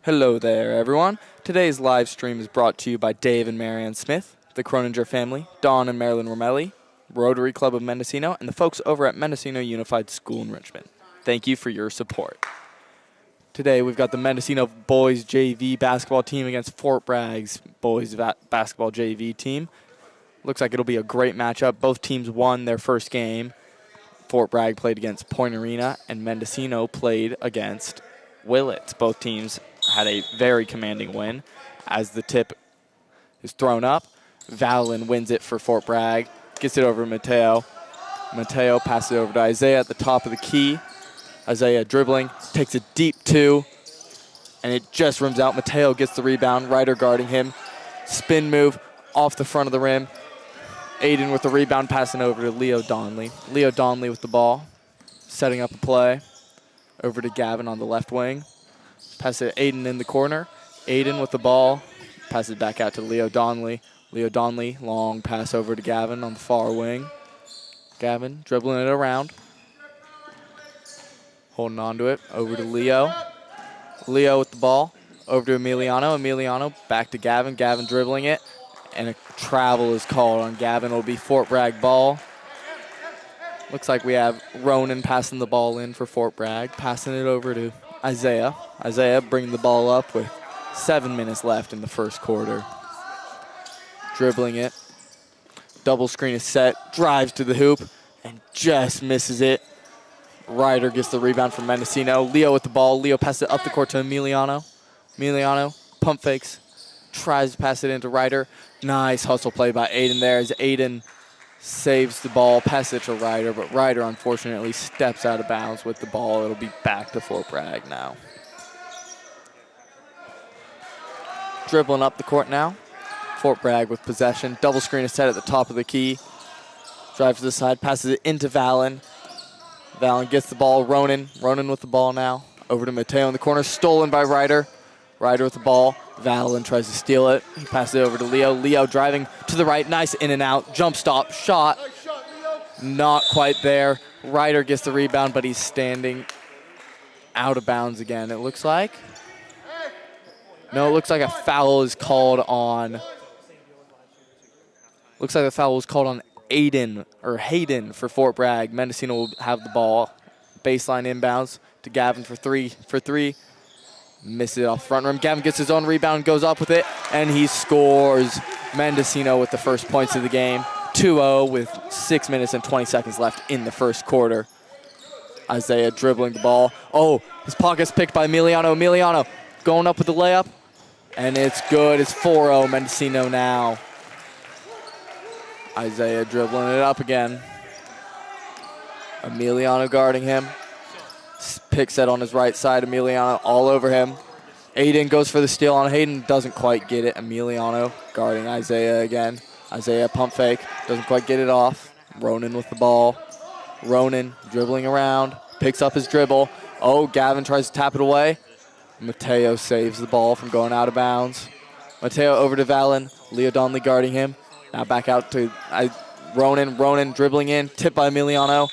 Hello there, everyone. Today's live stream is brought to you by Dave and Marianne Smith, the Croninger family, Don and Marilyn Romelli, Rotary Club of Mendocino, and the folks over at Mendocino Unified School in Richmond. Thank you for your support. Today we've got the Mendocino boys JV basketball team against Fort Bragg's boys basketball JV team. Looks like it'll be a great matchup. Both teams won their first game. Fort Bragg played against Point Arena, and Mendocino played against Willits. Both teams had a very commanding win. As the tip is thrown up, Valin wins it for Fort Bragg, gets it over to Mateo. Mateo passes it over to Isaiah at the top of the key. Isaiah dribbling, takes a deep two, and it just rims out. Mateo gets the rebound, Ryder guarding him. Spin move off the front of the rim. Aiden with the rebound, passing over to Leo Donley. Leo Donley with the ball, setting up a play. Over to Gavin on the left wing. Pass it to Aiden in the corner. Aiden with the ball, passes it back out to Leo Donley. Leo Donley, long pass over to Gavin on the far wing. Gavin dribbling it around. Holding on to it, over to Leo. Leo with the ball, over to Emiliano. Emiliano back to Gavin. Gavin dribbling it. And a travel is called on Gavin. It'll be Fort Bragg ball. Looks like we have Ronan passing the ball in for Fort Bragg, passing it over to Isaiah. Isaiah bringing the ball up with 7 minutes left in the first quarter. Dribbling it. Double screen is set, drives to the hoop, and just misses it. Ryder gets the rebound from Mendocino. Leo with the ball. Leo passes it up the court to Emiliano. Emiliano pump fakes. Tries to pass it into Ryder. Nice hustle play by Aiden there as Aiden saves the ball, passes it to Ryder, but Ryder unfortunately steps out of bounds with the ball. It'll be back to Fort Bragg now. Dribbling up the court now. Fort Bragg with possession. Double screen is set at the top of the key. Drives to the side, passes it into Valin. Valin gets the ball. Ronan with the ball now. Over to Mateo in the corner, stolen by Ryder. Ryder with the ball. Valin tries to steal it. He passes it over to Leo. Leo driving to the right. Nice in and out. Jump stop. Shot. Not quite there. Ryder gets the rebound, but he's standing out of bounds again, it looks like. No, it looks like a foul is called on. Looks like the foul was called on Aiden or Hayden for Fort Bragg. Mendocino will have the ball. Baseline inbounds to Gavin for three. Misses it off front rim. Gavin gets his own rebound, goes up with it, and he scores. Mendocino with the first points of the game. 2-0 with 6 minutes and 20 seconds left in the first quarter. Isaiah dribbling the ball. Oh, his pocket's picked by Emiliano. Emiliano going up with the layup, and it's good. It's 4-0 Mendocino now. Isaiah dribbling it up again. Emiliano guarding him. Pick set on his right side. Emiliano all over him. Aiden goes for the steal on Hayden. Doesn't quite get it. Emiliano guarding Isaiah again. Isaiah pump fake. Doesn't quite get it off. Ronan with the ball. Ronan dribbling around. Picks up his dribble. Oh, Gavin tries to tap it away. Mateo saves the ball from going out of bounds. Mateo over to Valin. Leo Donley guarding him. Now back out to Ronan. Ronan dribbling in. Tipped by Emiliano.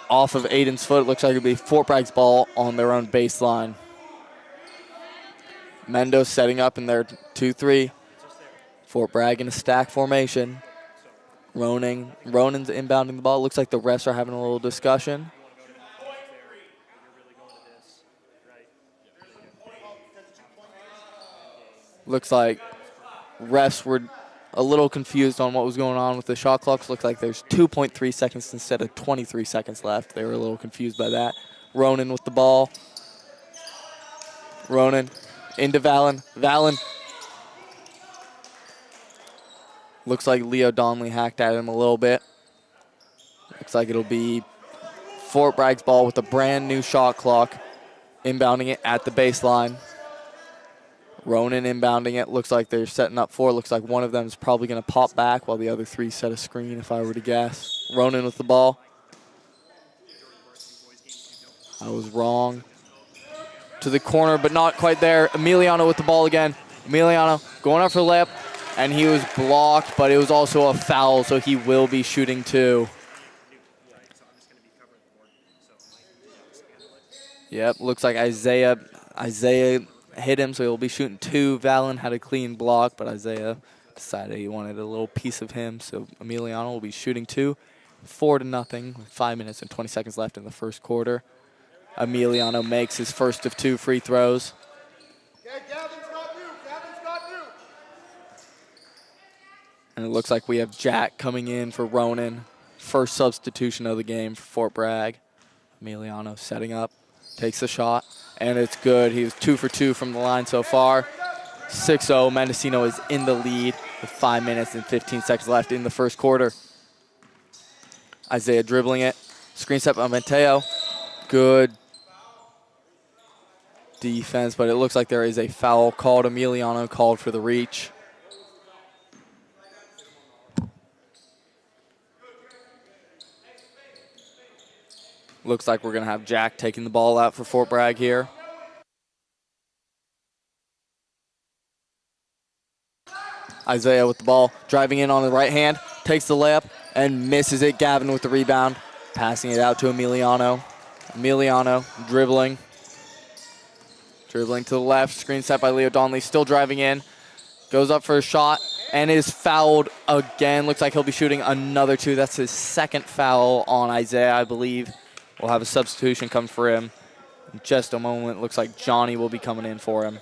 Off of Aiden's foot. It looks like it'll be Fort Bragg's ball on their own baseline. Mendo setting up in their 2-3. Fort Bragg in a stack formation. Ronan's inbounding the ball. Looks like the refs are having a little discussion. Looks like refs were a little confused on what was going on with the shot clocks. Looks like there's 2.3 seconds instead of 23 seconds left. They were a little confused by that. Ronan with the ball. Ronan into Valin. Valin. Looks like Leo Donley hacked at him a little bit. Looks like it'll be Fort Bragg's ball with a brand new shot clock. Inbounding it at the baseline. Ronan inbounding it. Looks like they're setting up four. Looks like one of them is probably going to pop back while the other three set a screen, if I were to guess. Ronan with the ball. I was wrong. To the corner, but not quite there. Emiliano with the ball again. Emiliano going up for the layup, and he was blocked, but it was also a foul, so he will be shooting two. Yep, looks like Isaiah hit him, so he'll be shooting 2. Valen had a clean block, but Isaiah decided he wanted a little piece of him, so Emiliano will be shooting 2. 4-0 with 5 minutes and 20 seconds left in the first quarter. Emiliano makes his first of 2 free throws. Okay, Gavin's got you. Gavin's got you. And it looks like we have Jack coming in for Ronan. First substitution of the game for Fort Bragg. Emiliano setting up, takes the shot, and it's good. He was 2 for 2 from the line so far. 6-0, Mendocino is in the lead with 5 minutes and 15 seconds left in the first quarter. Isaiah dribbling it, screen set by Mateo. Good defense, but it looks like there is a foul called. Emiliano called for the reach. Looks like we're going to have Jack taking the ball out for Fort Bragg here. Isaiah with the ball, driving in on the right hand, takes the layup and misses it. Gavin with the rebound, passing it out to Emiliano. Emiliano dribbling. Dribbling to the left, screen set by Leo Donnelly, still driving in. Goes up for a shot and is fouled again. Looks like he'll be shooting another 2. That's his second foul on Isaiah, I believe. We'll have a substitution come for him in just a moment. Looks like Johnny will be coming in for him.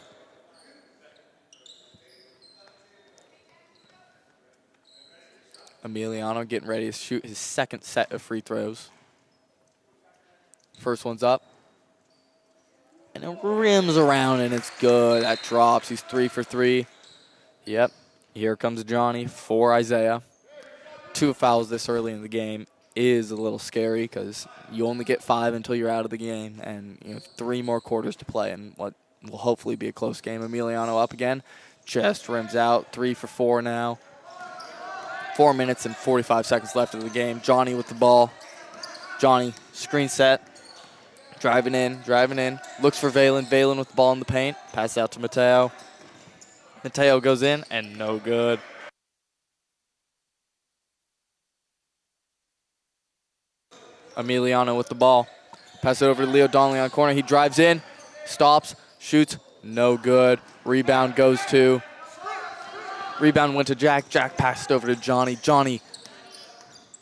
Emiliano getting ready to shoot his second set of free throws. First one's up. And it rims around and it's good. That drops. He's 3 for 3. Yep. Here comes Johnny for Isaiah. 2 fouls this early in the game is a little scary because you only get 5 until you're out of the game, and 3 more quarters to play and what will hopefully be a close game. Emiliano up again, just rims out, 3 for 4 now. 4 minutes and 45 seconds left of the game. Johnny with the ball. Johnny, screen set, driving in, looks for Valen. Valen with the ball in the paint, pass out to Mateo. Mateo goes in and no good. Emiliano with the ball. Pass it over to Leo Donnelly on corner. He drives in, stops, shoots, no good. Rebound goes to. Rebound went to Jack. Jack passed over to Johnny. Johnny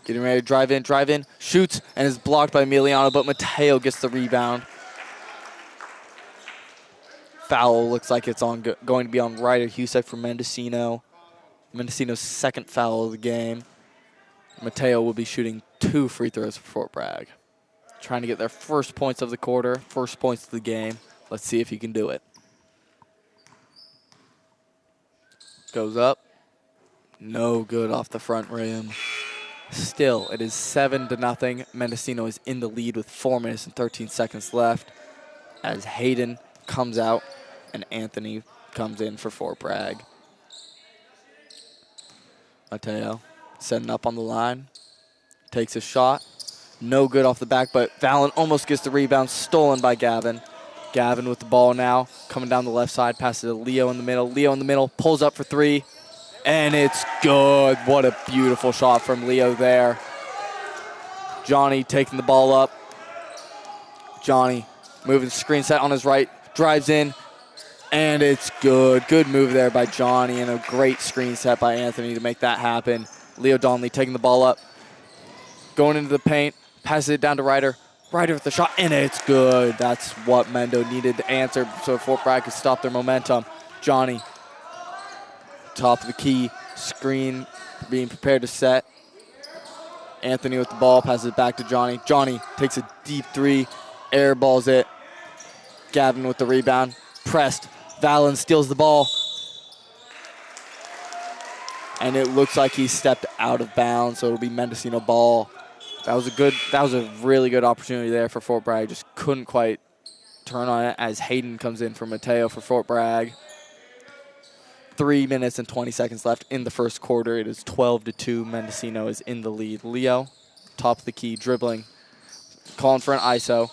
getting ready to drive in, shoots, and is blocked by Emiliano, but Mateo gets the rebound. Foul looks like it's on going to be on Ryder Husek for Mendocino. Mendocino's second foul of the game. Mateo will be shooting 2 free throws for Fort Bragg. Trying to get their first points of the quarter, first points of the game. Let's see if he can do it. Goes up. No good off the front rim. Still, it is 7-0. Mendocino is in the lead with 4 minutes and 13 seconds left as Hayden comes out and Anthony comes in for Fort Bragg. Mateo setting up on the line. Takes a shot. No good off the back, but Valen almost gets the rebound. Stolen by Gavin. Gavin with the ball now. Coming down the left side. Passes to Leo in the middle. Leo in the middle. Pulls up for 3. And it's good. What a beautiful shot from Leo there. Johnny taking the ball up. Johnny moving screen set on his right. Drives in. And it's good. Good move there by Johnny and a great screen set by Anthony to make that happen. Leo Donnelly taking the ball up. Going into the paint. Passes it down to Ryder. Ryder with the shot, and it's good. That's what Mendo needed to answer so Fort Bragg could stop their momentum. Johnny, top of the key, screen, being prepared to set. Anthony with the ball, passes it back to Johnny. Johnny takes a deep 3, airballs it. Gavin with the rebound, pressed. Valen steals the ball. And it looks like he stepped out of bounds, so it'll be Mendocino ball. That was a really good opportunity there for Fort Bragg. Just couldn't quite turn on it as Hayden comes in for Mateo for Fort Bragg. 3 minutes and 20 seconds left in the first quarter. It is 12-2. Mendocino is in the lead. Leo, top of the key, dribbling, calling for an ISO.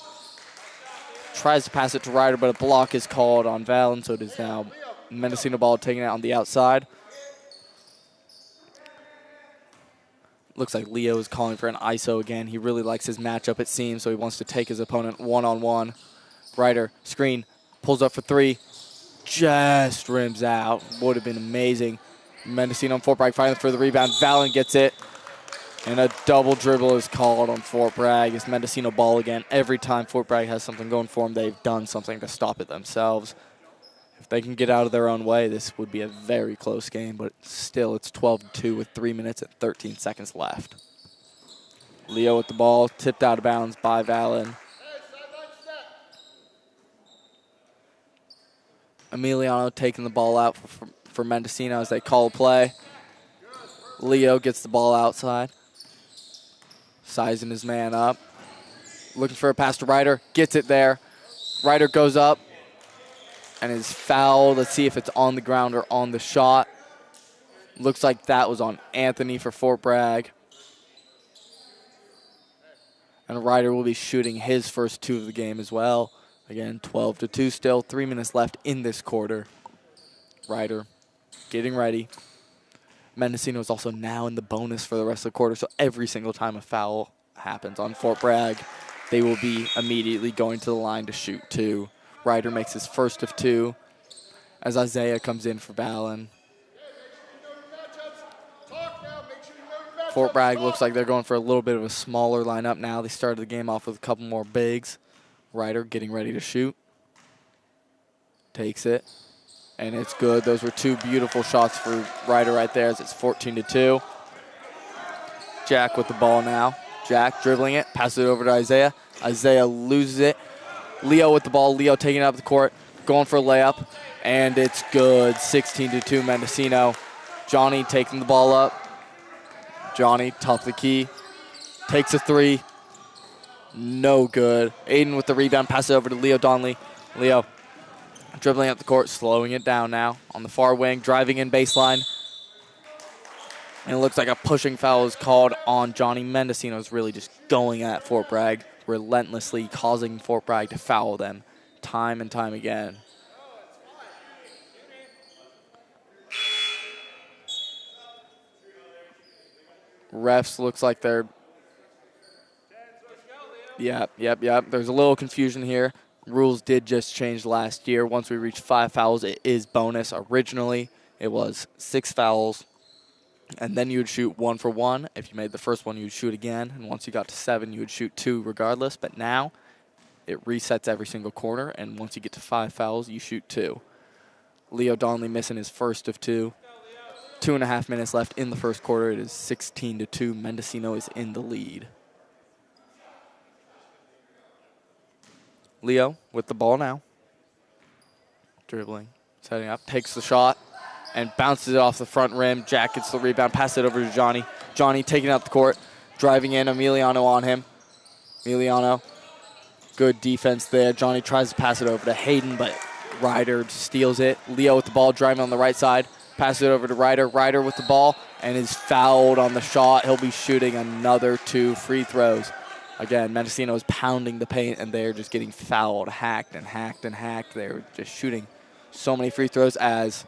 Tries to pass it to Ryder, but a block is called on Valen, so it is now Mendocino ball taking it on the outside. Looks like Leo is calling for an ISO again. He really likes his matchup, it seems, so he wants to take his opponent one-on-one. Ryder, screen, pulls up for 3. just rims out. Would have been amazing. Mendocino on Fort Bragg fighting for the rebound. Valen gets it. And a double dribble is called on Fort Bragg. It's Mendocino ball again. Every time Fort Bragg has something going for them, they've done something to stop it themselves. If they can get out of their own way, this would be a very close game, but still it's 12-2 with 3 minutes and 13 seconds left. Leo with the ball, tipped out of bounds by Valen. Emiliano taking the ball out for Mendocino as they call a play. Leo gets the ball outside. Sizing his man up. Looking for a pass to Ryder. Gets it there. Ryder goes up and is fouled. Let's see if it's on the ground or on the shot. Looks like that was on Anthony for Fort Bragg. And Ryder will be shooting his first 2 of the game as well. Again, 12-2 still. 3 minutes left in this quarter. Ryder getting ready. Mendocino is also now in the bonus for the rest of the quarter, so every single time a foul happens on Fort Bragg, they will be immediately going to the line to shoot 2. Ryder makes his first of 2 as Isaiah comes in for Valen. Fort Bragg looks like they're going for a little bit of a smaller lineup now. They started the game off with a couple more bigs. Ryder getting ready to shoot. Takes it. And it's good. Those were 2 beautiful shots for Ryder right there as it's 14-2. Jack with the ball now. Jack dribbling it, passes it over to Isaiah. Isaiah loses it. Leo with the ball. Leo taking it up the court, going for a layup, and it's good. 16-2 Mendocino. Johnny taking the ball up. Johnny, top of the key, takes a 3. No good. Aiden with the rebound, passes it over to Leo Donnelly. Leo dribbling up the court, slowing it down now on the far wing, driving in baseline. And it looks like a pushing foul is called on Johnny. Mendocino is really just going at Fort Bragg, relentlessly causing Fort Bragg to foul them time and time again. Refs looks like they're... Yep. There's a little confusion here. Rules did just change last year. Once we reach 5 fouls, it is bonus. Originally, it was 6 fouls, and then you would shoot 1 for 1. If you made the first one, you would shoot again, and once you got to 7, you would shoot 2 regardless. But now, it resets every single quarter, and once you get to 5 fouls, you shoot 2. Leo Donnelly missing his first of 2. 2.5 minutes left in the first quarter. It is 16-2. Mendocino is in the lead. Leo with the ball now. Dribbling, setting up, takes the shot, and bounces it off the front rim. Jack gets the rebound, passes it over to Johnny. Johnny taking out the court, driving in, Emiliano on him. Emiliano, good defense there. Johnny tries to pass it over to Hayden, but Ryder steals it. Leo with the ball, driving on the right side, passes it over to Ryder. Ryder with the ball, and is fouled on the shot. He'll be shooting another 2 free throws. Again, Mendocino is pounding the paint, and they're just getting fouled, hacked and hacked and hacked. They're just shooting so many free throws as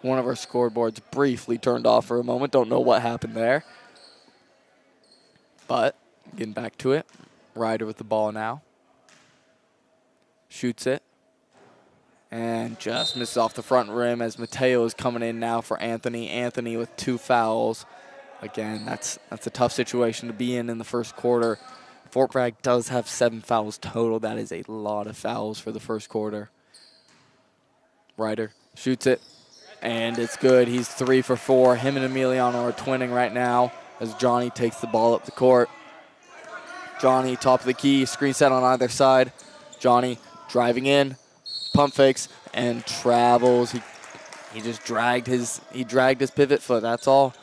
one of our scoreboards briefly turned off for a moment. Don't know what happened there. But getting back to it, Ryder with the ball now. Shoots it. And just misses off the front rim as Mateo is coming in now for Anthony. Anthony with 2 fouls. Again, that's a tough situation to be in the first quarter. Fort Bragg does have 7 fouls total. That is a lot of fouls for the first quarter. Ryder shoots it, and it's good. He's 3 for 4. Him and Emiliano are twinning right now as Johnny takes the ball up the court. Johnny, top of the key, screen set on either side. Johnny driving in, pump fakes, and travels. He just dragged his pivot foot, that's all.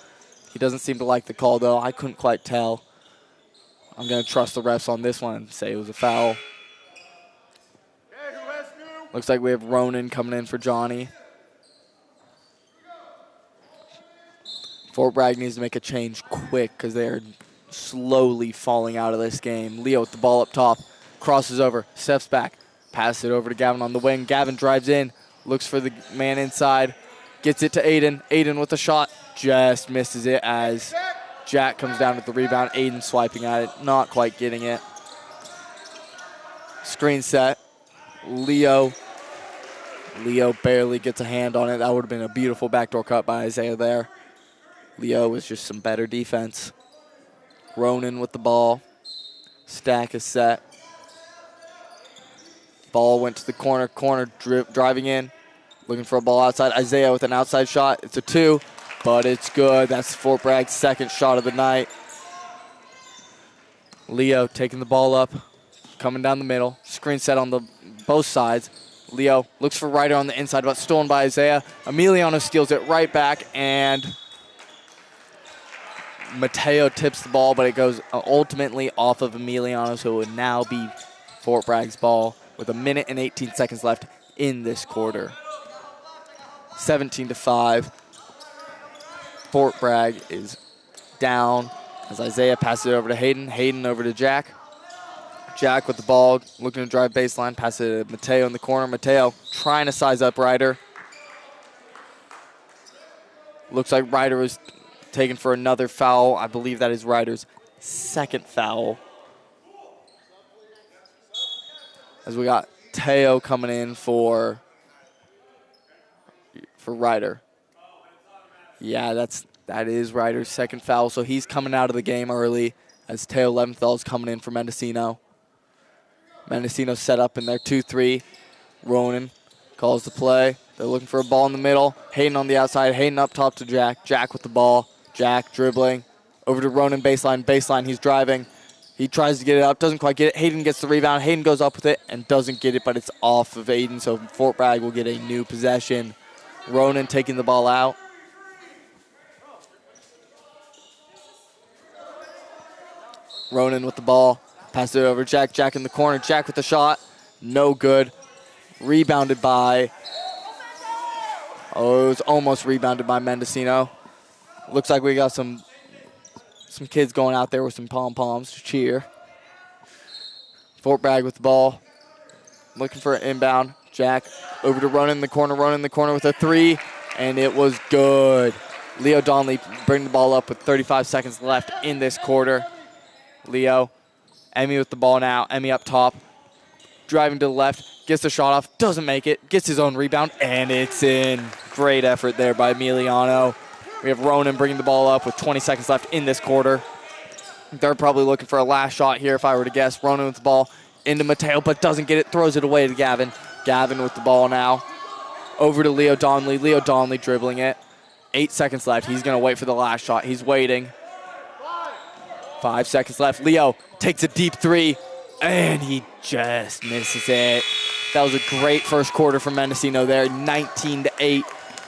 He doesn't seem to like the call, though. I couldn't quite tell. I'm going to trust the refs on this one and say it was a foul. Looks like we have Ronan coming in for Johnny. Fort Bragg needs to make a change quick because they're slowly falling out of this game. Leo with the ball up top, crosses over, steps back, passes it over to Gavin on the wing. Gavin drives in, looks for the man inside, gets it to Aiden. Aiden with a shot. Just misses it as Jack comes down with the rebound. Aiden swiping at it, not quite getting it. Screen set. Leo Leo barely gets a hand on it. That would have been a beautiful backdoor cut by Isaiah there. Leo was just some better defense. Ronan with the ball. Stack is set. Ball went to the corner. Driving in. Looking for a ball outside. Isaiah with an outside shot. It's a 2, but it's good. That's Fort Bragg's second shot of the night. Leo taking the ball up. Coming down the middle. Screen set on both sides. Leo looks for Ryder on the inside, but stolen by Isaiah. Emiliano steals it right back, and Mateo tips the ball, but it goes ultimately off of Emiliano, so it would now be Fort Bragg's ball with 1 minute and 18 seconds left in this quarter. 17-5. Fort Bragg is down as Isaiah passes it over to Hayden. Hayden over to Jack. Jack with the ball, looking to drive baseline, pass it to Mateo in the corner. Mateo trying to size up Ryder. Looks like Ryder was taken for another foul. I believe that is Ryder's second foul. As we got Teo coming in for Ryder. Yeah, that is Ryder's second foul, so he's coming out of the game early as Teo Leventhal is coming in for Mendocino. Mendocino set up in their 2-3. Ronan calls the play. They're looking for a ball in the middle. Hayden on the outside. Hayden up top to Jack. Jack with the ball. Jack dribbling. Over to Ronan baseline. Baseline, he's driving. He tries to get it up. Doesn't quite get it. Hayden gets the rebound. Hayden goes up with it and doesn't get it, but it's off of Hayden, so Fort Bragg will get a new possession. Ronan taking the ball out. Ronan with the ball. Pass it over. Jack. Jack in the corner. Jack with the shot. No good. Rebounded by... Oh, it was almost rebounded by Mendocino. Looks like we got some kids going out there with some pom-poms to cheer. Fort Bragg with the ball. Looking for an inbound. Jack over to Ronan in the corner. Ronan in the corner with a 3, and it was good. Leo Donnelly bringing the ball up with 35 seconds left in this quarter. Leo, Emmy with the ball now. Emmy up top. Driving to the left. Gets the shot off. Doesn't make it. Gets his own rebound. And it's in. Great effort there by Emiliano. We have Ronan bringing the ball up with 20 seconds left in this quarter. They're probably looking for a last shot here if I were to guess. Ronan with the ball into Mateo, but doesn't get it. Throws it away to Gavin. Gavin with the ball now. Over to Leo Donnelly. Leo Donnelly dribbling it. 8 seconds left. He's going to wait for the last shot. He's waiting. 5 seconds left. Leo takes a deep 3, and he just misses it. That was a great first quarter from Mendocino there, 19-8.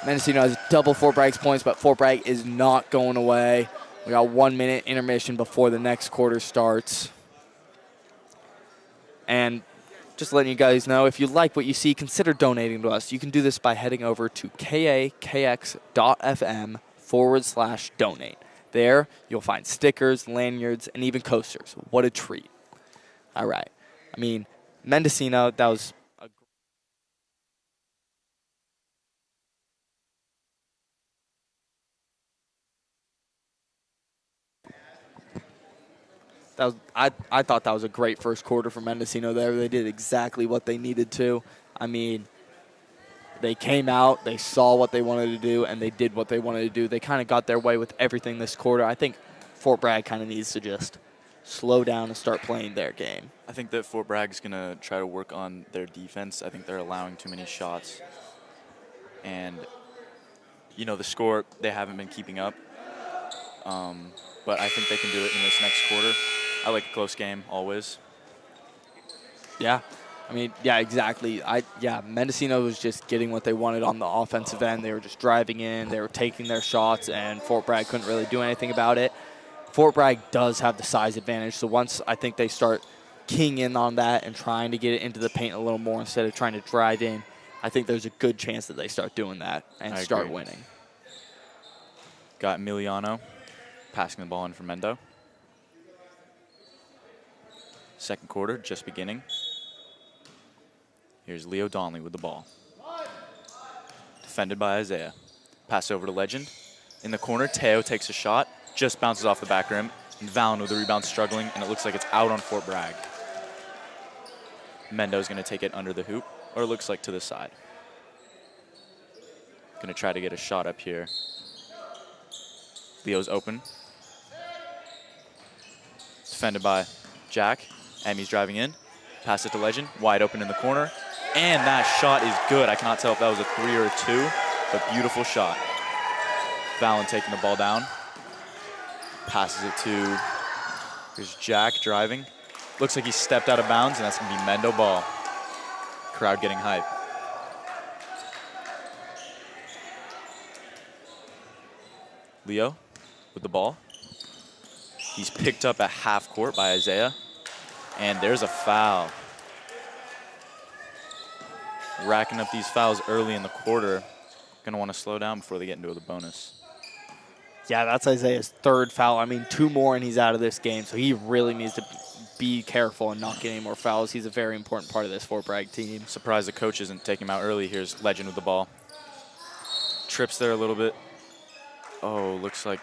Mendocino has double Fort Bragg's points, but Fort Bragg is not going away. We got 1 minute intermission before the next quarter starts. And just letting you guys know, if you like what you see, consider donating to us. You can do this by heading over to kakx.fm/donate. There, you'll find stickers, lanyards, and even coasters. What a treat. All right. I mean, Mendocino, that was I thought that was a great first quarter for Mendocino there. They did exactly what they needed to. I mean, they came out, they saw what they wanted to do, and they did what they wanted to do. They kind of got their way with everything this quarter. I think Fort Bragg kind of needs to just slow down and start playing their game. I think that Fort Bragg is going to try to work on their defense. I think they're allowing too many shots. And, you know, the score, they haven't been keeping up. But I think they can do it in this next quarter. I like a close game, always. Yeah. I mean, yeah, exactly. Mendocino was just getting what they wanted on the offensive end. They were just driving in. They were taking their shots, and Fort Bragg couldn't really do anything about it. Fort Bragg does have the size advantage, so once I think they start keying in on that and trying to get it into the paint a little more instead of trying to drive in, I think there's a good chance that they start doing that and start winning. Got Emiliano passing the ball in for Mendo. Second quarter, just beginning. Here's Leo Donnelly with the ball. Defended by Isaiah. Pass over to Legend. In the corner, Teo takes a shot, just bounces off the back rim, and Valen with the rebound struggling, and it looks like it's out on Fort Bragg. Mendo's going to take it under the hoop, or it looks like to the side. Gonna try to get a shot up here. Leo's open. Defended by Jack. Emmy's driving in. Pass it to Legend. Wide open in the corner. And that shot is good. I cannot tell if that was a 3 or a 2, but beautiful shot. Valen taking the ball down. Passes it to, here's Jack driving. Looks like he stepped out of bounds, and that's gonna be Mendo ball. Crowd getting hype. Leo with the ball. He's picked up at half court by Isaiah. And there's a foul. Racking up these fouls early in the quarter. Gonna want to slow down before they get into the bonus. Yeah, that's Isaiah's 3rd foul. I mean, 2 more and he's out of this game, so he really needs to be careful and not get any more fouls. He's a very important part of this Fort Bragg team. Surprised the coach isn't taking him out early. Here's Legend with the ball. Trips there a little bit. Oh, looks like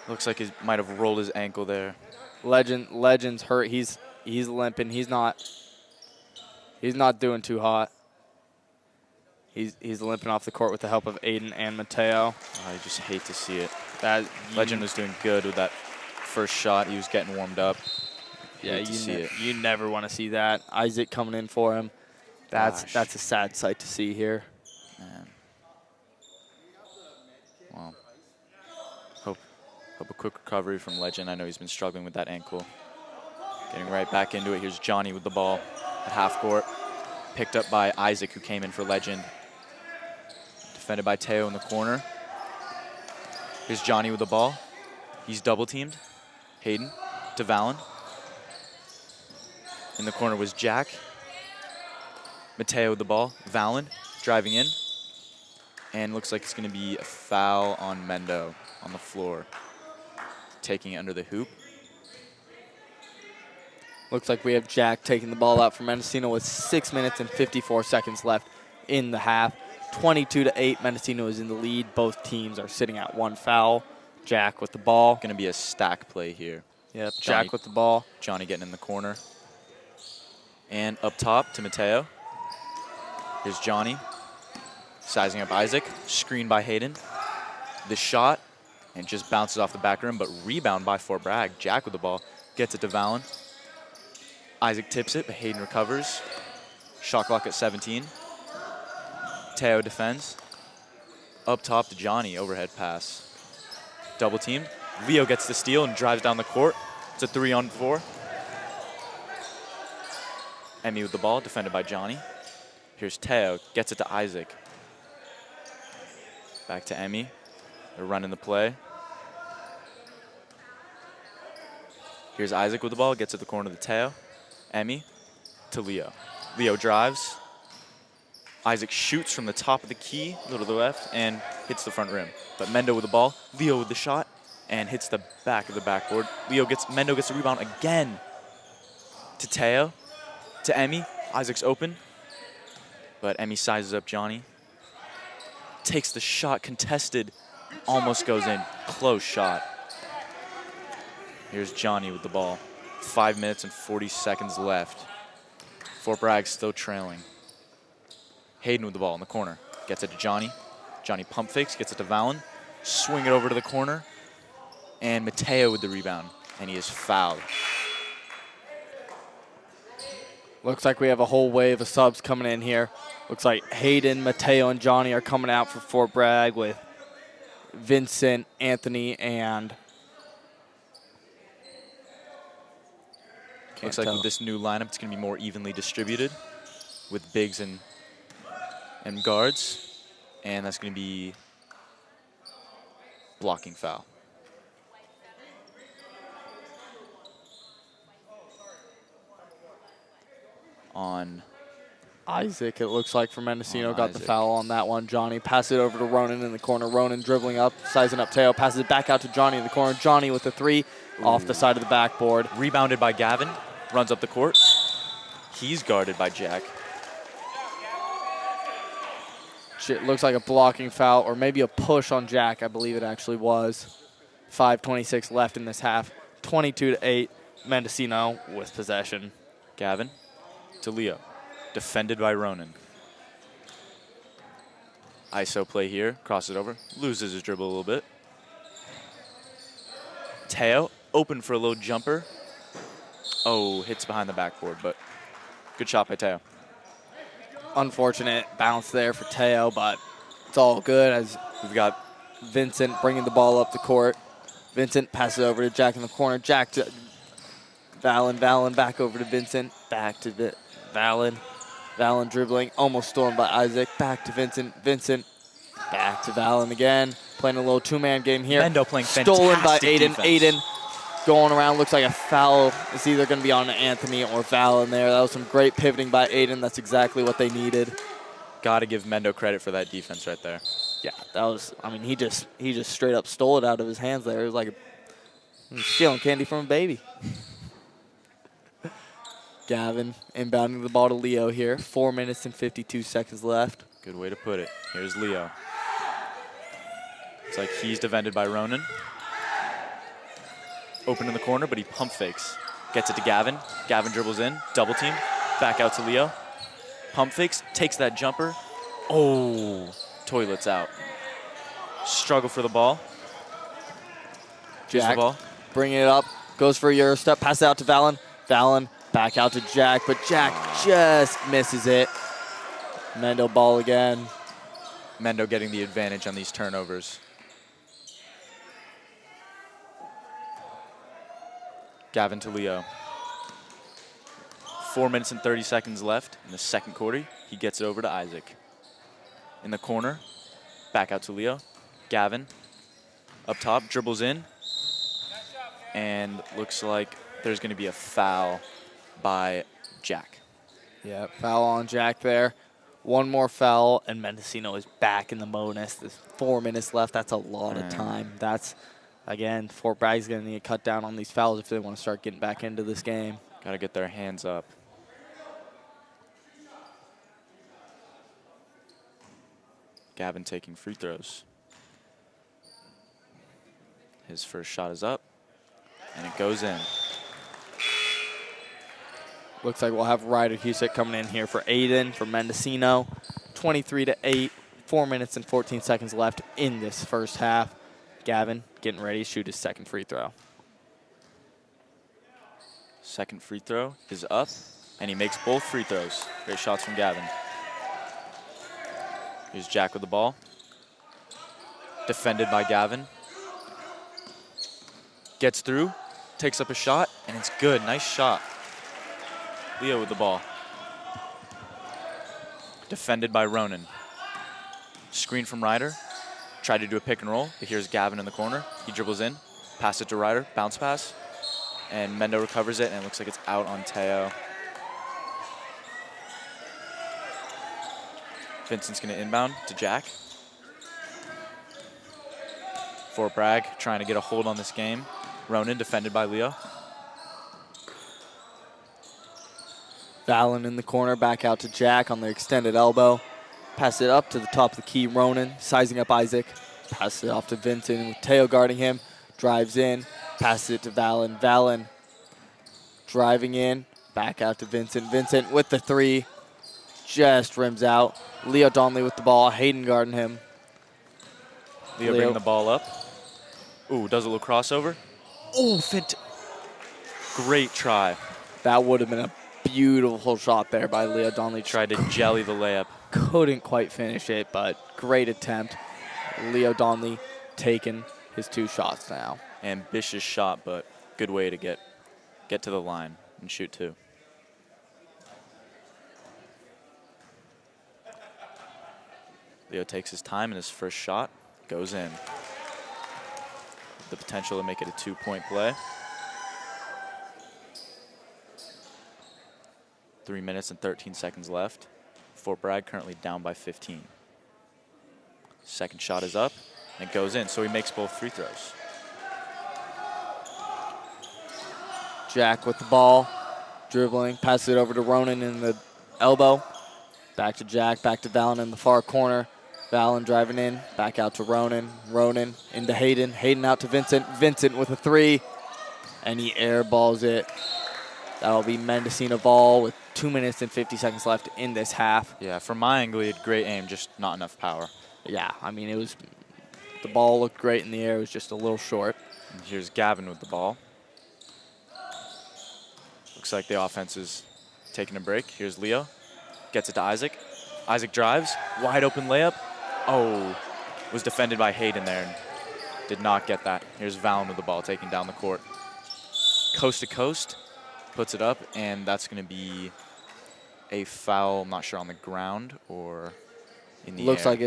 he might have rolled his ankle there. Legend's hurt. He's limping. He's not doing too hot. He's limping off the court with the help of Aiden and Mateo. Oh, I just hate to see it. Legend was doing good with that first shot. He was getting warmed up. Yeah, you never want to see that. Isaac coming in for him. That's a sad sight to see here. Man. Well, hope a quick recovery from Legend. I know he's been struggling with that ankle. Getting right back into it. Here's Johnny with the ball at half court. Picked up by Isaac, who came in for Legend. Defended by Teo in the corner. Here's Johnny with the ball. He's double teamed. Hayden to Valen. In the corner was Jack. Mateo with the ball. Valen driving in. And looks like it's going to be a foul on Mendo on the floor. Taking it under the hoop. Looks like we have Jack taking the ball out for Mendocino with 6 minutes and 54 seconds left in the half. 22-8, Mendocino is in the lead. Both teams are sitting at 1 foul. Jack with the ball. Going to be a stack play here. Yep, Jack with the ball. Johnny getting in the corner. And up top to Mateo. Here's Johnny. Sizing up Isaac. Screen by Hayden. The shot. And just bounces off the back rim, but rebound by Fort Bragg. Jack with the ball. Gets it to Valen. Isaac tips it, but Hayden recovers. Shot clock at 17. Teo defends. Up top to Johnny, overhead pass. Double teamed. Leo gets the steal and drives down the court. It's a 3-on-4. Emmy with the ball, defended by Johnny. Here's Teo, gets it to Isaac. Back to Emmy. They're running the play. Here's Isaac with the ball, gets it to the corner to Teo. Emmy to Leo. Leo drives. Isaac shoots from the top of the key, a little to the left, and hits the front rim. But Mendo with the ball, Leo with the shot, and hits the back of the backboard. Mendo gets the rebound again to Teo, to Emmy. Isaac's open, but Emmy sizes up Johnny. Takes the shot, contested, almost goes in. Close shot. Here's Johnny with the ball. 5 minutes and 40 seconds left. Fort Bragg still trailing. Hayden with the ball in the corner. Gets it to Johnny. Johnny pump fakes, gets it to Valen. Swing it over to the corner. And Mateo with the rebound. And he is fouled. Looks like we have a whole wave of subs coming in here. Looks like Hayden, Mateo, and Johnny are coming out for Fort Bragg with Vincent, Anthony, and... Looks like with this new lineup, it's going to be more evenly distributed with bigs and guards. And that's going to be blocking foul. On Isaac, it looks like, for Mendocino, got the foul on that one. Johnny passes it over to Ronan in the corner. Ronan dribbling up, sizing up Teo, passes it back out to Johnny in the corner. Johnny with the 3 off the side of the backboard. Rebounded by Gavin, runs up the court. He's guarded by Jack. It looks like a blocking foul or maybe a push on Jack, I believe it actually was. 5:26 left in this half. 22-8, Mendocino with possession. Gavin to Leo, defended by Ronan. ISO play here, cross it over, loses his dribble a little bit. Teo, open for a low jumper. Oh, hits behind the backboard, but good shot by Teo. Unfortunate bounce there for Teo, but it's all good as We've got Vincent bringing the ball up the court. Vincent passes over to Jack in the corner. Jack to Valen. Valen back over to Vincent. Back to Valen. Valen dribbling, almost stolen by Isaac. Back to Vincent. Vincent back to Valen again. Playing a little two-man game here. Mendo playing stolen by fantastic Aiden. defense. Aiden going around. Looks like a foul. It's either going to be on Anthony or Valen there. That was some great pivoting by Aiden. That's exactly what they needed. Got to give Mendo credit for that defense right there. Yeah, that was. I mean, he just straight up stole it out of his hands there. It was like stealing candy from a baby. Gavin inbounding the ball to Leo here. 4 minutes and 52 seconds left. Good way to put it. Here's Leo. It's like he's defended by Ronan. Open in the corner, but he pump fakes. Gets it to Gavin. Gavin dribbles in, double team, back out to Leo. Pump fakes, takes that jumper. Oh, toilets out. Struggle for the ball. Here's the Jack ball. bringing it up, goes for a Euro step, pass it out to Valen. Valen back out to Jack, but Jack just misses it. Mendo ball again. Mendo getting the advantage on these turnovers. Gavin to Leo. 4 minutes and 30 seconds left in the second quarter. He gets it over to Isaac. In the corner, back out to Leo. Gavin, up top, dribbles in. And looks like there's going to be a foul by Jack. Yeah, foul on Jack there. One more foul, and Mendocino is back in the bonus. There's 4 minutes left. That's a lot of time. That's, again, Fort Bragg's going to need to cut down on these fouls if they want to start getting back into this game. Got to get their hands up. Gavin taking free throws. His first shot is up, and it goes in. Looks like we'll have Ryder Husick coming in here for Aiden for Mendocino. 23-8, 4 minutes and 14 seconds left in this first half. Gavin getting ready to shoot his second free throw. Second free throw is up, and he makes both free throws. Great shots from Gavin. Here's Jack with the ball. Defended by Gavin. Gets through, takes up a shot, and it's good. Nice shot. Leo with the ball. Defended by Ronan. Screen from Ryder. Tried to do a pick and roll, but here's Gavin in the corner. He dribbles in, pass it to Ryder, bounce pass. And Mendo recovers it, and it looks like it's out on Teo. Vincent's going to inbound to Jack. Fort Bragg trying to get a hold on this game. Ronan defended by Leo. Valen in the corner, back out to Jack on the extended elbow. Pass it up to the top of the key, Ronan, sizing up Isaac. Pass it off to Vincent with Teo guarding him. Drives in, passes it to Valen. Valen driving in, back out to Vincent. Vincent with the three, just rims out. Leo Donnelly with the ball, Hayden guarding him. Leo bringing the ball up. Ooh, does a little crossover. Ooh, great try. That would have been a beautiful shot there by Leo Donnelly. Tried to jelly the layup. Couldn't quite finish it, but great attempt. Leo Donnelly taking his 2 shots now. Ambitious shot, but good way to get to the line and shoot 2. Leo takes his time, and his first shot goes in. The potential to make it a 2-point play. 3 minutes and 13 seconds left. Fort Bragg currently down by 15. Second shot is up, and it goes in, so he makes both free throws. Jack with the ball, dribbling, passes it over to Ronan in the elbow. Back to Jack, back to Valen in the far corner. Valen driving in, back out to Ronan. Ronan into Hayden. Hayden out to Vincent. Vincent with a 3, and he airballs it. That'll be Mendocino ball with 2 minutes and 50 seconds left in this half. Yeah, from my angle, he had great aim, just not enough power. Yeah, I mean, the ball looked great in the air. It was just a little short. And here's Gavin with the ball. Looks like the offense is taking a break. Here's Leo. Gets it to Isaac. Isaac drives. Wide open layup. Oh, was defended by Hayden there and did not get that. Here's Valen with the ball, taking down the court. Coast to coast, puts it up, and that's going to be a foul. I'm not sure on the ground or in the air. Looks like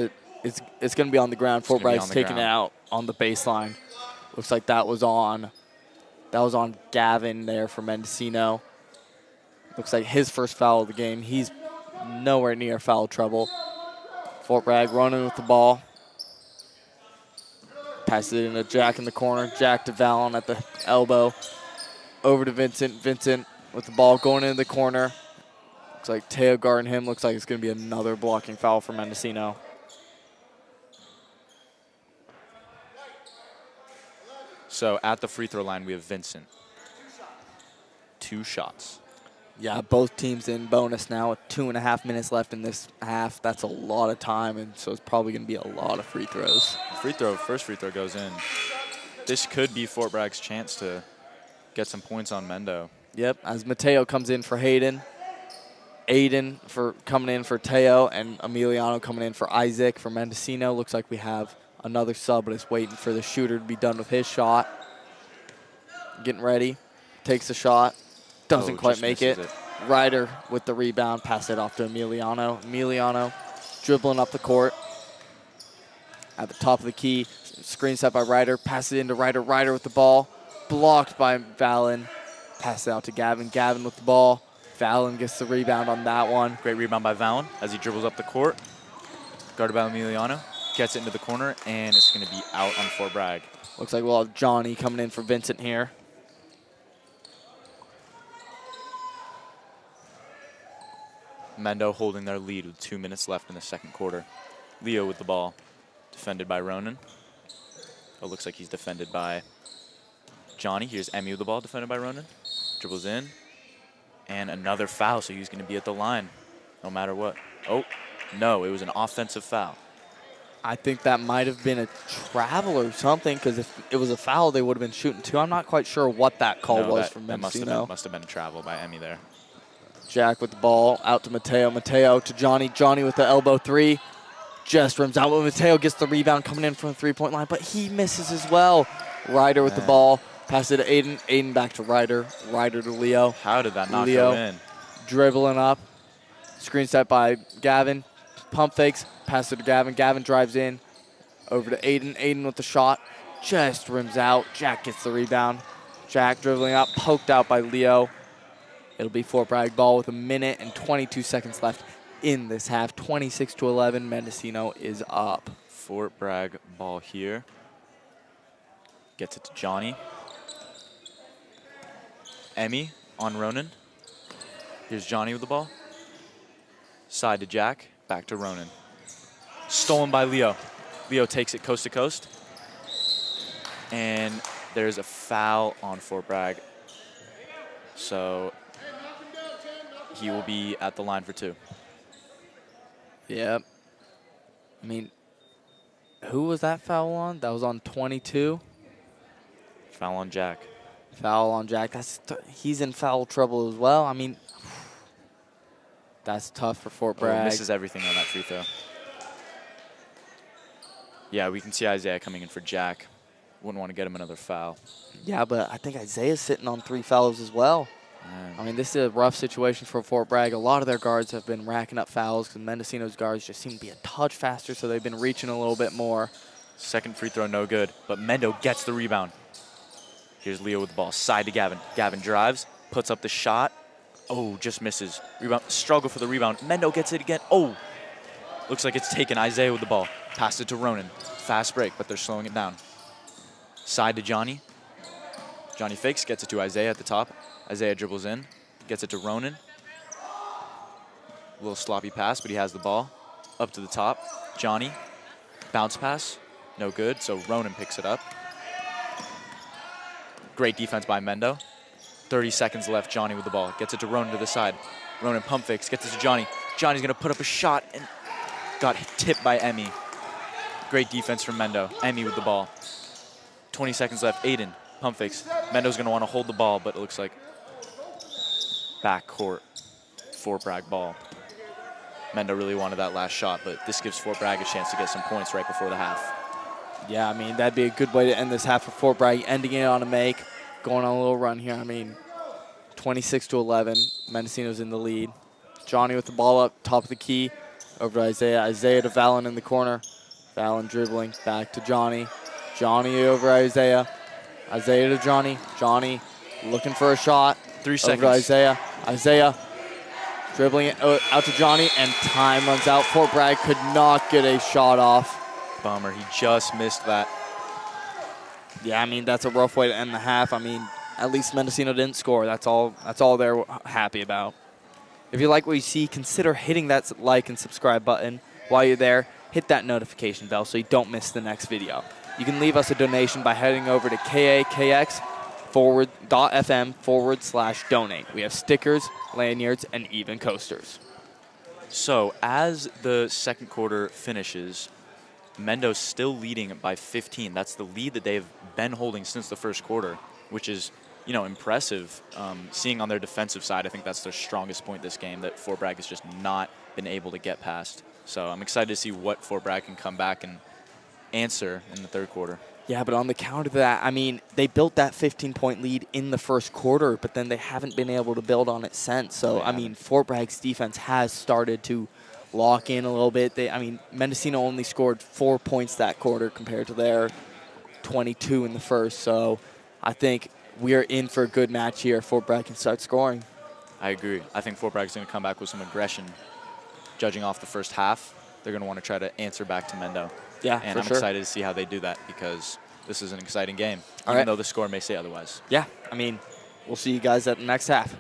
it's going to be on the ground. Fort Bragg's taking it out on the baseline. Looks like that was on Gavin there for Mendocino. Looks like his first foul of the game. He's nowhere near foul trouble. Fort Bragg running with the ball. Passes it into Jack in the corner. Jack to Valen at the elbow. Over to Vincent. Vincent with the ball going into the corner. Looks like Teo guarding him. Looks like it's going to be another blocking foul for Mendocino. So at the free throw line, we have Vincent. 2 shots. Yeah, both teams in bonus now with 2.5 minutes left in this half. That's a lot of time, and so it's probably going to be a lot of free throws. First free throw goes in. This could be Fort Bragg's chance to get some points on Mendo. Yep, as Mateo comes in for Hayden. Aiden coming in for Teo, and Emiliano coming in for Isaac for Mendocino. Looks like we have another sub, but it's waiting for the shooter to be done with his shot. Getting ready. Takes the shot. Doesn't quite make it. Ryder with the rebound. Pass it off to Emiliano. Emiliano dribbling up the court. At the top of the key. Screen set by Ryder. Pass it into Ryder. Ryder with the ball. Blocked by Valen. Pass it out to Gavin. Gavin with the ball. Valen gets the rebound on that one. Great rebound by Valen as he dribbles up the court. Guarded by Emiliano. Gets it into the corner, and it's going to be out on Fort Bragg. Looks like we'll have Johnny coming in for Vincent here. Mendo holding their lead with 2 minutes left in the second quarter. Leo with the ball. Defended by Ronan. It looks like he's defended by Johnny. Here's Emmy with the ball, defended by Ronan. Dribbles in. And another foul, so he's going to be at the line no matter what. Oh, no, it was an offensive foul. I think that might have been a travel or something, because if it was a foul, they would have been shooting 2. I'm not quite sure what that call was from Mendocino. That must have been a travel by Emmy there. Jack with the ball, out to Mateo. Mateo to Johnny. Johnny with the elbow 3. Just rims out. Mateo gets the rebound coming in from the 3-point line, but he misses as well. Ryder with the ball. Pass it to Aiden. Aiden back to Ryder. Ryder to Leo. How did that not Leo go in? Dribbling up. Screen set by Gavin. Pump fakes. Pass it to Gavin. Gavin drives in. Over to Aiden. Aiden with the shot. Just rims out. Jack gets the rebound. Jack dribbling up. Poked out by Leo. It'll be Fort Bragg ball with 1 minute and 22 seconds left in this half. 26-11. Mendocino is up. Fort Bragg ball here. Gets it to Johnny. Emmy on Ronan. Here's Johnny with the ball. Side to Jack. Back to Ronan. Stolen by Leo. Leo takes it coast to coast. And there's a foul on Fort Bragg. So he will be at the line for 2. Yep. I mean, who was that foul on? That was on 22. Foul on Jack. Foul on Jack. He's in foul trouble as well. I mean, that's tough for Fort Bragg. Misses everything on that free throw. Yeah, we can see Isaiah coming in for Jack. Wouldn't want to get him another foul. Yeah, but I think Isaiah's sitting on 3 fouls as well. I mean, this is a rough situation for Fort Bragg. A lot of their guards have been racking up fouls because Mendocino's guards just seem to be a touch faster, so they've been reaching a little bit more. Second free throw, no good, but Mendo gets the rebound. Here's Leo with the ball, side to Gavin. Gavin drives, puts up the shot. Oh, just misses. Rebound, struggle for the rebound. Mendo gets it again. Oh, looks like it's taken. Isaiah with the ball. Passed it to Ronan. Fast break, but they're slowing it down. Side to Johnny. Johnny fakes, gets it to Isaiah at the top. Isaiah dribbles in, gets it to Ronan. A little sloppy pass, but he has the ball. Up to the top. Johnny, bounce pass, no good, so Ronan picks it up. Great defense by Mendo. 30 seconds left, Johnny with the ball. Gets it to Ronan to the side. Ronan pump fakes, gets it to Johnny. Johnny's gonna put up a shot and got tipped by Emmy. Great defense from Mendo. Emmy with the ball. 20 seconds left. Aiden, pump fakes. Mendo's going to want to hold the ball, but it looks like backcourt for Bragg ball. Mendo really wanted that last shot, but this gives Fort Bragg a chance to get some points right before the half. Yeah, I mean, that'd be a good way to end this half for Fort Bragg, ending it on a make, going on a little run here. I mean, 26-11, Mendocino's in the lead. Johnny with the ball up, top of the key, over to Isaiah. Isaiah to Valen in the corner. Valen dribbling, back to Johnny. Johnny over Isaiah. Isaiah to Johnny. Johnny looking for a shot. 3 seconds. Over to Isaiah. Isaiah dribbling it out to Johnny, and time runs out. Fort Bragg could not get a shot off. Bummer, he just missed that. Yeah, I mean, that's a rough way to end the half. I mean, at least Mendocino didn't score. That's all they're happy about. If you like what you see, consider hitting that like and subscribe button. While you're there, hit that notification bell so you don't miss the next video. You can leave us a donation by heading over to KAKX.FM/donate. We have stickers, lanyards, and even coasters. So as the second quarter finishes, Mendo's still leading by 15. That's the lead that they've been holding since the first quarter, which is, you know, impressive. Seeing on their defensive side, I think that's their strongest point this game, that Fort Bragg has just not been able to get past. So I'm excited to see what Fort Bragg can come back and answer in the third quarter. Yeah, but on the counter to that, I mean, they built that 15-point lead in the first quarter, but then they haven't been able to build on it since. So, I mean, Fort Bragg's defense has started to lock in a little bit. I mean, Mendocino only scored 4 points that quarter compared to their 22 in the first. So I think we are in for a good match here. Fort Bragg can start scoring. I agree. I think Fort Bragg's going to come back with some aggression. Judging off the first half, they're going to want to try to answer back to Mendo. Yeah, and for I'm sure. excited to see how they do that, because this is an exciting game, All even right. though the score may say otherwise. Yeah, I mean, we'll see you guys at the next half.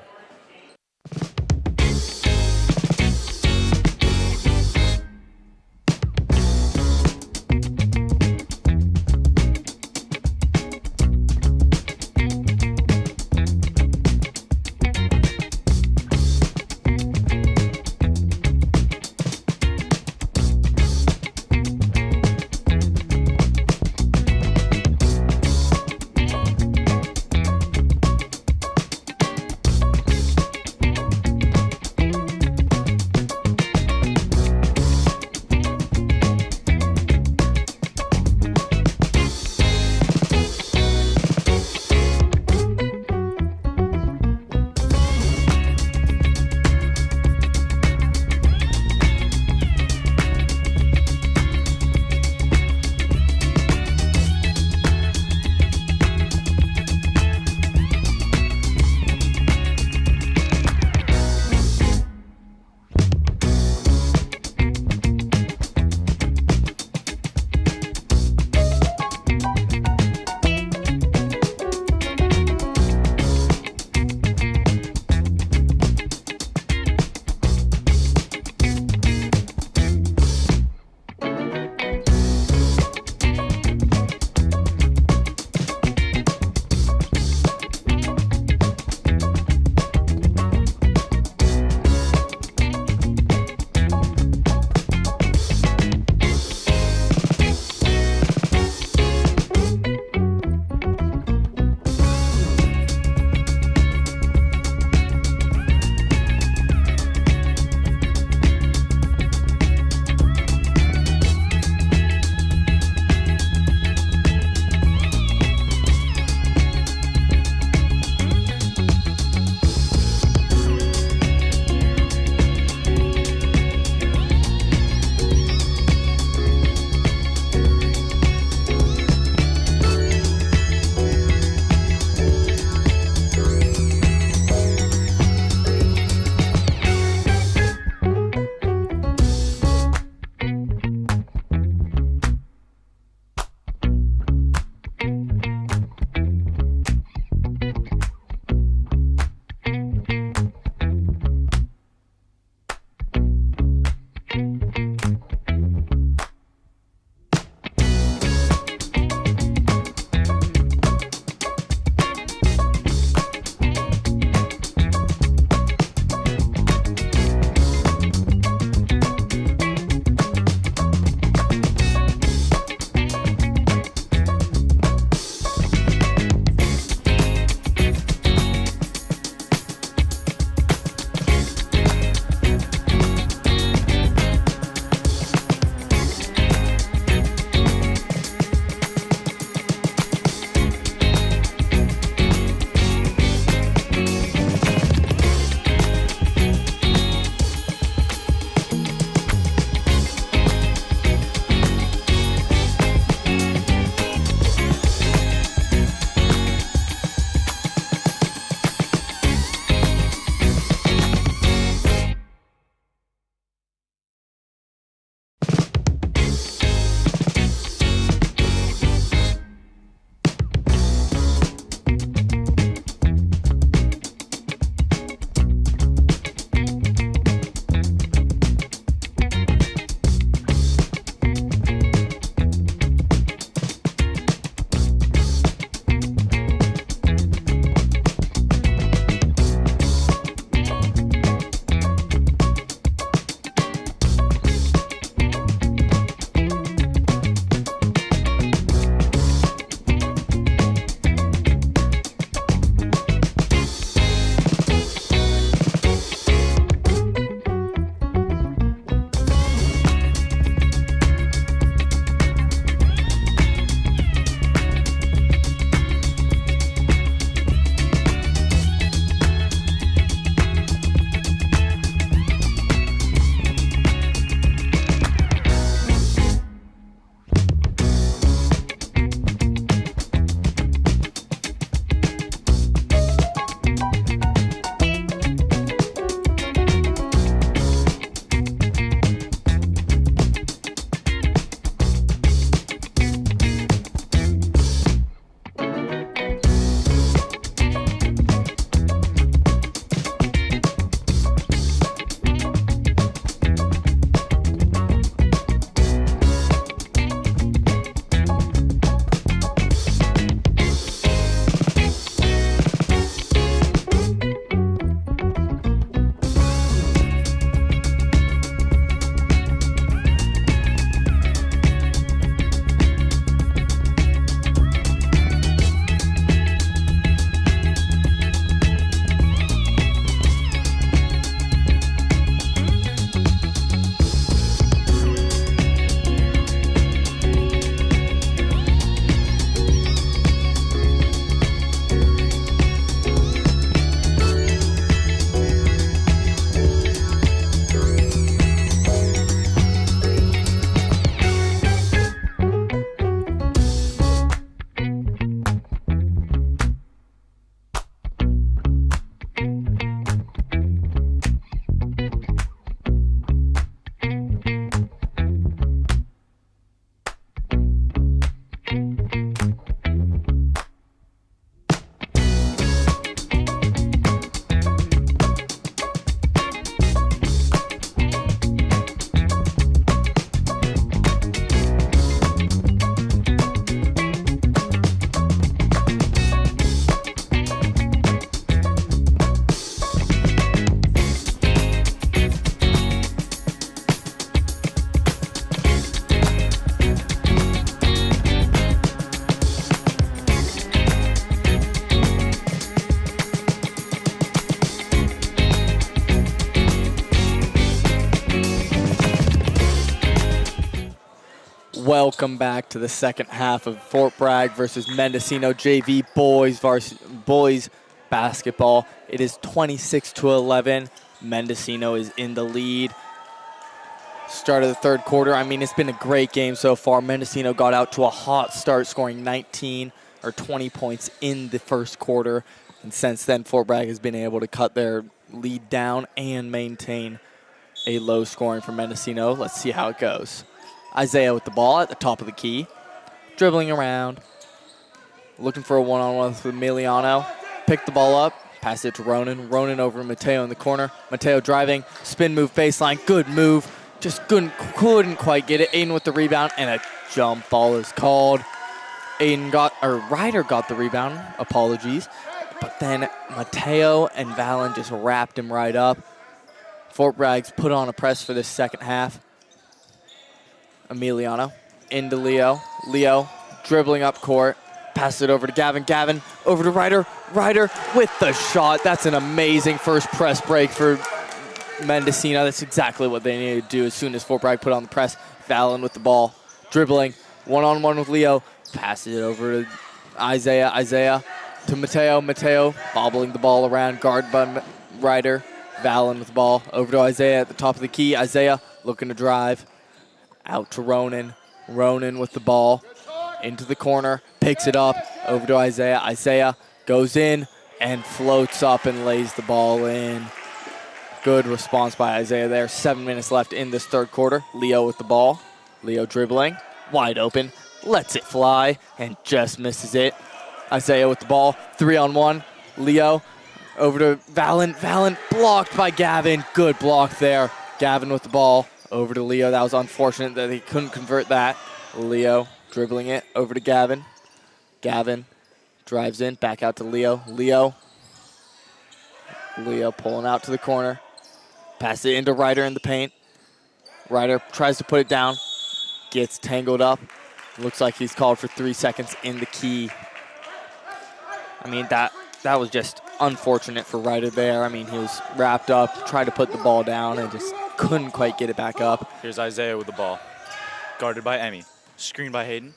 Welcome back to the second half of Fort Bragg versus Mendocino JV boys basketball. It is 26-11. Mendocino is in the lead. Start of the third quarter. I mean, it's been a great game so far. Mendocino got out to a hot start, scoring 19 or 20 points in the first quarter. And since then, Fort Bragg has been able to cut their lead down and maintain a low scoring for Mendocino. Let's see how it goes. Isaiah with the ball at the top of the key, dribbling around, looking for a one-on-one with Emiliano. Pick the ball up, pass it to Ronan. Ronan over Mateo in the corner. Mateo driving, spin move baseline, good move. Just couldn't quite get it. Aiden with the rebound, and a jump ball is called. Ryder got the rebound, apologies. But then Mateo and Valen just wrapped him right up. Fort Bragg's put on a press for this second half. Emiliano into Leo. Leo dribbling up court. Pass it over to Gavin. Gavin over to Ryder. Ryder with the shot. That's an amazing first press break for Mendocino. That's exactly what they needed to do as soon as Fort Bragg put on the press. Valen with the ball. Dribbling. One-on-one with Leo. Passes it over to Isaiah. Isaiah to Mateo. Mateo bobbling the ball around. Guard by Ryder. Valen with the ball. Over to Isaiah at the top of the key. Isaiah looking to drive. Out to Ronan. Ronan with the ball. Into the corner. Picks it up. Over to Isaiah. Isaiah goes in and floats up and lays the ball in. Good response by Isaiah there. 7 minutes left in this third quarter. Leo with the ball. Leo dribbling. Wide open. Lets it fly and just misses it. Isaiah with the ball. 3-on-1. Leo over to Valen. Valen blocked by Gavin. Good block there. Gavin with the ball. Over to Leo. That was unfortunate that he couldn't convert that. Leo dribbling it over to Gavin. Gavin drives in. Back out to Leo. Leo pulling out to the corner. Pass it into Ryder in the paint. Ryder tries to put it down. Gets tangled up. Looks like he's called for 3 seconds in the key. I mean, that was just unfortunate for Ryder there. I mean, he was wrapped up, tried to put the ball down, and just couldn't quite get it back up. Here's Isaiah with the ball. Guarded by Emmy. Screened by Hayden.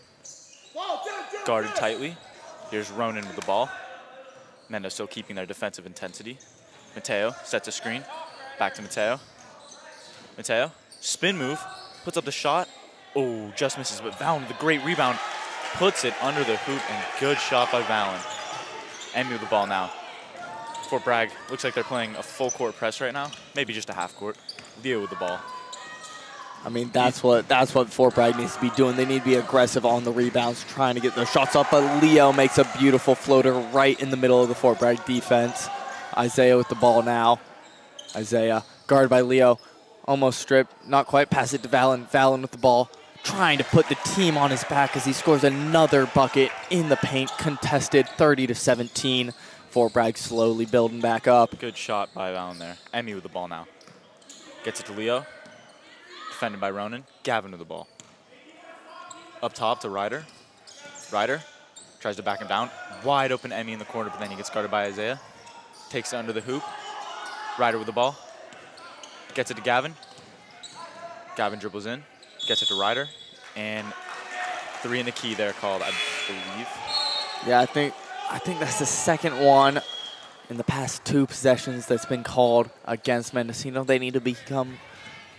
Guarded tightly. Here's Ronan with the ball. Mendo still keeping their defensive intensity. Mateo sets a screen. Back to Mateo. Mateo, spin move, puts up the shot. Oh, just misses, but Valen with a great rebound. Puts it under the hoop, and good shot by Valen. Emmy with the ball now. Fort Bragg, looks like they're playing a full court press right now. Maybe just a half court. Leo with the ball. I mean, that's what Fort Bragg needs to be doing. They need to be aggressive on the rebounds, trying to get their shots up, but Leo makes a beautiful floater right in the middle of the Fort Bragg defense. Isaiah with the ball now. Isaiah, guarded by Leo, almost stripped, not quite. Pass it to Valen. Valen with the ball, trying to put the team on his back as he scores another bucket in the paint, contested 30-17. Fort Bragg slowly building back up. Good shot by Valen there. Emmy with the ball now. Gets it to Leo. Defended by Ronan. Gavin with the ball. Up top to Ryder. Ryder tries to back him down. Wide open Emmy in the corner, but then he gets guarded by Isaiah. Takes it under the hoop. Ryder with the ball. Gets it to Gavin. Gavin dribbles in. Gets it to Ryder. And 3 in the key there called, I believe. Yeah, I think that's the second one in the past 2 possessions that's been called against Mendocino. They need to become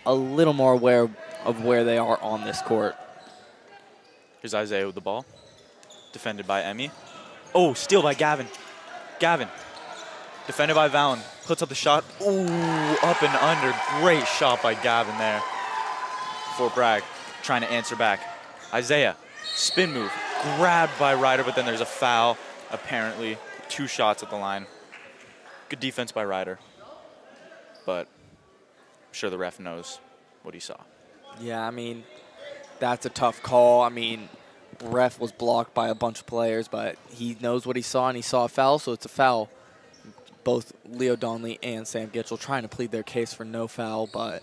a little more aware of where they are on this court. Here's Isaiah with the ball. Defended by Emmy. Oh, steal by Gavin. Gavin. Defended by Valen. Puts up the shot. Ooh, up and under. Great shot by Gavin there. Fort Bragg trying to answer back. Isaiah, spin move. Grabbed by Ryder, but then there's a foul. Apparently, 2 shots at the line. Good defense by Ryder. But I'm sure the ref knows what he saw. Yeah, I mean, that's a tough call. I mean, ref was blocked by a bunch of players, but he knows what he saw, and he saw a foul, so it's a foul. Both Leo Donnelly and Sam Gitchell trying to plead their case for no foul, but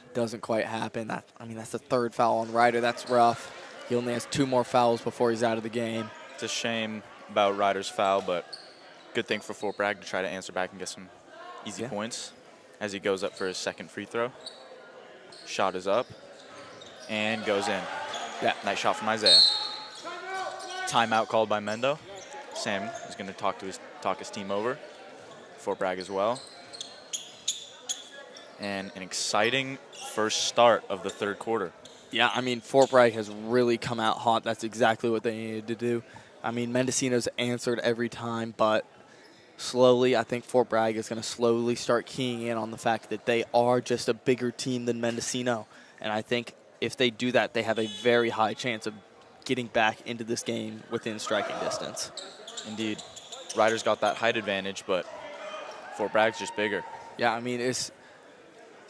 it doesn't quite happen. That's the 3rd foul on Ryder. That's rough. He only has 2 more fouls before he's out of the game. It's a shame about Ryder's foul, but good thing for Fort Bragg to try to answer back and get some easy points as he goes up for his 2nd free throw. Shot is up and goes in. Yeah. Nice shot from Isaiah. Timeout called by Mendo. Sam is going to talk his team over. Fort Bragg as well. And an exciting first start of the third quarter. Yeah, I mean, Fort Bragg has really come out hot. That's exactly what they needed to do. I mean, Mendocino's answered every time, but slowly, I think Fort Bragg is going to slowly start keying in on the fact that they are just a bigger team than Mendocino. And I think if they do that, they have a very high chance of getting back into this game within striking distance. Indeed. Riders got that height advantage, but Fort Bragg's just bigger. Yeah, I mean, it's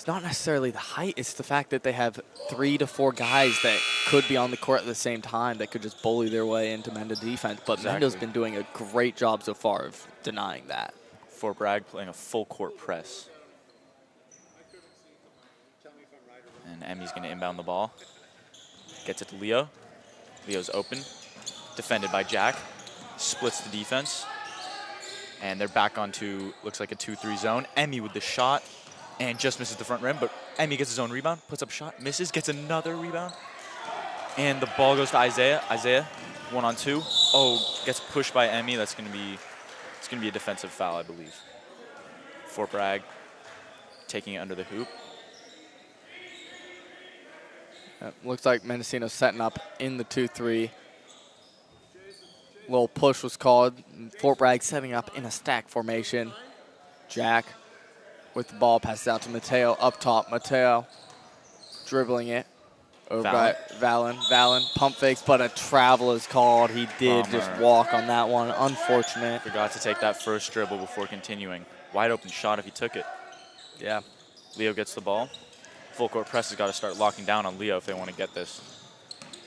not necessarily the height. It's the fact that they have 3 to 4 guys that could be on the court at the same time that could just bully their way into Mendo defense. But Exactly. Mendo's been doing a great job so far of denying that. Fort Bragg playing a full court press. And Emmy's going to inbound the ball. Gets it to Leo. Leo's open. Defended by Jack. Splits the defense. And they're back onto, looks like a 2-3 zone. Emmy with the shot. And just misses the front rim, but Emmy gets his own rebound, puts up a shot, misses, gets another rebound. And the ball goes to Isaiah. Isaiah, 1-on-2. Oh, gets pushed by Emmy. It's gonna be a defensive foul, I believe. Fort Bragg taking it under the hoop. Looks like Mendocino's setting up in the 2-3. Little push was called. Fort Bragg setting up in a stack formation. Jack with the ball, passes out to Mateo up top. Mateo dribbling it over by Valen. Valen pump fakes, but a travel is called. He did just walk on that one. Unfortunate. Forgot to take that first dribble before continuing. Wide open shot if he took it. Yeah. Leo gets the ball. Full court press has got to start locking down on Leo if they want to get this.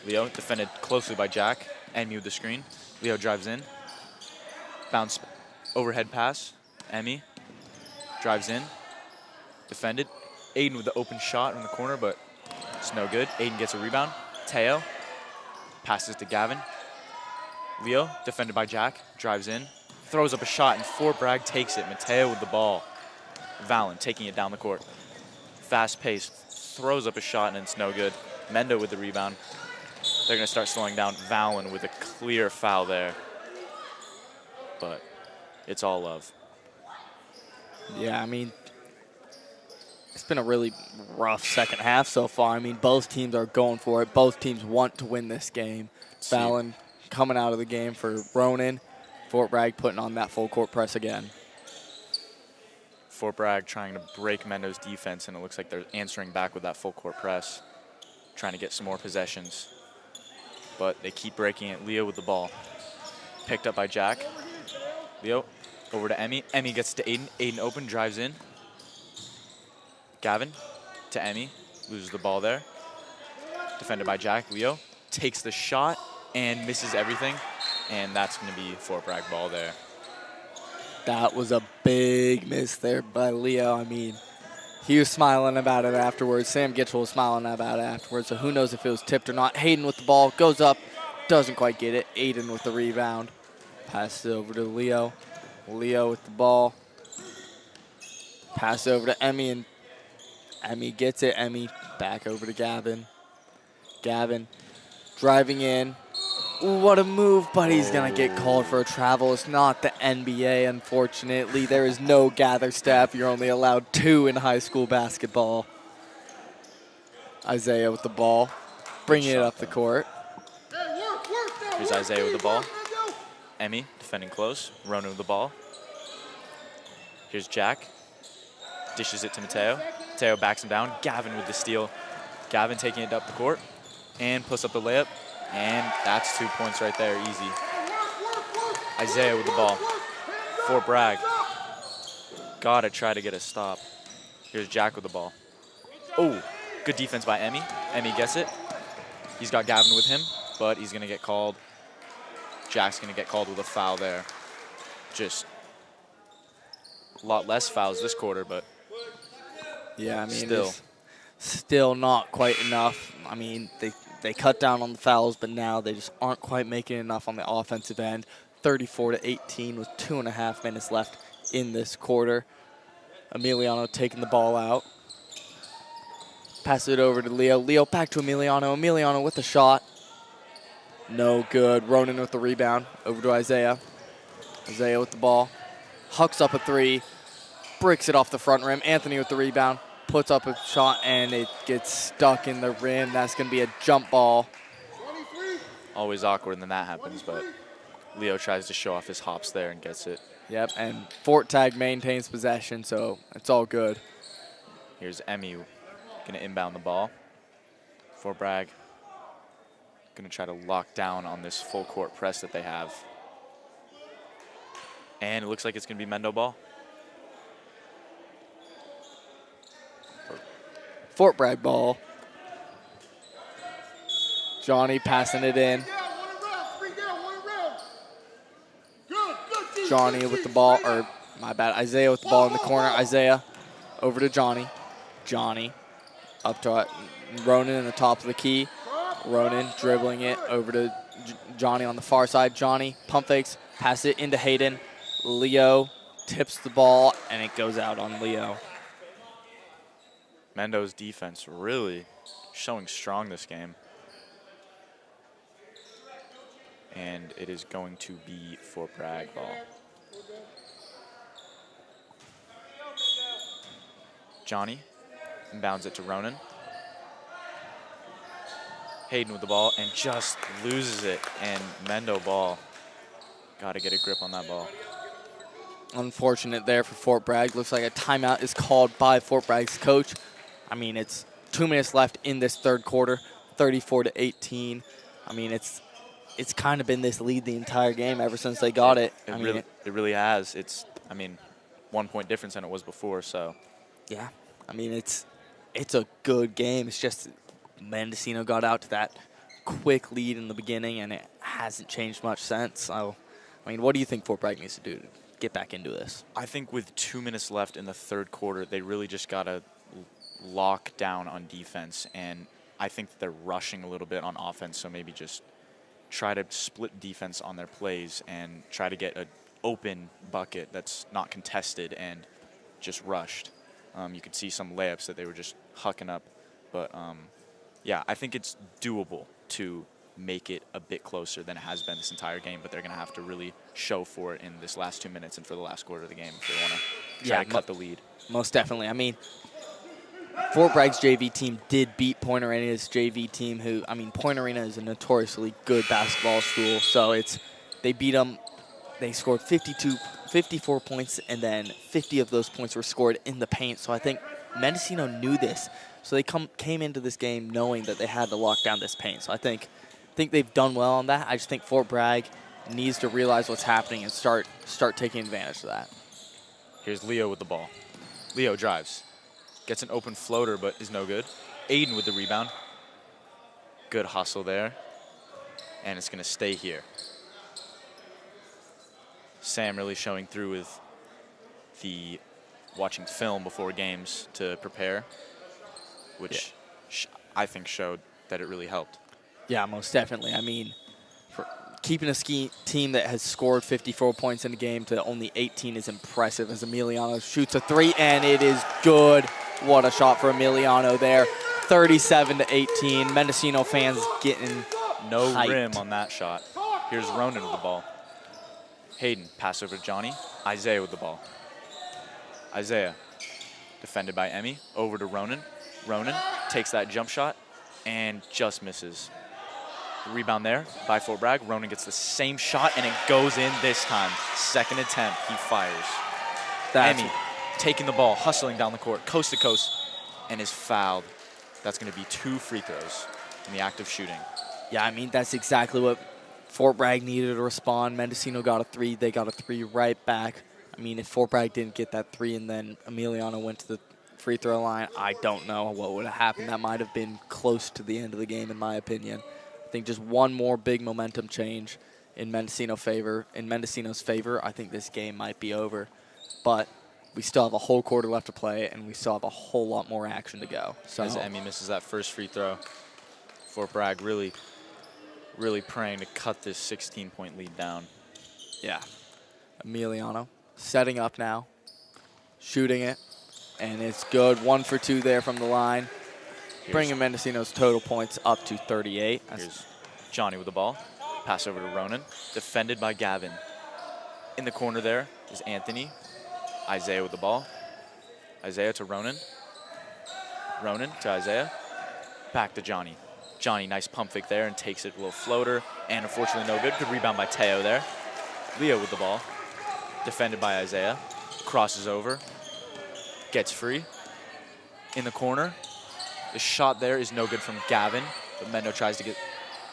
Leo defended closely by Jack. Emmy with the screen. Leo drives in. Bounce overhead pass. Emmy drives in. Defended. Aiden with the open shot in the corner, but it's no good. Aiden gets a rebound. Teo passes to Gavin. Leo, defended by Jack, drives in. Throws up a shot, and Fort Bragg takes it. Mateo with the ball. Valen taking it down the court. Fast pace. Throws up a shot, and it's no good. Mendo with the rebound. They're going to start slowing down. Valen with a clear foul there. But it's all love. Yeah, I mean, it's been a really rough second half so far. I mean, both teams are going for it. Both teams want to win this game. Valen coming out of the game for Ronan. Fort Bragg putting on that full court press again. Fort Bragg trying to break Mendo's defense, and it looks like they're answering back with that full court press, trying to get some more possessions. But they keep breaking it. Leo with the ball. Picked up by Jack. Leo over to Emmy. Emmy gets to Aiden. Aiden open, drives in. Gavin to Emmy. Loses the ball there. Defended by Jack. Leo takes the shot and misses everything. And that's going to be Fort Bragg ball there. That was a big miss there by Leo. I mean, he was smiling about it afterwards. Sam Gitchell was smiling about it afterwards. So who knows if it was tipped or not. Hayden with the ball. Goes up. Doesn't quite get it. Aiden with the rebound. Passes it over to Leo. Leo with the ball. Pass over to Emmy, and Emmy gets it. Emmy back over to Gavin. Gavin driving in. Ooh, what a move, but he's going to get called for a travel. It's not the NBA, unfortunately. There is no gather step. You're only allowed 2 in high school basketball. Isaiah with the ball. Bringing it up the court. Here's Isaiah with the ball. Emmy defending close. Ronan with the ball. Here's Jack. Dishes it to Mateo. Mateo backs him down. Gavin with the steal. Gavin taking it up the court. And puts up the layup. And that's 2 points right there, easy. Isaiah with the ball. Fort Bragg. Gotta try to get a stop. Here's Jack with the ball. Oh, good defense by Emmy. Emmy gets it. He's got Gavin with him, but he's gonna get called. Jack's gonna get called with a foul there. Just a lot less fouls this quarter, but yeah, I mean, still. Still not quite enough. I mean, they cut down on the fouls, but now they just aren't quite making enough on the offensive end. 34-18 with 2.5 minutes left in this quarter. Emiliano taking the ball out. Pass it over to Leo. Leo back to Emiliano. Emiliano with the shot. No good. Ronan with the rebound. Over to Isaiah. Isaiah with the ball. Hucks up a three. Bricks it off the front rim. Anthony with the rebound. Puts up a shot, and it gets stuck in the rim. That's going to be a jump ball. Always awkward when that happens, but Leo tries to show off his hops there and gets it. Yep, and Fort Tag maintains possession, so it's all good. Here's Emmy going to inbound the ball for Bragg. Going to try to lock down on this full court press that they have. And it looks like it's going to be Mendo ball. Fort Bragg ball. Johnny passing it in. Johnny with the ball, or my bad, Isaiah with the ball in the corner. Isaiah over to Johnny. Johnny up to Ronan in the top of the key. Ronan dribbling it over to Johnny on the far side. Johnny pump fakes, pass it into Hayden. Leo tips the ball, and it goes out on Leo. Mendo's defense really showing strong this game. And it is going to be for Bragg ball. Johnny inbounds it to Ronan. Hayden with the ball and just loses it. And Mendo ball. Got to get a grip on that ball. Unfortunate there for Fort Bragg. Looks like a timeout is called by Fort Bragg's coach. I mean, it's 2 minutes left in this third quarter, 34-18. I mean, it's kind of been this lead the entire game ever since they got it. It really has. It's, I mean, 1 point difference than it was before, so. Yeah, I mean, it's a good game. It's just Mendocino got out to that quick lead in the beginning, and it hasn't changed much since. So, I mean, what do you think Fort Bragg needs to do to get back into this? I think with 2 minutes left in the third quarter, they really just got to lock down on defense, and I think that they're rushing a little bit on offense, so maybe just try to split defense on their plays and try to get an open bucket that's not contested and just rushed. You could see some layups that they were just hucking up. But, yeah, I think it's doable to make it a bit closer than it has been this entire game, but they're going to have to really show for it in this last 2 minutes and for the last quarter of the game if they want to try to cut the lead. Most definitely. I mean, Fort Bragg's JV team did beat Point Arena's JV team, who, I mean, Point Arena is a notoriously good basketball school, so they beat them. They scored 54 points, and then 50 of those points were scored in the paint. So I think Mendocino knew this. So they came into this game knowing that they had to lock down this paint. So I think they've done well on that. I just think Fort Bragg needs to realize what's happening and start taking advantage of that. Here's Leo with the ball. Leo drives. Gets an open floater, but is no good. Aiden with the rebound. Good hustle there. And it's going to stay here. Sam really showing through with the watching film before games to prepare, which I think showed that it really helped. Yeah, most definitely. I mean, for keeping a team that has scored 54 points in a game to only 18 is impressive, as Emiliano shoots a three, and it is good. What a shot for Emiliano there. 37-18. Mendocino fans getting no hyped. Rim on that shot. Here's Ronan with the ball. Hayden, pass over to Johnny. Isaiah with the ball. Isaiah, defended by Emmy. Over to Ronan. Ronan takes that jump shot and just misses. The rebound there by Fort Bragg. Ronan gets the same shot, and it goes in this time. Second attempt, he fires. Emmy taking the ball, hustling down the court, coast to coast, and is fouled. That's going to be 2 free throws in the act of shooting. Yeah, I mean, that's exactly what Fort Bragg needed to respond. Mendocino got a 3. They got a 3 right back. I mean, if Fort Bragg didn't get that 3 and then Emiliano went to the free throw line, I don't know what would have happened. That might have been close to the end of the game, in my opinion. I think just one more big momentum change in Mendocino's favor. I think this game might be over. But we still have a whole quarter left to play, and we still have a whole lot more action to go. So as Emmy misses that first free throw, Fort Bragg really praying to cut this 16-point lead down. Yeah. Emiliano setting up now, shooting it, and it's good. 1 for 2 there from the line, bringing Mendocino's total points up to 38. Here's Johnny with the ball. Pass over to Ronan. Defended by Gavin. In the corner there is Anthony. Isaiah with the ball. Isaiah to Ronan. Ronan to Isaiah. Back to Johnny. Johnny, nice pump fake there and takes it, a little floater. And unfortunately no good. Good rebound by Teo there. Leo with the ball. Defended by Isaiah. Crosses over. Gets free. In the corner. The shot there is no good from Gavin. But Mendo tries to get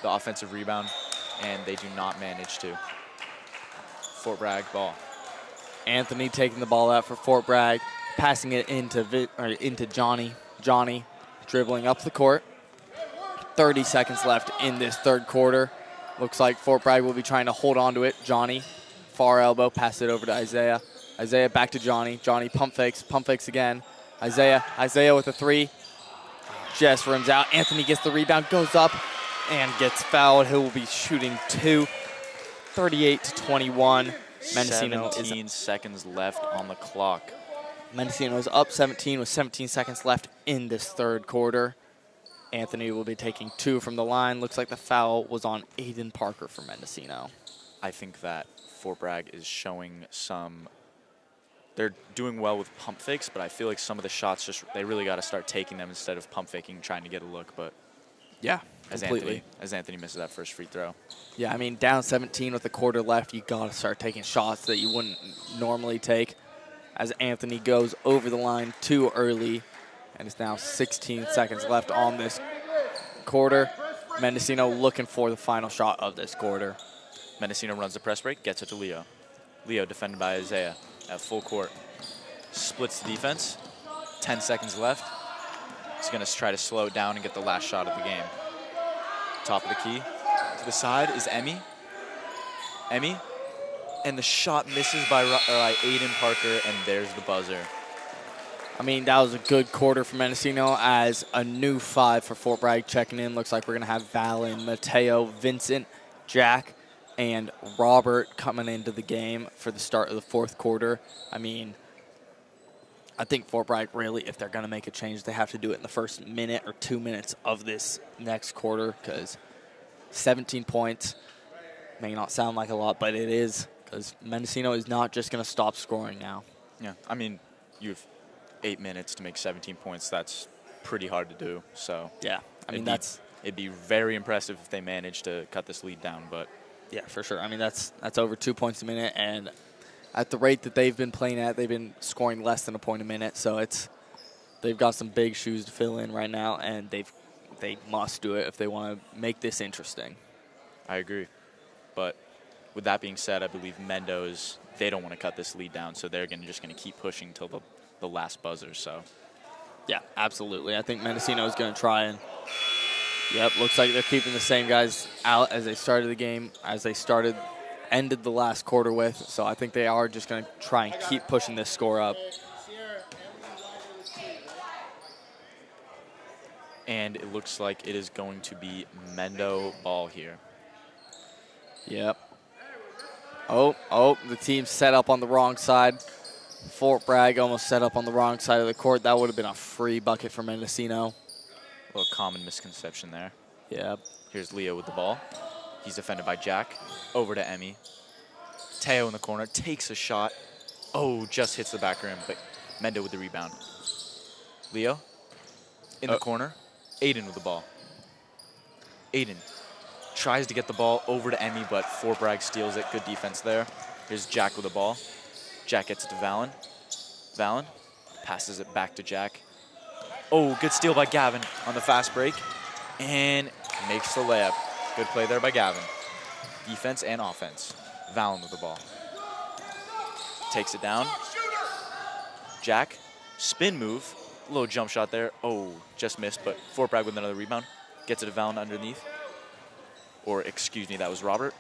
the offensive rebound. And they do not manage to. Fort Bragg ball. Anthony taking the ball out for Fort Bragg, passing it into Johnny. Johnny dribbling up the court. 30 seconds left in this third quarter. Looks like Fort Bragg will be trying to hold on to it. Johnny, far elbow, pass it over to Isaiah. Isaiah back to Johnny. Johnny pump fakes again. Isaiah with a three. Just rims out. Anthony gets the rebound, goes up, and gets fouled. He will be shooting 2. 38-21. Mendocino 17 seconds left on the clock. Mendocino is up 17 with 17 seconds left in this third quarter. Anthony will be taking 2 from the line. Looks like the foul was on Aiden Parker for Mendocino. I think that Fort Bragg is showing some. They're doing well with pump fakes, but I feel like some of the shots they really got to start taking them instead of pump faking, trying to get a look. But yeah, as completely. Anthony misses that first free throw. Yeah, I mean, down 17 with a quarter left, you got to start taking shots that you wouldn't normally take. As Anthony goes over the line too early, and it's now 16 seconds left on this quarter. Mendocino looking for the final shot of this quarter. Mendocino runs the press break, gets it to Leo. Leo defended by Isaiah at full court. Splits the defense. 10 seconds left. He's going to try to slow it down and get the last shot of the game. Top of the key. To the side is Emmy. Emmy. And the shot misses by Aiden Parker, and there's the buzzer. I mean, that was a good quarter for Mendocino as a new 5 for Fort Bragg checking in. Looks like we're going to have Valen, Mateo, Vincent, Jack, and Robert coming into the game for the start of the fourth quarter. I mean, I think Fort Bragg really, if they're going to make a change, they have to do it in the first minute or 2 minutes of this next quarter because 17 points may not sound like a lot, but it is because Mendocino is not just going to stop scoring now. Yeah, I mean, you have 8 minutes to make 17 points. That's pretty hard to do. So yeah, I mean, it'd be very impressive if they managed to cut this lead down, but yeah, for sure. I mean, that's over 2 points a minute, and at the rate that they've been playing at, they've been scoring less than a point a minute. So they've got some big shoes to fill in right now, and they must do it if they want to make this interesting. I agree. But with that being said, I believe Mendo's, they don't want to cut this lead down, so they're just going to keep pushing till the last buzzer. So yeah, absolutely. I think Mendocino is going to try and, yep, looks like they're keeping the same guys out as they started the game, ended the last quarter with. So I think they are just going to try and keep pushing this score up. And it looks like it is going to be Mendo ball here. Yep. Oh, the team set up on the wrong side. Fort Bragg almost set up on the wrong side of the court. That would have been a free bucket for Mendocino. A little common misconception there. Yep. Here's Leo with the ball. He's defended by Jack. Over to Emmy. Teo in the corner. Takes a shot. Oh, just hits the back rim. But Mendo with the rebound. Leo in the corner. Aiden with the ball. Aiden tries to get the ball over to Emmy, but Fort Bragg steals it. Good defense there. Here's Jack with the ball. Jack gets it to Valen. Valen passes it back to Jack. Oh, good steal by Gavin on the fast break. And makes the layup. Good play there by Gavin. Defense and offense. Valen with the ball. Takes it down. Jack, spin move. Little jump shot there. Oh, just missed, but Fort Bragg with another rebound. Gets it to Valen underneath. Or, excuse me, that was Robert.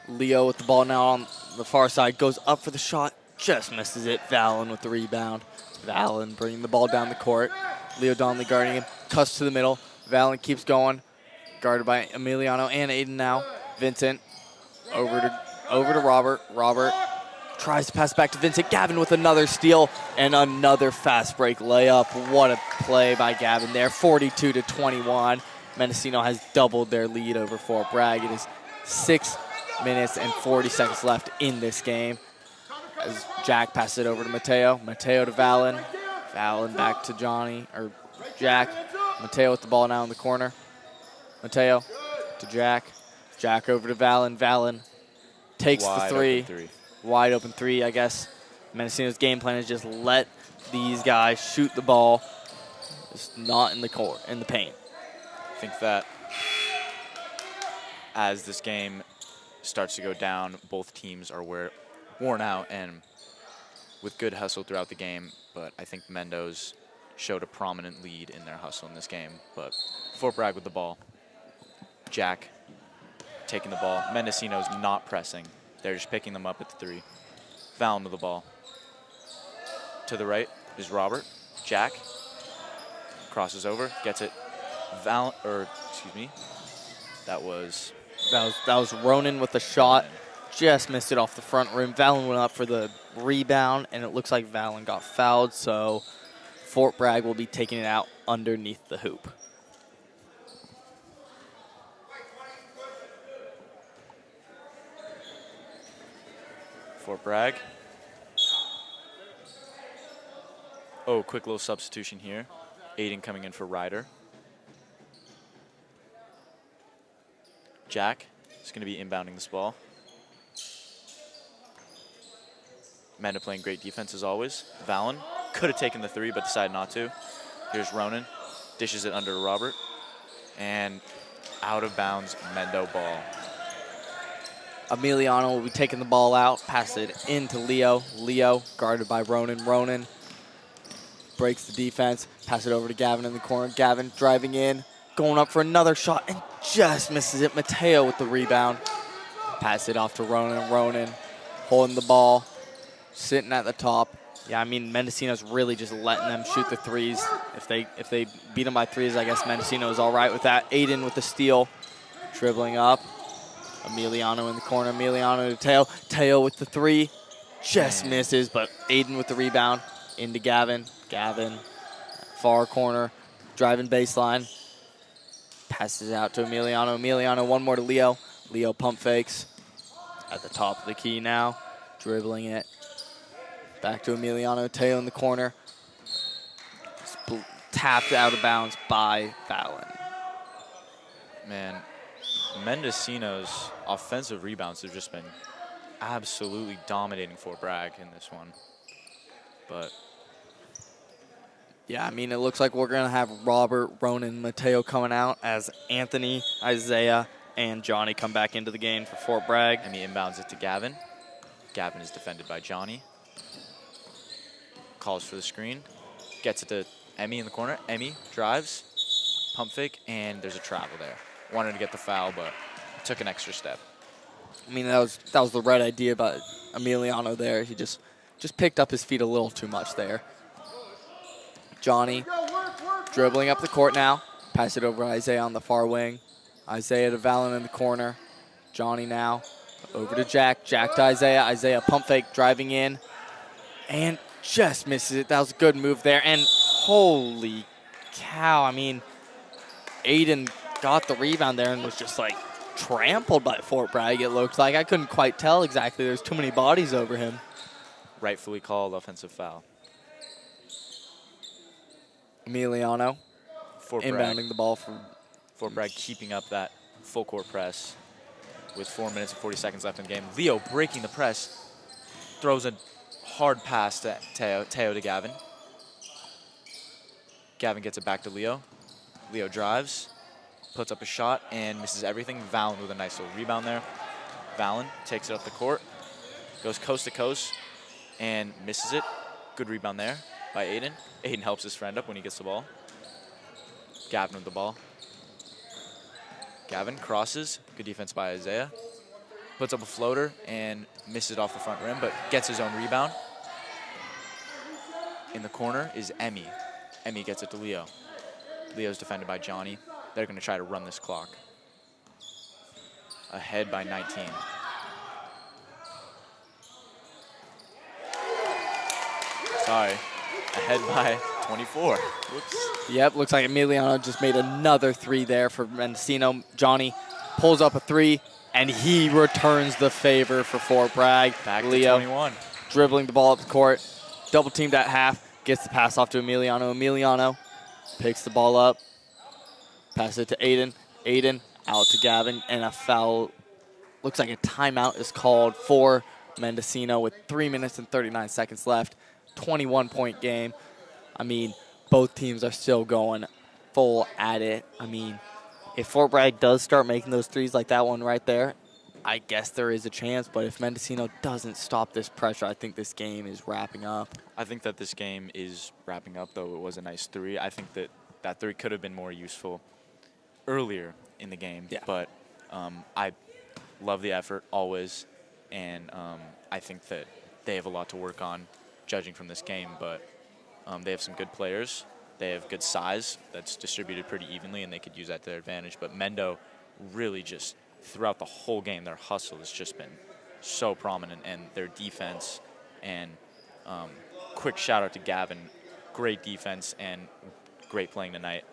Leo with the ball now on the far side. Goes up for the shot. Just misses it. Valen with the rebound. Valen bringing the ball down the court. Leo Donnelly guarding him. Cuts to the middle. Valen keeps going. Guarded by Emiliano and Aiden now. Vincent over to Robert. Robert tries to pass back to Vincent. Gavin with another steal and another fast break layup. What a play by Gavin there. 42-21. Mendocino has doubled their lead over Fort Bragg. It is 6 minutes and 40 seconds left in this game. As Jack passes it over to Mateo. Mateo to Valen. Valen back to Johnny, or Jack. Mateo with the ball now in the corner. Mateo to Jack. Jack over to Valen. Valen takes the three. Wide open three, I guess. Mendocino's game plan is just let these guys shoot the ball. Just not in the court, in the paint. I think that as this game starts to go down, both teams are worn out and with good hustle throughout the game, but I think Mendo's showed a prominent lead in their hustle in this game. But Fort Bragg with the ball. Jack taking the ball. Mendocino's not pressing. They're just picking them up at the three. Valen with the ball. To the right is Robert. Jack crosses over, gets it. That was Ronan with the shot. Just missed it off the front rim. Valen went up for the rebound, and it looks like Valen got fouled, so Fort Bragg will be taking it out underneath the hoop. Fort Bragg. Oh, quick little substitution here. Aiden coming in for Ryder. Jack is going to be inbounding this ball. Menda playing great defense as always. Valen could have taken the three, but decided not to. Here's Ronan. Dishes it under to Robert. And out of bounds, Mendo ball. Emiliano will be taking the ball out, pass it into Leo. Leo guarded by Ronan. Ronan breaks the defense, pass it over to Gavin in the corner. Gavin driving in, going up for another shot, and just misses it. Mateo with the rebound. Pass it off to Ronan. Ronan holding the ball, sitting at the top. Yeah, I mean, Mendocino's really just letting them shoot the threes. If they beat them by threes, I guess Mendocino is all right with that. Aiden with the steal, dribbling up. Emiliano in the corner. Emiliano to Teo. Teo with the three, just misses, but Aiden with the rebound. Into Gavin. Gavin, far corner, driving baseline. Passes out to Emiliano. Emiliano, one more to Leo. Leo pump fakes at the top of the key now, dribbling it. Back to Emiliano. Teo in the corner. Tapped out of bounds by Valen. Man, Mendocino's offensive rebounds have just been absolutely dominating Fort Bragg in this one. But yeah, I mean, it looks like we're going to have Robert, Ronan, Mateo coming out as Anthony, Isaiah, and Johnny come back into the game for Fort Bragg. And he inbounds it to Gavin. Gavin is defended by Johnny. Calls for the screen. Gets it to Emmy in the corner. Emmy drives, pump fake, and there's a travel there. Wanted to get the foul, but took an extra step. I mean, that was the right idea about Emiliano there. He just picked up his feet a little too much there. Johnny dribbling up the court now. Pass it over to Isaiah on the far wing. Isaiah to Valen in the corner. Johnny now over to Jack. Jack to Isaiah. Isaiah pump fake, driving in. And just misses it. That was a good move there. And holy cow, I mean, Aiden got the rebound there and was just like trampled by Fort Bragg, it looked like. I couldn't quite tell exactly. There's too many bodies over him. Rightfully called offensive foul. Emiliano inbounding the ball for Fort Bragg, keeping up that full court press with 4 minutes and 40 seconds left in the game. Leo breaking the press, throws a hard pass to Teo to Gavin. Gavin gets it back to Leo. Leo drives, puts up a shot, and misses everything. Valen with a nice little rebound there. Valen takes it up the court, goes coast to coast, and misses it. Good rebound there by Aiden. Aiden helps his friend up when he gets the ball. Gavin with the ball. Gavin crosses. Good defense by Isaiah. Puts up a floater and misses it off the front rim, but gets his own rebound. In the corner is Emmy. Emmy gets it to Leo. Leo's defended by Johnny. They're going to try to run this clock. Ahead by 19. Sorry. Ahead by 24. Whoops. Yep, looks like Emiliano just made another three there for Mendocino. Johnny pulls up a three and he returns the favor for Fort Bragg. Back to Leo 21. dribbling the ball up the court, double teamed at half, gets the pass off to Emiliano. Emiliano picks the ball up, passes it to Aiden. Aiden out to Gavin, and a foul. Looks like a timeout is called for Mendocino with 3 minutes and 39 seconds left. 21-point game. I mean, both teams are still going full at it. I mean, if Fort Bragg does start making those threes like that one right there, I guess there is a chance. But if Mendocino doesn't stop this pressure, I think this game is wrapping up. I think that this game is wrapping up, though it was a nice three. I think that that three could have been more useful earlier in the game. Yeah. But I love the effort always, and I think that they have a lot to work on judging from this game. But they have some good players. They have good size that's distributed pretty evenly, and they could use that to their advantage. But Mendo really just, throughout the whole game, their hustle has just been so prominent, and their defense. And quick shout out to Gavin. Great defense and great playing tonight.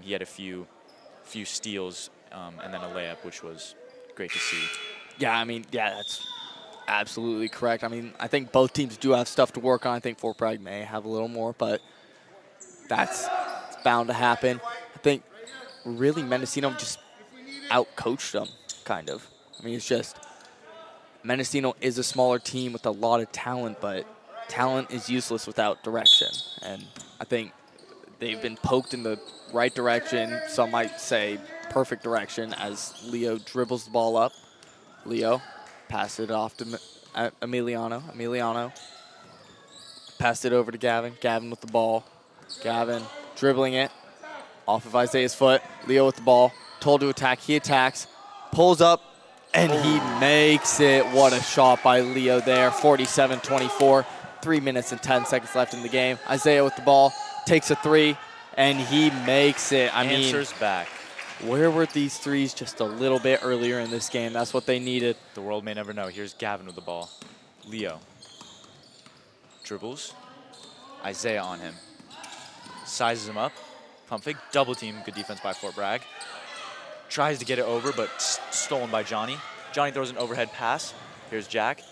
He had a few steals and then a layup, which was great to see. Yeah, I mean, yeah, that's absolutely correct. I mean, I think both teams do have stuff to work on. I think Fort Bragg may have a little more, but it's bound to happen. I think really Mendocino just outcoached them, kind of. I mean, it's just Mendocino is a smaller team with a lot of talent, but talent is useless without direction. And I think they've been poked in the right direction, some might say perfect direction, as Leo dribbles the ball up. Leo passed it off to Emiliano. Emiliano passed it over to Gavin. Gavin with the ball. Gavin dribbling it off of Isaiah's foot. Leo with the ball. Told to attack. He attacks. Pulls up. And he makes it. What a shot by Leo there. 47-24. 3 minutes and 10 seconds left in the game. Isaiah with the ball. Takes a three. And he makes it. I mean, Answers back. Where were these threes just a little bit earlier in this game? That's what they needed. The world may never know. Here's Gavin with the ball. Leo dribbles. Isaiah on him. Sizes him up. Pump fake. Double team. Good defense by Fort Bragg. Tries to get it over, but stolen by Johnny. Johnny throws an overhead pass. Here's Jack.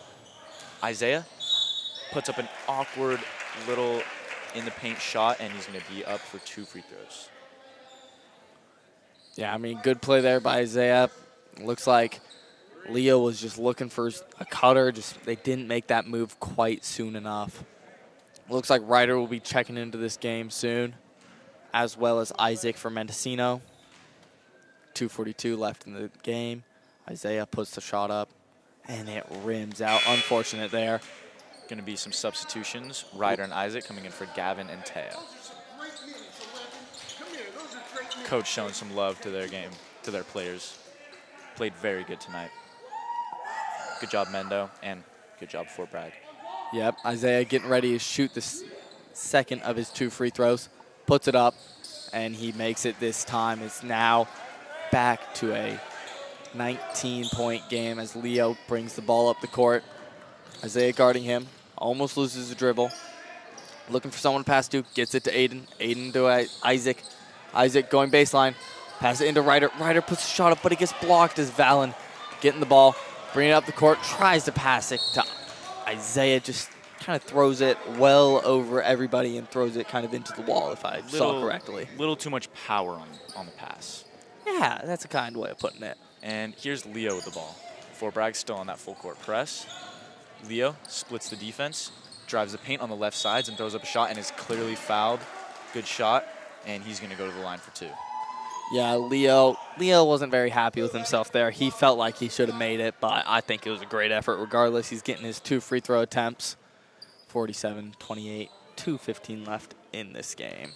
Isaiah puts up an awkward little in the paint shot, and he's going to be up for 2 free throws. Yeah, I mean, good play there by Isaiah. Looks like Leo was just looking for a cutter. Just they didn't make that move quite soon enough. Looks like Ryder will be checking into this game soon, as well as Isaac for Mendocino. 2:42 left in the game. Isaiah puts the shot up, and it rims out. Unfortunate there. Going to be some substitutions. Ryder and Isaac coming in for Gavin and Taya. Coach showing some love to their game, to their players. Played very good tonight. Good job, Mendo, and good job, Fort Bragg. Yep, Isaiah getting ready to shoot the second of his 2 free throws. Puts it up, and he makes it this time. It's now back to a 19-point game as Leo brings the ball up the court. Isaiah guarding him, almost loses the dribble. Looking for someone to pass to, gets it to Aiden. Aiden to Isaac. Isaac going baseline, pass it into Ryder. Ryder puts a shot up, but it gets blocked as Valen getting the ball, bringing it up the court, tries to pass it to Isaiah, just kind of throws it well over everybody and throws it kind of into the wall, if I saw correctly. Little too much power on the pass. Yeah, that's a kind way of putting it. And here's Leo with the ball. Fort Bragg still on that full court press. Leo splits the defense, drives the paint on the left sides and throws up a shot and is clearly fouled. Good shot, and he's going to go to the line for 2. Yeah, Leo wasn't very happy with himself there. He felt like he should have made it, but I think it was a great effort regardless. He's getting his 2 free throw attempts. 47-28, 2:15 left in this game.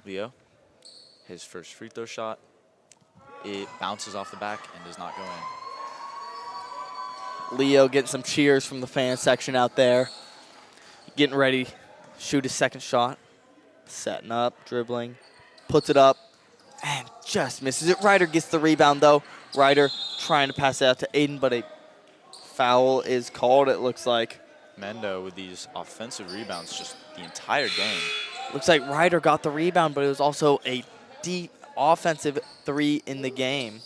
Leo, his first free throw shot. It bounces off the back and does not go in. Leo getting some cheers from the fan section out there. Getting ready, shoot his second shot. Setting up, dribbling, puts it up, and just misses it. Ryder gets the rebound, though. Ryder trying to pass it out to Aiden, but a foul is called, it looks like. Mendo with these offensive rebounds just the entire game. Looks like Ryder got the rebound, but it was also a deep offensive 3 in the game.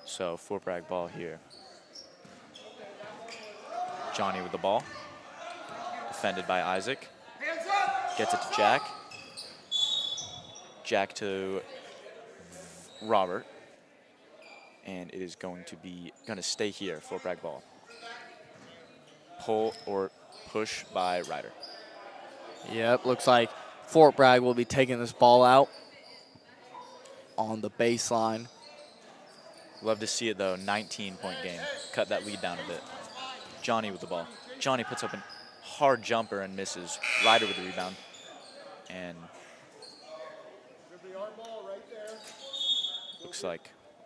So Fort Bragg ball here. Johnny with the ball. Defended by Isaac. Gets it to Jack. Jack to Robert. And it is going to stay here, Fort Bragg ball. Pull or push by Ryder. Yep, looks like Fort Bragg will be taking this ball out on the baseline. Love to see it, though. 19-point game. Cut that lead down a bit. Johnny with the ball. Johnny puts up a hard jumper and misses. Ryder with the rebound. And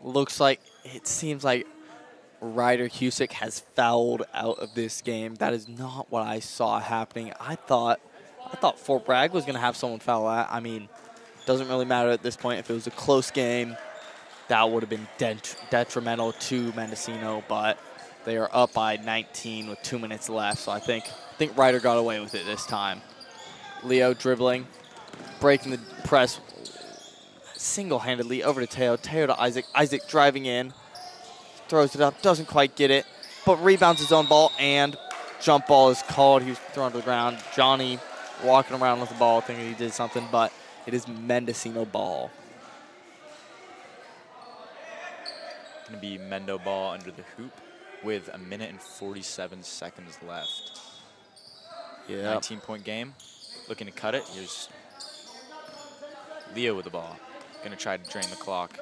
looks like it seems like Ryder Cusick has fouled out of this game. That is not what I saw happening. I thought Fort Bragg was going to have someone foul out. I mean, doesn't really matter at this point. If it was a close game, that would have been detrimental to Mendocino, but they are up by 19 with 2 minutes left, so I think Ryder got away with it this time. Leo dribbling, breaking the press single-handedly over to Teo. Teo to Isaac. Isaac driving in, throws it up, doesn't quite get it, but rebounds his own ball, and jump ball is called. He was thrown to the ground. Johnny walking around with the ball thinking he did something, but it is Mendocino ball. Going to be Mendo ball under the hoop with 1 minute and 47 seconds left. Yeah. 19-point game. Looking to cut it. Here's Leo with the ball. Going to try to drain the clock.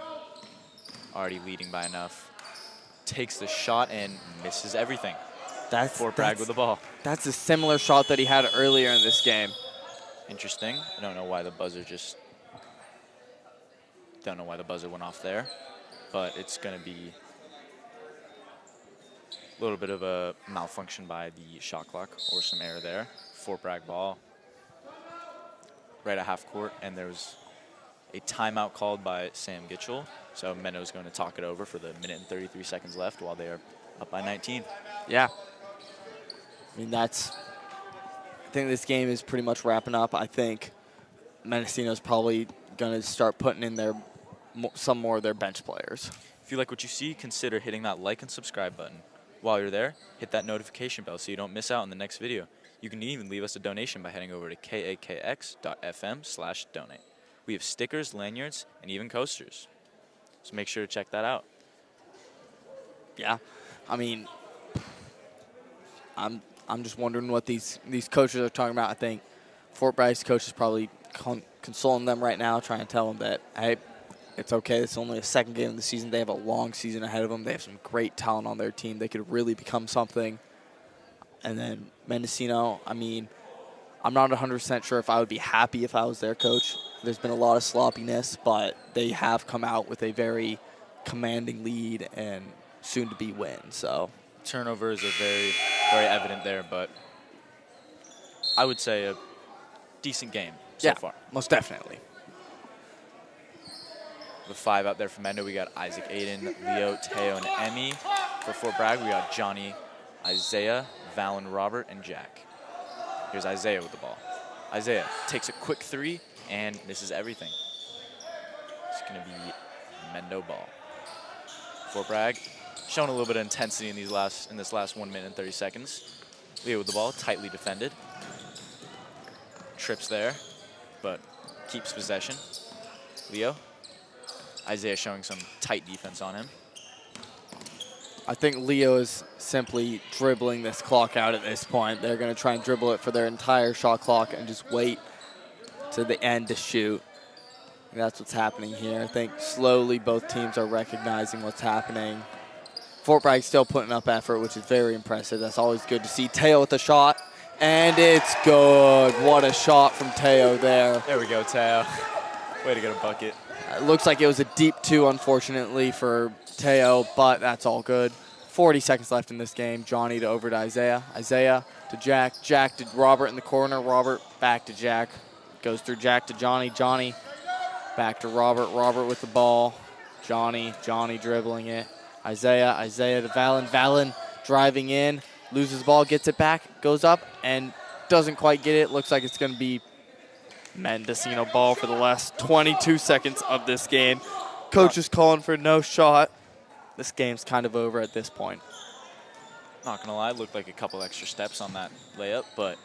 Already leading by enough. Takes the shot and misses everything. That's Fort Bragg with the ball. That's a similar shot that he had earlier in this game. Interesting. I don't know why the buzzer went off there, but it's going to be a little bit of a malfunction by the shot clock or some error there. Fort Bragg ball right at half court, and there was a timeout called by Sam Gitchell. So Mendo's going to talk it over for the 1 minute and 33 seconds left while they are up by 19. Yeah. I mean, I think this game is pretty much wrapping up. I think Mendocino's probably going to start putting in some more of their bench players. If you like what you see, consider hitting that like and subscribe button. While you're there, hit that notification bell so you don't miss out on the next video. You can even leave us a donation by heading over to kakx.fm/donate. We have stickers, lanyards, and even coasters. So make sure to check that out. Yeah. I mean, I'm just wondering what these coaches are talking about. I think Fort Bragg's coach is probably consoling them right now, trying to tell them that, hey, it's okay. It's only a second game of the season. They have a long season ahead of them. They have some great talent on their team. They could really become something. And then Mendocino, I mean, I'm not 100% sure if I would be happy if I was their coach. There's been a lot of sloppiness, but they have come out with a very commanding lead and soon-to-be win. So turnovers are very, very evident there, but I would say a decent game so far. Most definitely. The 5 out there for Mendo, we got Isaac, Aiden, Leo, Teo, and Emmy. For Fort Bragg, we got Johnny, Isaiah, Valen, Robert, and Jack. Here's Isaiah with the ball. Isaiah takes a quick 3 and misses everything. It's going to be Mendo ball. Fort Bragg showing a little bit of intensity in this last 1 minute and 30 seconds. Leo with the ball, tightly defended. Trips there, but keeps possession. Leo. Isaiah showing some tight defense on him. I think Leo is simply dribbling this clock out at this point. They're going to try and dribble it for their entire shot clock and just wait to the end to shoot. And that's what's happening here. I think slowly both teams are recognizing what's happening. Fort Bragg still putting up effort, which is very impressive. That's always good to see. Teo with the shot, and it's good. What a shot from Teo there. There we go, Teo. Way to get a bucket. It looks like it was a deep 2, unfortunately, for Teo, but that's all good. 40 seconds left in this game. Johnny over to Isaiah. Isaiah to Jack. Jack to Robert in the corner. Robert back to Jack. Goes through Jack to Johnny. Johnny back to Robert. Robert with the ball. Johnny dribbling it. Isaiah to Valen. Valen driving in. Loses the ball, gets it back, goes up, and doesn't quite get it. Looks like it's going to be Mendocino ball for the last 22 seconds of this game. Coach is calling for no shot. this game's kind of over at this point. Not going to lie, looked like a couple extra steps on that layup, but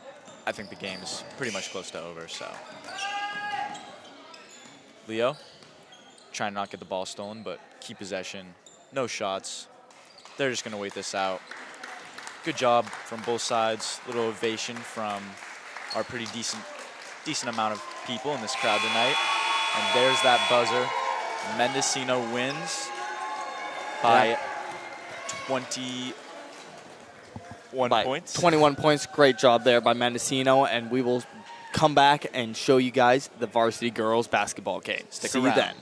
I think the game is pretty much close to over, so. Leo, trying to not get the ball stolen, but keep possession. No shots. They're just going to wait this out. Good job from both sides. Little ovation from our pretty decent amount of people in this crowd tonight. And there's that buzzer. Mendocino wins by 21 points. 21 points. Great job there by Mendocino. And we will come back and show you guys the varsity girls basketball game. See you then.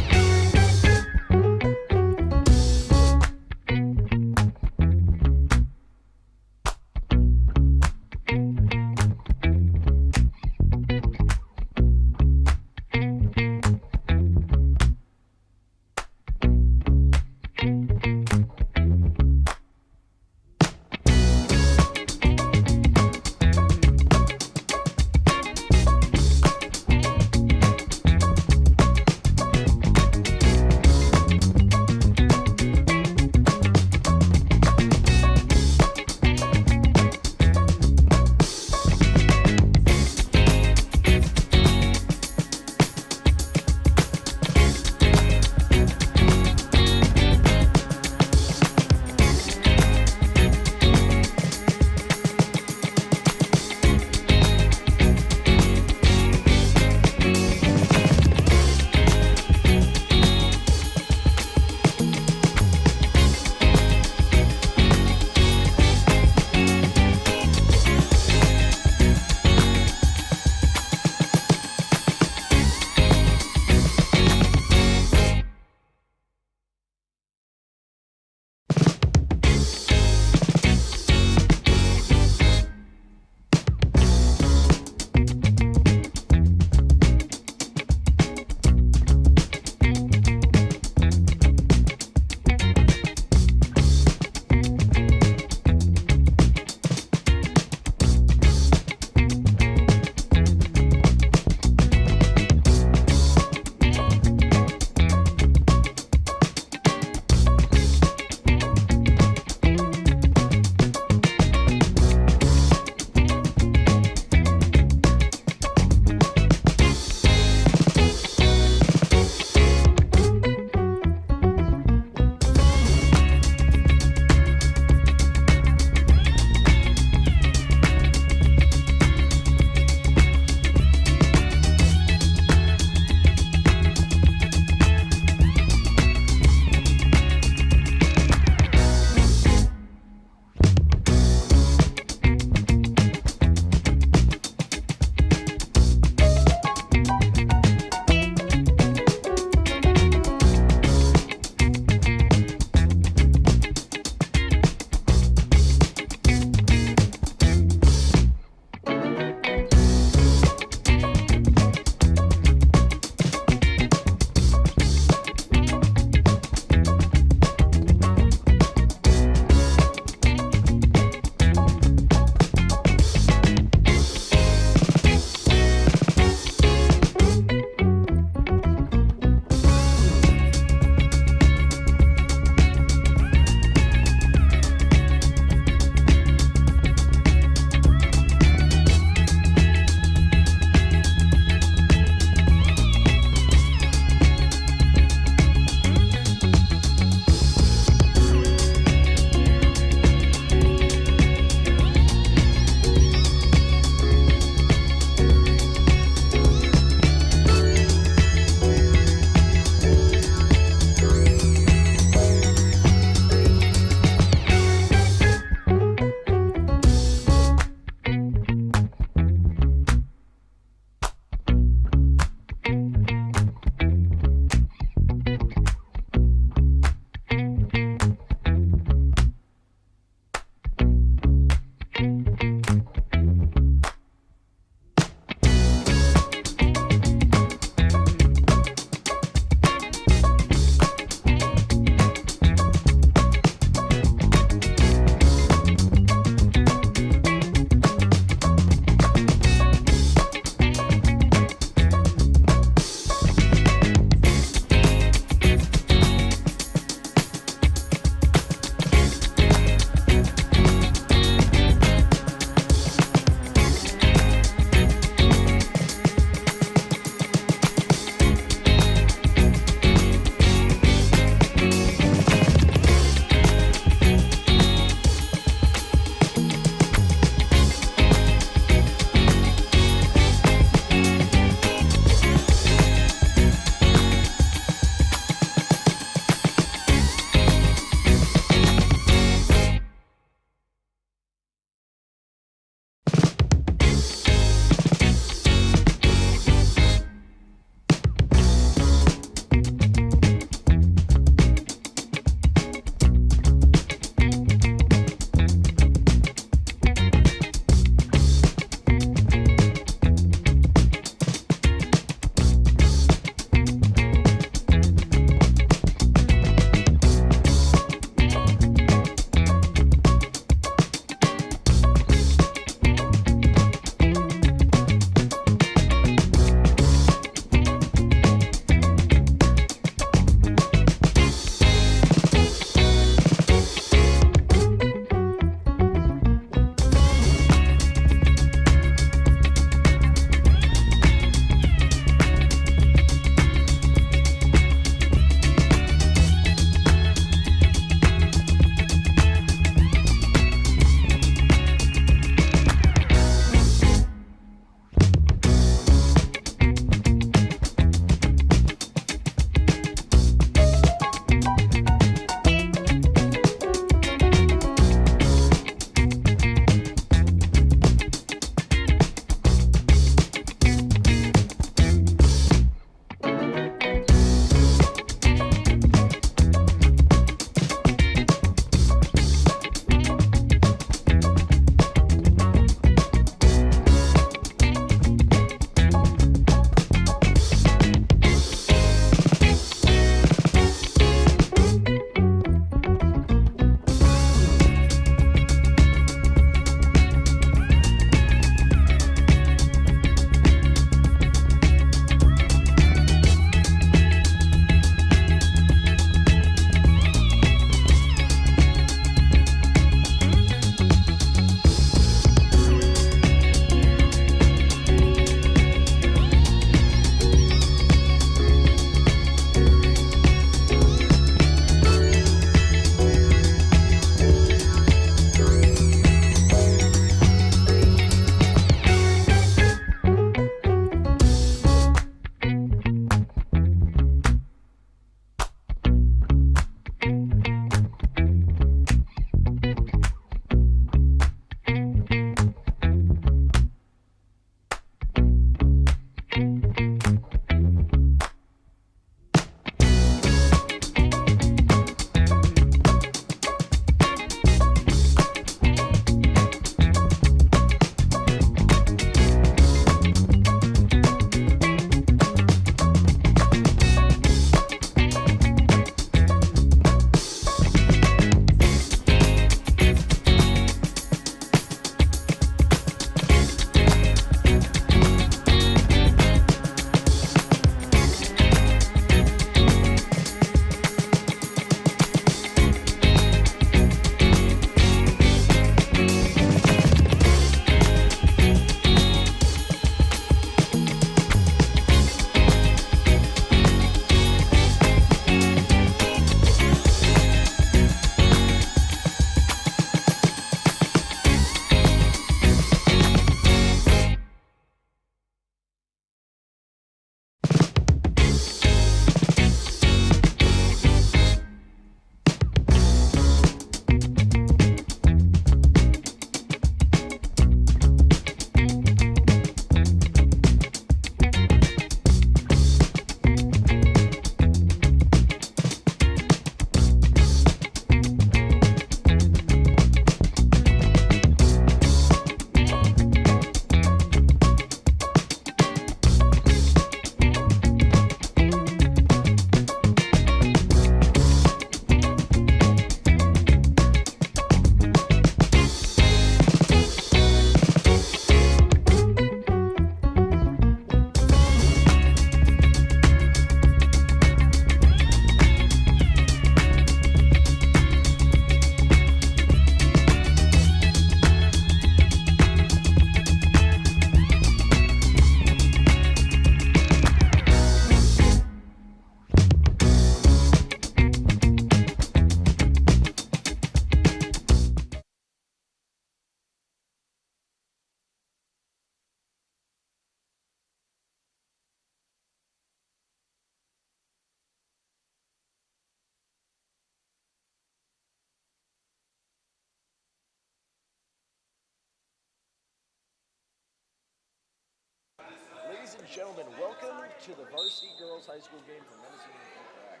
and gentlemen, welcome to the varsity girls high school game from Mendocino and Bragg.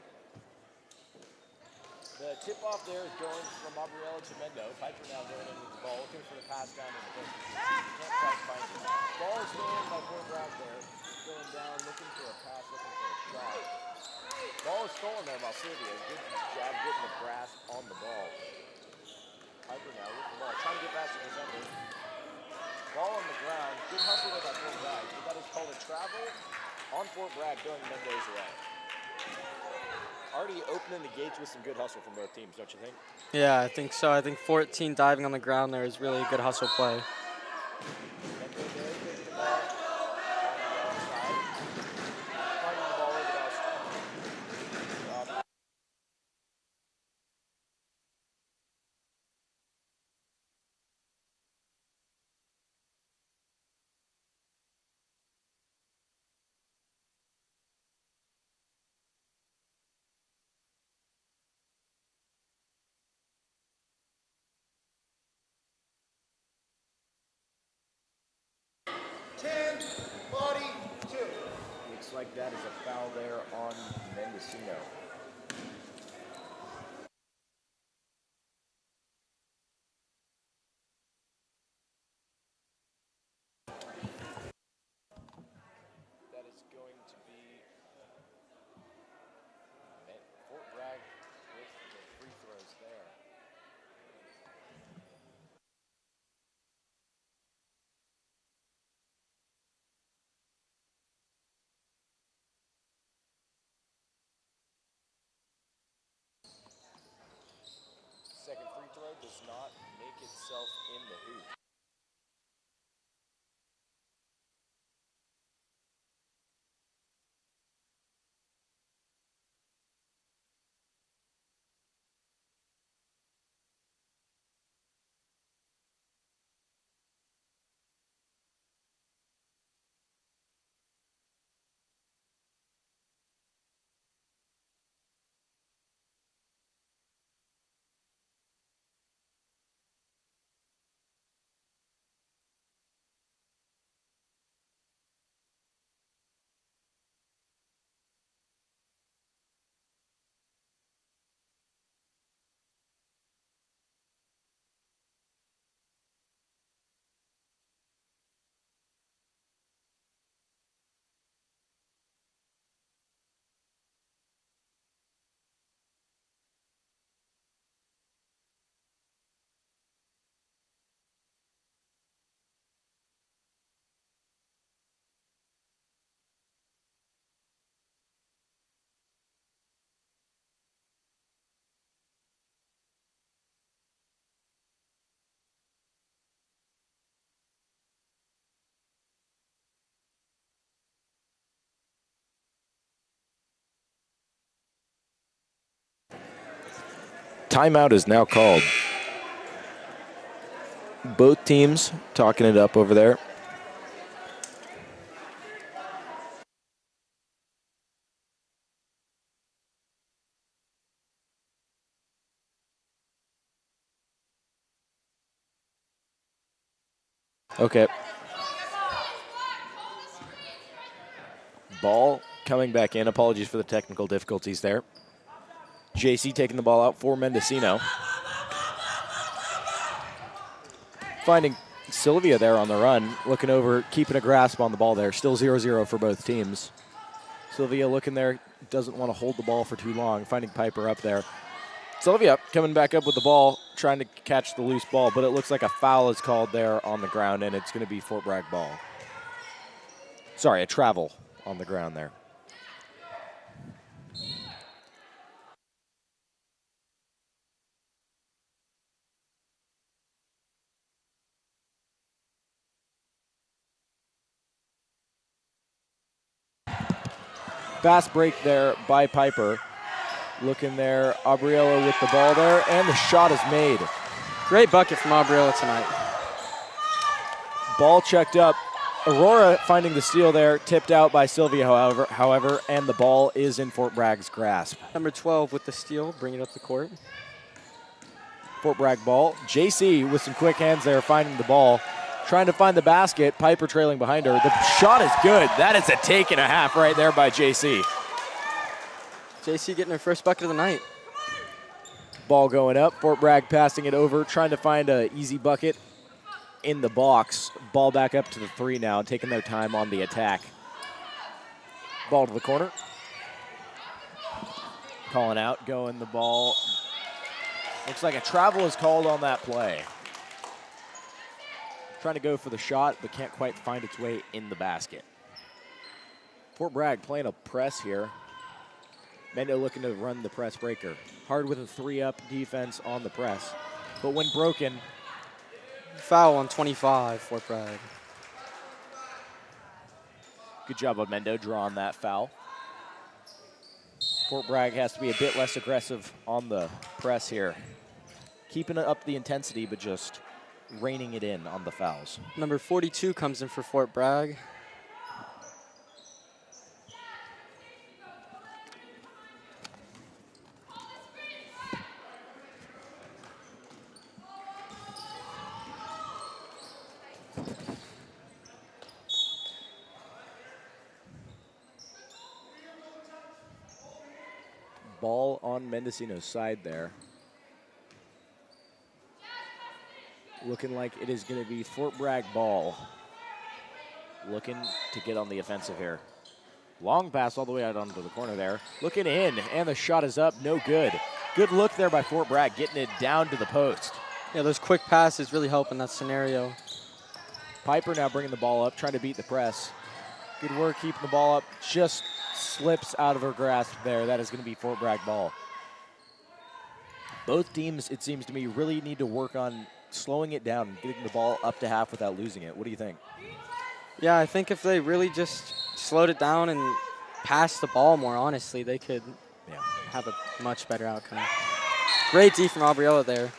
The tip-off there is going from Aubriella to Mendo. Piper now going in with the ball, looking for the pass down to the post. Can't quite find it. Ball is stolen by Fort Bragg there. Going down, looking for a pass, looking for a shot. Ball is stolen there by Sylvia. Good job getting the grasp on the ball. Piper now with the ball, trying to get past the defender. Ball on the ground. Good hustle there by Fort Bragg. But that is called a travel on Fort Bragg, going Mendo's way. Already opening the gates with some good hustle from both teams, don't you think? Yeah, I think so. I think 14 diving on the ground there is really a good hustle play. Mendo there gets the ball on the outside. Finding the ball over the outside. Looks like that is a foul there on Mendocino. That is going to be Fort Bragg with the free throws there. Second free throw does not make itself in the hoop. Timeout is now called. Both teams talking it up over there. Okay. Ball coming back in. Apologies for the technical difficulties there. JC taking the ball out for Mendocino. Finding Sylvia there on the run, looking over, keeping a grasp on the ball there. Still 0-0 for both teams. Sylvia looking there, doesn't want to hold the ball for too long. Finding Piper up there. Sylvia coming back up with the ball, trying to catch the loose ball, but it looks like a foul is called there on the ground, and it's going to be Fort Bragg ball. Sorry, a travel on the ground there. Fast break there by Piper. Looking there, Aubriella with the ball there, and the shot is made. Great bucket from Aubriella tonight. Ball checked up. Aurora finding the steal there, tipped out by Sylvia, however, and the ball is in Fort Bragg's grasp. Number 12 with the steal, bringing up the court. Fort Bragg ball. JC with some quick hands there, finding the ball. trying to find the basket. Piper trailing behind her. The shot is good. That is a take and a half right there by JC. JC getting her first bucket of the night. Ball going up. Fort Bragg passing it over, trying to find an easy bucket in the box. Ball back up to the 3 now, taking their time on the attack. Ball to the corner. Calling out, going the ball. Looks like a travel is called on that play. Trying to go for the shot, but can't quite find its way in the basket. Fort Bragg playing a press here. Mendo looking to run the press breaker. Hard with a 3-up defense on the press. But when broken, Foul on 25, Fort Bragg. good job of Mendo drawing that foul. Fort Bragg has to be a bit less aggressive on the press here. Keeping up the intensity, but just reining it in on the fouls. Number 42 comes in for Fort Bragg. Ball on Mendocino's side there. Looking like it is going to be Fort Bragg ball. Looking to get on the offensive here. Long pass all the way out onto the corner there. Looking in, and the shot is up, no good. Good look there by Fort Bragg, getting it down to the post. Yeah, those quick passes really help in that scenario. Piper now bringing the ball up, trying to beat the press. Good work keeping the ball up, just slips out of her grasp there. That is going to be Fort Bragg ball. Both teams, it seems to me, really need to work on slowing it down, getting the ball up to half without losing it. What do you think? Yeah, I think if they really just slowed it down and passed the ball more, honestly, they could have a much better outcome. Great D from Aubriella there.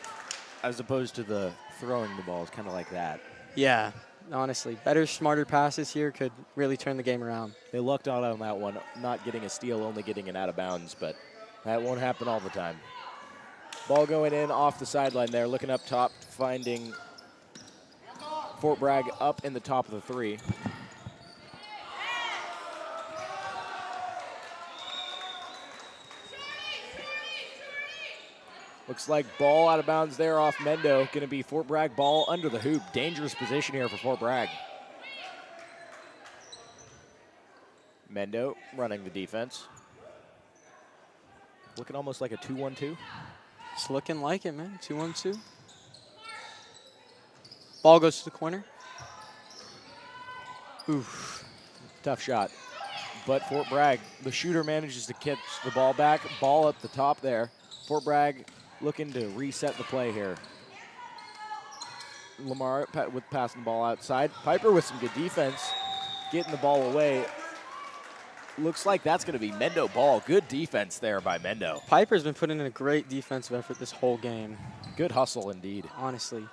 As opposed to the throwing the balls, kind of like that. Yeah, honestly. Better, smarter passes here could really turn the game around. They lucked out on that one, not getting a steal, only getting it out of bounds, but that won't happen all the time. Ball going in off the sideline there, looking up top, finding Fort Bragg up in the top of the 3. Looks like ball out of bounds there off Mendo. Going to be Fort Bragg ball under the hoop. Dangerous position here for Fort Bragg. Mendo running the defense. Looking almost like a 2-1-2. It's looking like it, man. 2-1-2. Ball goes to the corner. Oof. Tough shot. But Fort Bragg, the shooter, manages to catch the ball back. Ball up the top there. Fort Bragg looking to reset the play here. Lamar with passing the ball outside. Piper with some good defense, getting the ball away. Looks like that's going to be Mendo ball. Good defense there by Mendo. Piper's been putting in a great defensive effort this whole game. Good hustle indeed. Honestly.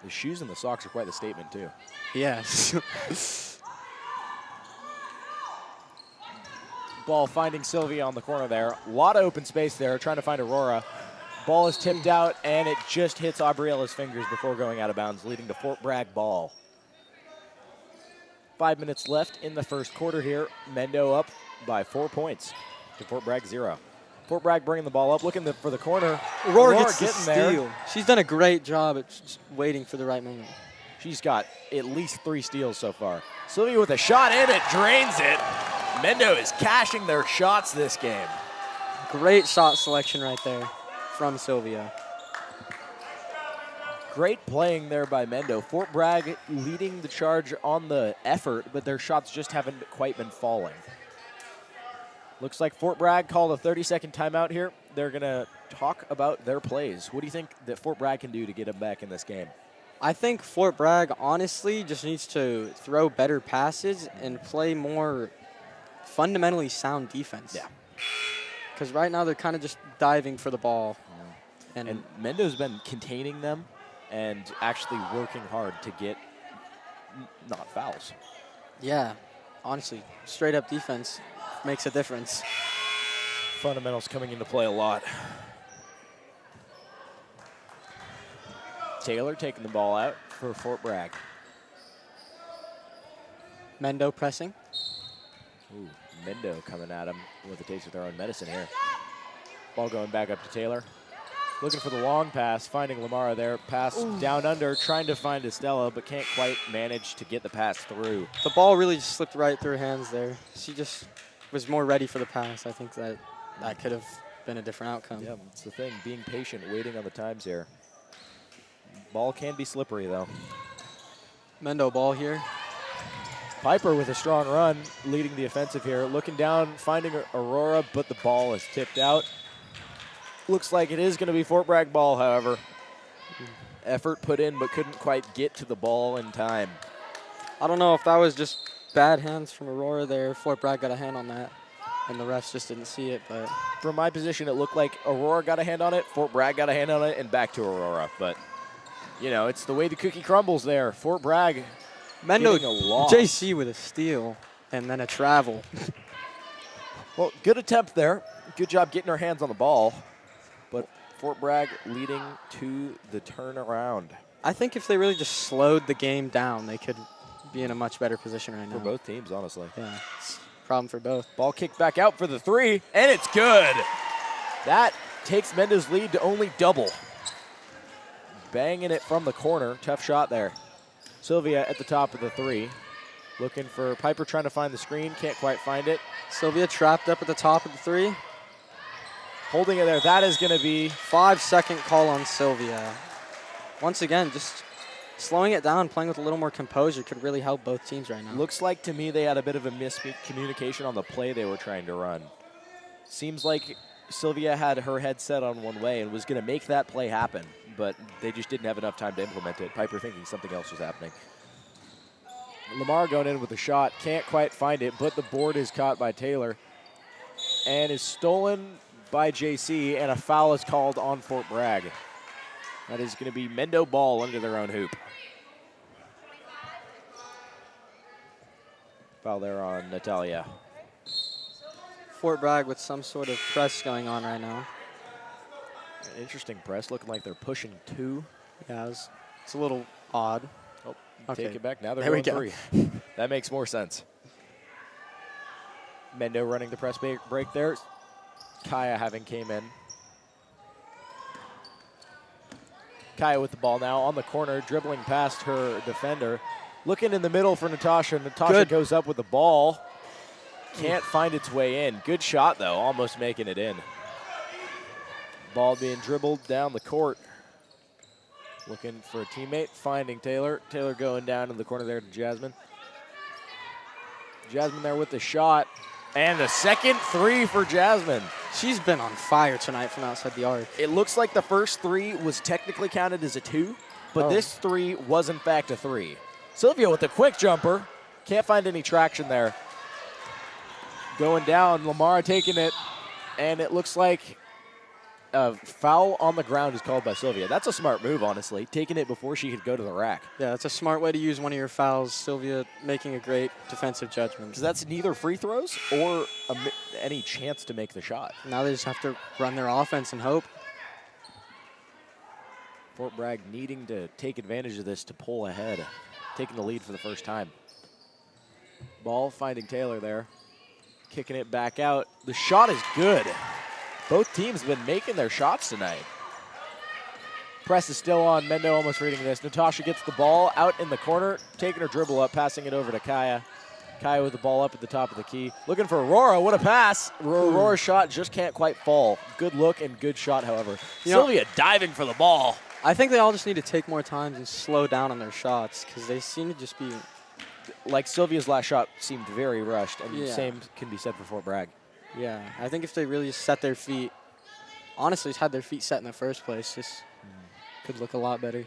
The shoes and the socks are quite the statement too. Yes. Ball finding Sylvia on the corner there. A lot of open space there, trying to find Aurora. Ball is tipped out, and it just hits Aubriella's fingers before going out of bounds, leading to Fort Bragg ball. 5 minutes left in the first quarter here. Mendo up by 4 points to Fort Bragg 0. Fort Bragg bringing the ball up, looking for the corner. Aurora gets the getting steal. there. She's done a great job at just waiting for the right moment. She's got at least 3 steals so far. Sylvia with a shot, and it drains it. Mendo is cashing their shots this game. Great shot selection right there from Sylvia. Great playing there by Mendo. Fort Bragg leading the charge on the effort, but their shots just haven't quite been falling. Looks like Fort Bragg called a 30-second timeout here. They're going to talk about their plays. What do you think that Fort Bragg can do to get them back in this game? I think Fort Bragg honestly just needs to throw better passes and play more fundamentally sound defense. Yeah. Because right now they're kind of just diving for the ball. Yeah. And Mendo's been containing them and actually working hard to get not fouls. Yeah, honestly, straight up defense makes a difference. Fundamentals coming into play a lot. Taylor taking the ball out for Fort Bragg. Mendo pressing. Ooh, Mendo coming at him with a taste of their own medicine here. Ball going back up to Taylor. Looking for the long pass, finding Lamara there. Pass down under, trying to find Estella, but can't quite manage to get the pass through. The ball really just slipped right through her hands there. She just was more ready for the pass. I think that could have been a different outcome. Yeah, it's the thing, being patient, waiting on the times here. Ball can be slippery, though. Mendo ball here. Piper with a strong run, leading the offensive here. Looking down, finding Aurora, but the ball is tipped out. Looks like it is going to be Fort Bragg ball, however. Effort put in, but couldn't quite get to the ball in time. I don't know if that was just bad hands from Aurora there. Fort Bragg got a hand on that, and the refs just didn't see it. But from my position, it looked like Aurora got a hand on it, Fort Bragg got a hand on it, and back to Aurora. But, you know, it's the way the cookie crumbles there. Fort Bragg Mendo getting a loss. JC with a steal and then a travel. Well, good attempt there. Good job getting her hands on the ball. But Fort Bragg leading to the turnaround. I think if they really just slowed the game down, they could be in a much better position right now. For both teams, honestly. Yeah, it's a problem for both. Ball kicked back out for the three, and it's good. That takes Mendo's lead to only double. Banging it from the corner. Tough shot there. Sylvia at the top of the three. Looking for Piper, trying to find the screen. Can't quite find it. Sylvia trapped up at the top of the three. Holding it there. That is going to be 5-second call on Sylvia. Once again, just slowing it down, playing with a little more composure could really help both teams right now. Looks like to me they had a bit of a miscommunication on the play they were trying to run. Seems like Sylvia had her head set on one way and was going to make that play happen, but they just didn't have enough time to implement it. Piper thinking something else was happening. Lamar going in with a shot, can't quite find it, but the board is caught by Taylor and is stolen by JC, and a foul is called on Fort Bragg. That is going to be Mendo ball under their own hoop. Foul there on Natalia. Fort Bragg with some sort of press going on right now. An interesting press, looking like they're pushing two. Yeah, it's a little odd. Oh, Okay. take it back. Now they're There we going go. three. That makes more sense. Mendo running the press break there. Kaya having came in. Kaya with the ball now on the corner, dribbling past her defender. Looking in the middle for Natasha. Natasha Good. goes up with the ball. Can't find its way in. Good shot, though, almost making it in. Ball being dribbled down the court. Looking for a teammate, finding Taylor. Taylor going down in the corner there to Jasmine. Jasmine there with the shot. And the second three for Jasmine. She's been on fire tonight from outside the arc. It looks like the first three was technically counted as a two, but this three was in fact a three. Sylvia with a quick jumper. Can't find any traction there. Going down, Lamar taking it, and it looks like a foul on the ground is called by Sylvia. That's a smart move, honestly, taking it before she could go to the rack. Yeah, that's a smart way to use one of your fouls. Sylvia making a great defensive judgment. Because that's neither free throws or any chance to make the shot. Now they just have to run their offense and hope. Fort Bragg needing to take advantage of this to pull ahead, taking the lead for the first time. Ball finding Taylor there, kicking it back out. The shot is good. Both teams have been making their shots tonight. Press is still on. Mendo almost reading this. Natasha gets the ball out in the corner, taking her dribble up, passing it over to Kaya. Kaya with the ball up at the top of the key. Looking for Aurora. What a pass. Aurora's shot just can't quite fall. Good look and good shot, however. Sylvia diving for the ball. I think they all just need to take more time and slow down on their shots because they seem to just be... Like Sylvia's last shot seemed very rushed, and the Yeah. same can be said for Fort Bragg. Yeah, I think if they really just set their feet, honestly, just had their feet set in the first place, this could look a lot better.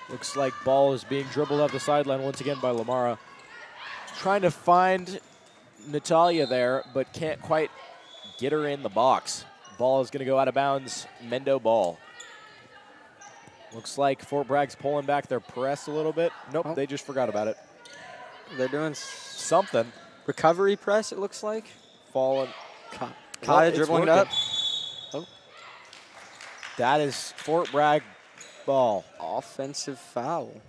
Looks like ball is being dribbled up the sideline once again by Lamara. Trying to find Natalia there, but can't quite get her in the box. Ball is going to go out of bounds. Mendo ball. Looks like Fort Bragg's pulling back their press a little bit. Nope, they just forgot about it. They're doing Something. recovery press, it looks like. Falling. Kaya it's dribbling it working. up. Oh. That is Fort Bragg Ball, Offensive foul.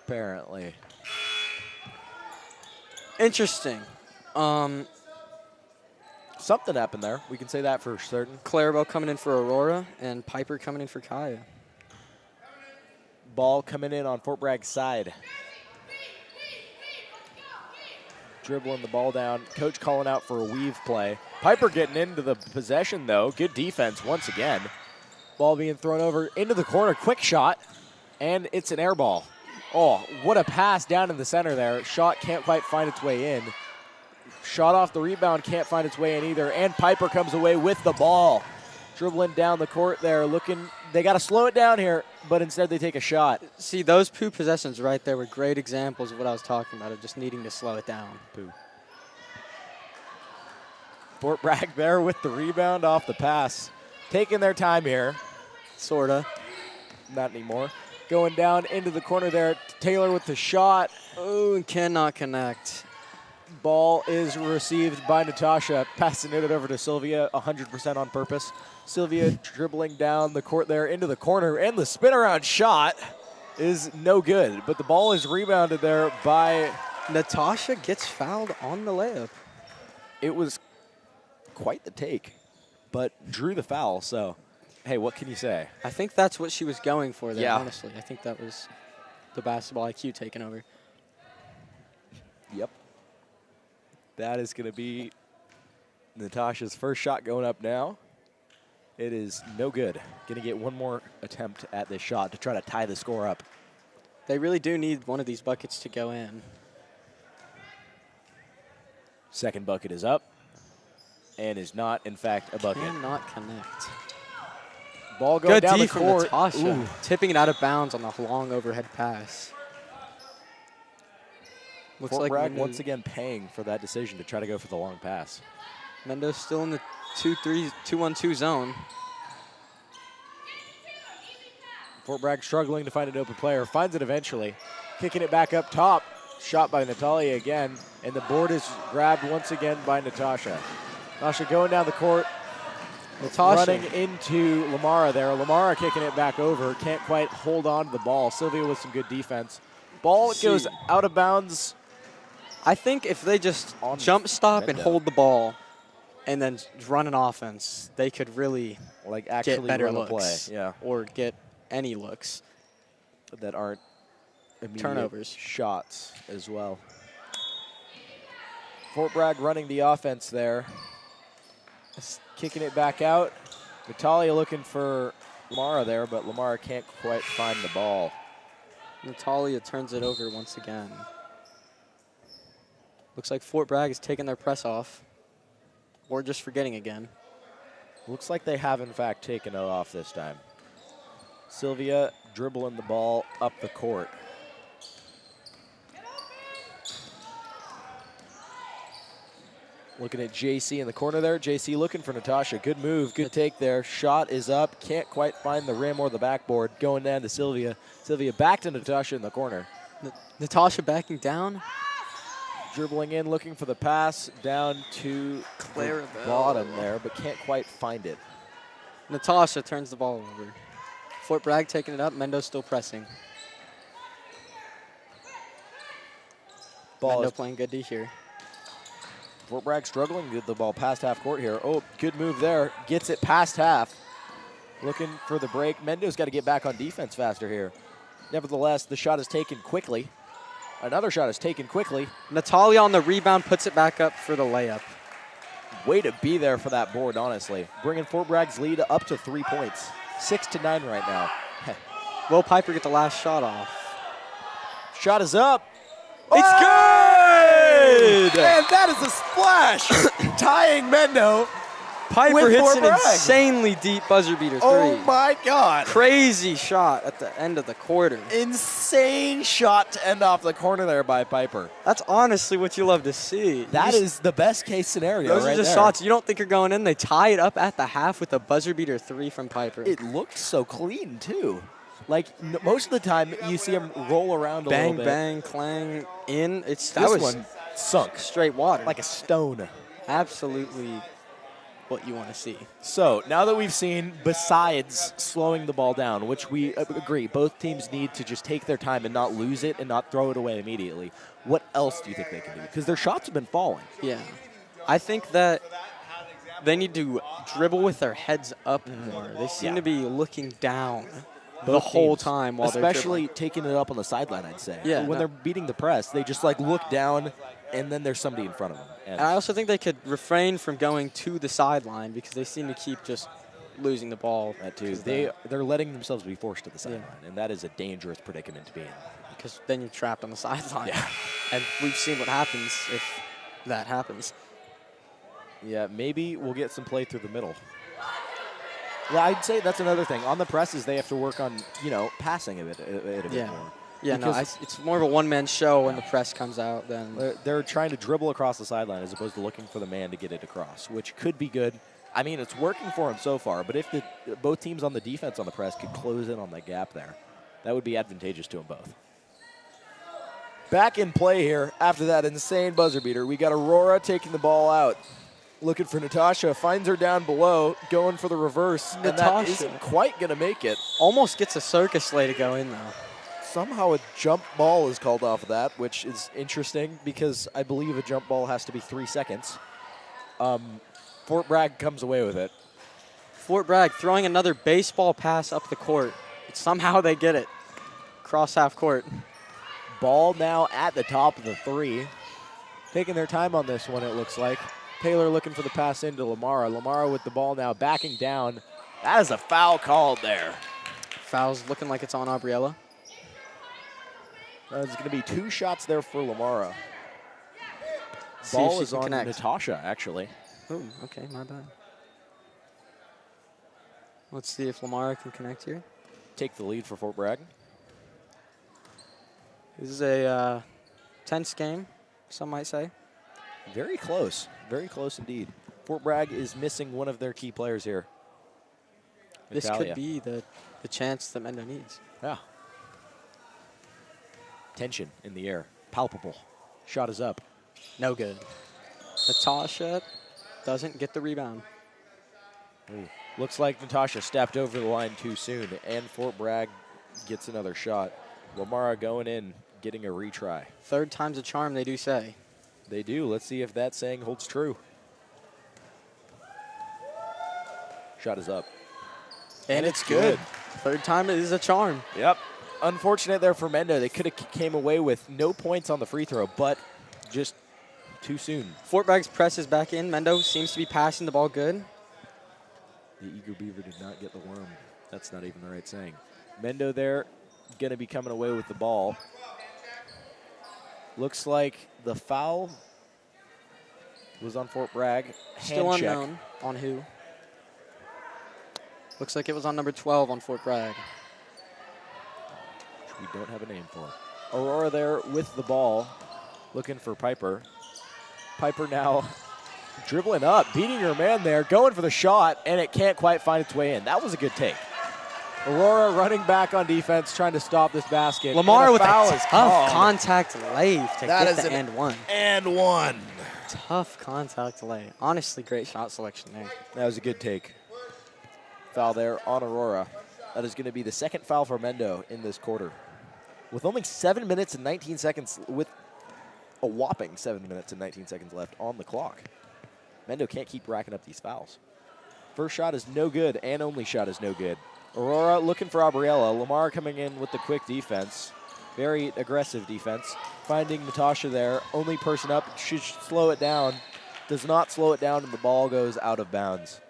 apparently. Interesting. Something happened there. We can say that for certain. Clarabelle coming in for Aurora and Piper coming in for Kaya. Ball coming in on Fort Bragg's side. Dribbling the ball down. Coach calling out for a weave play. Piper getting into the possession, though. Good defense once again. Ball being thrown over into the corner. Quick shot. And it's an air ball. Oh, what a pass down in the center there. Shot can't quite find its way in. Shot off the rebound, can't find its way in either. And Piper comes away with the ball. Dribbling down the court there, looking. They got to slow it down here, but instead they take a shot. See, those two possessions right there were great examples of what I was talking about, of just needing to slow it down. Fort Bragg there with the rebound off the pass. Taking their time here. Sorta. Not anymore. Going down into the corner there. Taylor with the shot. Oh, and cannot connect. Ball is received by Natasha. Passing it over to Sylvia, 100% on purpose. Sylvia dribbling down the court there into the corner, and the spin around shot is no good. But the ball is rebounded there by Natasha gets fouled on the layup. It was quite the take, but drew the foul. So, hey, what can you say? I think that's what she was going for there, Yeah. honestly. I think that was the basketball IQ taking over. Yep. That is going to be Natasha's first shot going up now. It is no good. Going to get one more attempt at this shot to try to tie the score up. They really do need one of these buckets to go in. Second bucket is up and is not, in fact, a bucket. Cannot connect. Ball going Good down D the from court. Natasha. Ooh. Tipping it out of bounds on the long overhead pass. Looks Fort like Bragg Mendo, once again paying for that decision to try to go for the long pass. Mendo's still in the 2-1-2 zone. Fort Bragg struggling to find an open player. Finds it eventually. Kicking it back up top. Shot by Natalia again. And the board is grabbed once again by Natasha. Natasha going down the court. Natasha. Running into Lamara there. Lamara kicking it back over. Can't quite hold on to the ball. Sylvia with some good defense. Ball goes out of bounds. I think if they just jump stop and Mendo. hold the ball and then run an offense, they could really Like actually get better run a looks. play. Yeah. Or get any looks. That aren't immediate Turnovers. shots as well. Fort Bragg running the offense there. Kicking it back out. Natalia looking for Lamara there, but Lamara can't quite find the ball. Natalia turns it over once again. Looks like Fort Bragg is taking their press off. Or just forgetting again. Looks like they have, in fact, taken it off this time. Sylvia dribbling the ball up the court. Looking at JC in the corner there. JC looking for Natasha. Good move, good take there. Shot is up. Can't quite find the rim or the backboard. Going down to Sylvia. Sylvia back to Natasha in the corner. Natasha backing down. Dribbling in, looking for the pass down to the bottom there, but can't quite find it. Natasha turns the ball over. Fort Bragg taking it up. Mendo's still pressing. Ball Mendo is playing good D here. Fort Bragg struggling to get the ball past half court here. Oh, good move there. Gets it past half. Looking for the break. Mendo's got to get back on defense faster here. Nevertheless, the shot is taken quickly. Another shot is taken quickly. Natalia on the rebound puts it back up for the layup. Way to be there for that board, honestly. Bringing Fort Bragg's lead up to 3 points. 6-9 right now. Will Piper get the last shot off? Shot is up. It's good! And that is a splash. Tying Mendo. Piper with hits Fort an Bragg. insanely deep buzzer beater three. Oh my God. Crazy shot at the end of the quarter. Insane shot to end off the corner there by Piper. That's honestly what you love to see. That is the best case scenario. Those right are just there. shots you don't think are going in. They tie it up at the half with a buzzer beater three from Piper. It looked so clean, too. Like, most of the time, you see him roll around a bang, little bit. bang, clang, in. That This was one sunk straight water. like a stone. Absolutely what you want to see. So now that we've seen, besides slowing the ball down, which we agree, both teams need to just take their time and not lose it and not throw it away immediately, what else do you think they can do? Because their shots have been falling. Yeah. I think that they need to dribble with their heads up more. They seem to be looking down the whole time while they're especially dribbling. taking it up on the sideline, I'd say. Yeah, When no. they're beating the press, they just like look down, and then there's somebody in front of them. And I also think they could refrain from going to the sideline because they seem to keep just losing the ball. that too. 'cause They're letting themselves be forced to the sideline, and that is a dangerous predicament to be in. because then you're trapped on the sideline. Yeah. And we've seen what happens if that happens. Yeah, maybe we'll get some play through the middle. Yeah, I'd say that's another thing. On the presses, they have to work on, passing a bit Yeah. more. Yeah, no, Because it's more of a one-man show when the press comes out than they're trying to dribble across the sideline as opposed to looking for the man to get it across, which could be good. I mean, it's working for him so far, but if both teams on the defense on the press could close in on that gap there, that would be advantageous to them both. Back in play here after that insane buzzer beater. We got Aurora taking the ball out. Looking for Natasha, finds her down below, going for the reverse, and that Natasha. isn't quite going to make it. almost gets a circus lay to go in, though. Somehow a jump ball is called off of that, which is interesting because I believe a jump ball has to be 3 seconds. Fort Bragg comes away with it. Fort Bragg throwing another baseball pass up the court. Somehow they get it. Cross half court. Ball now at the top of the 3. Taking their time on this one, it looks like. Taylor looking for the pass into Lamara. Lamara with the ball now backing down. That is a foul called there. Foul's looking like it's on Aubriella. There's going to be 2 shots there for Lamara. See if Ball she is can on connect. Natasha, actually. Oh, okay, my bad. Let's see if Lamar can connect here. Take the lead for Fort Bragg. This is a tense game, some might say. Very close indeed. Fort Bragg is missing one of their key players here. This Natalia. could be the chance that Mendo needs. Yeah. Tension in the air, palpable. Shot is up. No good. Natasha doesn't get the rebound. Ooh. Looks like Natasha stepped over the line too soon, and Fort Bragg gets another shot. Lamara going in, getting a retry. Third time's a charm, they do say. They do. Let's see if that saying holds true. Shot is up. And it's good. Third time it is a charm. Yep. Unfortunate there for Mendo. They could have came away with no points on the free throw, but just too soon. Fort Bragg's press is back in. Mendo seems to be passing the ball good. The eager beaver did not get the worm. That's not even the right saying. Mendo there, going to be coming away with the ball. Looks like the foul was on Fort Bragg. Still Hand check. unknown on who. Looks like it was on number 12 on Fort Bragg. Which we don't have a name for. Aurora there with the ball, looking for Piper. Piper now dribbling up, beating her man there, going for the shot, and it can't quite find its way in. That was a good take. Aurora running back on defense, trying to stop this basket. Lamar and with a foul is tough called. contact lay to That get is the an and one. And one. Tough contact lay. Honestly, great shot selection there. That was a good take. Foul there on Aurora. That is going to be the second foul for Mendo in this quarter. With only 7 minutes and 19 seconds, with a whopping 7 minutes and 19 seconds left on the clock. Mendo can't keep racking up these fouls. First shot is no good, and only shot is no good. Aurora looking for Aubriella. Lamar coming in with the quick defense. Very aggressive defense. Finding Natasha there. Only person up. Should slow it down. Does not slow it down, and the ball goes out of bounds.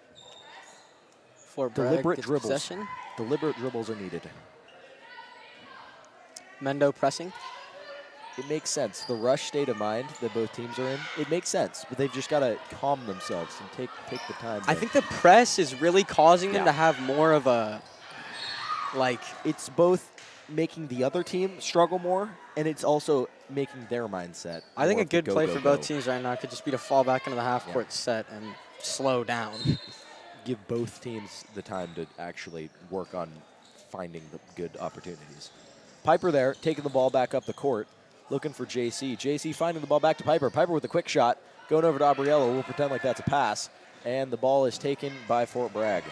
Fort Bragg Deliberate gets dribbles. possession. Deliberate dribbles are needed. Mendo pressing. It makes sense. The rush state of mind that both teams are in, it makes sense. But they've just got to calm themselves and take the time. I think the press is really causing them Yeah. to have more of a, like, It's both making the other team struggle more, and it's also making their mindset. I think more a of the good play go, for go, both go. teams right now could just be to fall back into the half-court set and slow down. Give both teams the time to actually work on finding the good opportunities. Piper there, taking the ball back up the court, looking for JC. JC finding the ball back to Piper. Piper with a quick shot, going over to Aubriella. We'll pretend like that's a pass. And the ball is taken by Fort Bragg.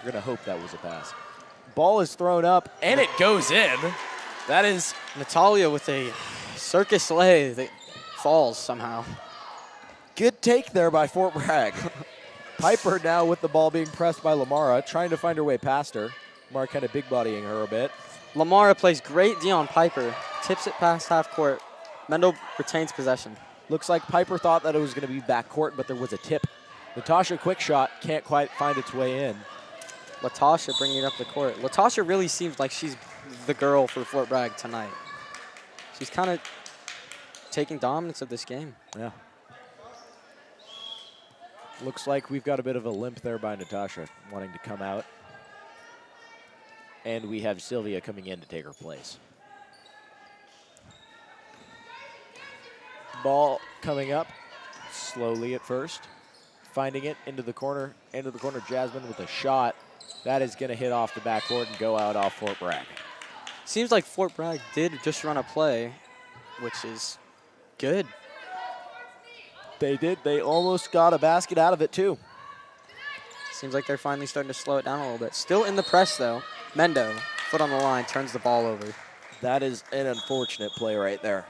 We're going to hope that was a pass. Ball is thrown up, and it goes in. That is Natalia with a circus lay that falls somehow. good take there by Fort Bragg. Piper now with the ball being pressed by Lamara, trying to find her way past her. Lamara kind of big-bodying her a bit. Lamara plays great D on Piper, tips it past half court. Mendel retains possession. Looks like Piper thought that it was going to be backcourt, but there was a tip. Natasha, quick shot, can't quite find its way in. Latasha bringing it up the court. Latasha really seems like she's the girl for Fort Bragg tonight. She's kind of taking dominance of this game. Yeah. Looks like we've got a bit of a limp there by Natasha wanting to come out. And we have Sylvia coming in to take her place. Ball coming up slowly at first. Finding it into the corner. Jasmine with a shot. That is going to hit off the backboard and go out off Fort Bragg. Seems like Fort Bragg did just run a play, which is good. They did. They almost got a basket out of it, too. Seems like they're finally starting to slow it down a little bit. Still in the press, though. Mendo, foot on the line, turns the ball over. That is an unfortunate play right there,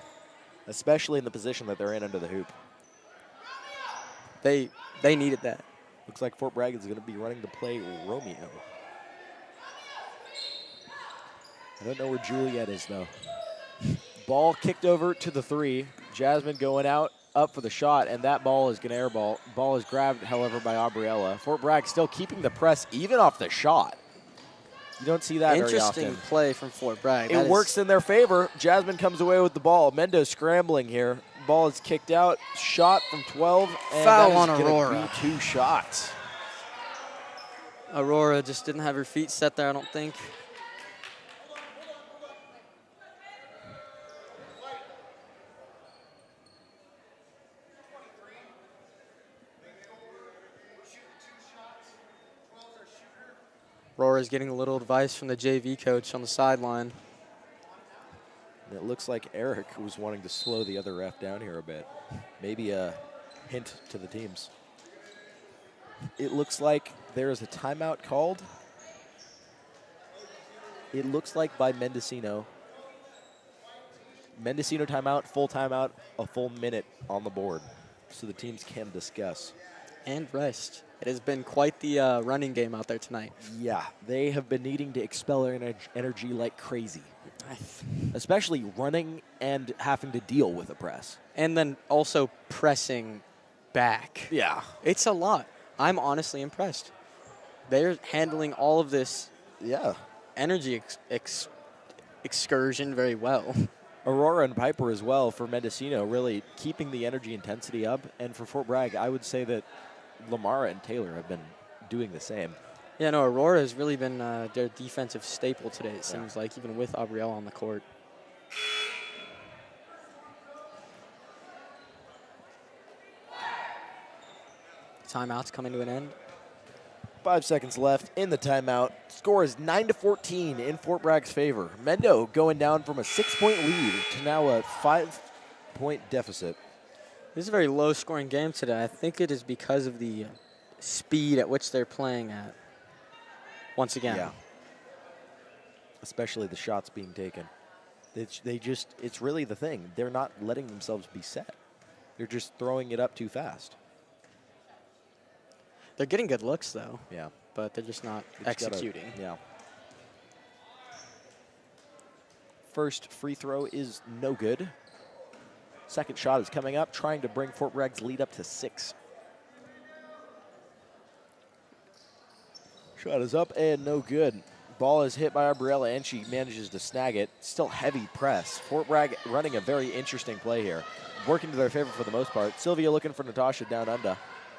especially in the position that they're in under the hoop. They needed that. Looks like Fort Bragg is going to be running the play Romeo. I don't know where Juliet is, though. Ball kicked over to the three. Jasmine going out, up for the shot, and that ball is going to airball. Ball is grabbed, however, by Aubriella. Fort Bragg still keeping the press even off the shot. You don't see that very often. Interesting play from Fort Bragg. It works in their favor. Jasmine comes away with the ball. Mendo scrambling here. Ball is kicked out. Shot from 12. And foul that is on Aurora. Be 2 shots. Aurora just didn't have her feet set there, I don't think. Aurora's getting a little advice from the JV coach on the sideline. And it looks like Eric was wanting to slow the other ref down here a bit. Maybe a hint to the teams. It looks like there is a timeout called. It looks like by Mendocino. Mendocino timeout, a full minute on the board. So the teams can discuss. And rest. It has been quite the running game out there tonight. Yeah, they have been needing to expel their energy like crazy. Especially running and having to deal with a press. And then also pressing back. Yeah. It's a lot. I'm honestly impressed. They're handling all of this energy excursion very well. Aurora and Piper as well for Mendocino, really keeping the energy intensity up. And for Fort Bragg, I would say that Lamara and Taylor have been doing the same. Yeah, no, Aurora has really been their defensive staple today, it seems like, even with Aubriella on the court. Timeout's coming to an end. 5 seconds left in the timeout. Score is 9-14 in Fort Bragg's favor. Mendo going down from a 6-point lead to now a 5-point deficit. This is a very low-scoring game today. I think it is because of the speed at which they're playing at. Once again. Yeah. Especially the shots being taken. It's really the thing. They're not letting themselves be set. They're just throwing it up too fast. They're getting good looks, though. Yeah. But they're just not executing. Yeah. First free throw is no good. Second shot is coming up, trying to bring Fort Bragg's lead up to 6. Shot is up and no good. Ball is hit by Aubriella, and she manages to snag it. Still heavy press. Fort Bragg running a very interesting play here. Working to their favor for the most part. Sylvia looking for Natasha down under.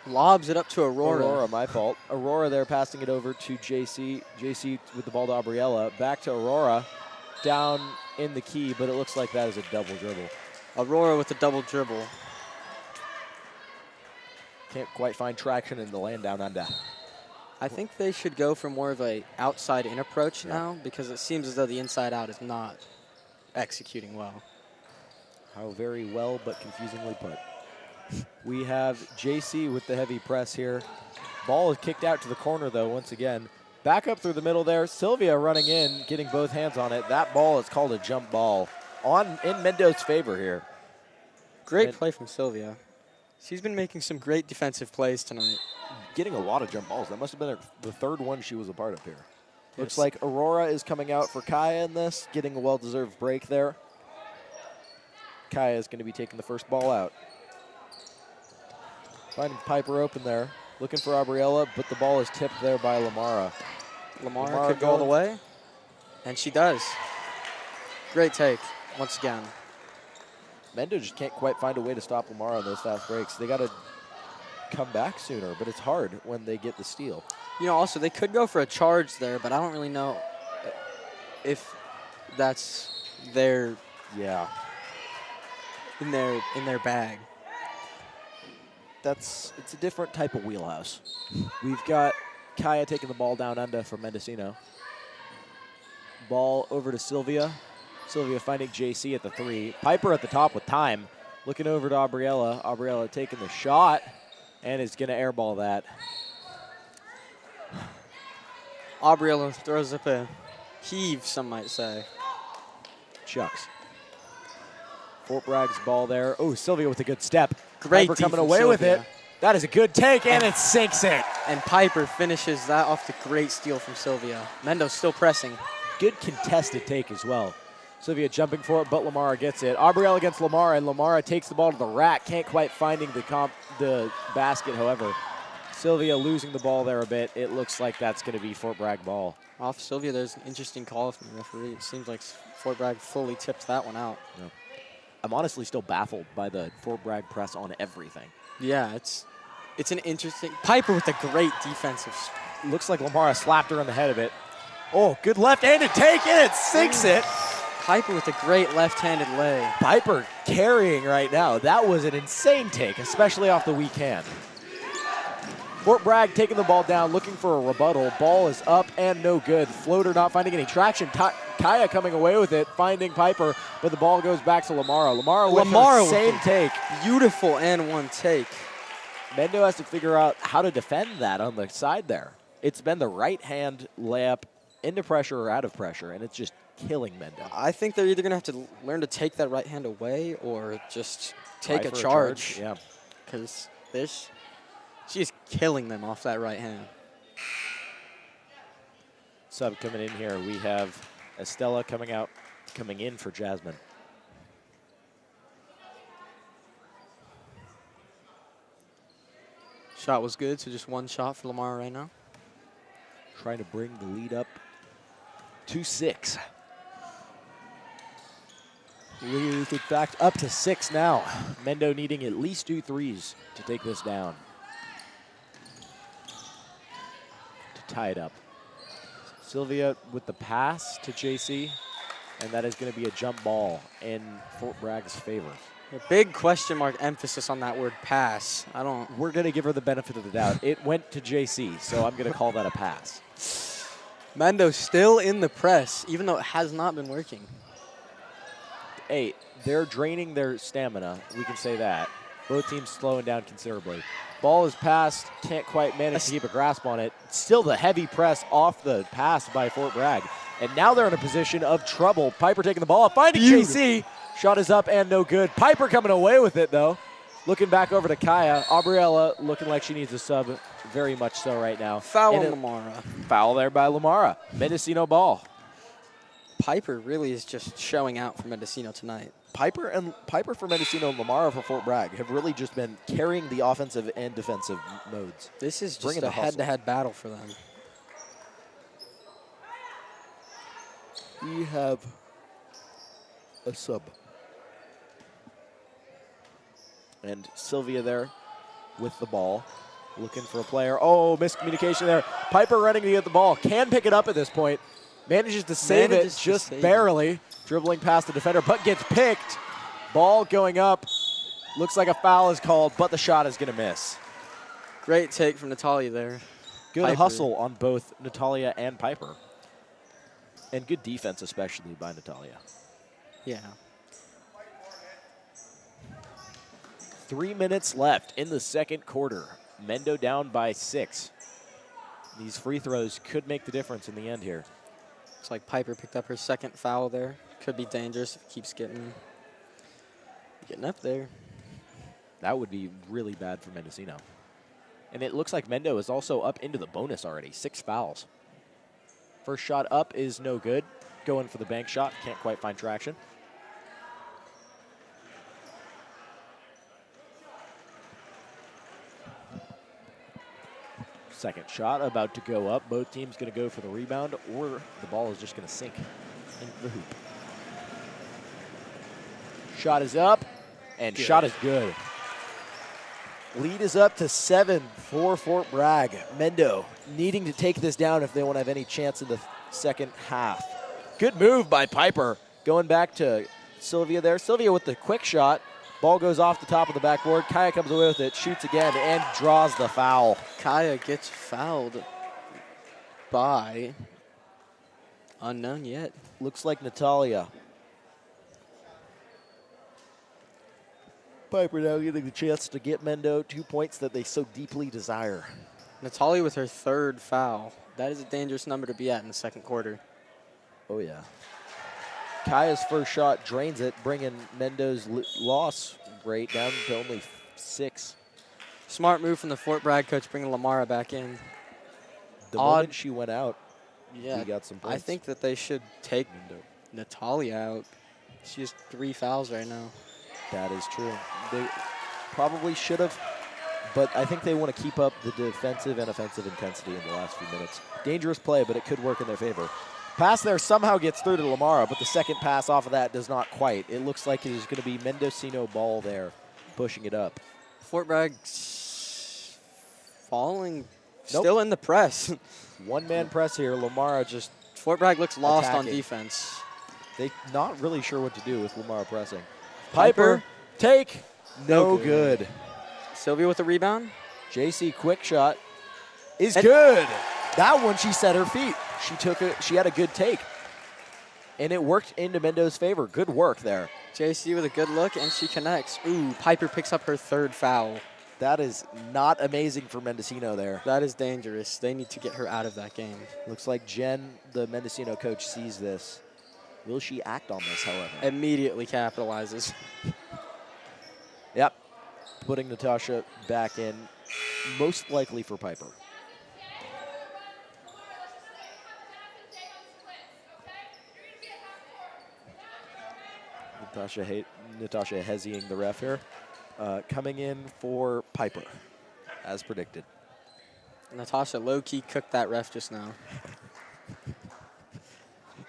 Lobs it up to Aurora. Aurora, my fault. Aurora there passing it over to JC. JC with the ball to Aubriella. Back to Aurora. Down in the key, but it looks like that is a double dribble. Aurora with a double dribble. Can't quite find traction in the land down under. I think they should go for more of a outside-in approach now, because it seems as though the inside-out is not executing well. How very well but confusingly put. We have JC with the heavy press here. Ball is kicked out to the corner, though, once again. Back up through the middle there. Sylvia running in, getting both hands on it. That ball is called a jump ball in Mendo's favor here. Great play from Sylvia. She's been making some great defensive plays tonight. Getting a lot of jump balls. That must have been the third one she was a part of here. Yes. Looks like Aurora is coming out for Kaya in this, getting a well-deserved break there. Kaya is going to be taking the first ball out. Finding Piper open there. Looking for Aubriella, but the ball is tipped there by Lamara. Lamara could go all the way, and she does. Great take, once again. Mendo just can't quite find a way to stop Lamara on those fast breaks. They got to come back sooner, but it's hard when they get the steal. You know, also, they could go for a charge there, but I don't really know if that's their in their bag. It's a different type of wheelhouse. We've got Kaya taking the ball down under for Mendocino. Ball over to Sylvia. Sylvia finding JC at the 3. Piper at the top with time. Looking over to Aubriella. Aubriella taking the shot and is going to airball that. Aubriella throws up a heave, some might say. Shucks. Fort Bragg's ball there. Oh, Sylvia with a good step. Great Piper coming defense, away with Sylvia. it. That is a good take, and it sinks it. And Piper finishes that off the great steal from Sylvia. Mendo's still pressing. Good contested take as well. Sylvia jumping for it, but Lamara gets it. Aubrielle against Lamara, and Lamara takes the ball to the rack. Can't quite finding the basket, however. Sylvia losing the ball there a bit. It looks like that's going to be Fort Bragg ball. Off Sylvia, there's an interesting call from the referee. It seems like Fort Bragg fully tipped that one out. Yeah. I'm honestly still baffled by the Fort Bragg press on everything. Yeah, it's an interesting. Piper with a great defensive. Looks like Lamara slapped her on the head of it. Oh, good left-handed take, and it sinks it. Piper with a great left-handed lay. Piper carrying right now. That was an insane take, especially off the weak hand. Fort Bragg taking the ball down, looking for a rebuttal. Ball is up and no good. Floater not finding any traction. Kaya coming away with it, finding Piper, but the ball goes back to Lamara. Lamara with the same take. Beautiful and one take. Mendo has to figure out how to defend that on the side there. It's been the right hand layup into pressure or out of pressure, and it's just killing Mendo. I think they're either going to have to learn to take that right hand away or just take a Try for charge. Yeah. Because she's killing them off that right hand. Sub coming in here. We have Estella coming in for Jasmine. Shot was good, so just one shot for Lamar right now. Trying to bring the lead up to 6. Lead is in fact up to 6 now. Mendo needing at least 2 threes to take this down. To tie it up. Sylvia with the pass to JC, and that is going to be a jump ball in Fort Bragg's favor. A big question mark emphasis on that word pass. We're going to give her the benefit of the doubt. It went to JC, so I'm going to call that a pass. Mendo still in the press, even though it has not been working. Hey, they're draining their stamina. We can say that. Both teams slowing down considerably. Ball is passed. Can't quite manage to keep a grasp on it. Still the heavy press off the pass by Fort Bragg. And now they're in a position of trouble. Piper taking the ball up, finding JC. Shot is up and no good. Piper coming away with it, though. Looking back over to Kaya. Aubriella looking like she needs a sub very much so right now. Foul on Lamara. Foul there by Lamara. Mendocino ball. Piper really is just showing out for Mendocino tonight. Piper for Mendocino and Lamara for Fort Bragg have really just been carrying the offensive and defensive modes. This is just a head-to-head battle for them. We have a sub. And Sylvia there with the ball, looking for a player. Oh, miscommunication there. Piper running to get the ball. Can pick it up at this point. Manages to save it just barely. Dribbling past the defender, but gets picked. Ball going up. Looks like a foul is called, but the shot is going to miss. Great take from Natalia there. Good hustle on both Natalia and Piper. And good defense, especially by Natalia. Yeah. 3 minutes left in the second quarter. Mendo down by 6. These free throws could make the difference in the end here. Looks like Piper picked up her second foul there. Could be dangerous if it keeps getting up there. That would be really bad for Mendocino. And it looks like Mendo is also up into the bonus already. 6 fouls. First shot up is no good. Going for the bank shot. Can't quite find traction. Second shot about to go up. Both teams going to go for the rebound, or the ball is just going to sink into the hoop. Shot is up, and shot is good. Lead is up to 7 for Fort Bragg. Mendo needing to take this down if they want to have any chance in the second half. Good move by Piper. Going back to Sylvia there. Sylvia with the quick shot. Ball goes off the top of the backboard. Kaya comes away with it, shoots again, and draws the foul. Kaya gets fouled by unknown yet. Looks like Natalia. Piper now getting the chance to get Mendo 2 points that they so deeply desire. Natalia with her third foul. That is a dangerous number to be at in the second quarter. Oh, yeah. Kaya's first shot drains it, bringing Mendo's loss rate down to only 6. Smart move from the Fort Bragg coach, bringing Lamara back in. The moment she went out, yeah, he got some points. I think that they should take Natalia out. She has 3 fouls right now. That is true. They probably should have, but I think they want to keep up the defensive and offensive intensity in the last few minutes. Dangerous play, but it could work in their favor. Pass there somehow gets through to Lamara, but the second pass off of that does not quite. It looks like it is going to be Mendocino ball there, pushing it up. Fort Bragg falling, still in the press. One-man press here. Lamara just Fort Bragg looks lost attacking. on defense. They not really sure what to do with Lamara pressing. Piper, take, no good. Sylvia with the rebound. JC quick shot is good. That one she set her feet. She took it. She had a good take, and it worked into Mendo's favor. Good work there. JC with a good look, and she connects. Ooh, Piper picks up her third foul. That is not amazing for Mendocino there. That is dangerous. They need to get her out of that game. Looks like Jen, the Mendocino coach, sees this. Will she act on this, however? Immediately capitalizes. Yep. Putting Natasha back in, most likely for Piper. Natasha Hezzying the ref here. Coming in for Piper, as predicted. Natasha low-key cooked that ref just now.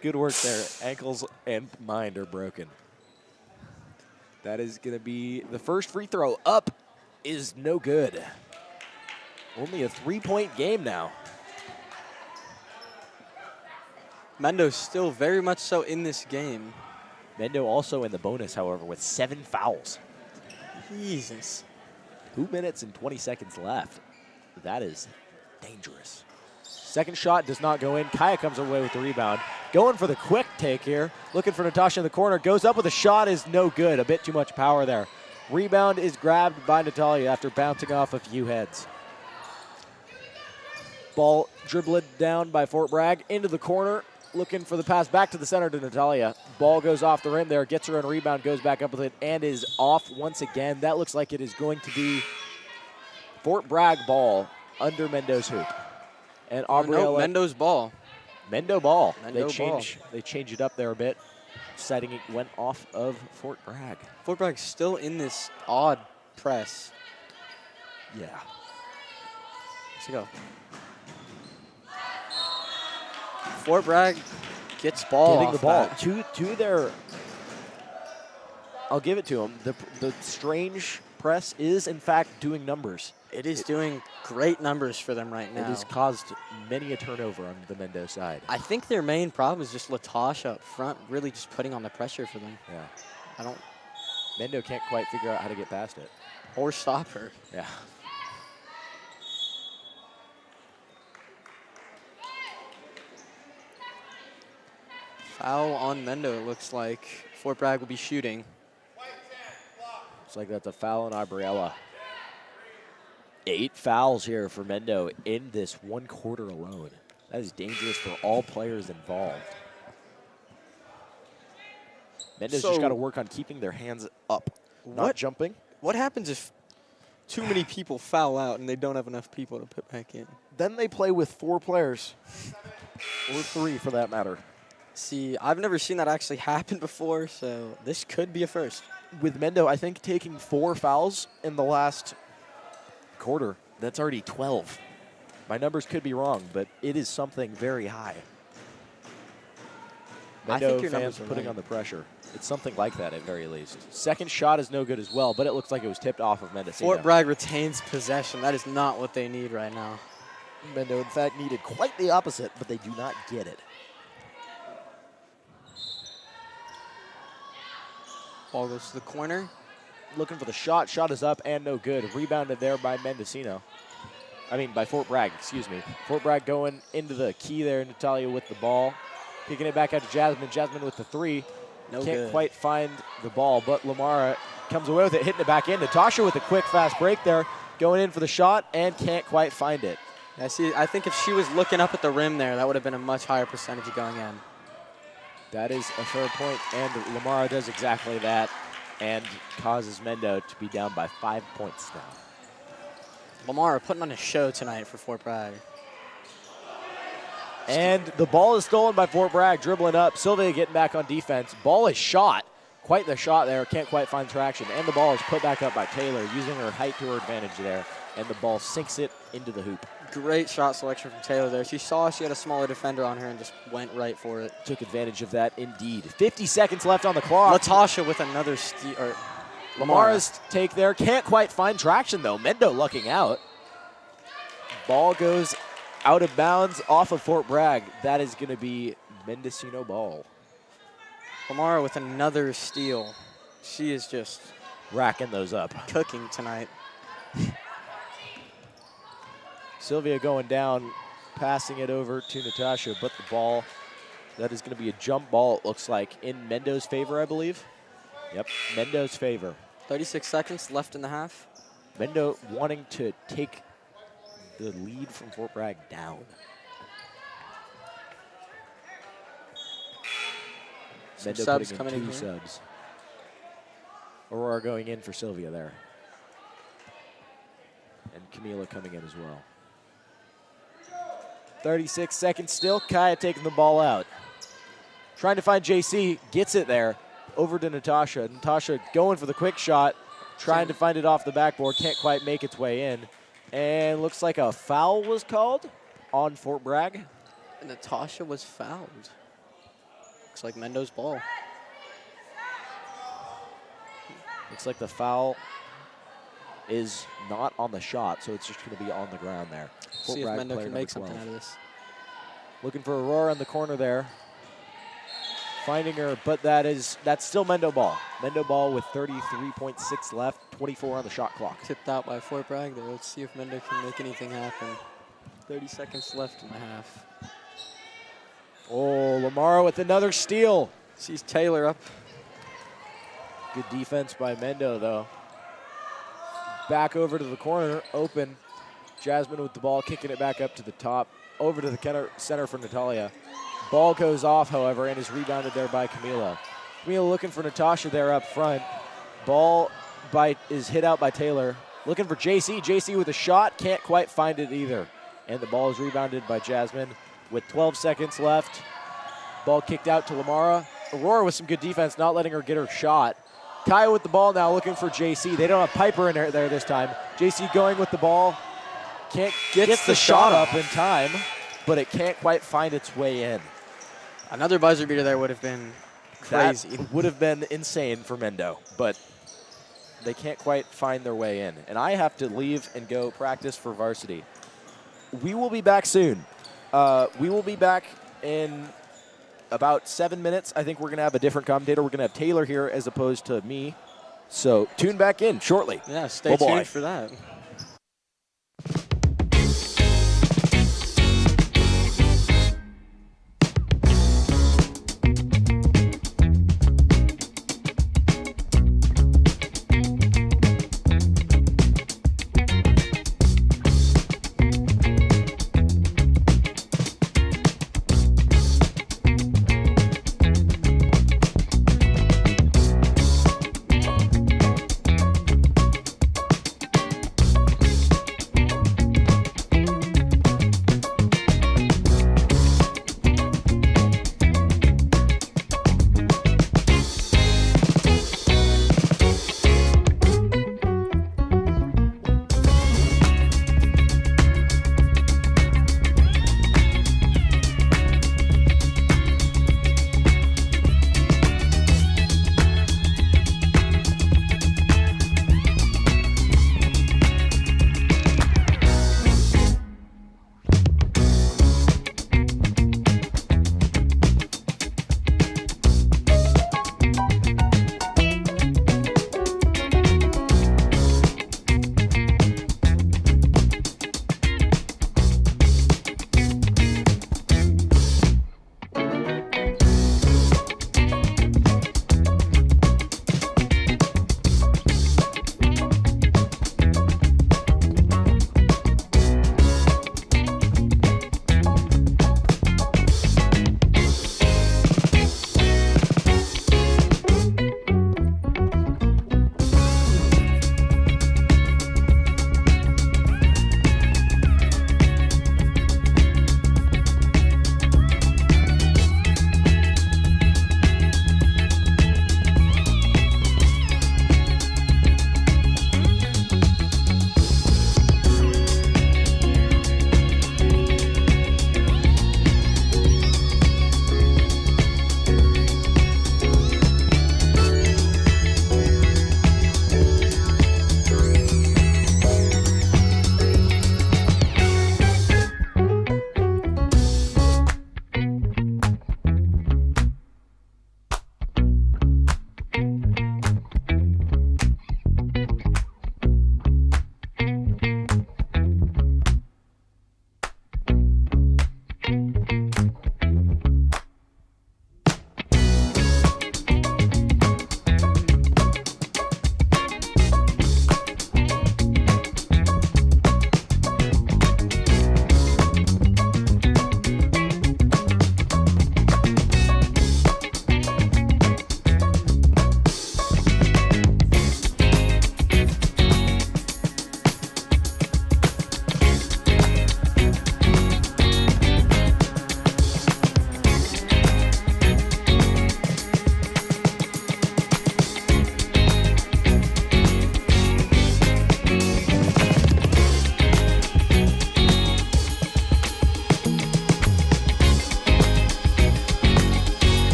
Good work there. Ankles and mind are broken. That is going to be the first free throw up is no good. Only a 3-point game now. Mendo's still very much so in this game. Mendo also in the bonus, however, with 7 fouls. Jesus. 2 minutes and 20 seconds left. That is dangerous. Second shot does not go in. Kaya comes away with the rebound. Going for the quick take here. Looking for Natasha in the corner. Goes up with a shot, is no good. A bit too much power there. Rebound is grabbed by Natalia after bouncing off a few heads. Ball dribbled down by Fort Bragg into the corner. Looking for the pass back to the center to Natalia. Ball goes off the rim there. Gets her own rebound. Goes back up with it and is off once again. That looks like it is going to be Fort Bragg ball under Mendo's hoop. And Aubriella, Mendo's ball. Mendo ball. Mendo They change it up there a bit. Citing it went off of Fort Bragg. Fort Bragg's still in this odd press. Yeah. Let's go. Fort Bragg gets ball Getting off the ball that. to their. I'll give it to them. The strange press is in fact doing numbers. It is doing great numbers for them right now. It has caused many a turnover on the Mendo side. I think their main problem is just Latasha up front, really just putting on the pressure for them. Yeah. Mendo can't quite figure out how to get past it. Or stop her. Yeah. Foul on Mendo, it looks like. Fort Bragg will be shooting. Looks like that's a foul on Abriella. 8 fouls here for Mendo in this 1 quarter alone. That is dangerous for all players involved. Mendo's just got to work on keeping their hands up, not jumping. What happens if too many people foul out and they don't have enough people to put back in? Then they play with 4 players, or 3 for that matter. See, I've never seen that actually happen before, so this could be a first. With Mendo, I think taking 4 fouls in the last quarter, that's already 12. My numbers could be wrong, but it is something very high. I think Mendo your numbers fans are putting right. on the pressure. It's something like that at very least. Second shot is no good as well, but it looks like it was tipped off of Mendocino. Fort Bragg retains possession. That is not what they need right now. Mendo, in fact, needed quite the opposite, but they do not get it. Ball goes to the corner. Looking for the shot. Shot is up and no good. Rebounded there by Mendocino. By Fort Bragg, excuse me. Fort Bragg going into the key there. Natalia with the ball. Kicking it back out to Jasmine. Jasmine with the 3. Can't quite find the ball, but Lamara comes away with it, hitting it back in. Natasha with a quick, fast break there. Going in for the shot and can't quite find it. I think if she was looking up at the rim there, that would have been a much higher percentage of going in. That is a fair point, and Lamara does exactly that and causes Mendo to be down by 5 points now. Lamar putting on a show tonight for Fort Bragg. And the ball is stolen by Fort Bragg, dribbling up. Sylvia getting back on defense. Ball is shot. Quite the shot there. Can't quite find traction. And the ball is put back up by Taylor, using her height to her advantage there. And the ball sinks it into the hoop. Great shot selection from Taylor there. She saw she had a smaller defender on her and just went right for it. Took advantage of that indeed. 50 seconds left on the clock. Natasha with another steal. Lamara's take there. Can't quite find traction, though. Mendo lucking out. Ball goes out of bounds off of Fort Bragg. That is going to be Mendocino ball. Lamara with another steal. She is just racking those up. Cooking tonight. Sylvia going down, passing it over to Natasha, but the ball, that is going to be a jump ball, it looks like, in Mendo's favor, I believe. Yep, Mendo's favor. 36 seconds left in the half. Mendo wanting to take the lead from Fort Bragg down. Some Mendo subs putting coming in in 2 here. subs. Aurora going in for Sylvia there. And Camila coming in as well. 36 seconds still. Kaya taking the ball out. Trying to find JC. Gets it there. Over to Natasha. Natasha going for the quick shot. Trying to find it off the backboard. Can't quite make its way in. And looks like a foul was called on Fort Bragg. And Natasha was fouled. Looks like Mendo's ball. Looks like the foul is not on the shot, so it's just going to be on the ground there. See if Mendo can make something out of this. Looking for Aurora in the corner there. Finding her, but that's still Mendo ball. Mendo ball with 33.6 left, 24 on the shot clock. Tipped out by Fort Bragg there. Let's see if Mendo can make anything happen. 30 seconds left in the half. Oh, Lamar with another steal. Sees Taylor up. Good defense by Mendo, though. Back over to the corner, open. Jasmine with the ball, kicking it back up to the top. Over to the center for Natalia. Ball goes off, however, and is rebounded there by Camila. Camila looking for Natasha there up front. Ball is hit out by Taylor. Looking for JC. JC with a shot. Can't quite find it either. And the ball is rebounded by Jasmine with 12 seconds left. Ball kicked out to Lamara. Aurora with some good defense, not letting her get her shot. Kaya with the ball now, looking for JC. They don't have Piper in there this time. JC going with the ball. Gets the shot up in time, but it can't quite find its way in. Another buzzer beater there would have been crazy. That would have been insane for Mendo, but they can't quite find their way in. And I have to leave and go practice for varsity. We will be back soon. We will be back in about 7 minutes. I think we're going to have a different commentator. We're going to have Taylor here as opposed to me. So tune back in shortly. Yeah, stay tuned for that.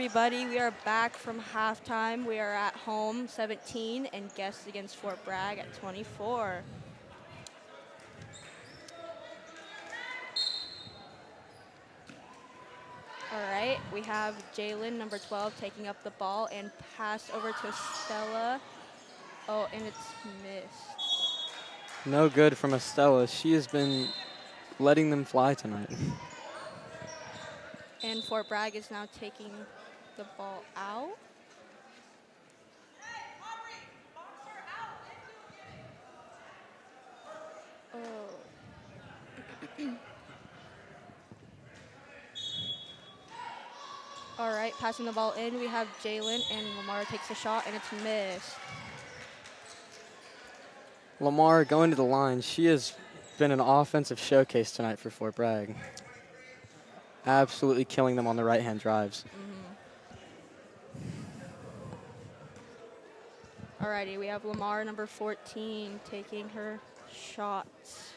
everybody. We are back from halftime. We are at home, 17, and guests against Fort Bragg at 24. All right, we have Jalen, number 12, taking up the ball and pass over to Stella. Oh, and it's missed. No good from Estella. She has been letting them fly tonight. And Fort Bragg is now taking the ball out. Oh. All right, passing the ball in, we have Jalen, and Lamar takes a shot, and it's missed. Lamar going to the line. She has been an offensive showcase tonight for Fort Bragg. Absolutely killing them on the right-hand drives. Alrighty, we have Lamar, number 14, taking her shots.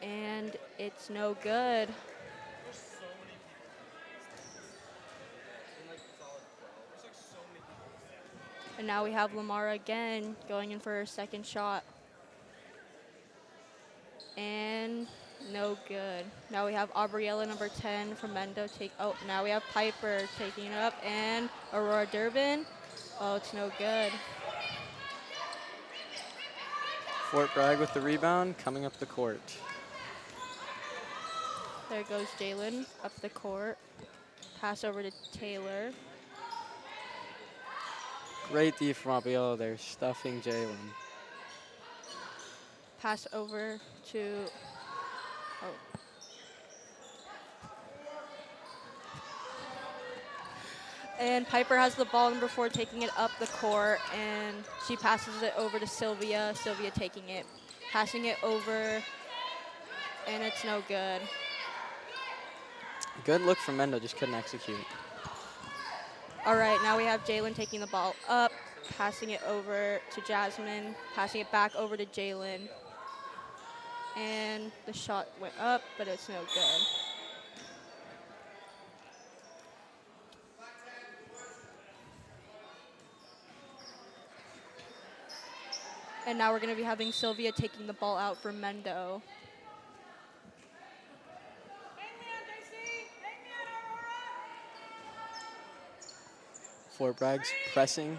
And it's no good. And now we have Lamar again going in for her second shot. And no good. Now we have Aubriella, number 10 from Mendo. Now we have Piper taking it up, and Aurora Durbin. Oh, it's no good. Fort Bragg with the rebound, coming up the court. There goes Jalen up the court. Pass over to Taylor. Great D from Aubriella there, stuffing Jalen. Pass over to, And Piper has the ball, number 4, taking it up the court, and she passes it over to Sylvia. Sylvia taking it, passing it over, and it's no good. Good look from Mendo, just couldn't execute. All right, now we have Jalen taking the ball up, passing it over to Jasmine, passing it back over to Jalen. And the shot went up, but it's no good. And now we're going to be having Sylvia taking the ball out for Mendo. Fort Bragg's pressing.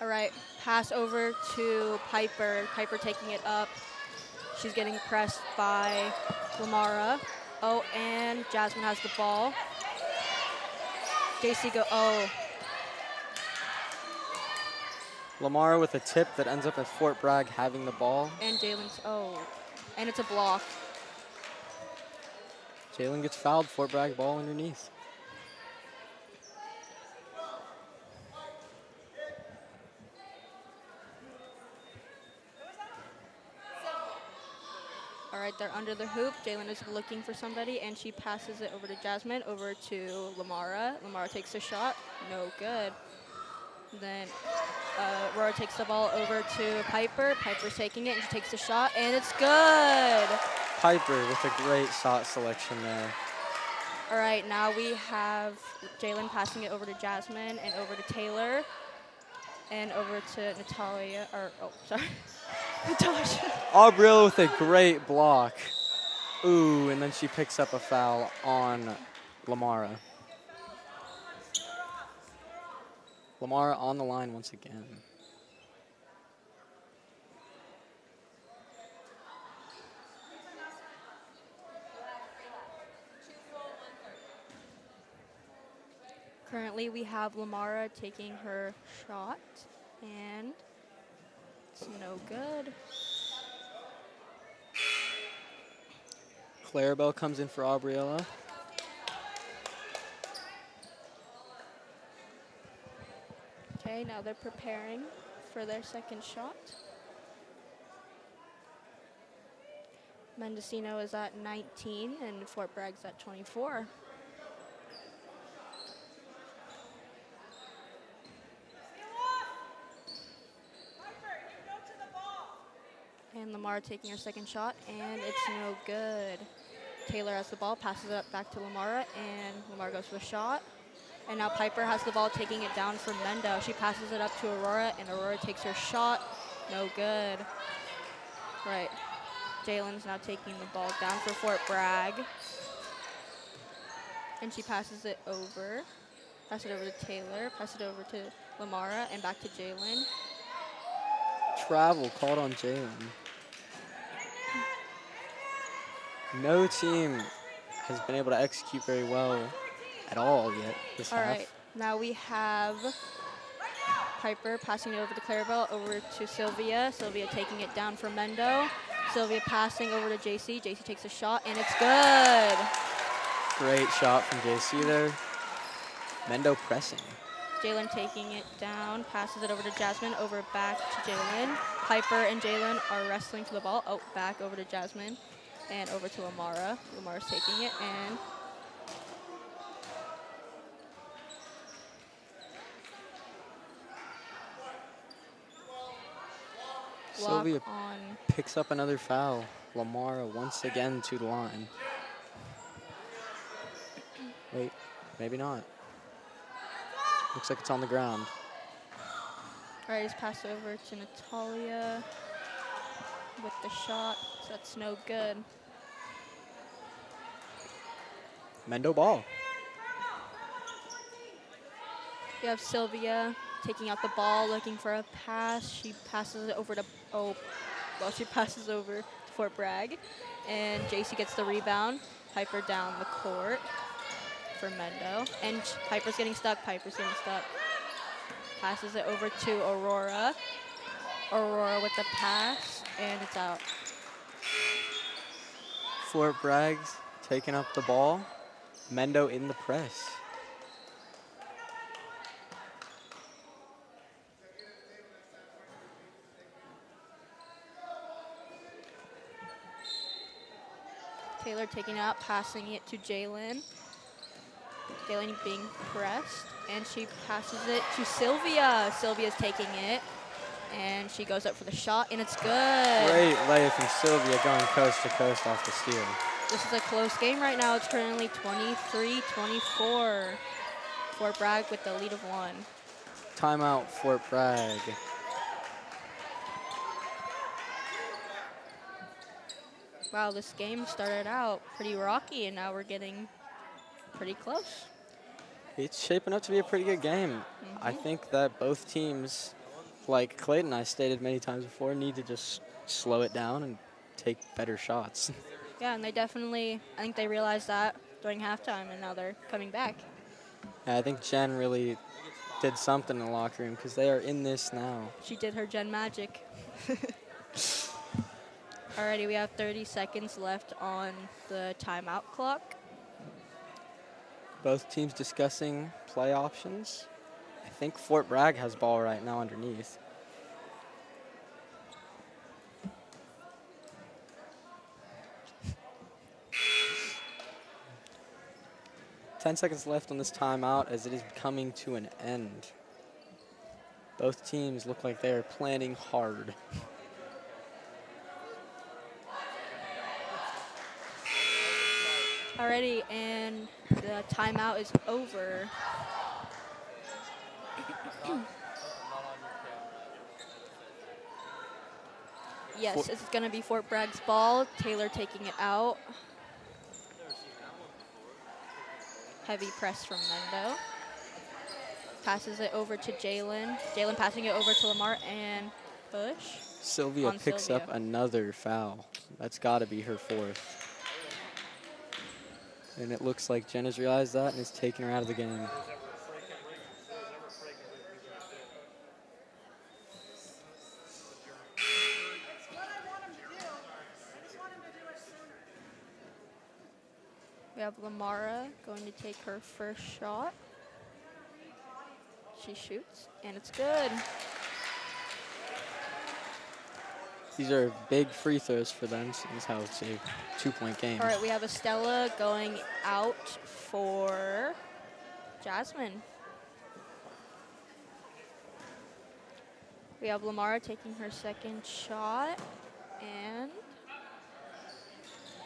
All right, pass over to Piper. Piper taking it up. She's getting pressed by Lamara. Oh, and Jasmine has the ball. JC Lamar with a tip that ends up at Fort Bragg having the ball. And and it's a block. Jalen gets fouled, Fort Bragg ball underneath. All right, they're under the hoop. Jalen is looking for somebody, and she passes it over to Jasmine, over to Lamara. Lamara takes a shot, no good. Then Aurora takes the ball over to Piper. Piper's taking it, and she takes a shot, and it's good. Piper with a great shot selection there. All right, now we have Jalen passing it over to Jasmine and over to Taylor and over to Natalia, Natasha. Aubriella with a great block. Ooh, and then she picks up a foul on Lamara. Lamara on the line once again. Currently, we have Lamara taking her shot, and it's no good. Clarabelle comes in for Aubriella. Okay, now they're preparing for their second shot. Mendocino is at 19, and Fort Bragg's at 24. And Lamar taking her second shot, and it's no good. Taylor has the ball, passes it up back to Lamara, and Lamar goes for a shot. And now Piper has the ball, taking it down from Mendo. She passes it up to Aurora, and Aurora takes her shot. No good. Right. Jalen's now taking the ball down for Fort Bragg. And she passes it over. Pass it over to Taylor. Pass it over to Lamara, and back to Jalen. Travel called on Jalen. No team has been able to execute very well at all yet this All half. right. Now we have Piper passing it over to Clarabelle, over to Sylvia. Sylvia taking it down for Mendo. Sylvia passing over to JC. JC takes a shot, and it's good. Great shot from JC there. Mendo pressing. Jalen taking it down, passes it over to Jasmine, over back to Jalen. Piper and Jalen are wrestling to the ball. Oh, back over to Jasmine and over to Lamara. Lamara's taking it, and Sylvia block on. picks up another foul. Lamara once again to the line. Wait, maybe not. Looks like it's on the ground. All right, he's passed over to Natalia with the shot, so that's no good. Mendo ball. You have Sylvia taking out the ball, looking for a pass. She passes it over to, she passes over to Fort Bragg. And JC gets the rebound. Piper down the court for Mendo. And Piper's getting stuck. Passes it over to Aurora. Aurora with the pass, and it's out. Fort Bragg's taking up the ball. Mendo in the press. Taylor taking it out, passing it to Jalen. Jalen being pressed, and she passes it to Sylvia. Sylvia's taking it, and she goes up for the shot, and it's good. Great layup from Sylvia going coast to coast off the steal. This is a close game right now. It's currently 23-24. Fort Bragg with the lead of 1. Timeout, Fort Bragg. Wow, this game started out pretty rocky, and now we're getting pretty close. It's shaping up to be a pretty good game. I think that both teams, like Clayton and I stated many times before, need to just slow it down and take better shots. Yeah, and they definitely, I think they realized that during halftime, and now they're coming back. Yeah, I think Jen really did something in the locker room because they are in this now. She did her Jen magic. Alrighty, we have 30 seconds left on the timeout clock. Both teams discussing play options. I think Fort Bragg has ball right now underneath. Ten seconds left on this timeout as it is coming to an end. Both teams look like they are planning hard. Alrighty, and the timeout is over. Yes, it's going to be Fort Bragg's ball. Taylor taking it out. Heavy press from Mendo. Passes it over to Jalen. Jalen passing it over to Lamar, and push. Sylvia on picks Sylvia. up another foul. That's got to be her 4th. And it looks like Jen has realized that and is taking her out of the game. We have Lamara going to take her first shot. She shoots, and it's good. These are big free throws for them, since how it's a 2-point game. All right, we have Estella going out for Jasmine. We have Lamara taking her second shot, and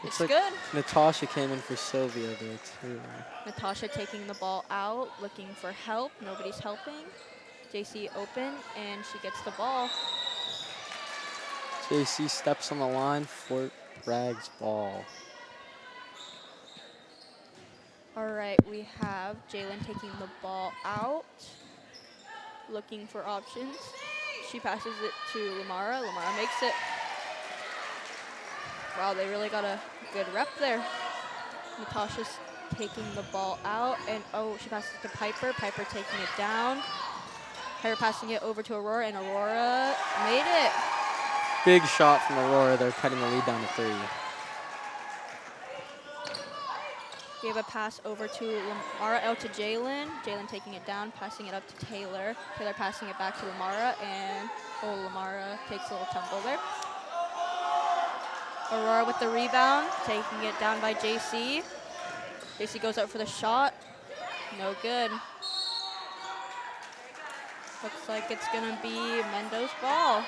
It's like good. Natasha came in for Sylvia there too. Natasha taking the ball out, looking for help. Nobody's helping. JC open, and she gets the ball. JC steps on the line for Bragg's ball. All right, we have Jalen taking the ball out, looking for options. She passes it to Lamara. Lamara makes it. Wow, they really got a good rep there. Natasha's taking the ball out, and oh, she passes it to Piper. Piper taking it down. Piper passing it over to Aurora, and Aurora made it. Big shot from Aurora. They're cutting the lead down to 3. We have a pass over to Lamara, out to Jalen. Jalen taking it down, passing it up to Taylor. Taylor passing it back to Lamara, and oh, Lamara takes a little tumble there. Aurora with the rebound, taking it down by JC. JC goes out for the shot. No good. Looks like it's going to be Mendo's ball.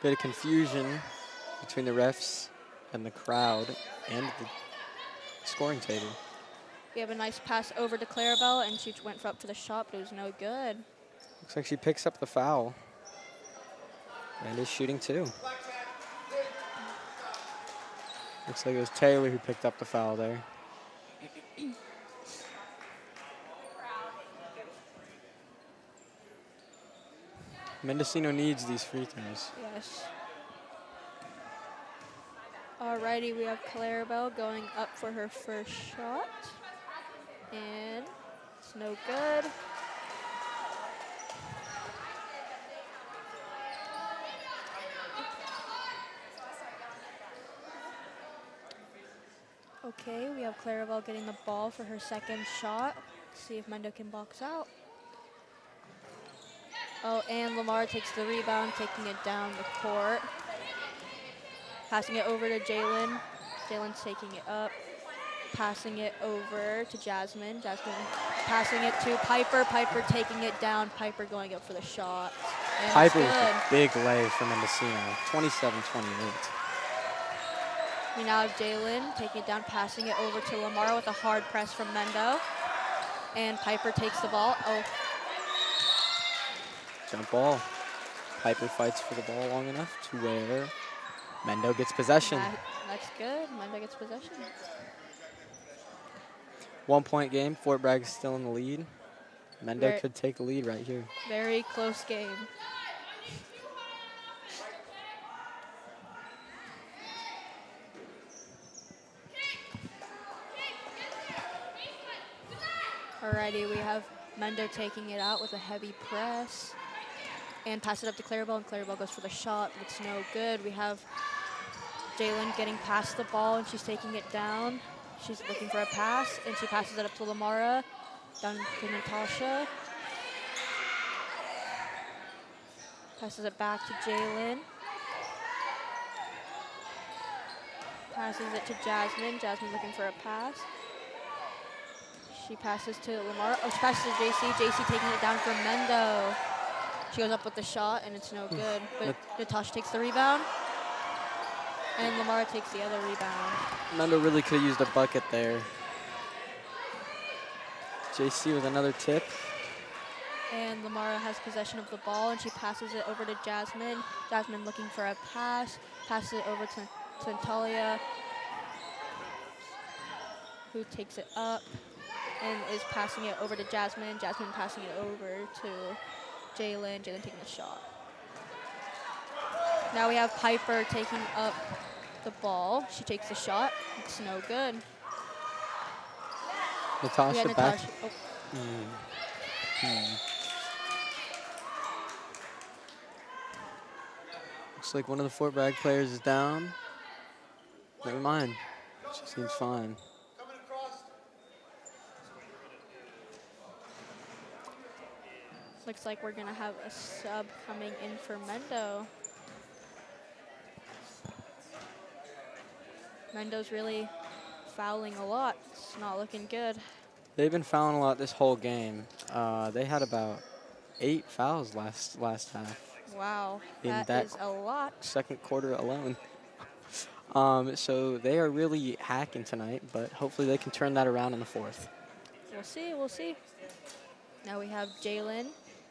Bit of confusion between the refs and the crowd and the scoring table. We have a nice pass over to Clarabelle, and she went up for the shot, but it was no good. Looks like she picks up the foul and is shooting 2. Looks like it was Taylor who picked up the foul there. Mendocino needs these free throws. Yes. Alrighty, we have Clarabelle going up for her first shot. And it's no good. Okay, we have Clarabelle getting the ball for her second shot. See if Mendo can box out. Oh, and Lamar takes the rebound, taking it down the court. Passing it over to Jalen. Jalen's taking it up. Passing it over to Jasmine. Jasmine passing it to Piper. Piper taking it down. Piper going up for the shot. And Piper it's with good. a big lay for Mendocino, 27-28. We now have Jalen taking it down, passing it over to Lamar with a hard press from Mendo. And Piper takes the ball. Oh, Jump ball. Piper fights for the ball long enough to where Mendo gets possession. that's good. Mendo gets possession. 1-point game. Fort Bragg is still in the lead. Mendo could take the lead right here. Very close game. Alrighty, we have Mendo taking it out with a heavy press and pass it up to Clarabelle, and Clarabelle goes for the shot. It's no good. We have Jalen getting past the ball, and she's taking it down. She's looking for a pass, and she passes it up to Lamara, down to Natasha. Passes it back to Jalen. Passes it to Jasmine. Jasmine looking for a pass. She passes to Lamar. Oh, she passes to JC. JC taking it down for Mendo. She goes up with the shot, and it's no good. But Natasha takes the rebound, and Lamar takes the other rebound. Mendo really could have used a bucket there. JC with another tip. And Lamara has possession of the ball, and she passes it over to Jasmine. Jasmine looking for a pass. Passes it over to Natalia, who takes it up and is passing it over to Jasmine. Jasmine passing it over to Jalen. Jalen taking the shot. Now we have Piper taking up the ball. She takes the shot. It's no good. Natasha Yeah, back. Natasha. Oh. Looks like one of the Fort Bragg players is down. Never mind. She seems fine. Coming across. Looks like we're gonna have a sub coming in for Mendo. Mendo's really fouling a lot. It's not looking good. They've been fouling a lot this whole game. They had about 8 fouls last half. Wow, In that is a lot. second quarter alone. So they are really hacking tonight, but hopefully they can turn that around in the fourth. We'll see, we'll see. Now we have Jalen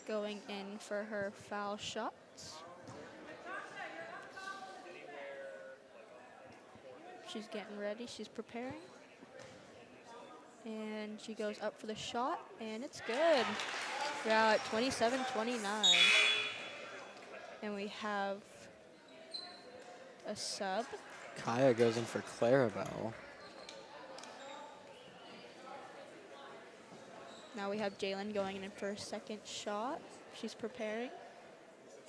going in for her foul shots. She's getting ready, she's preparing. And she goes up for the shot, and it's good. We're at 27-29. And we have a sub. Kaya goes in for Clarabelle. Now we have Jalen going in for a second shot. She's preparing.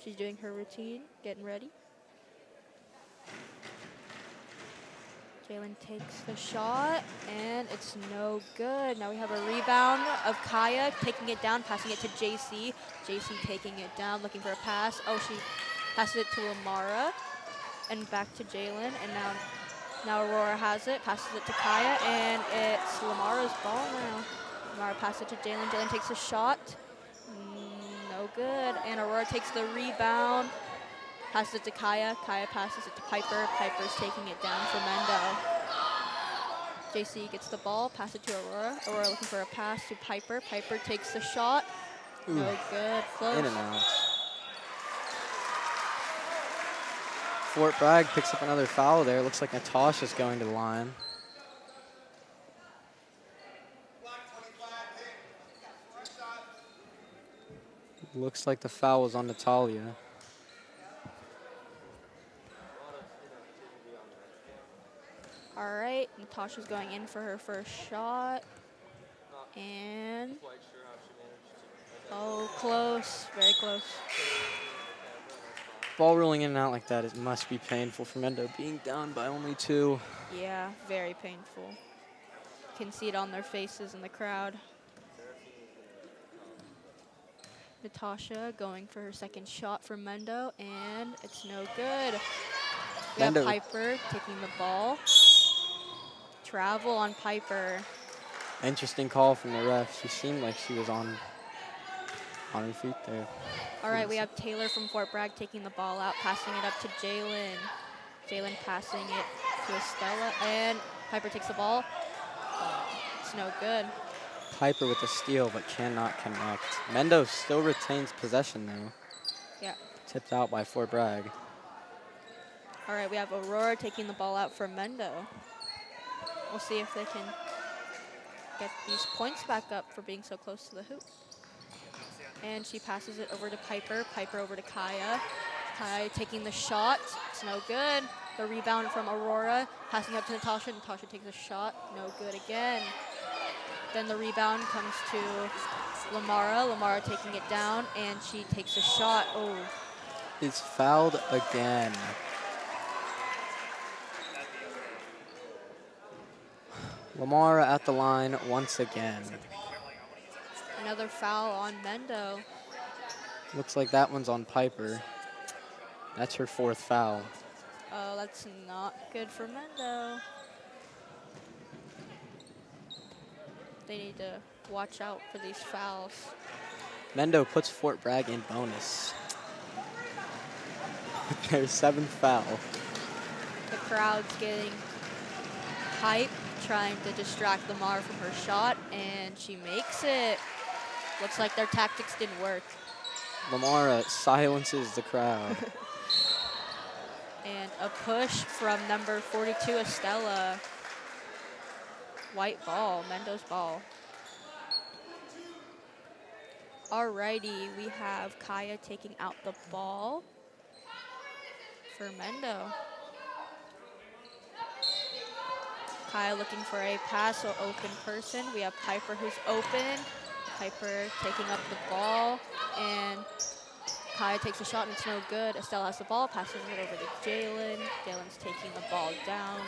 She's doing her routine, getting ready. Jalen takes the shot, and it's no good. Now we have a rebound of Kaya taking it down, passing it to JC. JC taking it down, looking for a pass. Oh, she passes it to Lamara, and back to Jalen. And now Aurora has it, passes it to Kaya, and it's Lamara's ball now. Lamara passes it to Jalen. Jalen takes a shot. No good. And Aurora takes the rebound. Passes it to Kaya. Kaya passes it to Piper. Piper's taking it down for Mendo. JC gets the ball, pass it to Aurora. Aurora looking for a pass to Piper. Piper takes the shot. Ooh. No good. Close. In and out. Fort Bragg picks up another foul there. Looks like Natasha's going to the line. Looks like the foul was on Natalia. All right, Natasha's going in for her first shot. And, oh, close, very close. Ball rolling in and out like that, it must be painful for Mendo, being down by only 2. Yeah, very painful. Can see it on their faces in the crowd. Natasha going for her second shot for Mendo, and it's no good. We have Mendo. Piper taking the ball. Travel on Piper. Interesting call from the ref. She seemed like she was on her feet there. All right, we have Taylor from Fort Bragg taking the ball out, passing it up to Jalen. Jalen passing it to Estella, and Piper takes the ball. It's no good. Piper with the steal, but cannot connect. Mendo still retains possession, though. Yeah. Tipped out by Fort Bragg. All right, we have Aurora taking the ball out for Mendo. We'll see if they can get these points back up for being so close to the hoop. And she passes it over to Piper. Piper over to Kaya. Kaya taking the shot. It's no good. The rebound from Aurora. Passing up to Natasha. Natasha takes a shot. No good again. Then the rebound comes to Lamara. Lamara taking it down, and she takes a shot. Oh. Is fouled again. Lamara at the line once again. Another foul on Mendo. Looks like that one's on Piper. That's her 4th foul. Oh, that's not good for Mendo. They need to watch out for these fouls. Mendo puts Fort Bragg in bonus. Their 7th foul. The crowd's getting hype, trying to distract Lamar from her shot, and she makes it. Looks like their tactics didn't work. Lamara silences the crowd. And a push from number 42, Estella. White ball, Mendo's ball. Alrighty, we have Kaya taking out the ball for Mendo. Kaya looking for a pass or open person. We have Piper who's open. Piper taking up the ball, and Kaya takes a shot and it's no good. Estelle has the ball, passes it over to Jalen. Jalen's taking the ball down.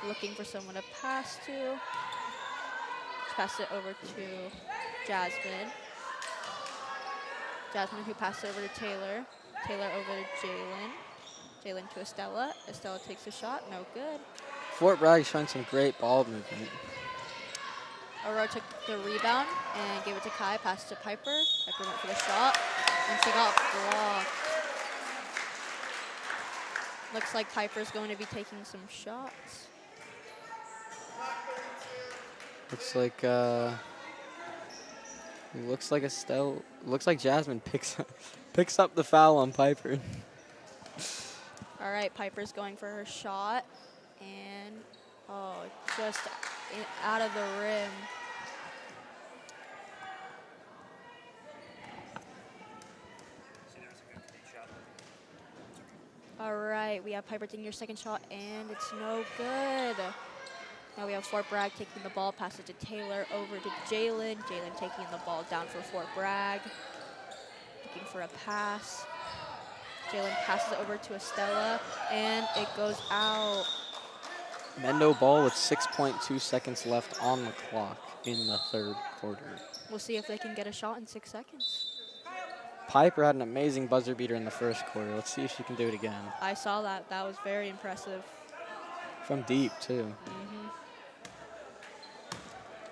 Looking for someone to pass to. She passes it over to Jasmine. Jasmine who passes it over to Taylor. Taylor over to Jalen. Jalen to Estella. Estella takes a shot, no good. Fort Bragg showing some great ball movement. Aurora took the rebound and gave it to Kai, passed to Piper. Piper went for the shot, and she got blocked. Looks like Piper's going to be taking some shots. Looks like Jasmine picks up the foul on Piper. All right, Piper's going for her shot, and just out of the rim. All right, we have Piper taking your second shot, and it's no good. Now we have Fort Bragg taking the ball, pass it to Taylor, over to Jalen. Jalen taking the ball down for Fort Bragg, looking for a pass. Jalen passes it over to Estella, and it goes out. Mendo ball with 6.2 seconds left on the clock in the third quarter. We'll see if they can get a shot in 6 seconds. Piper had an amazing buzzer beater in the first quarter. Let's see if she can do it again. I saw that. That was very impressive. From deep, too. Mm-hmm.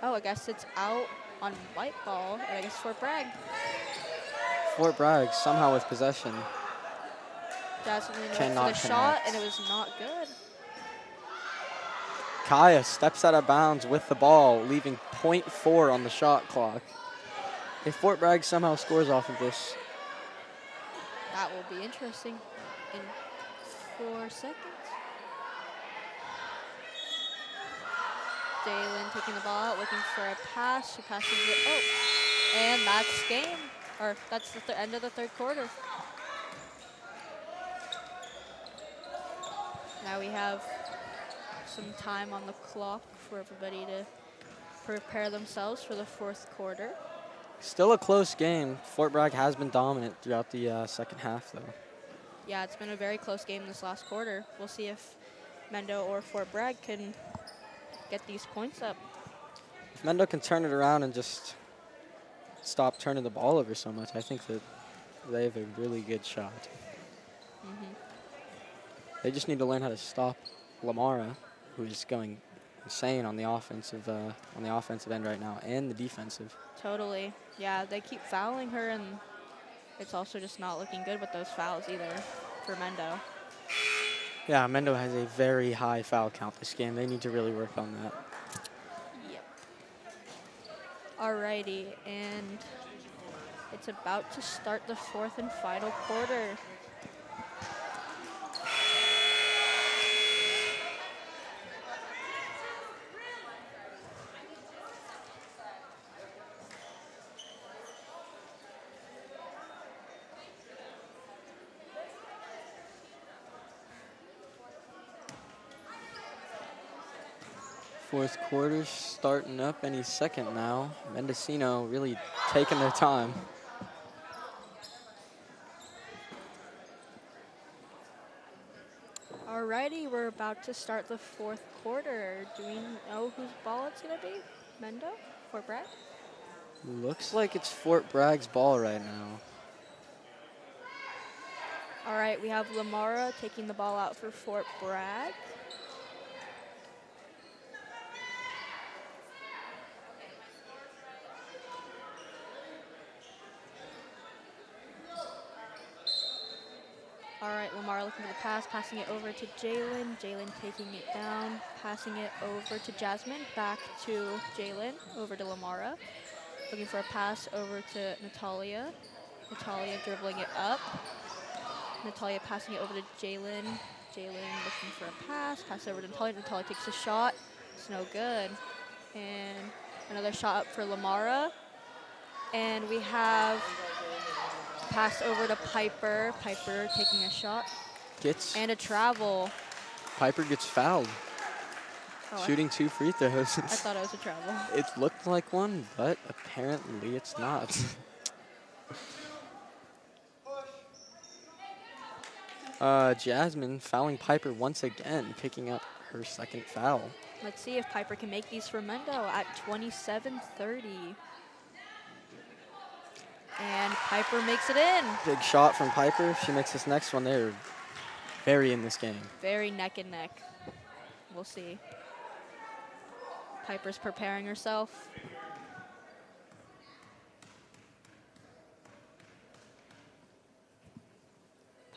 Oh, I guess it's out on white ball, and I guess Fort Bragg. Fort Bragg somehow with possession. Jasmine went for Cannot the shot, connect. and it was not good. Kaya steps out of bounds with the ball, leaving .4 on the shot clock. If Fort Bragg somehow scores off of this, That will be interesting in 4 seconds. Jalen taking the ball out, looking for a pass. She passes it. Oh, and that's game. Or that's the end of the third quarter. Now we have some time on the clock for everybody to prepare themselves for the fourth quarter. still a close game. Fort Bragg has been dominant throughout the second half, though. Yeah, it's been a very close game this last quarter. We'll see if Mendo or Fort Bragg can get these points up. If Mendo can turn it around and just stop turning the ball over so much, I think that they have a really good shot. Mm-hmm. They just need to learn how to stop Lamara, who is going insane on the offensive end right now, and the defensive. Totally. Yeah, they keep fouling her, and it's also just not looking good with those fouls either for Mendo. Yeah, Mendo has a very high foul count this game. They need to really work on that. Yep. Alrighty, and it's about to start the fourth and final quarter. Fourth quarter starting up any second now. Mendocino really taking their time. Alrighty, we're about to start the fourth quarter. Do we know whose ball it's going to be? Mendo? Fort Bragg? Looks like it's Fort Bragg's ball right now. Alright, we have Lamara taking the ball out for Fort Bragg. All right, Lamar looking for the pass, passing it over to Jalen. Jalen taking it down, passing it over to Jasmine, back to Jalen, over to Lamara. Looking for a pass over to Natalia. Natalia dribbling it up. Natalia passing it over to Jalen. Jalen looking for a pass over to Natalia. Natalia takes a shot. It's no good. And another shot up for Lamara. And we have pass over to Piper. Piper taking a shot. And a travel. Piper gets fouled. Oh, Shooting 2 free throws. I thought it was a travel. It looked like one, but apparently it's not. Jasmine fouling Piper once again, picking up her second foul. Let's see if Piper can make these for Mendo at 27:30. And Piper makes it in. Big shot from Piper. If she makes this next one, they're very in this game. Very neck and neck. We'll see. Piper's preparing herself.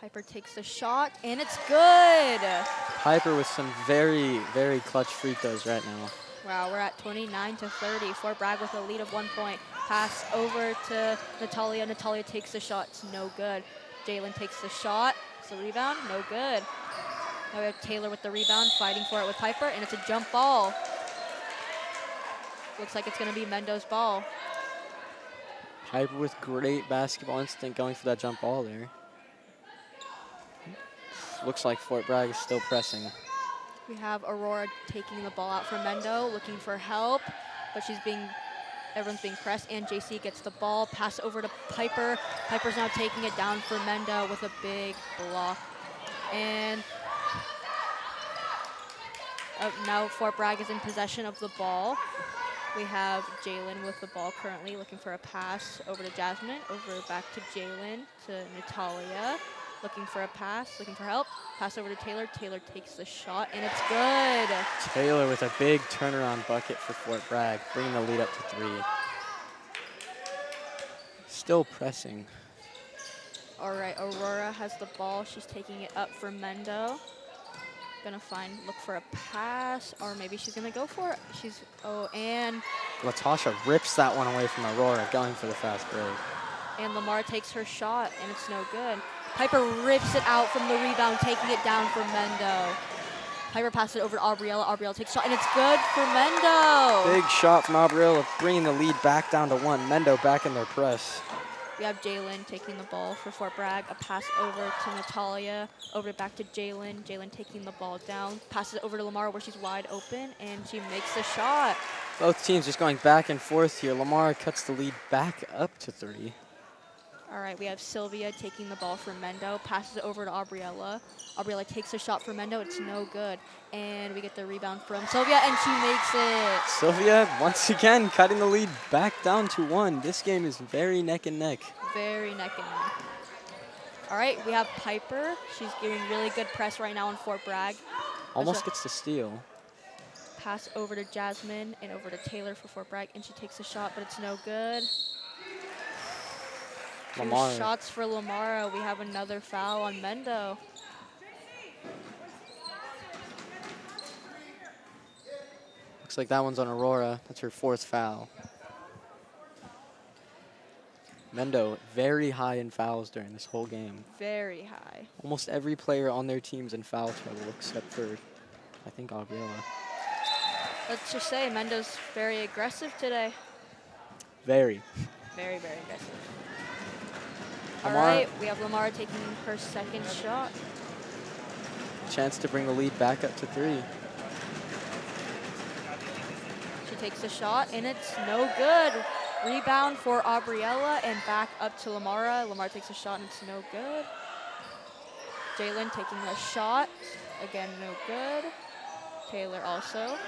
Piper takes a shot, and it's good. Piper with some very, very clutch free throws right now. Wow, we're at 29-30. Fort Bragg with a lead of 1 point. Pass over to Natalia. Natalia takes the shot. It's no good. Jalen takes the shot. It's a rebound. No good. Now we have Taylor with the rebound, fighting for it with Piper, and it's a jump ball. Looks like it's going to be Mendo's ball. Piper with great basketball instinct going for that jump ball there. Looks like Fort Bragg is still pressing. We have Aurora taking the ball out for Mendo, looking for help, but everyone's being pressed, and JC gets the ball, pass over to Piper. Piper's now taking it down for Mendo with a big block. And now Fort Bragg is in possession of the ball. We have Jalen with the ball currently, looking for a pass over to Jasmine, over back to Jalen, to Natalia. Looking for a pass, looking for help. Pass over to Taylor. Taylor takes the shot, and it's good. Taylor with a big turnaround bucket for Fort Bragg, bringing the lead up to 3. Still pressing. All right, Aurora has the ball. She's taking it up for Mendo. Gonna look for a pass, or maybe she's gonna go for it. And Latasha rips that one away from Aurora, going for the fast break. And Lamar takes her shot, and it's no good. Piper rips it out from the rebound, taking it down for Mendo. Piper passes it over to Aubriella. Aubriella takes a shot, and it's good for Mendo. Big shot from Aubriella, bringing the lead back down to 1. Mendo back in their press. We have Jalen taking the ball for Fort Bragg. A pass over to Natalia, over back to Jalen. Jalen taking the ball down, passes it over to Lamar where she's wide open, and she makes the shot. Both teams just going back and forth here. Lamar cuts the lead back up to 3. All right, we have Sylvia taking the ball for Mendo, passes it over to Aubriella. Aubriella takes a shot for Mendo, it's no good. And we get the rebound from Sylvia, and she makes it. Sylvia, once again, cutting the lead back down to 1. This game is very neck and neck. Very neck and neck. All right, we have Piper. She's getting really good press right now on Fort Bragg. Almost gets the steal. Pass over to Jasmine and over to Taylor for Fort Bragg, and she takes a shot, but it's no good. Lamar. 2 shots for Lamara. We have another foul on Mendo. Looks like that one's on Aurora. That's her 4th foul. Mendo very high in fouls during this whole game. Very high. Almost every player on their team's in foul trouble except for, I think, Aubriella. Let's just say Mendo's very aggressive today. Very. Very, very aggressive. All Lamar. right, we have Lamar taking her 2nd shot. Chance to bring the lead back up to 3. She takes a shot, and it's no good. Rebound for Aubriella, and back up to Lamara. Lamar takes a shot, and it's no good. Jalen taking a shot. Again, no good. Taylor also.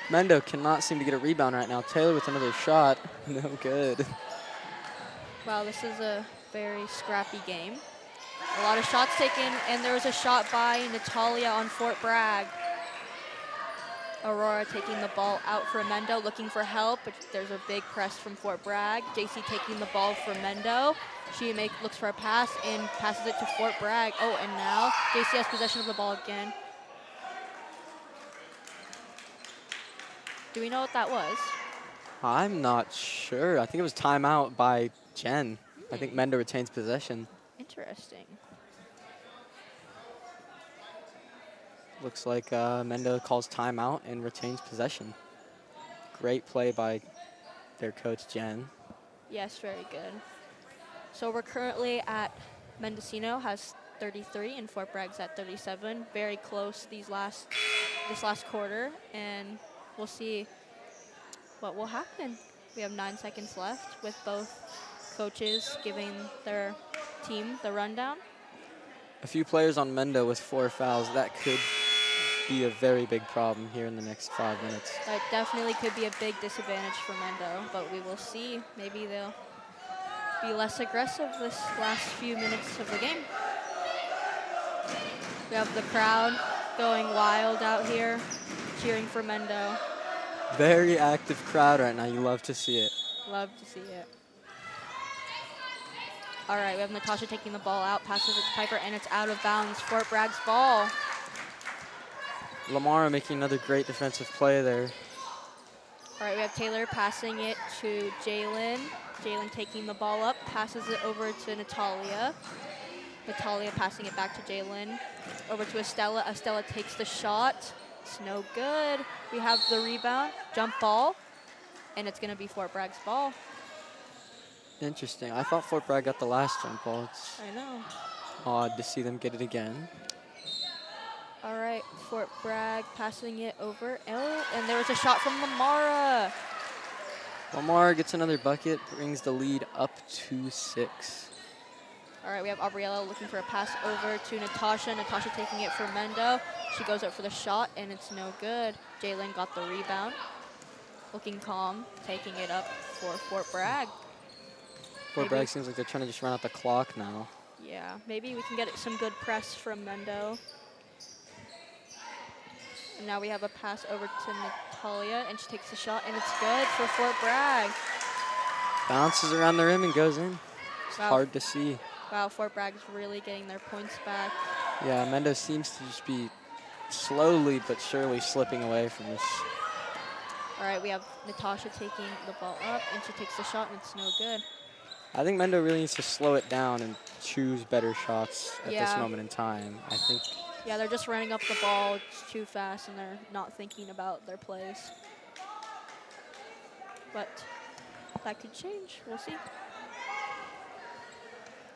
Mendo cannot seem to get a rebound right now. Taylor with another shot. No good. Wow, this is a very scrappy game. A lot of shots taken, and there was a shot by Natalia on Fort Bragg. Aurora taking the ball out for Mendo, looking for help, but there's a big press from Fort Bragg. JC taking the ball for Mendo. She looks for a pass and passes it to Fort Bragg. Oh, and now JC has possession of the ball again. Do we know what that was? I'm not sure. I think it was timeout by Jen. I think Mendo retains possession. Interesting. Looks like Mendo calls timeout and retains possession. Great play by their coach, Jen. Yes, very good. So we're currently at Mendocino has 33 and Fort Bragg's at 37. Very close this last quarter, and we'll see what will happen. We have 9 seconds left with both coaches giving their team the rundown. A few players on Mendo with 4 fouls. That could be a very big problem here in the next 5 minutes. That definitely could be a big disadvantage for Mendo, but we will see. Maybe they'll be less aggressive this last few minutes of the game. We have the crowd going wild out here, cheering for Mendo. Very active crowd right now. You love to see it. Love to see it. All right, we have Natasha taking the ball out, passes it to Piper, and it's out of bounds. Fort Bragg's ball. Lamar making another great defensive play there. All right, we have Taylor passing it to Jalen. Jalen taking the ball up, passes it over to Natalia. Natalia passing it back to Jalen. Over to Estella. Estella takes the shot. It's no good. We have the rebound, jump ball, and it's going to be Fort Bragg's ball. Interesting. I thought Fort Bragg got the last jump ball. It's I know. odd to see them get it again. All right, Fort Bragg passing it over. Oh, and there was a shot from Lamara. Lamar gets another bucket, brings the lead up to 6. All right, we have Aubriella looking for a pass over to Natasha. Natasha taking it for Mendo. She goes up for the shot, and it's no good. Jalen got the rebound. Looking calm, taking it up for Fort Bragg. Fort Bragg seems like they're trying to just run out the clock now. Yeah, maybe we can get some good press from Mendo. And now we have a pass over to Natalia, and she takes the shot, and it's good for Fort Bragg. Bounces around the rim and goes in. It's Wow. hard to see. Wow, Fort Bragg's really getting their points back. Yeah, Mendo seems to just be slowly but surely slipping away from this. All right, we have Natasha taking the ball up, and she takes the shot, and it's no good. I think Mendo really needs to slow it down and choose better shots at this Yeah. moment in time. I think Yeah, they're just running up the ball too fast, and they're not thinking about their plays. But that could change. We'll see.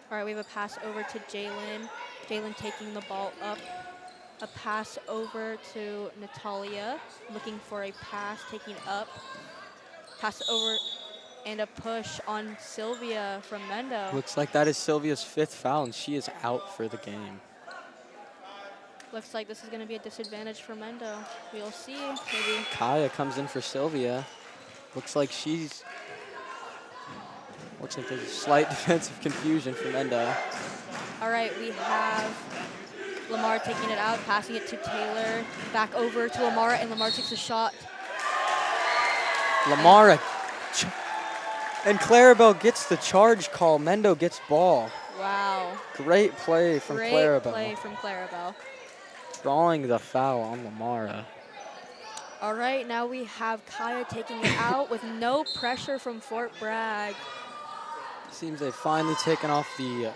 All right, we have a pass over to Jalen. Jalen taking the ball up. A pass over to Natalia, looking for a pass, taking up. Pass over and a push on Sylvia from Mendo. looks like that is Sylvia's 5th foul, and she is out for the game. Looks like this is going to be a disadvantage for Mendo. We'll see. Maybe. Kaya comes in for Sylvia. Looks like there's a slight defensive confusion for Mendo. All right, we have Lamar taking it out, passing it to Taylor, back over to Lamar, and Lamar takes a shot. Lamara. And Clarabelle gets the charge call. Mendo gets ball. Wow. Great play from Great Clarabelle. play from Clarabelle. Drawing the foul on Lamara. All right, now we have Kaya taking it out with no pressure from Fort Bragg. Seems they've finally taken off the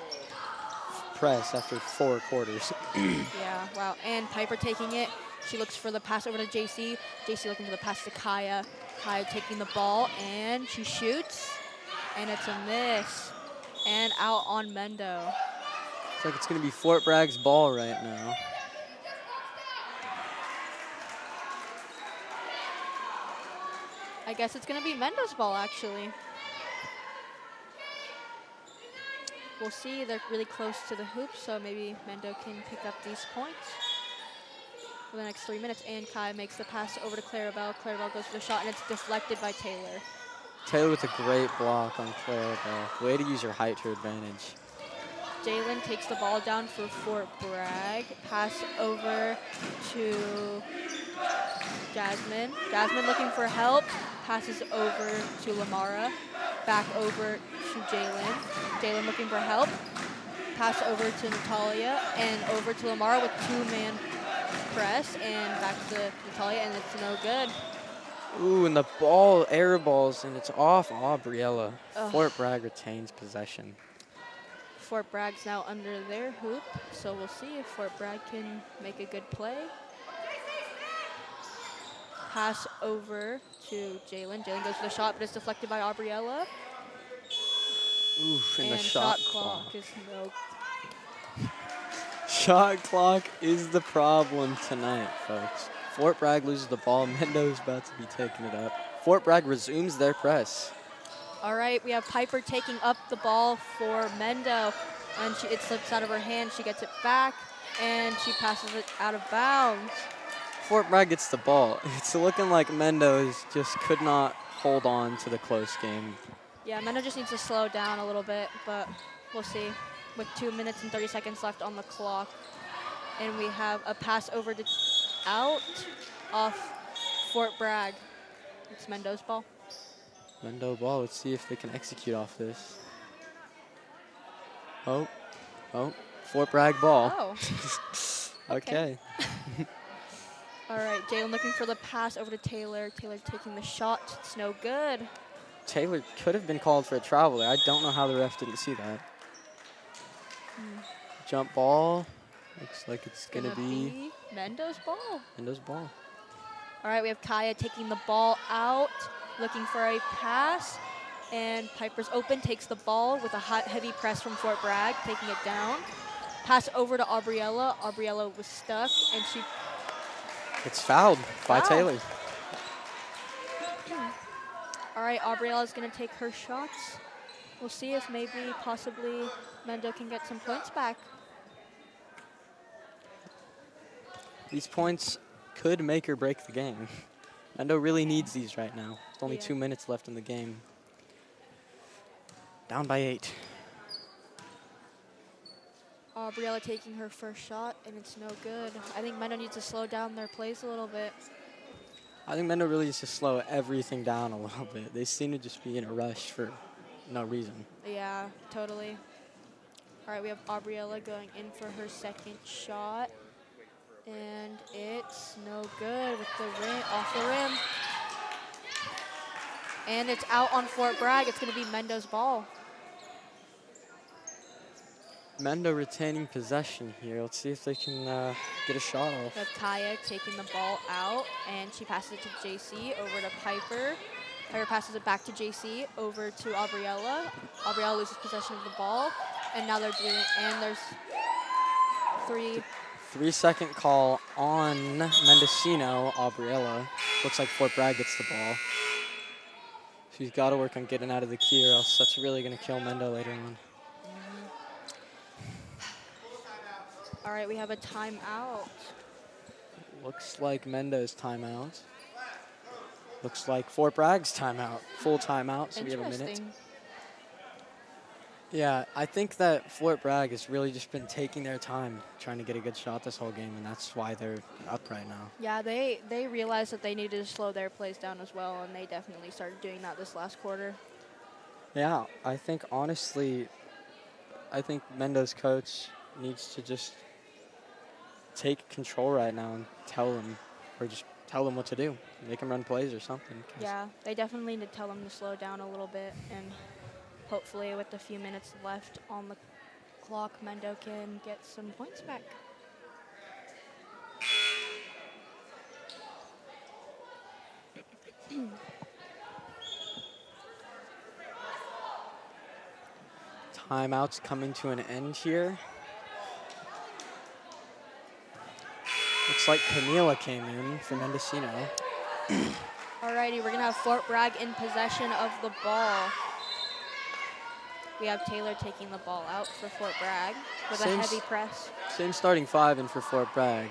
press after 4 quarters. Yeah, wow. And Piper taking it. She looks for the pass over to JC. JC looking for the pass to Kaya. Kaya taking the ball, and she shoots. And it's a miss. And out on Mendo. Looks like it's going to be Fort Bragg's ball right now. I guess it's going to be Mendo's ball, actually. We'll see. They're really close to the hoop, so maybe Mendo can pick up these points for the next 3 minutes. And Kai makes the pass over to Clarabelle. Clarabelle goes for the shot, and it's deflected by Taylor. Taylor with a great block on Clarabelle. Way to use your height to her advantage. Jalen takes the ball down for Fort Bragg. Pass over to Jasmine. Jasmine looking for help. Passes over to Lamara. Back over to Jalen. Jalen looking for help. Pass over to Natalia and over to Lamara with 2-man press, and back to Natalia, and it's no good. Ooh, and the ball air balls, and it's off Aubriella. Ugh. Fort Bragg retains possession. Fort Bragg's now under their hoop, so we'll see if Fort Bragg can make a good play. Pass over to Jalen. Jalen goes for the shot, but it's deflected by Aubriella. Oof, and the And shot clock clock. is no. Shot clock is the problem tonight, folks. Fort Bragg loses the ball. Mendo's about to be taking it up. Fort Bragg resumes their press. All right, we have Piper taking up the ball for Mendo, and it slips out of her hand. She gets it back, and she passes it out of bounds. Fort Bragg gets the ball. It's looking like Mendo's just could not hold on to the close game. Yeah, Mendo just needs to slow down a little bit, but we'll see. With 2 minutes and 30 seconds left on the clock. And we have a pass over to out off Fort Bragg. It's Mendo's ball. Mendo ball. Let's see if they can execute off this. Oh, Fort Bragg ball. Oh. Okay. All right, Jalen looking for the pass over to Taylor. Taylor taking the shot. It's no good. Taylor could have been called for a travel there. I don't know how the ref didn't see that. Jump ball. Looks like it's going to be Mendo's ball. Mendo's ball. All right, we have Kaya taking the ball out, looking for a pass. And Piper's open, takes the ball with a hot, heavy press from Fort Bragg, taking it down. Pass over to Aubriella. Aubriella was stuck, and she... It's fouled by Taylor. All right, Aubriella's going to take her shots. We'll see if maybe, possibly, Mendo can get some points back. These points could make or break the game. Mendo really needs these right now. There's only 2 minutes left in the game. Down by 8. Aubriella taking her first shot, and it's no good. I think Mendo needs to slow down their plays a little bit. I think Mendo really needs to slow everything down a little bit. They seem to just be in a rush for no reason. Yeah, totally. All right, we have Aubriella going in for her second shot. And it's no good with the rim, off the rim. And it's out on Fort Bragg. It's going to be Mendo's ball. Mendo retaining possession here. Let's see if they can get a shot off. We have Kaya taking the ball out, and she passes it to JC over to Piper. Piper passes it back to JC over to Aubriella. Aubriella loses possession of the ball, and now they're doing, and there's 3. 3-second call on Mendocino. Aubriella. Looks like Fort Bragg gets the ball. She's got to work on getting out of the key, or else that's really going to kill Mendo later on. All right, we have a timeout. Looks like Mendo's timeout. Looks like Fort Bragg's timeout. Full timeout, so we have a minute. Yeah, I think that Fort Bragg has really just been taking their time trying to get a good shot this whole game, and that's why they're up right now. Yeah, they realized that they needed to slow their plays down as well, and they definitely started doing that this last quarter. Yeah, I think, honestly, Mendo's coach needs to just take control right now and tell them, or just tell them what to do. Make them run plays or something. Yeah, they definitely need to tell them to slow down a little bit, and hopefully with a few minutes left on the clock, Mendo can get some points back. Timeout's coming to an end here. Looks like Camila came in for Mendocino. Alrighty, we're gonna have Fort Bragg in possession of the ball. We have Taylor taking the ball out for Fort Bragg with a heavy press. Same starting 5 in for Fort Bragg.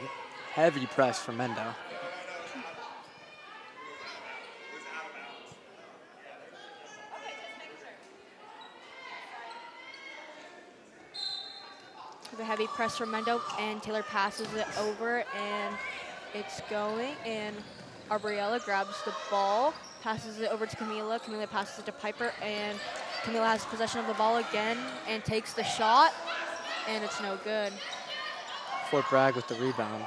Heavy press for Mendo. The heavy press from Mendo, and Taylor passes it over, and it's going, and Aubriella grabs the ball, passes it over to Camila. Camila passes it to Piper, and Camila has possession of the ball again and takes the shot, and it's no good. Fort Bragg with the rebound.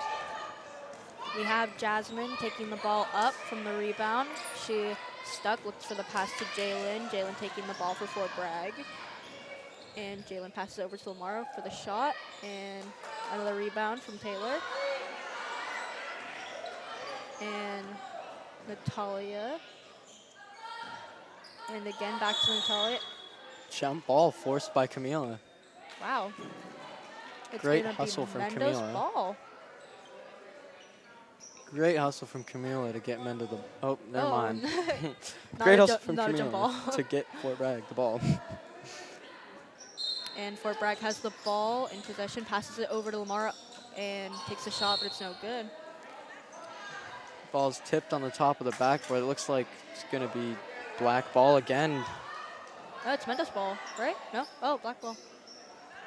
We have Jasmine taking the ball up from the rebound. She stuck, looks for the pass to Jalen. Jalen taking the ball for Fort Bragg. And Jalen passes it over to Lamar for the shot, and another rebound from Taylor. And Natalia. And again, back to Natalia. Jump ball forced by Camila. Wow. It's Great gonna hustle be from Mendo's Camila. ball. Great hustle from Camila to get Mendo the... Oh, never mind. Not Great a hustle from not a jump ball. Camila to get Fort Bragg the ball. And Fort Bragg has the ball in possession, passes it over to Lamar, and takes a shot, but it's no good. Ball's tipped on the top of the backboard. It looks like it's going to be black ball again. Oh, it's Mendo's ball, right? No? Oh, black ball.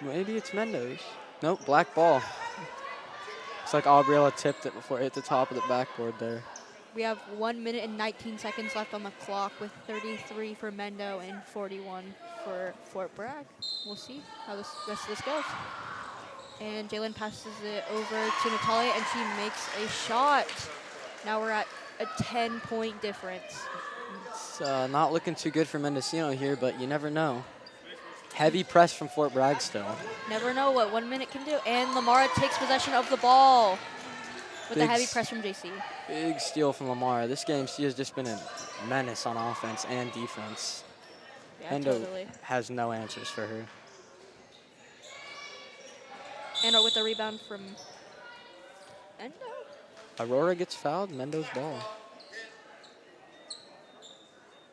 Maybe it's Mendo's. Nope, black ball. Looks like Aubriella tipped it before it hit the top of the backboard there. We have 1 minute and 19 seconds left on the clock with 33 for Mendo and 41 for Fort Bragg. We'll see how this rest of this goes. And Jalen passes it over to Natalia, and she makes a shot. Now we're at a 10-point difference. It's not looking too good for Mendocino here, but you never know. Heavy press from Fort Bragg still. Never know what 1 minute can do. And Lamara takes possession of the ball with a heavy press from JC. Big steal from Lamara. This game, she has just been a menace on offense and defense. Yeah, Mendo totally. has no answers for her. And with a rebound from Endo. Aurora gets fouled, Mendo's ball.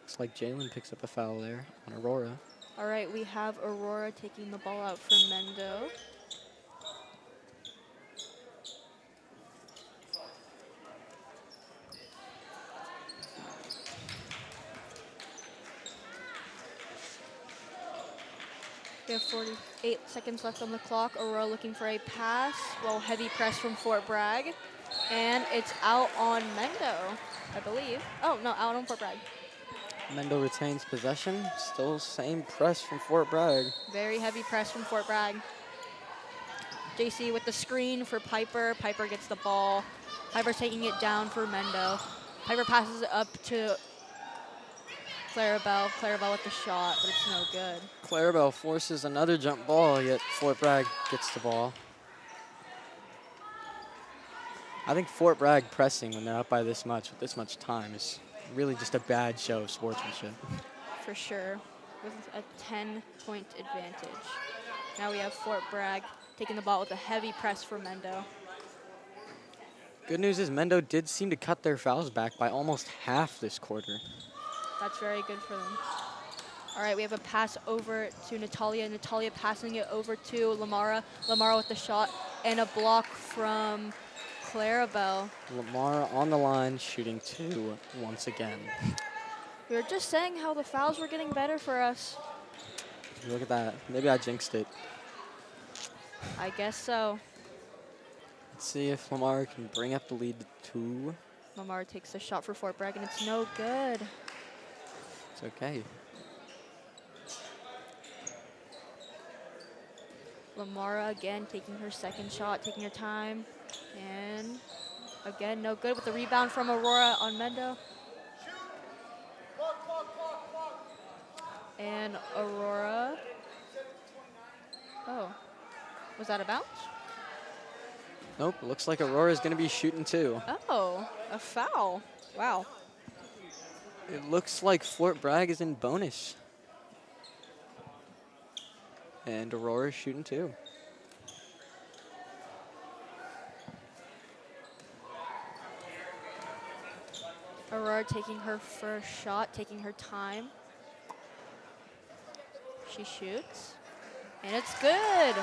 Looks like Jalen picks up a foul there on Aurora. All right, we have Aurora taking the ball out from Mendo. We have 48 seconds left on the clock. Aurora looking for a pass. Well, heavy press from Fort Bragg. And it's out on Mendo, I believe. Oh, no, out on Fort Bragg. Mendo retains possession. Still same press from Fort Bragg. Very heavy press from Fort Bragg. JC with the screen for Piper. Piper gets the ball. Piper's taking it down for Mendo. Piper passes it up to Clarabelle. Clarabelle with the shot, but it's no good. Clarabelle forces another jump ball, yet Fort Bragg gets the ball. I think Fort Bragg pressing when they're up by this much with this much time is really just a bad show of sportsmanship. For sure, with a 10-point advantage. Now we have Fort Bragg taking the ball with a heavy press for Mendo. Good news is Mendo did seem to cut their fouls back by almost half this quarter. That's very good for them. All right, we have a pass over to Natalia. Natalia passing it over to Lamara. Lamara with the shot and a block from Clarabelle. Lamara on the line, shooting two once again. We were just saying how the fouls were getting better for us. Look at that. Maybe I jinxed it. I guess so. Let's see if Lamar can bring up the lead to 2. Lamar takes a shot for Fort Bragg, and it's no good. It's okay. Lamara again taking her second shot, taking her time. And again, no good with the rebound from Aurora on Mendo. And Aurora. Oh, was that a bounce? Nope, looks like Aurora's going to be shooting 2. Oh, a foul. Wow. It looks like Fort Bragg is in bonus. And Aurora's shooting 2. Aurora taking her first shot, taking her time. She shoots, and it's good.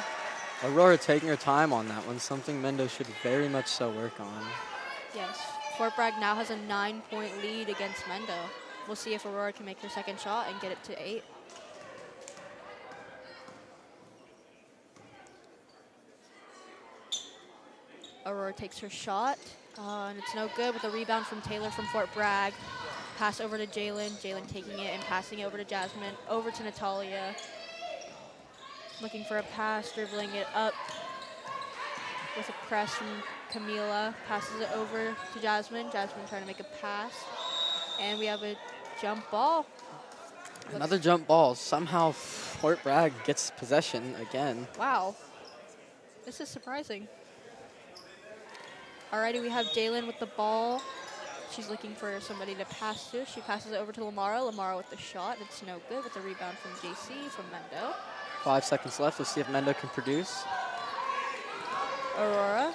Aurora taking her time on that one, something Mendo should very much so work on. Yes, Fort Bragg now has a 9-point lead against Mendo. We'll see if Aurora can make her second shot and get it to 8. Aurora takes her shot, and it's no good with a rebound from Taylor from Fort Bragg. Pass over to Jalen. Jalen taking it and passing it over to Jasmine, over to Natalia. Looking for a pass, dribbling it up with a press from Camila. Passes it over to Jasmine. Jasmine trying to make a pass. And we have a jump ball. Another jump ball. Somehow Fort Bragg gets possession again. Wow. This is surprising. Alrighty, we have Jalen with the ball. She's looking for somebody to pass to. She passes it over to Lamara. Lamara with the shot. It's no good with the rebound from JC from Mendo. 5 seconds left. Let's see if Mendo can produce. Aurora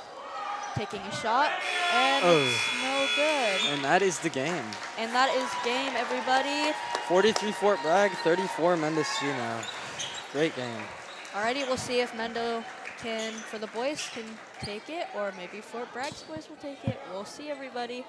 taking a shot, and it's no good. And that is the game. And that is game, everybody. 43 Fort Bragg, 34 Mendocino. Great game. Alrighty, we'll see if Mendo can, for the boys, can take it, or maybe Fort Bragg's boys will take it. We'll see, everybody.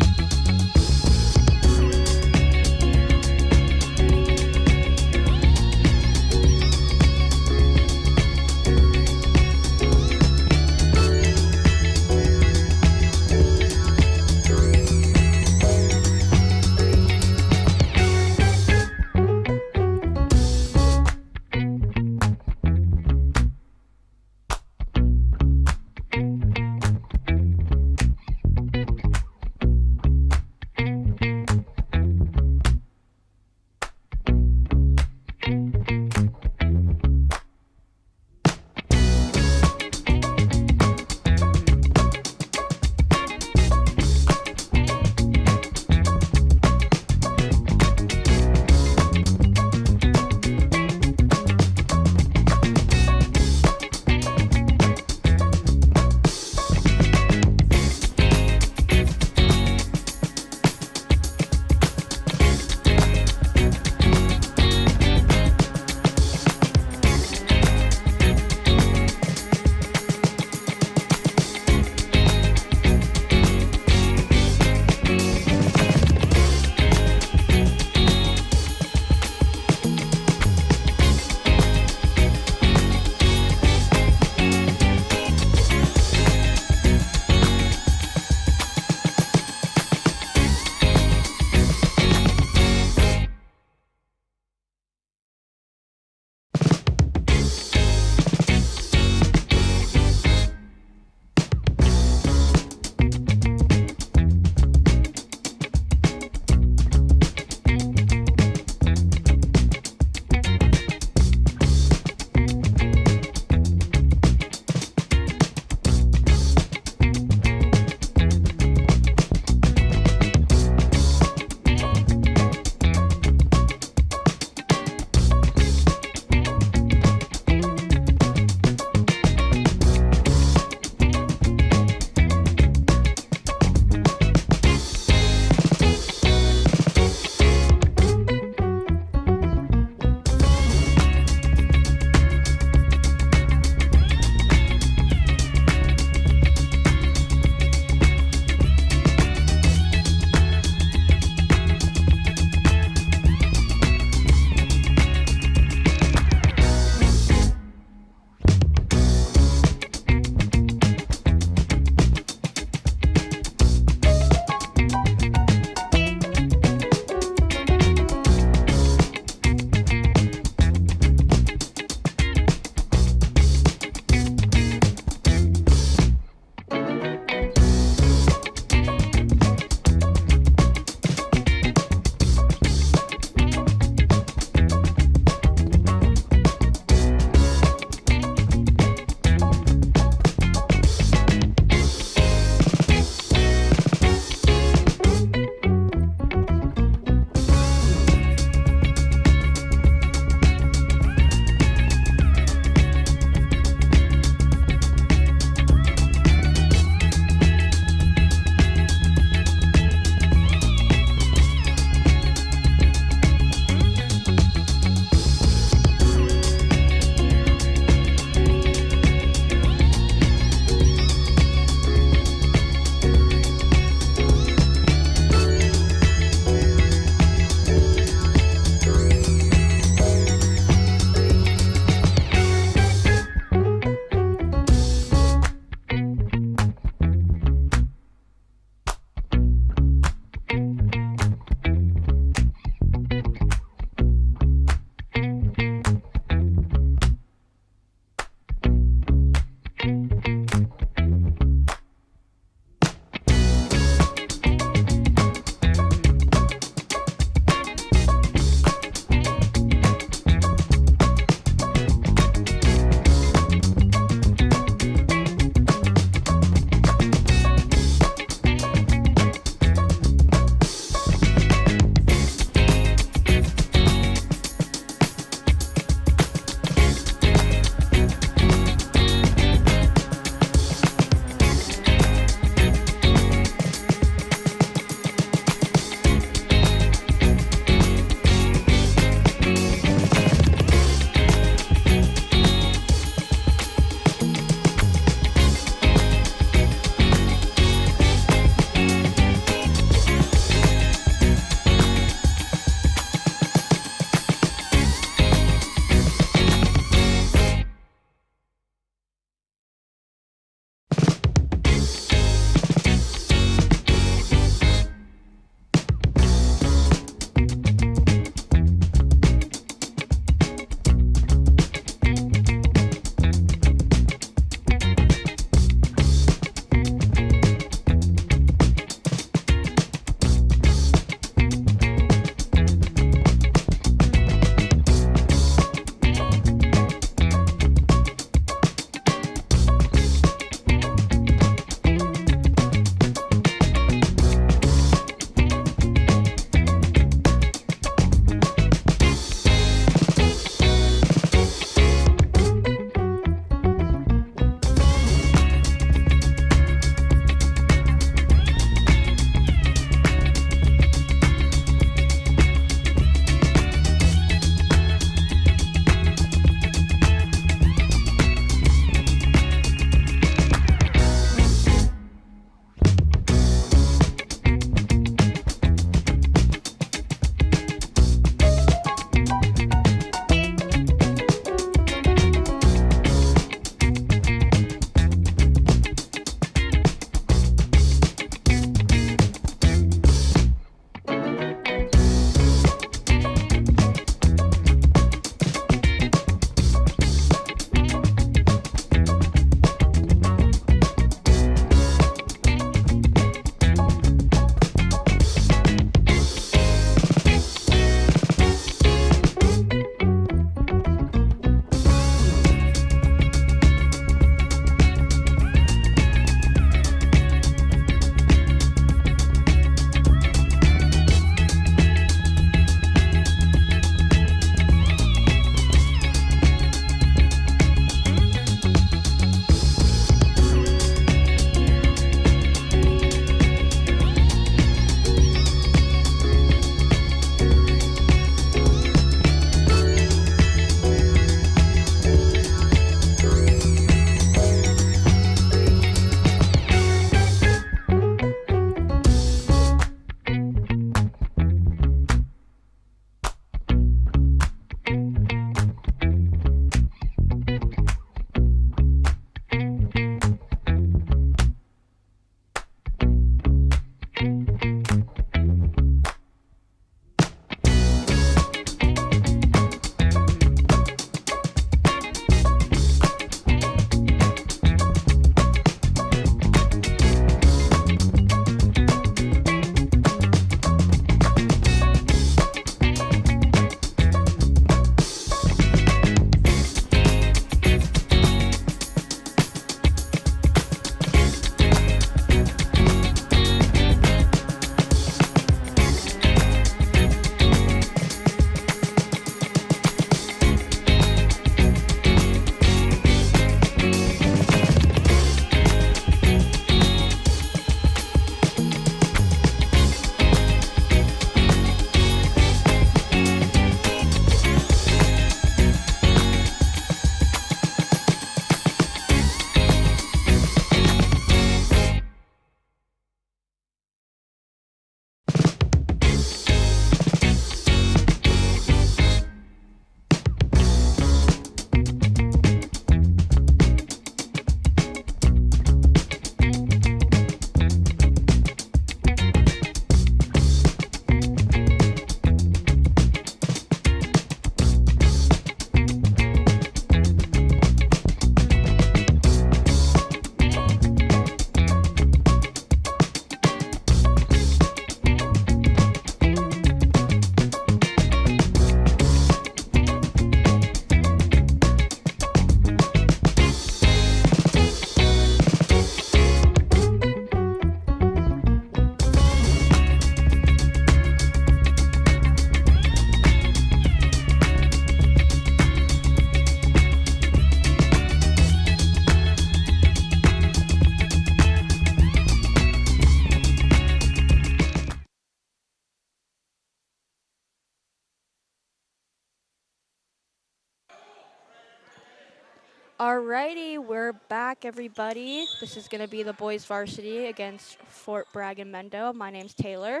Alrighty, we're back, everybody. This is going to be the boys varsity against Fort Bragg and Mendo. My name's Taylor.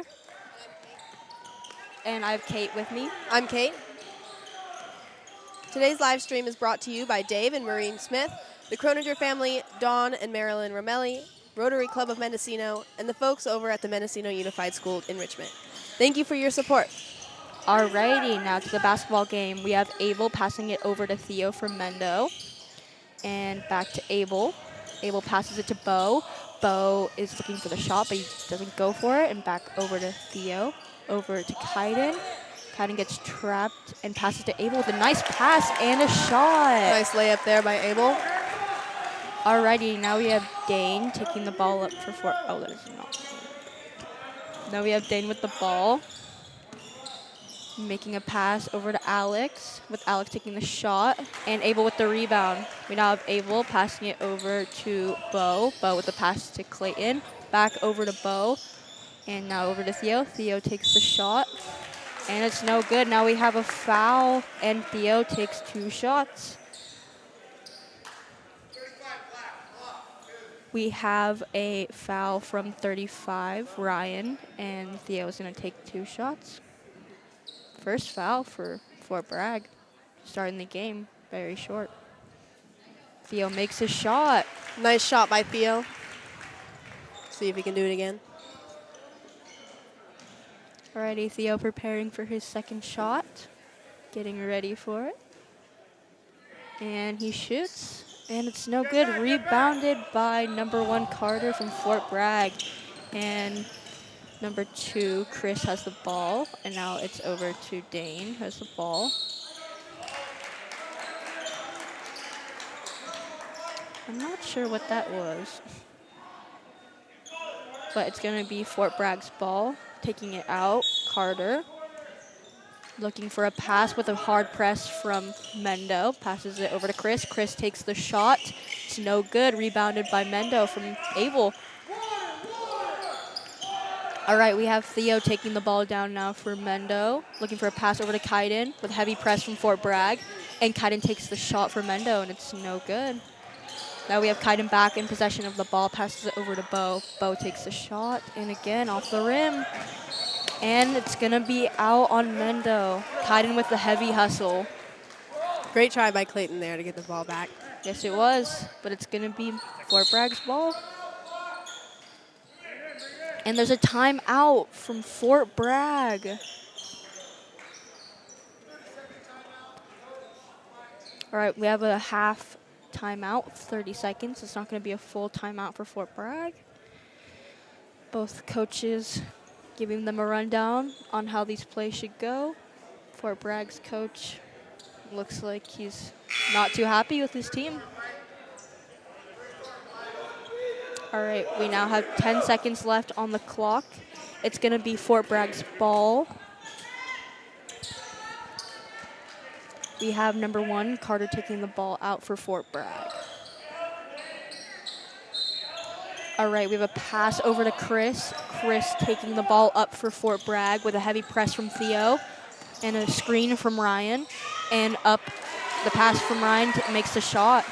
And I have Kate with me. I'm Kate. Today's live stream is brought to you by Dave and Maureen Smith, the Croninger family, Dawn and Marilyn Romelli, Rotary Club of Mendocino, and the folks over at the Mendocino Unified School in Richmond. Thank you for your support. Alrighty, now to the basketball game. We have Abel passing it over to Theo from Mendo. And back to Abel. Abel passes it to Bo. Bo is looking for the shot, but he doesn't go for it. And back over to Theo. Over to Kaiden. Kaiden gets trapped and passes to Abel with a nice pass and a shot. Nice layup there by Abel. Alrighty, now we have Dane taking the ball up for Fort. Oh, that is not. Now we have Dane with the ball. Making a pass over to Alex, with Alex taking the shot, and Abel with the rebound. We now have Abel passing it over to Bo. Bo with the pass to Clayton. Back over to Bo, and now over to Theo. Theo takes the shot, and it's no good. Now we have a foul, and Theo takes 2 shots. We have a foul from 35, Ryan, and Theo is going to take 2 shots. First foul for Fort Bragg, starting the game very short. Theo makes a shot. Nice shot by Theo. See if he can do it again. Alrighty, Theo preparing for his second shot, getting ready for it. And he shoots, and it's no good. Rebounded by number 1 Carter from Fort Bragg. And number 2, Chris has the ball, and now it's over to Dane, who has the ball. I'm not sure what that was, but it's going to be Fort Bragg's ball, taking it out. Carter looking for a pass with a hard press from Mendo, passes it over to Chris. Chris takes the shot. It's no good. Rebounded by Mendo from Abel. All right, we have Theo taking the ball down now for Mendo, looking for a pass over to Kaiden with heavy press from Fort Bragg, and Kaiden takes the shot for Mendo, and it's no good. Now we have Kaiden back in possession of the ball, passes it over to Bo. Bo takes the shot, and again off the rim, and it's gonna be out on Mendo. Kaiden with the heavy hustle. Great try by Clayton there to get the ball back. Yes, it was, but it's gonna be Fort Bragg's ball. And there's a timeout from Fort Bragg. All right, we have a half timeout, 30 seconds. It's not going to be a full timeout for Fort Bragg. Both coaches giving them a rundown on how these plays should go. Fort Bragg's coach looks like he's not too happy with his team. All right, we now have 10 seconds left on the clock. It's going to be Fort Bragg's ball. We have number 1, Carter, taking the ball out for Fort Bragg. All right, we have a pass over to Chris. Chris taking the ball up for Fort Bragg with a heavy press from Theo and a screen from Ryan. And up the pass from Ryan makes the shot.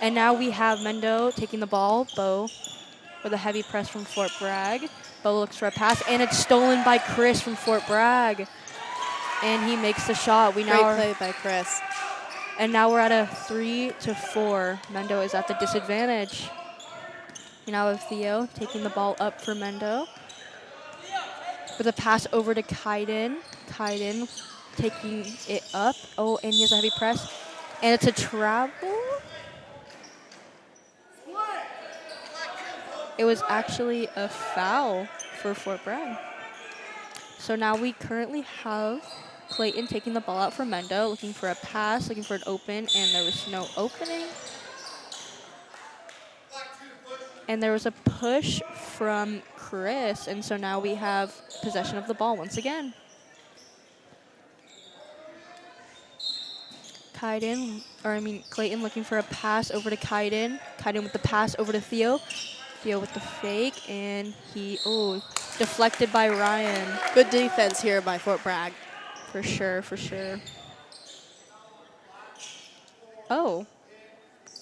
And now we have Mendo taking the ball. Bo with a heavy press from Fort Bragg. Bo looks for a pass, and it's stolen by Chris from Fort Bragg. And he makes the shot. Great play by Chris. And now we're at a 3-4. Mendo is at the disadvantage. We now have Theo taking the ball up for Mendo. With a pass over to Kaiden. Kaiden taking it up. Oh, and he has a heavy press. And it's a travel. It was actually a foul for Fort Bragg. So now we currently have Clayton taking the ball out for Mendo, looking for a pass, looking for an open, and there was no opening. And there was a push from Chris, and so now we have possession of the ball once again. Clayton looking for a pass over to Kaiden. Kaiden with the pass over to Theo. Theo with the fake, and he, deflected by Ryan. Good defense here by Fort Bragg. For sure, for sure. Oh,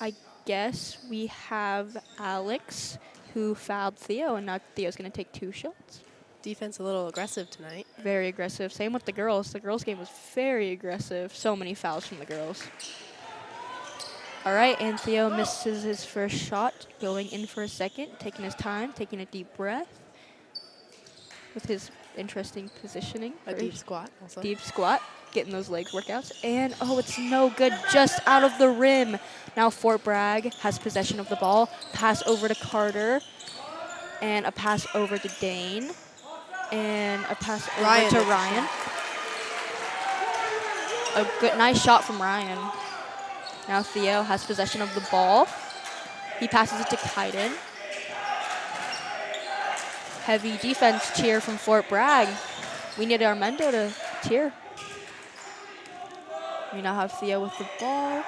I guess we have Alex who fouled Theo, and now Theo's going to take 2 shots. Defense a little aggressive tonight. Very aggressive. Same with the girls. The girls' game was very aggressive. So many fouls from the girls. All right, and Theo misses his first shot, going in for a second, taking his time, taking a deep breath with his interesting positioning. A deep squat also. Deep squat, getting those legs workouts. And, oh, it's no good, just out of the rim. Now Fort Bragg has possession of the ball. Pass over to Carter, and a pass over to Dane, and a pass over to Ryan. A good, nice shot from Ryan. Now Theo has possession of the ball. He passes it to Kaiden. Heavy defense cheer from Fort Bragg. We need Armando to cheer. We now have Theo with the ball.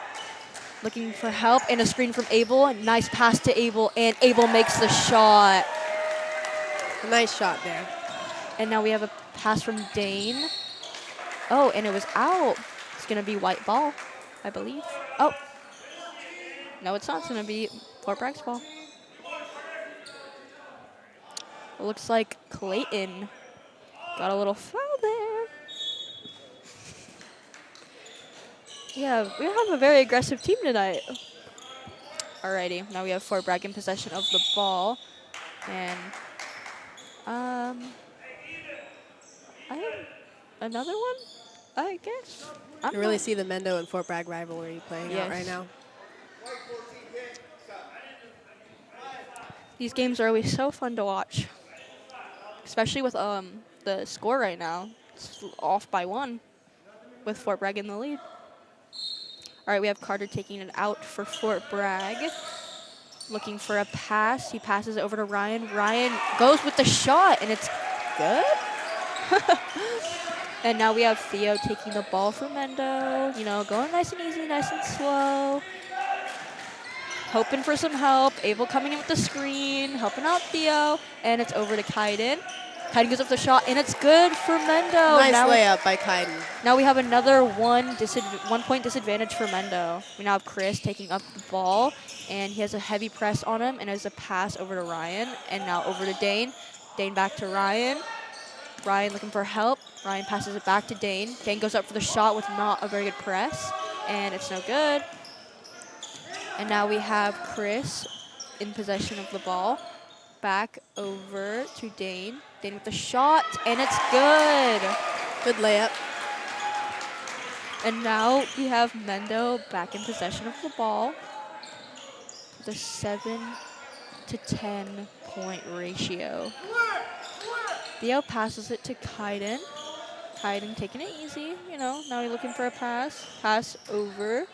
Looking for help, and a screen from Abel. A nice pass to Abel, and Abel makes the shot. A nice shot there. And now we have a pass from Dane. Oh, and it was out. It's going to be white ball, I believe. Oh. No, it's not. It's going to be Fort Bragg's ball. It looks like Clayton got a little foul there. Yeah, we have a very aggressive team tonight. Alrighty, now we have Fort Bragg in possession of the ball. And, I have another one, I guess. I really see the Mendo and Fort Bragg rivalry playing out right now. These games are always so fun to watch, especially with the score right now. It's off by 1 with Fort Bragg in the lead. All right, we have Carter taking it out for Fort Bragg. Looking for a pass. He passes it over to Ryan. Ryan goes with the shot, and it's good. And now we have Theo taking the ball for Mendo. You know, going nice and easy, nice and slow. Hoping for some help. Abel coming in with the screen, helping out Theo. And it's over to Kaiden. Kaiden goes up the shot, and it's good for Mendo. Nice layup by Kaiden. Now we have another 1 point disadvantage for Mendo. We now have Chris taking up the ball, and he has a heavy press on him, and there's a pass over to Ryan, and now over to Dane. Dane back to Ryan. Ryan looking for help. Ryan passes it back to Dane. Dane goes up for the shot with not a very good press, and it's no good. And now we have Chris in possession of the ball. Back over to Dane. Dane with the shot, and it's good. Good layup. And now we have Mendo back in possession of the ball. The 7 to 10 point ratio. Theo passes it to Kaiden. Kaiden taking it easy, you know. Now he's looking for a pass. Pass over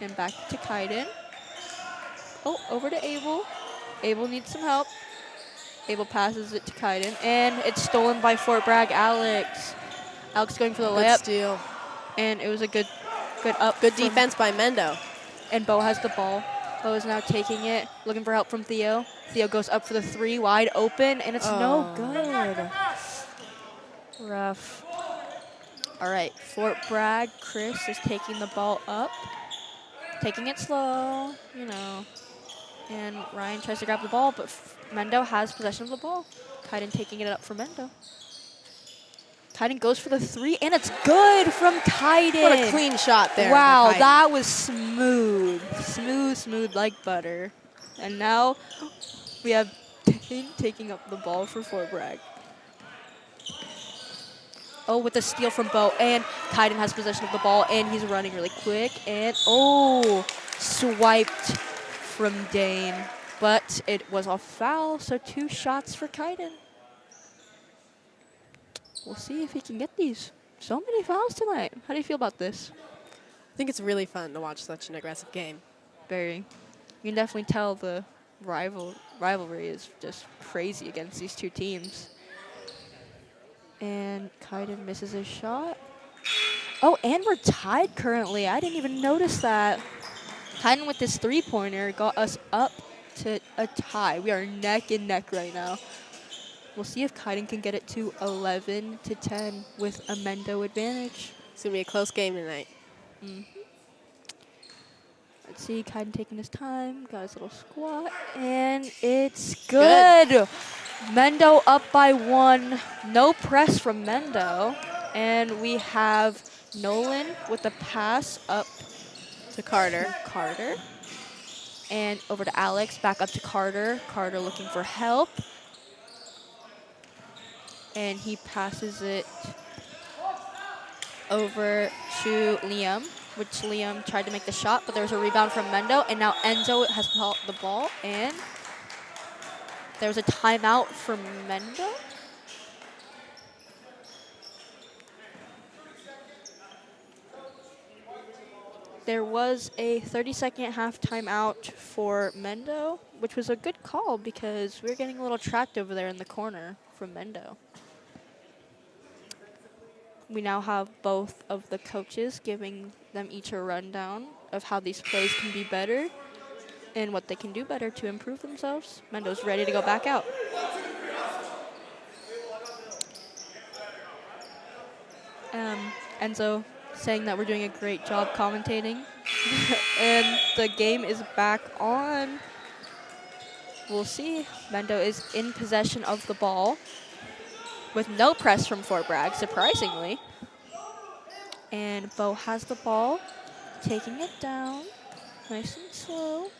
and back to Kaiden. Oh, over to Abel. Abel needs some help. Abel passes it to Kaiden, and it's stolen by Fort Bragg. Alex going for the layup. Good steal. And it was a good up. Good defense by Mendo. And Bo has the ball. Bo is now taking it, looking for help from Theo. Theo goes up for the 3, wide open, and it's no good. Rough. All right, Fort Bragg. Chris is taking the ball up, taking it slow, you know. And Ryan tries to grab the ball, but Mendo has possession of the ball. Kaiden taking it up for Mendo. Kaiden goes for the 3, and it's good from Kaiden. What a clean shot there. Wow, that was smooth. Smooth like butter. And now we have Dane taking up the ball for Fort Bragg. Oh, with a steal from Bo, and Kaiden has possession of the ball, and he's running really quick, and swiped from Dane. But it was a foul, so 2 shots for Kaiden. We'll see if he can get these. So many fouls tonight. How do you feel about this? I think it's really fun to watch such an aggressive game. Very. You can definitely tell the rivalry is just crazy against these 2 teams. And Kaiden misses his shot. Oh, and we're tied currently. I didn't even notice that. Kaiden with this 3-pointer got us up to a tie. We are neck and neck right now. We'll see if Kaiden can get it to 11 to 10 with a Mendo advantage. It's going to be a close game tonight. Let's see, Kaiden taking his time, got his little squat, and it's good. Mendo up by 1. No press from Mendo. And we have Nolan with the pass up To Carter. Carter. And over to Alex, back up to Carter. Carter looking for help. And he passes it over to Liam, which Liam tried to make the shot, but there was a rebound from Mendo, and now Enzo has the ball, and there was a timeout for Mendo. There was a 30-second half timeout for Mendo, which was a good call because we were getting a little tracked over there in the corner from Mendo. We now have both of the coaches giving them each a rundown of how these plays can be better and what they can do better to improve themselves. Mendo's ready to go back out. Enzo saying that we're doing a great job commentating. And the game is back on. We'll see. Mendo is in possession of the ball with no press from Fort Bragg, surprisingly. And Bo has the ball, taking it down, nice and slow.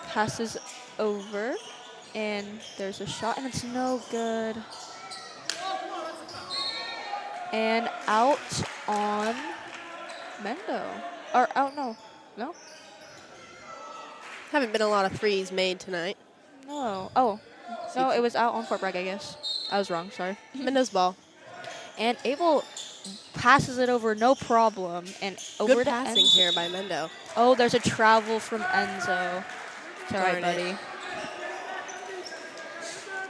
Passes over, and there's a shot, and it's no good. And out on Mendo. Or out, no? Haven't been a lot of threes made tonight. No. Oh. No, it was out on Fort Bragg, I guess. I was wrong, sorry. Mendo's ball. And Abel passes it over, no problem. And over Good to passing Enzo. here by Mendo. Oh, there's a travel from Enzo. It's all right, Darn it. buddy.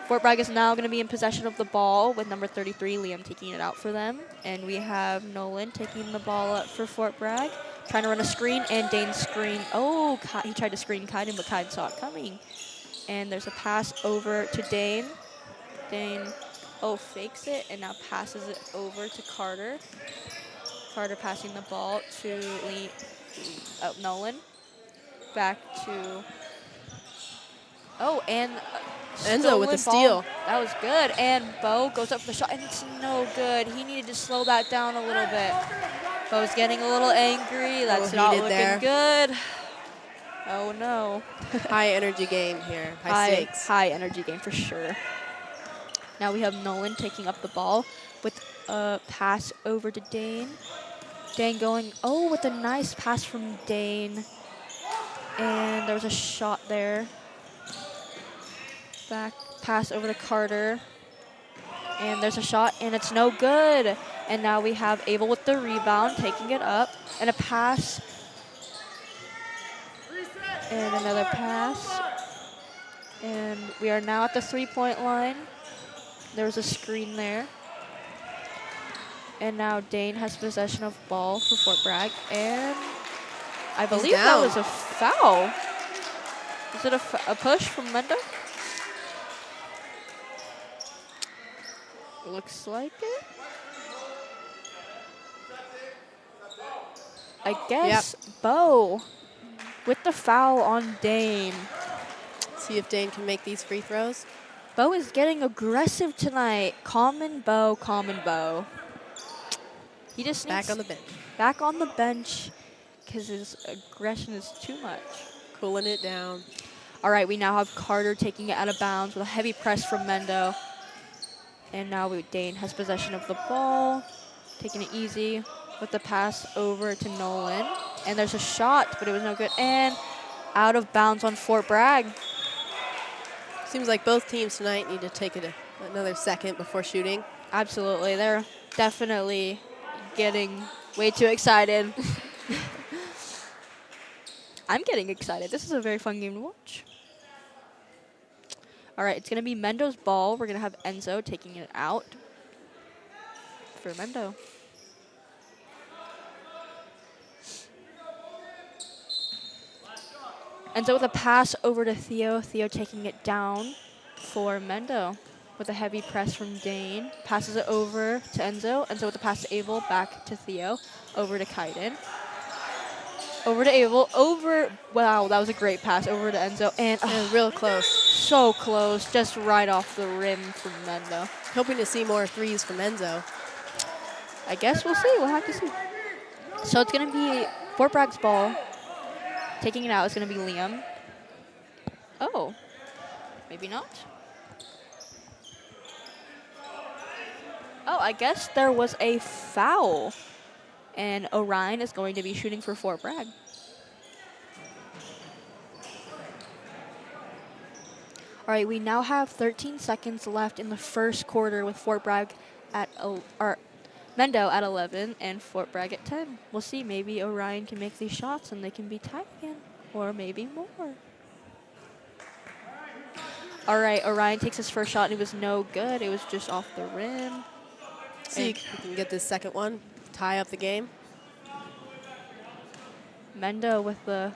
Fort Bragg is now going to be in possession of the ball with number 33, Liam, taking it out for them. And we have Nolan taking the ball up for Fort Bragg, trying to run a screen, and Dane screen. Oh, he tried to screen Kaiden, but Kaiden saw it coming. And there's a pass over to Dane. Dane, fakes it, and now passes it over to Carter. Carter passing the ball to Nolan. Back to... Oh, and... Enzo with the steal. That was good. And Bo goes up for the shot, and it's no good. He needed to slow that down a little bit. Bo's getting a little angry. That's not looking good. Oh, no. High energy game here. High stakes. High energy game for sure. Now we have Nolan taking up the ball with a pass over to Dane. Dane going, with a nice pass from Dane. And there was a shot there. Back pass over to Carter. And there's a shot, and it's no good. And now we have Abel with the rebound, taking it up. And a pass. And another pass. And we are now at the three-point line. There was a screen there. And now Dane has possession of ball for Fort Bragg. And I believe that was a foul. Is it a push from Mendo? Looks like it. I guess Bo with the foul on Dane. See if Dane can make these free throws. Bo is getting aggressive tonight. Common Bo. He just needs back on the bench. Back on the bench because his aggression is too much. Cooling it down. All right, we now have Carter taking it out of bounds with a heavy press from Mendo. And now Dane has possession of the ball, taking it easy with the pass over to Nolan. And there's a shot, but it was no good. And out of bounds on Fort Bragg. Seems like both teams tonight need to take another second before shooting. Absolutely. They're definitely getting way too excited. I'm getting excited. This is a very fun game to watch. All right, it's going to be Mendo's ball. We're going to have Enzo taking it out for Mendo. Enzo with a pass over to Theo. Theo taking it down for Mendo with a heavy press from Dane. Passes it over to Enzo. Enzo with the pass to Abel, back to Theo, over to Kaiden. Over to Abel. Over. Wow, that was a great pass over to Enzo. And It was real close. so close. Just right off the rim from Mendo. Hoping to see more threes from Enzo. I guess we'll see. We'll have to see. So it's going to be Fort Bragg's ball. Taking it out is going to be Liam. Oh, maybe not. Oh, I guess there was a foul. And Orion is going to be shooting for Fort Bragg. All right, we now have 13 seconds left in the first quarter with Fort Bragg at Mendo at 11 and Fort Bragg at 10. We'll see. Maybe Orion can make these shots and they can be tied again, or maybe more. All right, Orion takes his first shot and it was no good. It was just off the rim. See if we can get this second one, tie up the game. Mendo with the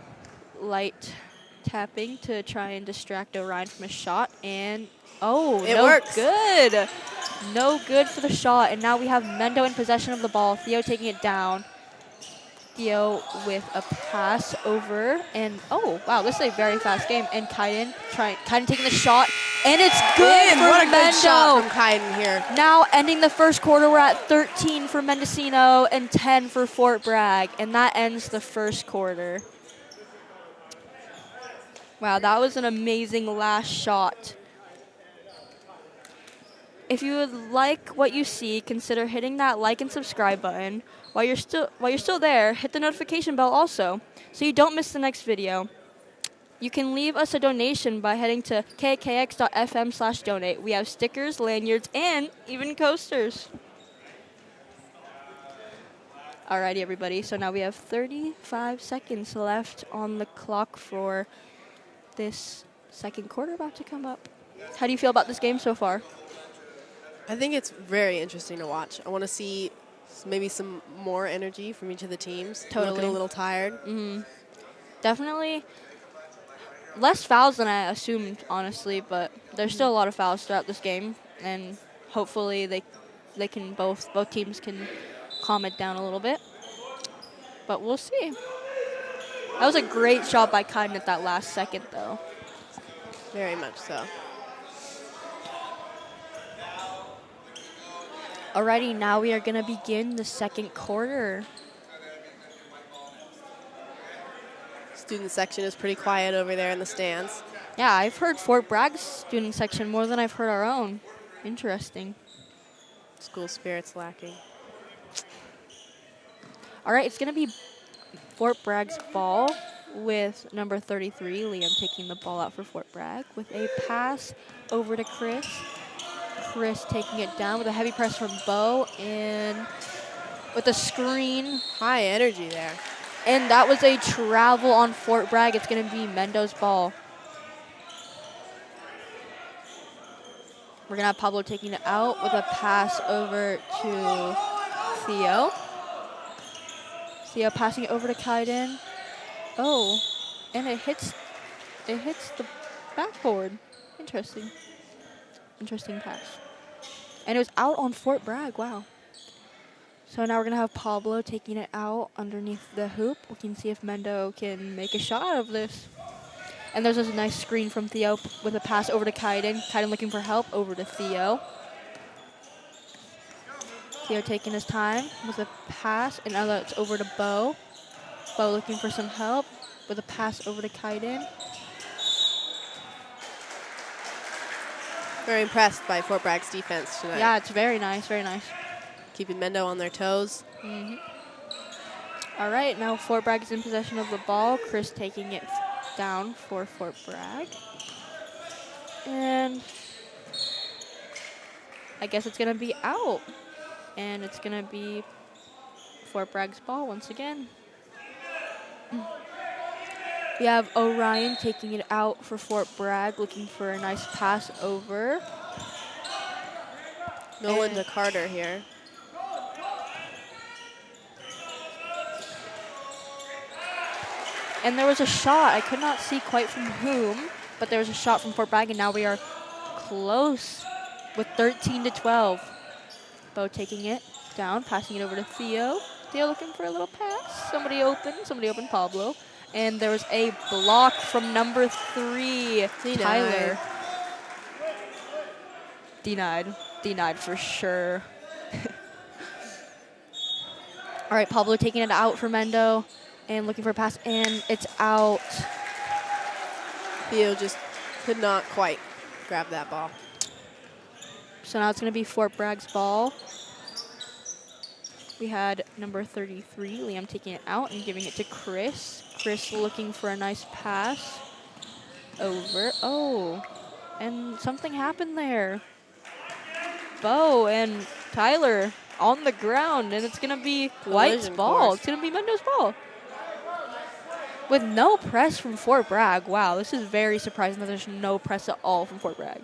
light tapping to try and distract Orion from a shot, and It no works. good. No good for the shot, and now we have Mendo in possession of the ball. Theo taking it down. Theo with a pass over, and oh wow, this is a very fast game. And Kaiden taking the shot, and it's good for What a Mendo. good shot from Kaiden here. Now ending the first quarter, we're at 13 for Mendocino and 10 for Fort Bragg, and that ends the first quarter. Wow, that was an amazing last shot. If you would like what you see, consider hitting that like and subscribe button. While you're still there, hit the notification bell also, so you don't miss the next video. You can leave us a donation by heading to KAKX.fm/donate. We have stickers, lanyards, and even coasters. Alrighty, everybody. So now we have 35 seconds left on the clock for this second quarter about to come up. How do you feel about this game so far? I think it's very interesting to watch. I want to see maybe some more energy from each of the teams. Totally. Looking a little tired. Definitely less fouls than I assumed, honestly, but there's still a lot of fouls throughout this game, and hopefully they can both teams can calm it down a little bit. But we'll see. That was a great shot by Kaiden at that last second, though. Very much so. Alrighty, now we are going to begin the second quarter. Student section is pretty quiet over there in the stands. Yeah, I've heard Fort Bragg's student section more than I've heard our own. Interesting. School spirit's lacking. All right, it's going to be Fort Bragg's ball with number 33, Liam, taking the ball out for Fort Bragg with a pass over to Chris. Chris taking it down with a heavy press from Bo, and with a screen. High energy there. And that was a travel on Fort Bragg. It's going to be Mendo's ball. We're going to have Pablo taking it out with a pass over to Theo. Theo passing it over to Kaiden. Oh, and it hits the backboard. Interesting. Interesting pass. And it was out on Fort Bragg. Wow. So now we're going to have Pablo taking it out underneath the hoop. We can see if Mendo can make a shot of this. And there's a nice screen from Theo with a pass over to Kaiden. Kaiden looking for help over to Theo. Theo taking his time with a pass, and now it's over to Bo. Bo looking for some help with a pass over to Kaiden. Very impressed by Fort Bragg's defense tonight. Yeah, it's very nice, very nice. Keeping Mendo on their toes. All right, now Fort Bragg is in possession of the ball. Chris taking it down for Fort Bragg. And I guess it's going to be out. And it's going to be Fort Bragg's ball once again. We have Orion taking it out for Fort Bragg, looking for a nice pass over. Nolan to Carter here. And there was a shot. I could not see quite from whom, but there was a shot from Fort Bragg, and now we are close with 13-12. Bo taking it down, passing it over to Theo. Theo looking for a little pass. Somebody open Pablo. And there was a block from number 3, Tyler. Denied for sure. All right, Pablo taking it out for Mendo and looking for a pass, and it's out. Theo just could not quite grab that ball. So now it's going to be Fort Bragg's ball. We had number 33, Liam, taking it out and giving it to Chris. Chris looking for a nice pass. Over. Oh, and something happened there. Bo and Tyler on the ground, and it's going to be White's ball. It's going to be Mendo's ball. With no press from Fort Bragg. Wow, this is very surprising that there's no press at all from Fort Bragg.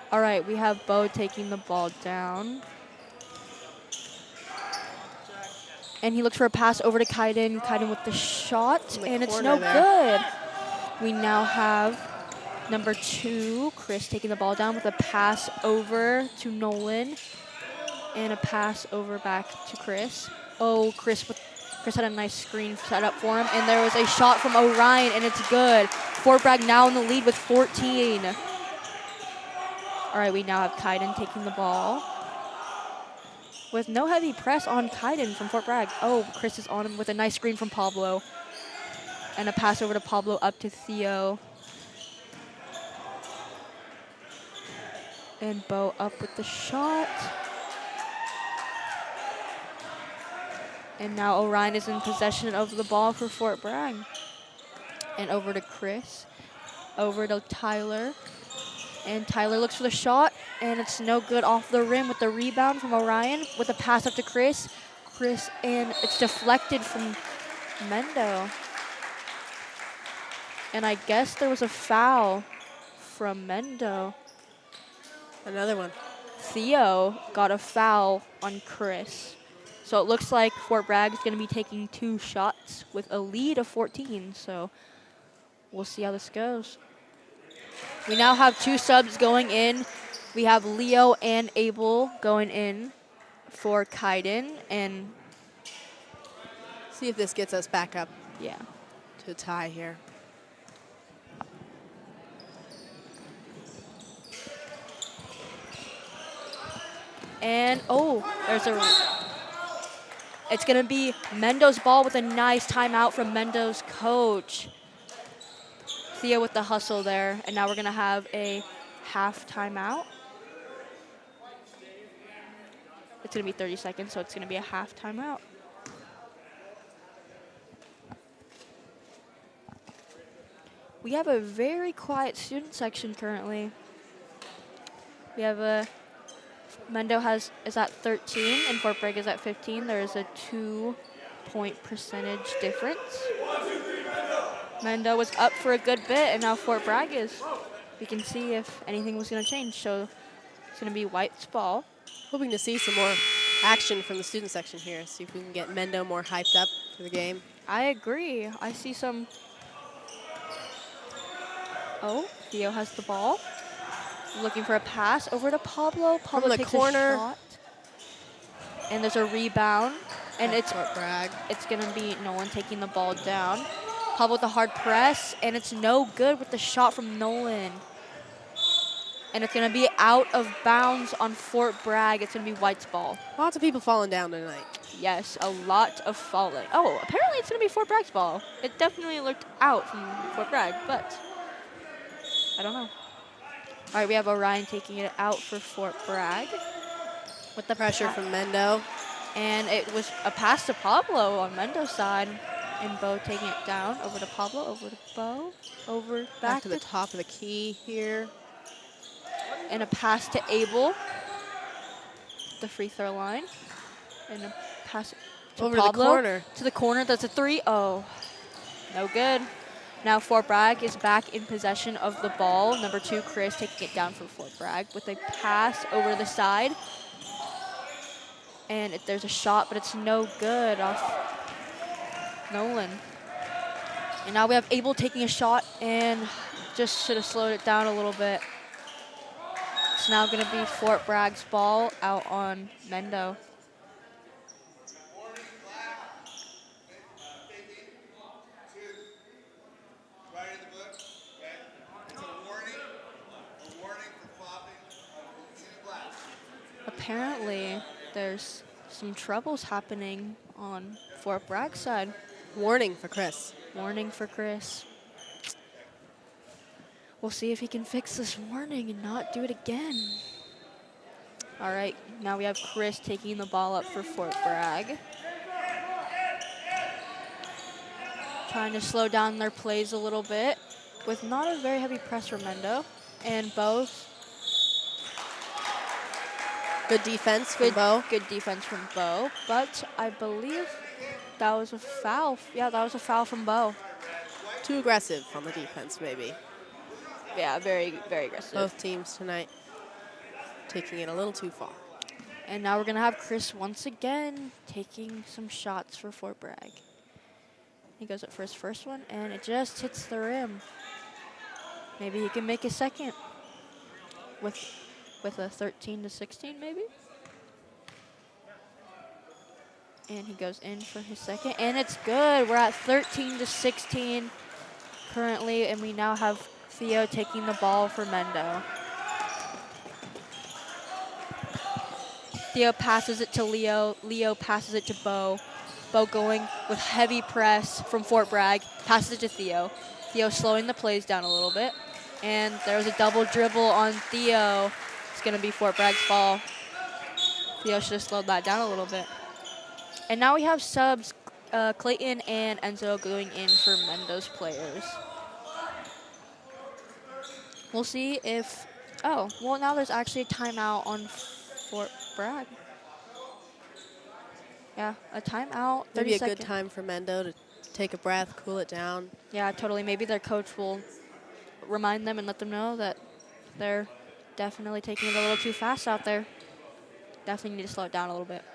All right, we have Bo taking the ball down. And he looks for a pass over to Kaiden. Kaiden with the shot, and it's no good. We now have number 2, Chris, taking the ball down with a pass over to Nolan. And a pass over back to Chris. Oh, Chris had a nice screen set up for him. And there was a shot from Orion, and it's good. Fort Bragg now in the lead with 14. All right, we now have Kaiden taking the ball. With no heavy press on Kaiden from Fort Bragg. Oh, Chris is on him with a nice screen from Pablo. And a pass over to Pablo up to Theo. And Bo up with the shot. And now Orion is in possession of the ball for Fort Bragg. And over to Chris. Over to Tyler. And Tyler looks for the shot, and it's no good off the rim with the rebound from Orion with a pass up to Chris. And it's deflected from Mendo. And I guess there was a foul from Mendo. Another one. Theo got a foul on Chris. So it looks like Fort Bragg is going to be taking 2 shots with a lead of 14. So we'll see how this goes. We now have 2 subs going in. We have Leo and Abel going in for Kaiden. And see if this gets us back up. Yeah. To a tie here. And, oh, it's going to be Mendo's ball with a nice timeout from Mendo's coach. Theo with the hustle there, and now we're going to have a half timeout. It's going to be 30 seconds, so it's going to be a half timeout. We have a very quiet student section currently. We have Mendo is at 13, and Fort Bragg is at 15. There is a 2-point percentage difference. Mendo was up for a good bit, and now Fort Bragg is. We can see if anything was going to change. So it's going to be White's ball. Hoping to see some more action from the student section here. See if we can get Mendo more hyped up for the game. I agree. I see some. Oh, Theo has the ball. Looking for a pass over to Pablo. Pablo from the takes corner. A shot. And there's a rebound. And it's Fort Bragg. It's going to be Nolan taking the ball down. Pablo with the hard press, and it's no good with the shot from Nolan. And it's going to be out of bounds on Fort Bragg. It's going to be White's ball. Lots of people falling down tonight. Yes, a lot of falling. Oh, apparently it's going to be Fort Bragg's ball. It definitely looked out from Fort Bragg, but I don't know. All right, we have Orion taking it out for Fort Bragg. With the pressure from Mendo. And it was a pass to Pablo on Mendo's side. And Bo taking it down, over to Pablo, over to Bo, over back to the top of the key here. And a pass to Abel, the free throw line. And a pass to over Pablo. To the corner. To the corner, that's a 3. Oh, no good. Now Fort Bragg is back in possession of the ball. Number 2, Chris, taking it down for Fort Bragg with a pass over the side. And there's a shot, but it's no good off Nolan. And now we have Abel taking a shot and just should have slowed it down a little bit. It's now going to be Fort Bragg's ball out on Mendo. Apparently, there's some troubles happening on Fort Bragg's side. Warning for Chris. Warning for Chris. We'll see if he can fix this warning and not do it again. All right, now we have Chris taking the ball up for Fort Bragg. Trying to slow down their plays a little bit with not a very heavy press from Mendo. And both. Good defense from Bo. Good defense from Bo, but I believe that was a foul. Yeah, that was a foul from Bo. Too aggressive on the defense, maybe. Yeah, very, very aggressive. Both teams tonight taking it a little too far. And now we're going to have Chris once again taking some shots for Fort Bragg. He goes up for his first one, and it just hits the rim. Maybe he can make a second with a 13-16 maybe. And he goes in for his second, and it's good. We're at 13-16 currently, and we now have Theo taking the ball for Mendo. Theo passes it to Leo. Leo passes it to Bo. Bo going with heavy press from Fort Bragg. Passes it to Theo. Theo slowing the plays down a little bit. And there's a double dribble on Theo. It's going to be Fort Bragg's ball. Theo should have slowed that down a little bit. And now we have subs, Clayton and Enzo going in for Mendo's players. We'll see if, oh, well now there's actually a timeout on Fort Bragg. Yeah, a timeout, 30 Maybe a seconds. good time for Mendo to take a breath, cool it down. Yeah, totally. Maybe their coach will remind them and let them know that they're definitely taking it a little too fast out there. Definitely need to slow it down a little bit.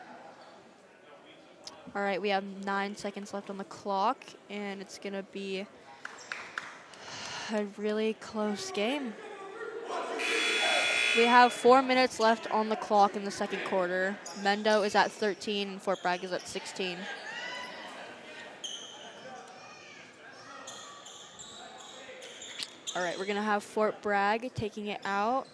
All right, we have 9 seconds left on the clock, and it's going to be a really close game. We have 4 minutes left on the clock in the second quarter. Mendo is at 13, and Fort Bragg is at 16. All right, we're going to have Fort Bragg taking it out.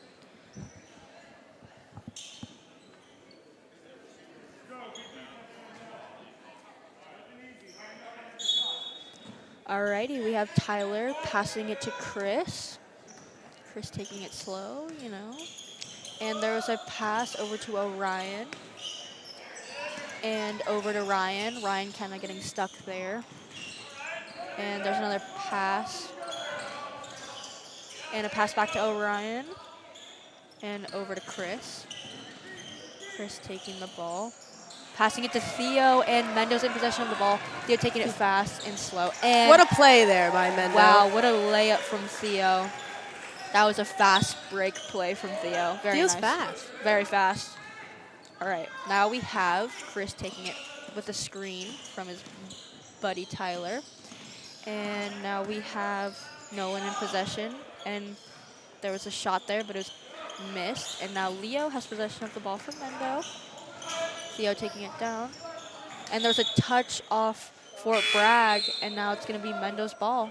Alrighty, we have Tyler passing it to Chris. Chris taking it slow, you know. And there was a pass over to Orion. And over to Ryan. Ryan kind of getting stuck there. And there's another pass. And a pass back to Orion. And over to Chris. Chris taking the ball. Passing it to Theo, and Mendo's in possession of the ball. Theo taking it fast and slow. And what a play there by Mendo. wow, what a layup from Theo. That was a fast break play from Theo. Very Theo's nice. fast. Very fast. All right, now we have Chris taking it with a screen from his buddy Tyler. And now we have Nolan in possession. And there was a shot there, but it was missed. And now Leo has possession of the ball from Mendo. Theo taking it down. And there's a touch off Fort Bragg, and now it's going to be Mendo's ball.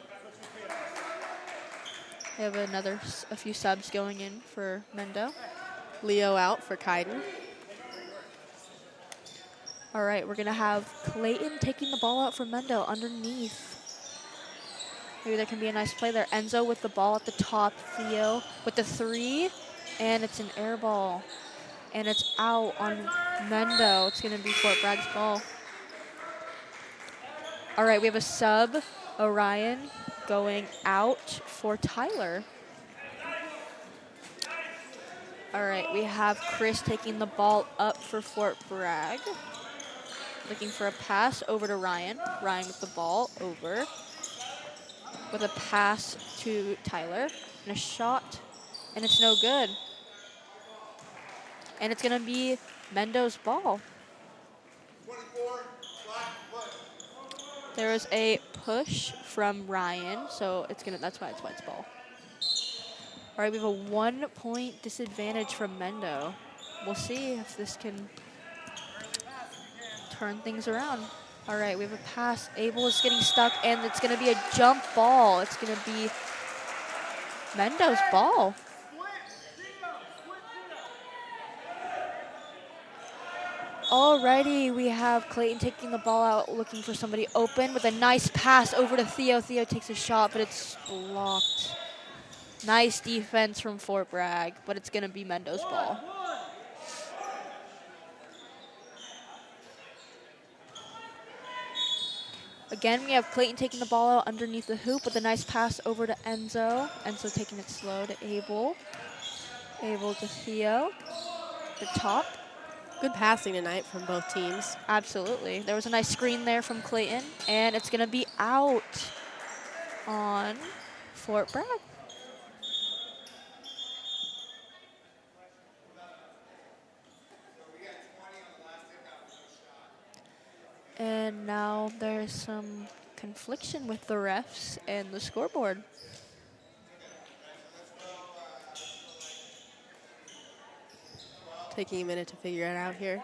We have a few subs going in for Mendo. Leo out for Kaiden. All right, we're going to have Clayton taking the ball out for Mendo underneath. Maybe there can be a nice play there. Enzo with the ball at the top. Theo with the three, and it's an air ball. And it's out on Mendo. It's going to be Fort Bragg's ball. All right, we have a sub, Orion, going out for Tyler. All right, we have Chris taking the ball up for Fort Bragg. Looking for a pass over to Ryan. Ryan with the ball over. With a pass to Tyler. And a shot, and it's no good. And it's going to be Mendo's ball. 24, flat foot. There was a push from Ryan, so that's why it's White's ball. All right, we have a 1-point disadvantage from Mendo. We'll see if this can turn things around. All right, we have a pass. Abel is getting stuck, and it's going to be a jump ball. It's going to be Mendo's ball. Alrighty, we have Clayton taking the ball out, looking for somebody open with a nice pass over to Theo. Theo takes a shot, but it's blocked. Nice defense from Fort Bragg, but it's going to be Mendo's ball. Again, we have Clayton taking the ball out underneath the hoop with a nice pass over to Enzo. Enzo taking it slow to Abel. Abel to Theo. The top. Good passing tonight from both teams. Absolutely. There was a nice screen there from Clayton, and it's going to be out on Fort Bragg. And now there's some confliction with the refs and the scoreboard. Taking a minute to figure it out here.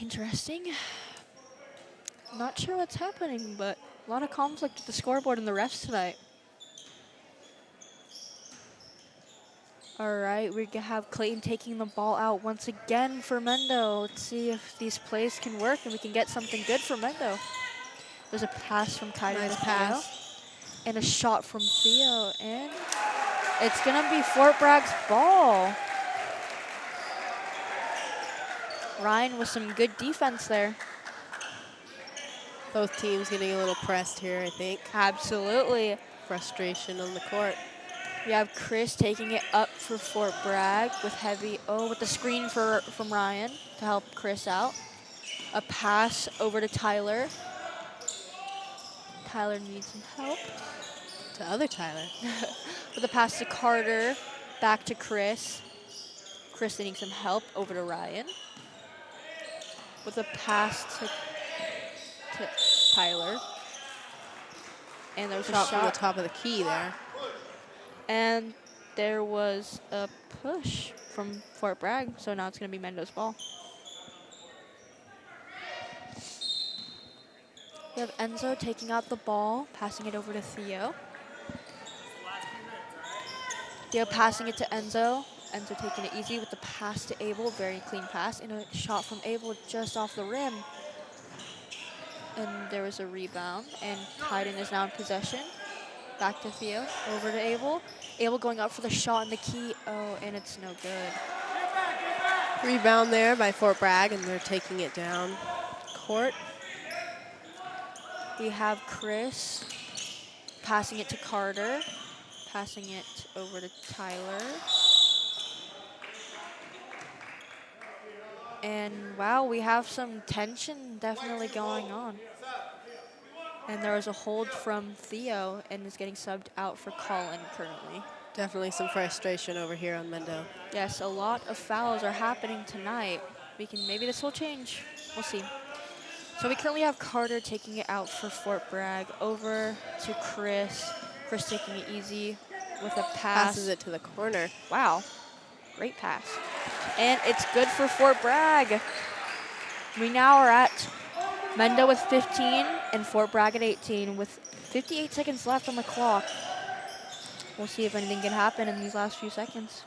Interesting. Not sure what's happening, but a lot of conflict with the scoreboard and the refs tonight. All right, we have Clayton taking the ball out once again for Mendo. Let's see if these plays can work and we can get something good for Mendo. There's a pass from Kaiden Nice to pass. Theo. And a shot from Theo. And it's going to be Fort Bragg's ball. Ryan with some good defense there. Both teams getting a little pressed here, I think. Absolutely. Frustration on the court. We have Chris taking it up for Fort Bragg with with the screen from Ryan to help Chris out. A pass over to Tyler. Tyler needs some help. To other Tyler. With a pass to Carter, back to Chris. Chris needing some help over to Ryan. With a pass to Tyler. And there was a Shot from the shot. top of the key there. And there was a push from Fort Bragg, so now it's going to be Mendo's ball. We have Enzo taking out the ball, passing it over to Theo. Theo passing it to Enzo. Enzo taking it easy with the pass to Abel, very clean pass, and a shot from Abel just off the rim. And there was a rebound, and Kaiden is now in possession. Back to Theo, over to Abel. Abel going up for the shot in the key. Oh, and it's no good. Rebound there by Fort Bragg, and they're taking it down court. We have Chris passing it to Carter, passing it over to Tyler. And wow, we have some tension definitely going on. And there was a hold from Theo and is getting subbed out for Colin currently. Definitely some frustration over here on Mendo. Yes, a lot of fouls are happening tonight. Maybe this will change. We'll see. So we currently have Carter taking it out for Fort Bragg over to Chris. Chris taking it easy with a pass. Passes it to the corner. Wow, great pass. And it's good for Fort Bragg. We now are at Mendo with 15 and Fort Bragg at 18 with 58 seconds left on the clock. We'll see if anything can happen in these last few seconds.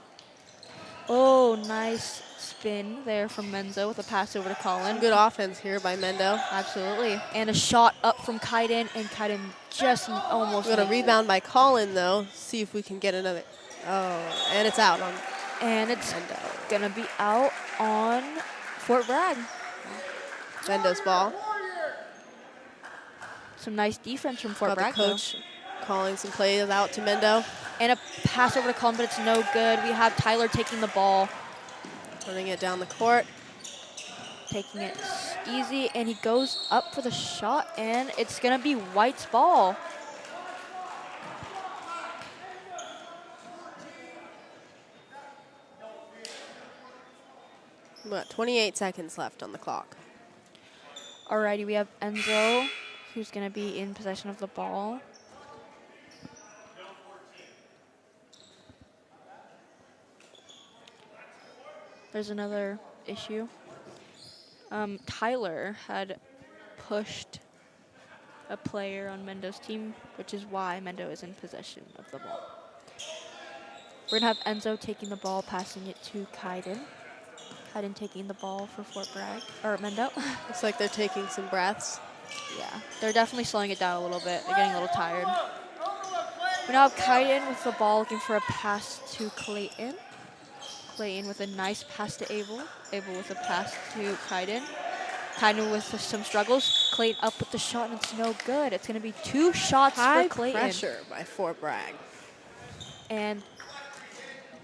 Oh, nice spin there from Menzo with a pass over to Colin. Good offense here by Mendo. Absolutely. And a shot up from Kaiden, and Kaiden just almost We're going to makes rebound by Colin, though. See if we can get another. Oh, and it's out on And it's Mendo. going to be out on Fort Bragg. Mendo's ball. Some nice defense from Fort Got Bragg. the coach calling some plays out to Mendo. And a pass over to Colin, but it's no good. We have Tyler taking the ball. Running it down the court. Taking it easy, and he goes up for the shot, and it's going to be White's ball. We've got 28 seconds left on the clock. Alrighty, we have Enzo, who's going to be in possession of the ball. There's another issue. Tyler had pushed a player on Mendo's team, which is why Mendo is in possession of the ball. We're going to have Enzo taking the ball, passing it to Kaiden. Kaiden taking the ball for Fort Bragg, or Mendo. Looks like they're taking some breaths. Yeah, they're definitely slowing it down a little bit. They're getting a little tired. We now have Kaiden with the ball looking for a pass to Clayton. Clayton with a nice pass to Abel. Abel with a pass to Kaiden. Kaiden with some struggles. Clayton up with the shot, and it's no good. It's going to be 2 shots High for Clayton. pressure by Fort Bragg. And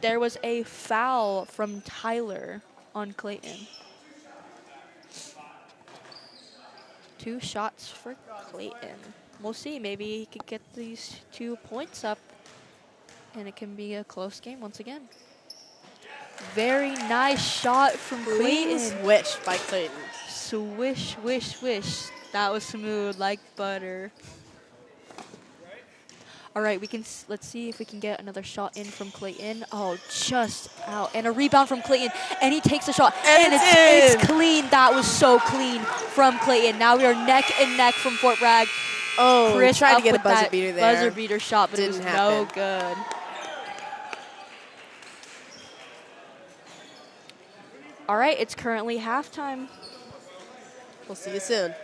there was a foul from Tyler on Clayton. 2 shots for Clayton. We'll see. Maybe he could get these 2 points up, and it can be a close game once again. Very nice shot from Clean Clayton. swish by Clayton. Swish, wish, wish. That was smooth like butter. All right, let's see if we can get another shot in from Clayton. Oh, just out. And a rebound from Clayton. And he takes a shot. And it's clean. That was so clean from Clayton. Now we are neck and neck from Fort Bragg. Oh, Chris tried to up get a with buzzer that beater there. buzzer beater shot, but it was Didn't no happen. good. All right, it's currently halftime. We'll see you soon.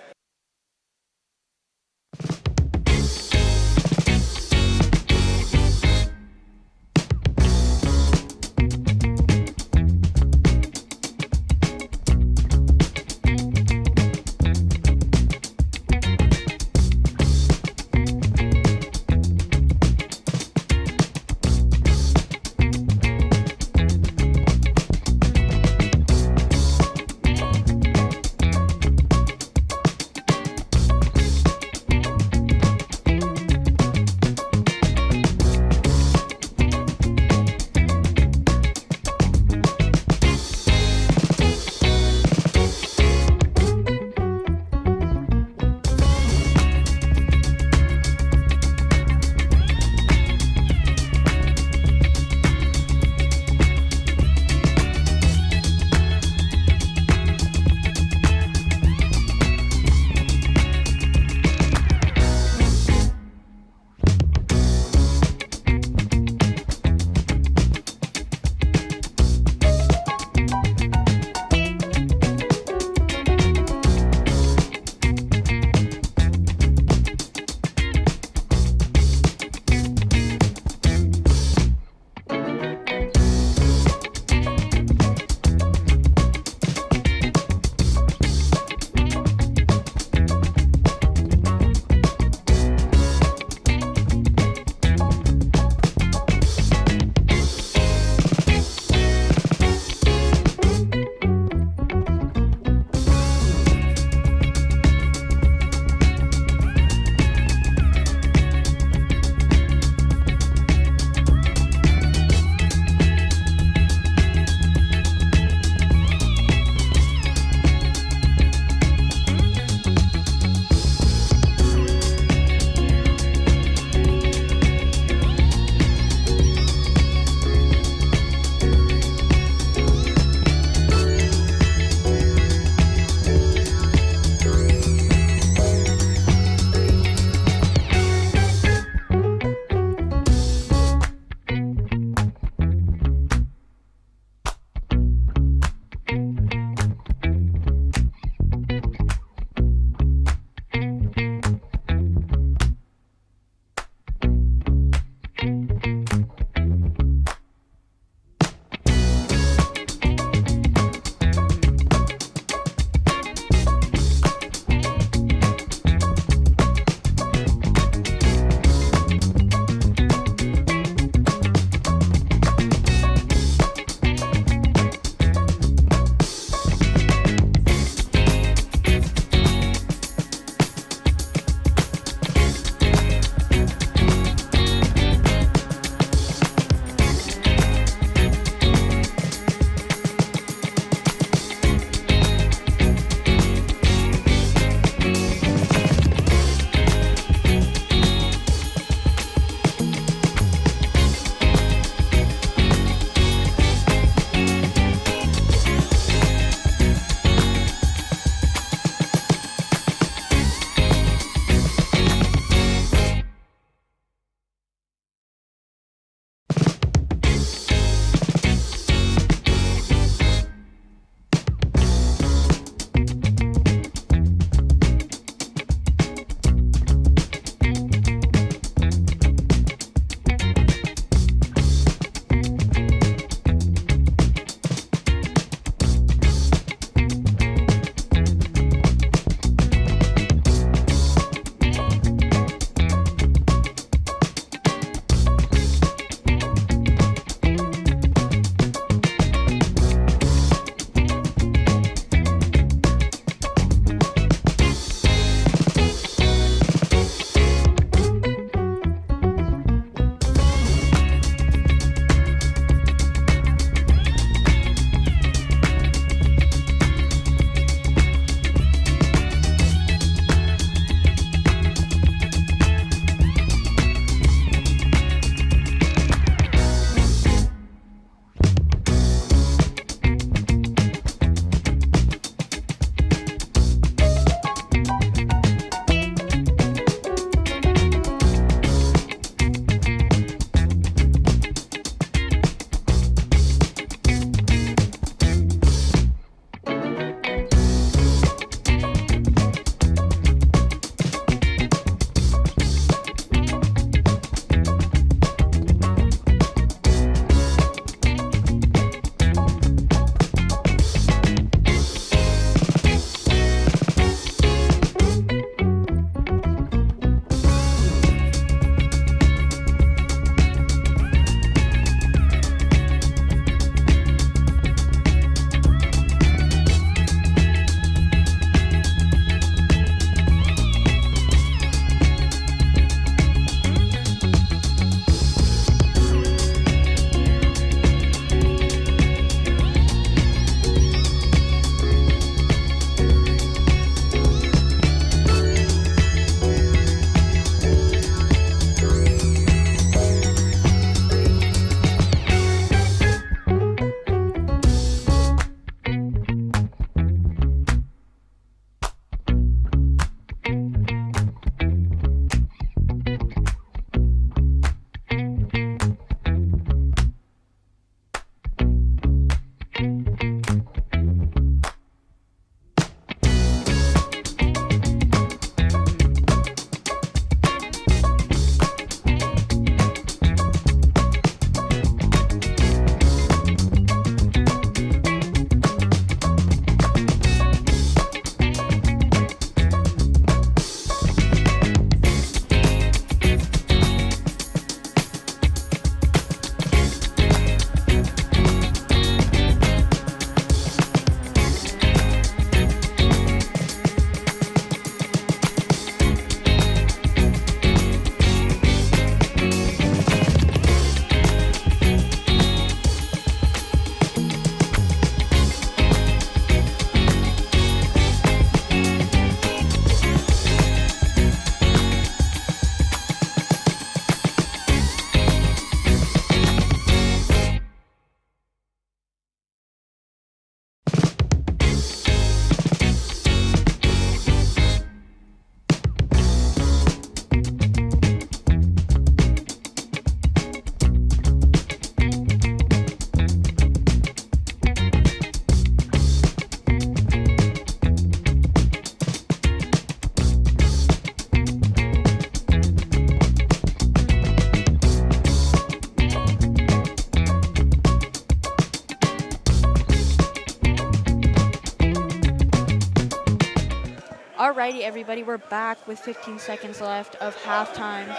Alrighty, everybody, we're back with 15 seconds left of halftime.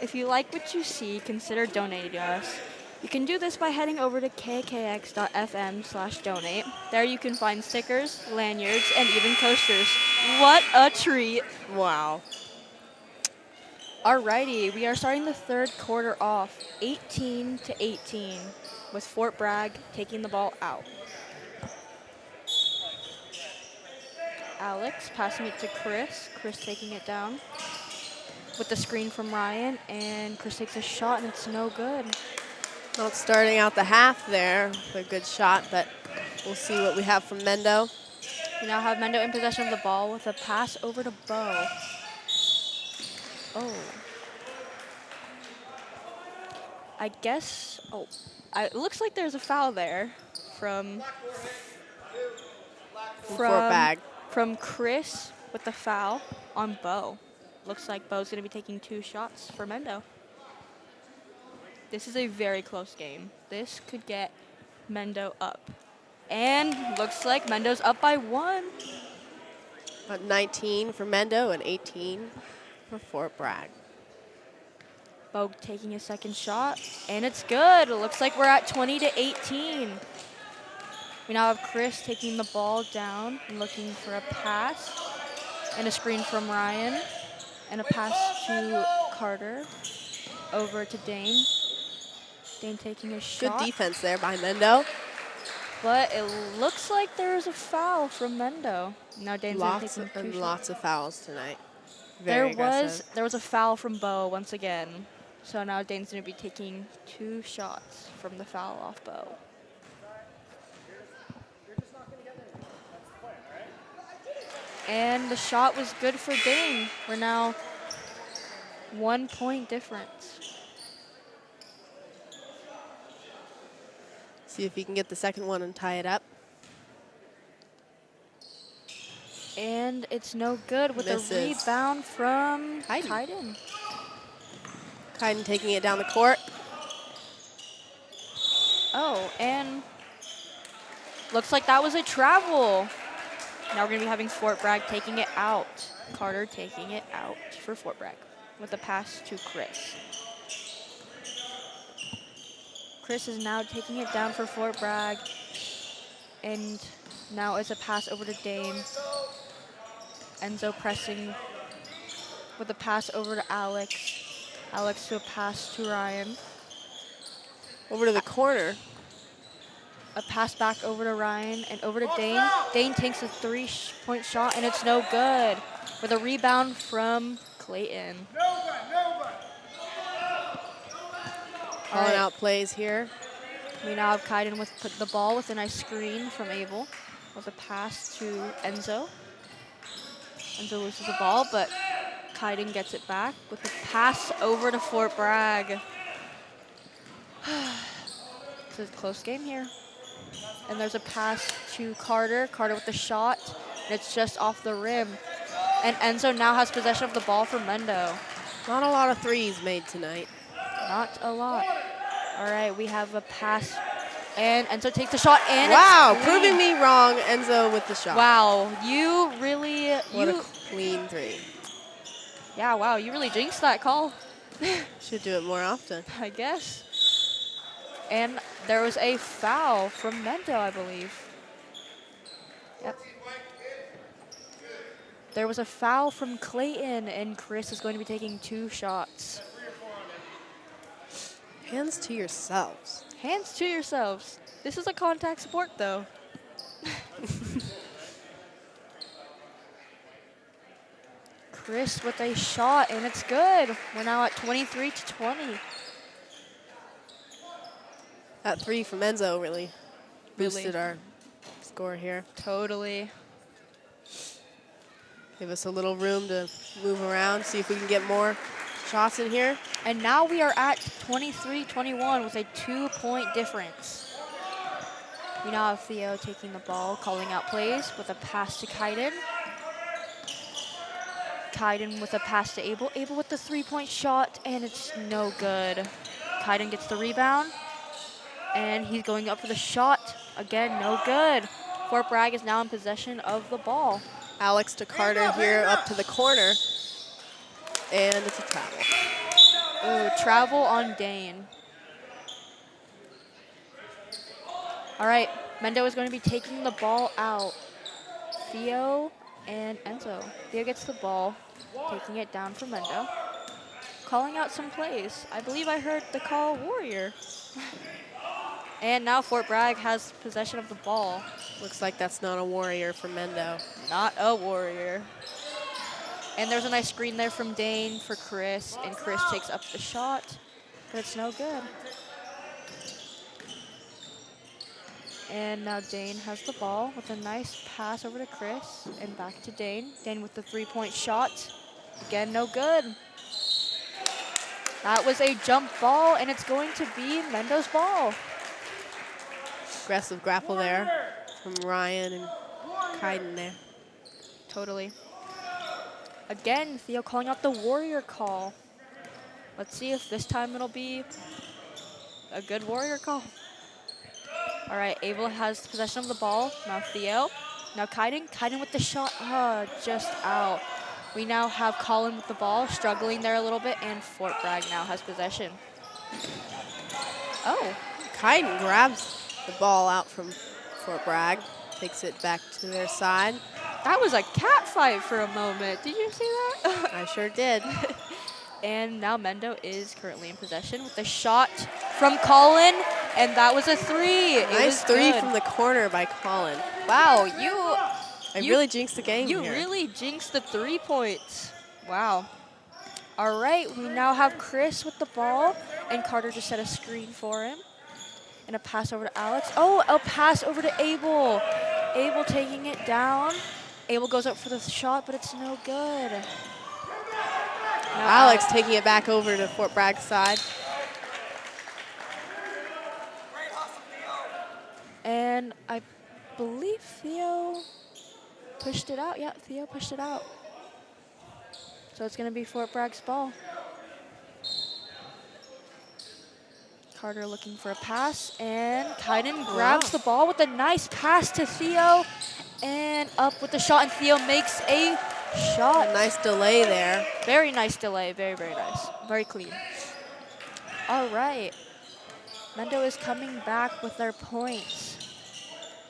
If you like what you see, consider donating to us. You can do this by heading over to kakx.fm/donate. There you can find stickers, lanyards, and even coasters. What a treat. Wow. Alrighty, we are starting the third quarter off 18-18 with Fort Bragg taking the ball out. Alex passing it to Chris. Chris taking it down with the screen from Ryan, and Chris takes a shot and it's no good. Not starting out the half there with a good shot, but we'll see what we have from Mendo. We now have Mendo in possession of the ball with a pass over to Bo. Oh. I guess, it looks like there's a foul there from Fort Bragg. From Chris with the foul on Bo. Looks like Bo's going to be taking 2 shots for Mendo. This is a very close game. This could get Mendo up. And looks like Mendo's up by 1. About 19 for Mendo and 18 for Fort Bragg. Bo taking a second shot, and it's good. It looks like we're at 20-18. We now have Chris taking the ball down and looking for a pass, and a screen from Ryan, and a pass to Carter, over to Dane. Dane taking a shot. Good defense there by Mendo. But it looks like there's a foul from Mendo. Now Dane's Lots taking 2 lots of fouls tonight. There Very aggressive. was a foul from Bo once again. So now Dane's going to be taking 2 shots from the foul off Bo. And the shot was good for Dane. We're now 1 point difference. See if he can get the second one and tie it up. And it's no good with Misses. a rebound from Kaiden. Kaiden. Kaiden taking it down the court. Oh, and looks like that was a travel. Now we're going to be having Fort Bragg taking it out. Carter taking it out for Fort Bragg with a pass to Chris. Chris is now taking it down for Fort Bragg. And now it's a pass over to Dane. Enzo pressing with a pass over to Alex. Alex to a pass to Ryan. Over to the corner. A pass back over to Ryan and over to Dane. Dane takes a 3-point shot and it's no good. With a rebound from Clayton. Calling out plays here. We now have Kaiden with the ball with a nice screen from Abel. With a pass to Enzo. Enzo loses the ball, but Kaiden gets it back with a pass over to Fort Bragg. It's a close game here. And there's a pass to Carter. Carter with the shot, and it's just off the rim. And Enzo now has possession of the ball for Mendo. Not a lot of threes made tonight. Not a lot. All right, we have a pass, and Enzo takes the shot, and wow, it's proving clean. me wrong. Enzo with the shot. Wow, you really, What a clean 3. yeah, wow, you really jinxed that call. Should do it more often. I guess. And there was a foul from Mendo, I believe. Yep. There was a foul from Clayton, and Chris is going to be taking 2 shots. Hands to yourselves. Hands to yourselves. This is a contact sport, though. Chris with a shot, and it's good. We're now at 23-20. That 3 from Enzo really boosted our score here. Totally. Give us a little room to move around, see if we can get more shots in here. And now we are at 23-21 with a 2-point difference. We now have Theo taking the ball, calling out plays with a pass to Kaiden. Kaiden with a pass to Abel. Abel with the 3-point shot, and it's no good. Kaiden gets the rebound, and he's going up for the shot. Again, no good. Fort Bragg is now in possession of the ball. Alex to Carter here up to the corner. And it's a travel. Ooh, travel on Dane. All right, Mendo is going to be taking the ball out. Theo and Enzo. Theo gets the ball, taking it down for Mendo. Calling out some plays. I believe I heard the call Warrior. And now Fort Bragg has possession of the ball. Looks like that's not a Warrior for Mendo. Not a Warrior. And there's a nice screen there from Dane for Chris, and Chris takes up the shot, but it's no good. And now Dane has the ball with a nice pass over to Chris and back to Dane. Dane with the three-point shot. Again, no good. That was a jump ball, and it's going to be Mendo's ball. Aggressive grapple there from Ryan and Kaiden there. Totally. Again, Theo calling out the Warrior call. Let's see if this time it'll be a good Warrior call. All right, Abel has possession of the ball. Now Theo. Now Kaiden. Kaiden with the shot. Just out. We now have Colin with the ball, struggling there a little bit, and Fort Bragg now has possession. Oh. Kaiden grabs the ball out from Fort Bragg, takes it back to their side. That was a cat fight for a moment. Did you see that? I sure did. And now Mendo is currently in possession with a shot from Colin, and that was a three. Nice three from the corner by Colin. Wow, I really jinxed the game You here. really jinxed the 3 points. Wow. All right, we now have Chris with the ball, and Carter just set a screen for him. And a pass over to Alex. Oh, a pass over to Abel. Abel taking it down. Abel goes up for the shot, but it's no good. Now Alex taking it back over to Fort Bragg's side. And I believe Theo pushed it out. Yeah, Theo pushed it out. So it's going to be Fort Bragg's ball. Carter looking for a pass, and Kaiden grabs the ball with a nice pass to Theo, and up with the shot, and Theo makes a shot. A nice delay there. Very nice delay, very, very nice. Very clean. All right. Mendo is coming back with their points.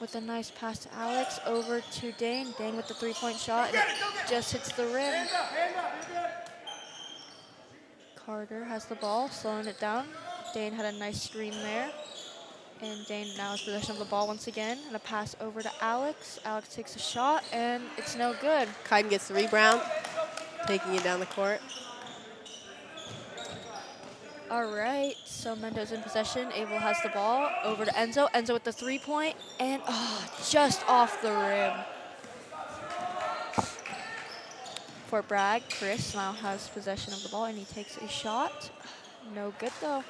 With a nice pass to Alex, over to Dane. Dane with the three-point shot, and it just hits the rim. Carter has the ball, slowing it down. Dane had a nice screen there. And Dane now has possession of the ball once again. And a pass over to Alex. Alex takes a shot, and it's no good. Kaiden gets the rebound, taking it down the court. All right, so Mendo's in possession. Abel has the ball over to Enzo. Enzo with the three-point, and just off the rim. Fort Bragg, Chris now has possession of the ball, and he takes a shot. No good, though.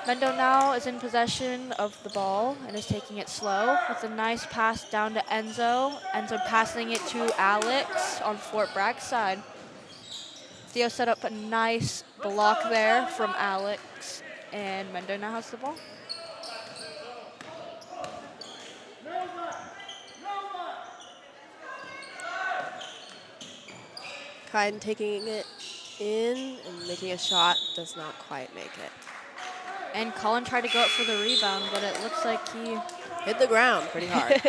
Mendo now is in possession of the ball and is taking it slow with a nice pass down to Enzo. Enzo passing it to Alex on Fort Bragg's side. Theo set up a nice block there from Alex, and Mendo now has the ball. Kaiden taking it in and making a shot, does not quite make it. And Colin tried to go up for the rebound, but it looks like he hit the ground pretty hard.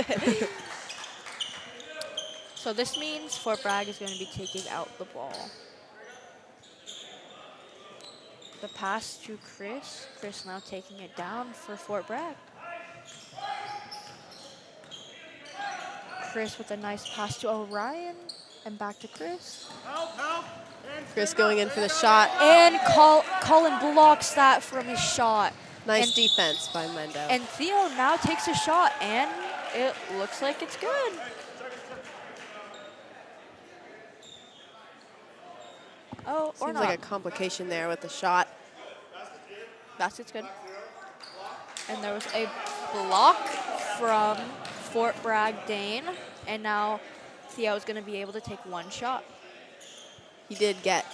So this means Fort Bragg is going to be taking out the ball. The pass to Chris. Chris now taking it down for Fort Bragg. Chris with a nice pass to Orion and back to Chris. Chris going in for the shot. And Colin blocks that from his shot. Nice defense by Mendo. And Theo now takes a shot, and it looks like it's good. Oh, or Seems not. like a complication there with the shot. Basket's good. And there was a block from Fort Bragg Dane, and now Theo is going to be able to take one shot. He did get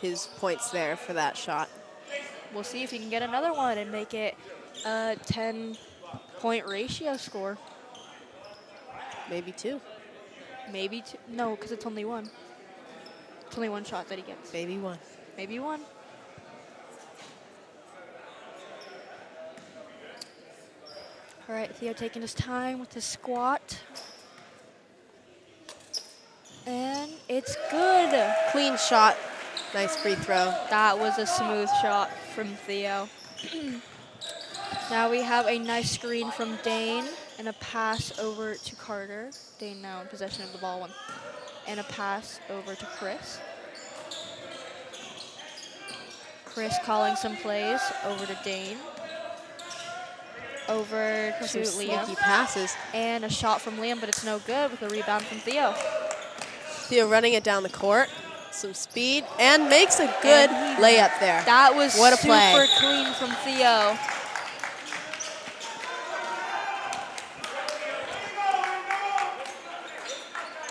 his points there for that shot. We'll see if he can get another one and make it a 10 point ratio score. Maybe 2. Maybe 2. No, because it's only 1. It's only 1 shot that he gets. Maybe 1. Maybe 1. All right, Theo taking his time with his squat. And it's good. Clean shot. Nice free throw. That was a smooth shot from Theo. Now we have a nice screen from Dane and a pass over to Carter. Dane now in possession of the ball. And a pass over to Chris. Chris calling some plays over to Dane. Over to Some Liam. sneaky passes. And a shot from Liam, but it's no good with a rebound from Theo. Theo running it down the court. Some speed and makes a good layup there. That was what a super play. clean from Theo.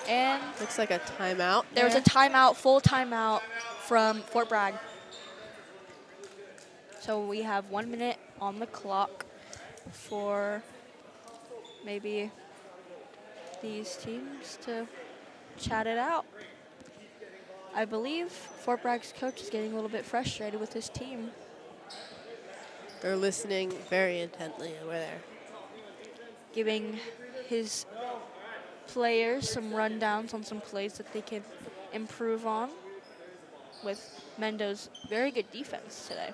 And looks like a timeout. There was a timeout, full timeout from Fort Bragg. So we have 1 minute on the clock for maybe these teams to chat it out. I believe Fort Bragg's coach is getting a little bit frustrated with his team. They're listening very intently over there. Giving his players some rundowns on some plays that they can improve on with Mendo's very good defense today.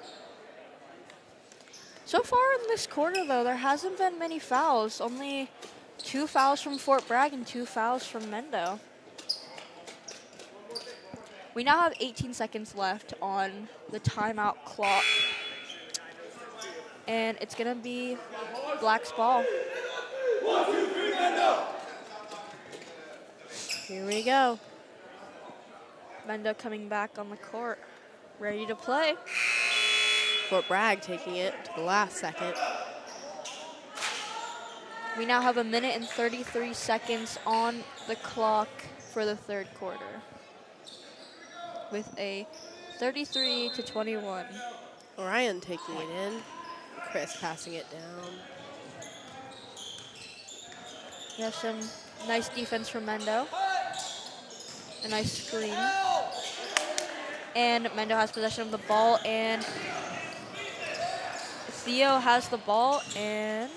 So far in this quarter, though, there hasn't been many fouls. Only 2 fouls from Fort Bragg and 2 fouls from Mendo. We now have 18 seconds left on the timeout clock. And it's going to be Black's ball. 1, 2, 3, Mendo! Here we go. Mendo coming back on the court, ready to play. Fort Bragg taking it to the last second. We now have 1 minute and 33 seconds on the clock for the third quarter, with a 33-21. Orion taking it in. Chris passing it down. We have some nice defense from Mendo. A nice screen. And Mendo has possession of the ball, and Theo has the ball, and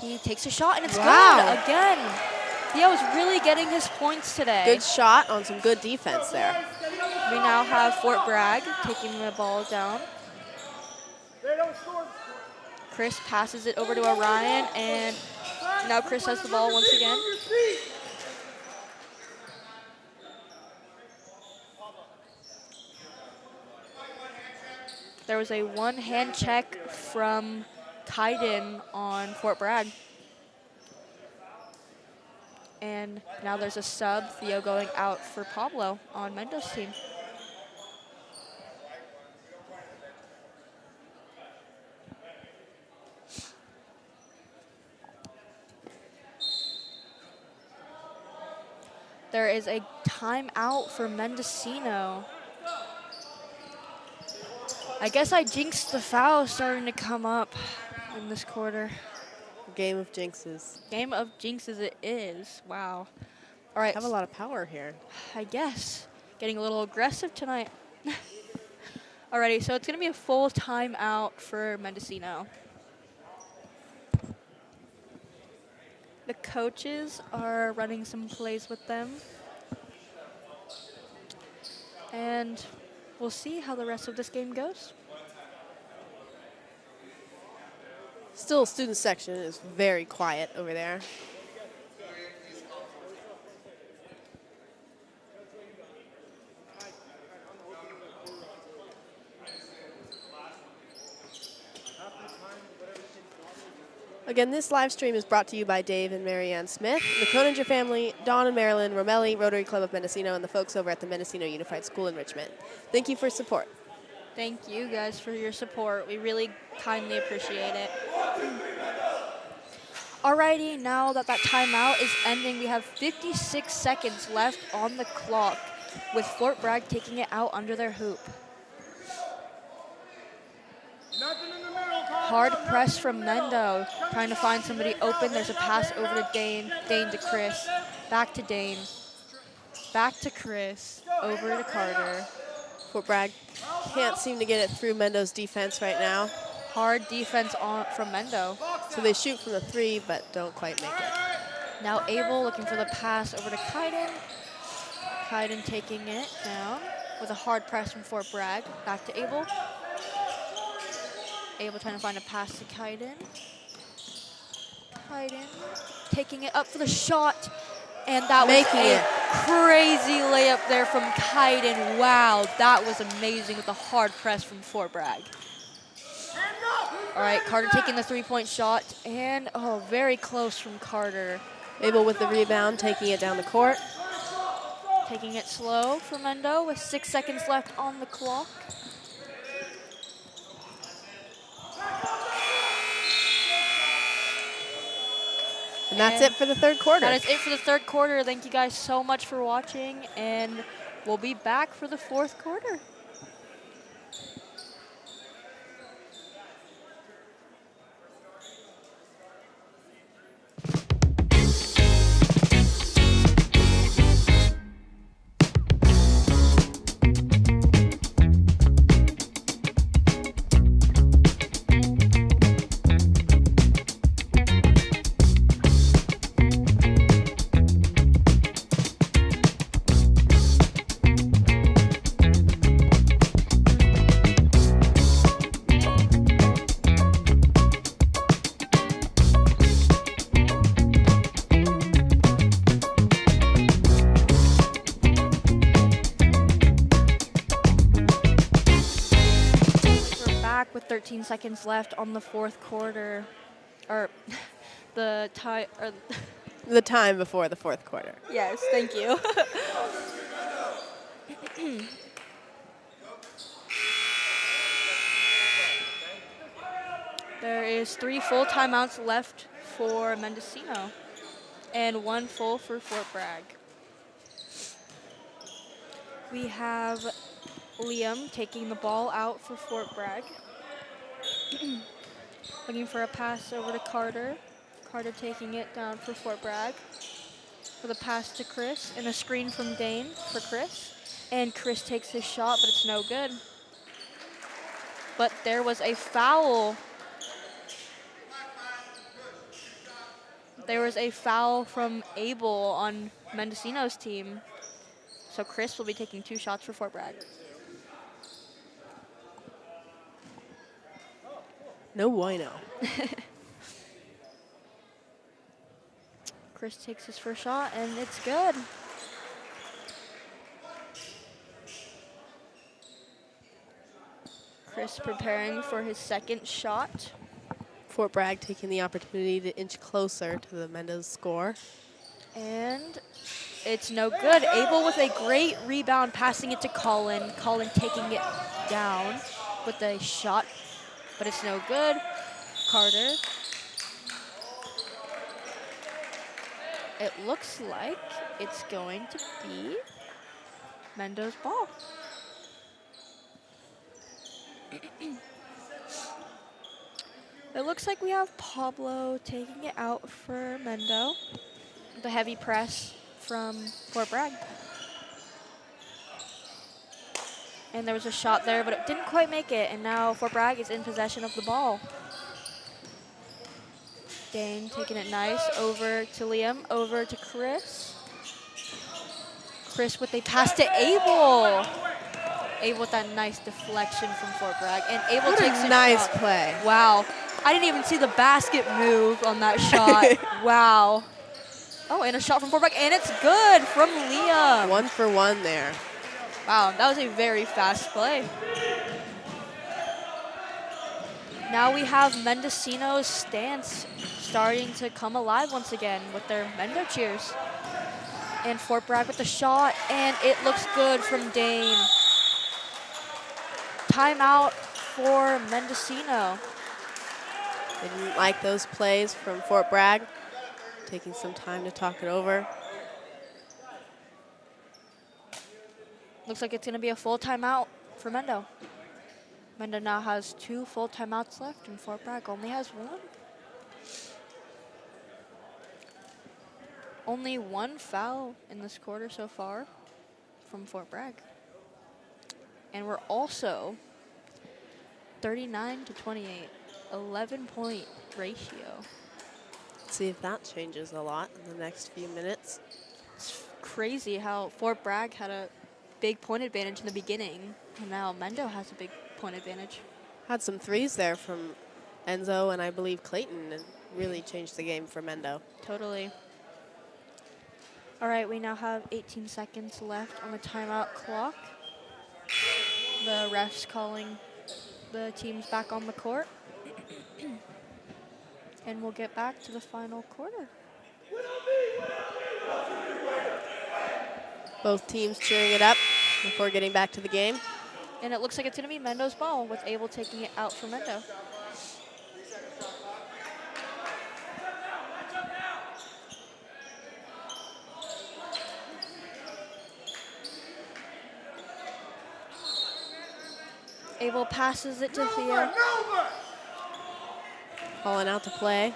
he takes a shot, and it's good again. Theo is really getting his points today. Good shot on some good defense there. We now have Fort Bragg taking the ball down. Chris passes it over to Orion, and now Chris has the ball once again. There was a one-hand check from Kaiden on Fort Bragg. And now there's a sub, Theo going out for Pablo on Mendo's team. There is a timeout for Mendocino. I guess I jinxed the foul starting to come up in this quarter. Game of jinxes. Game of jinxes it is. Wow. All right. Have a lot of power here. I guess. Getting a little aggressive tonight. Alrighty, so it's going to be a full timeout for Mendocino. The coaches are running some plays with them. And we'll see how the rest of this game goes. Still, student section is very quiet over there. Again, this live stream is brought to you by Dave and Marianne Smith, the Croninger family, Don and Marilyn Romelli, Rotary Club of Mendocino, and the folks over at the Mendocino Unified School in Richmond. Thank you for support. Thank you guys for your support. We really kindly appreciate it. Alrighty, now that timeout is ending, we have 56 seconds left on the clock with Fort Bragg taking it out under their hoop. hard press from Mendo, trying to find somebody open. There's a pass over to Dane. Dane to Chris. Back to Dane. Back to Chris. Over to Carter. Fort Bragg can't seem to get it through Mendo's defense right now. Hard defense from Mendo. So they shoot from the 3, but don't quite make it. Now Abel looking for the pass over to Kaiden. Kaiden taking it down with a hard press from Fort Bragg. Back to Abel. Abel trying to find a pass to Kaiden. Kaiden taking it up for the shot. And that was a crazy layup there from Kaiden. Wow, that was amazing with the hard press from Fort Bragg. All right, Carter taking the three-point shot. And, oh, very close from Carter. Abel with the rebound, taking it down the court. Taking it slow for Mendo with 6 seconds left on the clock. And that's it for the third quarter. That is it for the third quarter. Thank you guys so much for watching, and we'll be back for the fourth quarter. With 13 seconds left on the fourth quarter, or the time, or the time before the fourth quarter. Yes, thank you. There is 3 full timeouts left for Mendocino, and 1 full for Fort Bragg. We have Liam taking the ball out for Fort Bragg. Looking for a pass over to Carter. Carter taking it down for Fort Bragg. With a pass to Chris and a screen from Dane for Chris. And Chris takes his shot, but it's no good. But there was a foul. There was a foul from Abel on Mendocino's team. So Chris will be taking 2 shots for Fort Bragg. No bueno. Chris takes his first shot, and it's good. Chris preparing for his second shot. Fort Bragg taking the opportunity to inch closer to the Mendo's score. And it's no good. Abel with a great rebound, passing it to Colin. Colin taking it down with a shot, but it's no good. Carter. It looks like it's going to be Mendo's ball. It looks like we have Pablo taking it out for Mendo. The heavy press from Fort Bragg. And there was a shot there, but it didn't quite make it. And now Fort Bragg is in possession of the ball. Dane taking it nice over to Liam, over to Chris. Chris with a pass to Abel. Abel with that nice deflection from Fort Bragg. And Abel What takes a a nice shot. play. Wow. I didn't even see the basket move on that shot. Wow. Oh, and a shot from Fort Bragg, and it's good from Liam. 1 for 1 there. Wow, that was a very fast play. Now we have Mendocino's stance starting to come alive once again with their Mendo cheers. And Fort Bragg with the shot, and it looks good from Dane. Timeout for Mendocino. Didn't like those plays from Fort Bragg. Taking some time to talk it over. Looks like it's going to be a full timeout for Mendo. Mendo now has 2 full timeouts left, and Fort Bragg only has 1. Only 1 foul in this quarter so far from Fort Bragg. And we're also 39 to 28, 11-point ratio. Let's see if that changes a lot in the next few minutes. It's crazy how Fort Bragg had a big point advantage in the beginning, and now Mendo has a big point advantage. Had some threes there from Enzo and I believe Clayton, and really changed the game for Mendo. Totally. All right, we now have 18 seconds left on the timeout clock. The ref's calling the teams back on the court. And we'll get back to the final quarter. Both teams cheering it up before getting back to the game. And it looks like it's going to be Mendo's ball, with Abel taking it out for Mendo. Abel passes it to Theo. Calling out to play.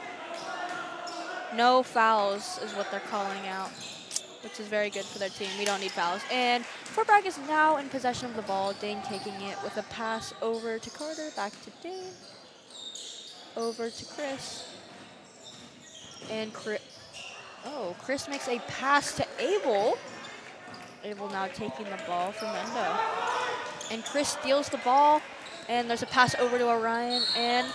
No fouls is what they're calling out, which is very good for their team. We don't need fouls. And Fort Bragg is now in possession of the ball. Dane taking it with a pass over to Carter, back to Dane, over to Chris. And Chris makes a pass to Abel. Abel now taking the ball from Mendo. And Chris steals the ball, and there's a pass over to Orion, and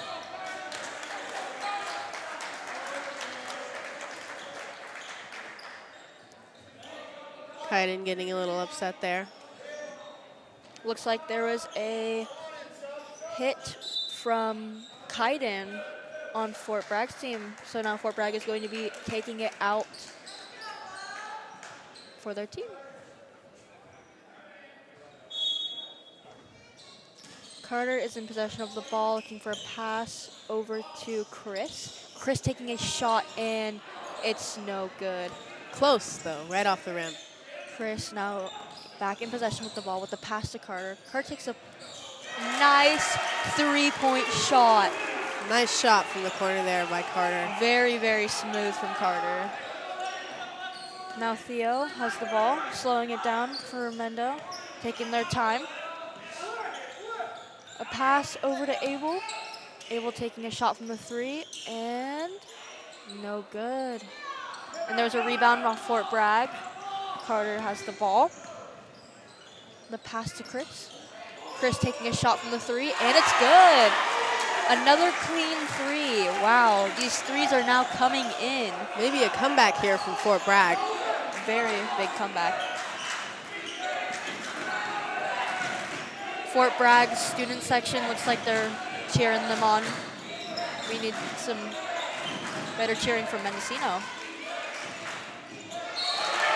Kaiden getting a little upset there. looks like there was a hit from Kaiden on Fort Bragg's team. So now Fort Bragg is going to be taking it out for their team. Carter is in possession of the ball, looking for a pass over to Chris. Chris taking a shot, and it's no good. Close, though, right off the rim. Chris now back in possession with the ball with the pass to Carter. Carter takes a nice 3-point shot. Nice shot from the corner there by Carter. Very, very smooth from Carter. Now Theo has the ball, slowing it down for Mendo, taking their time. A pass over to Abel. Abel taking a shot from the 3, and no good. And there's a rebound off Fort Bragg. Carter has the ball. The pass to Chris. Chris taking a shot from the 3, and it's good. Another clean 3. Wow, these threes are now coming in. Maybe a comeback here from Fort Bragg. Very big comeback. Fort Bragg's student section looks like they're cheering them on. We need some better cheering from Mendocino.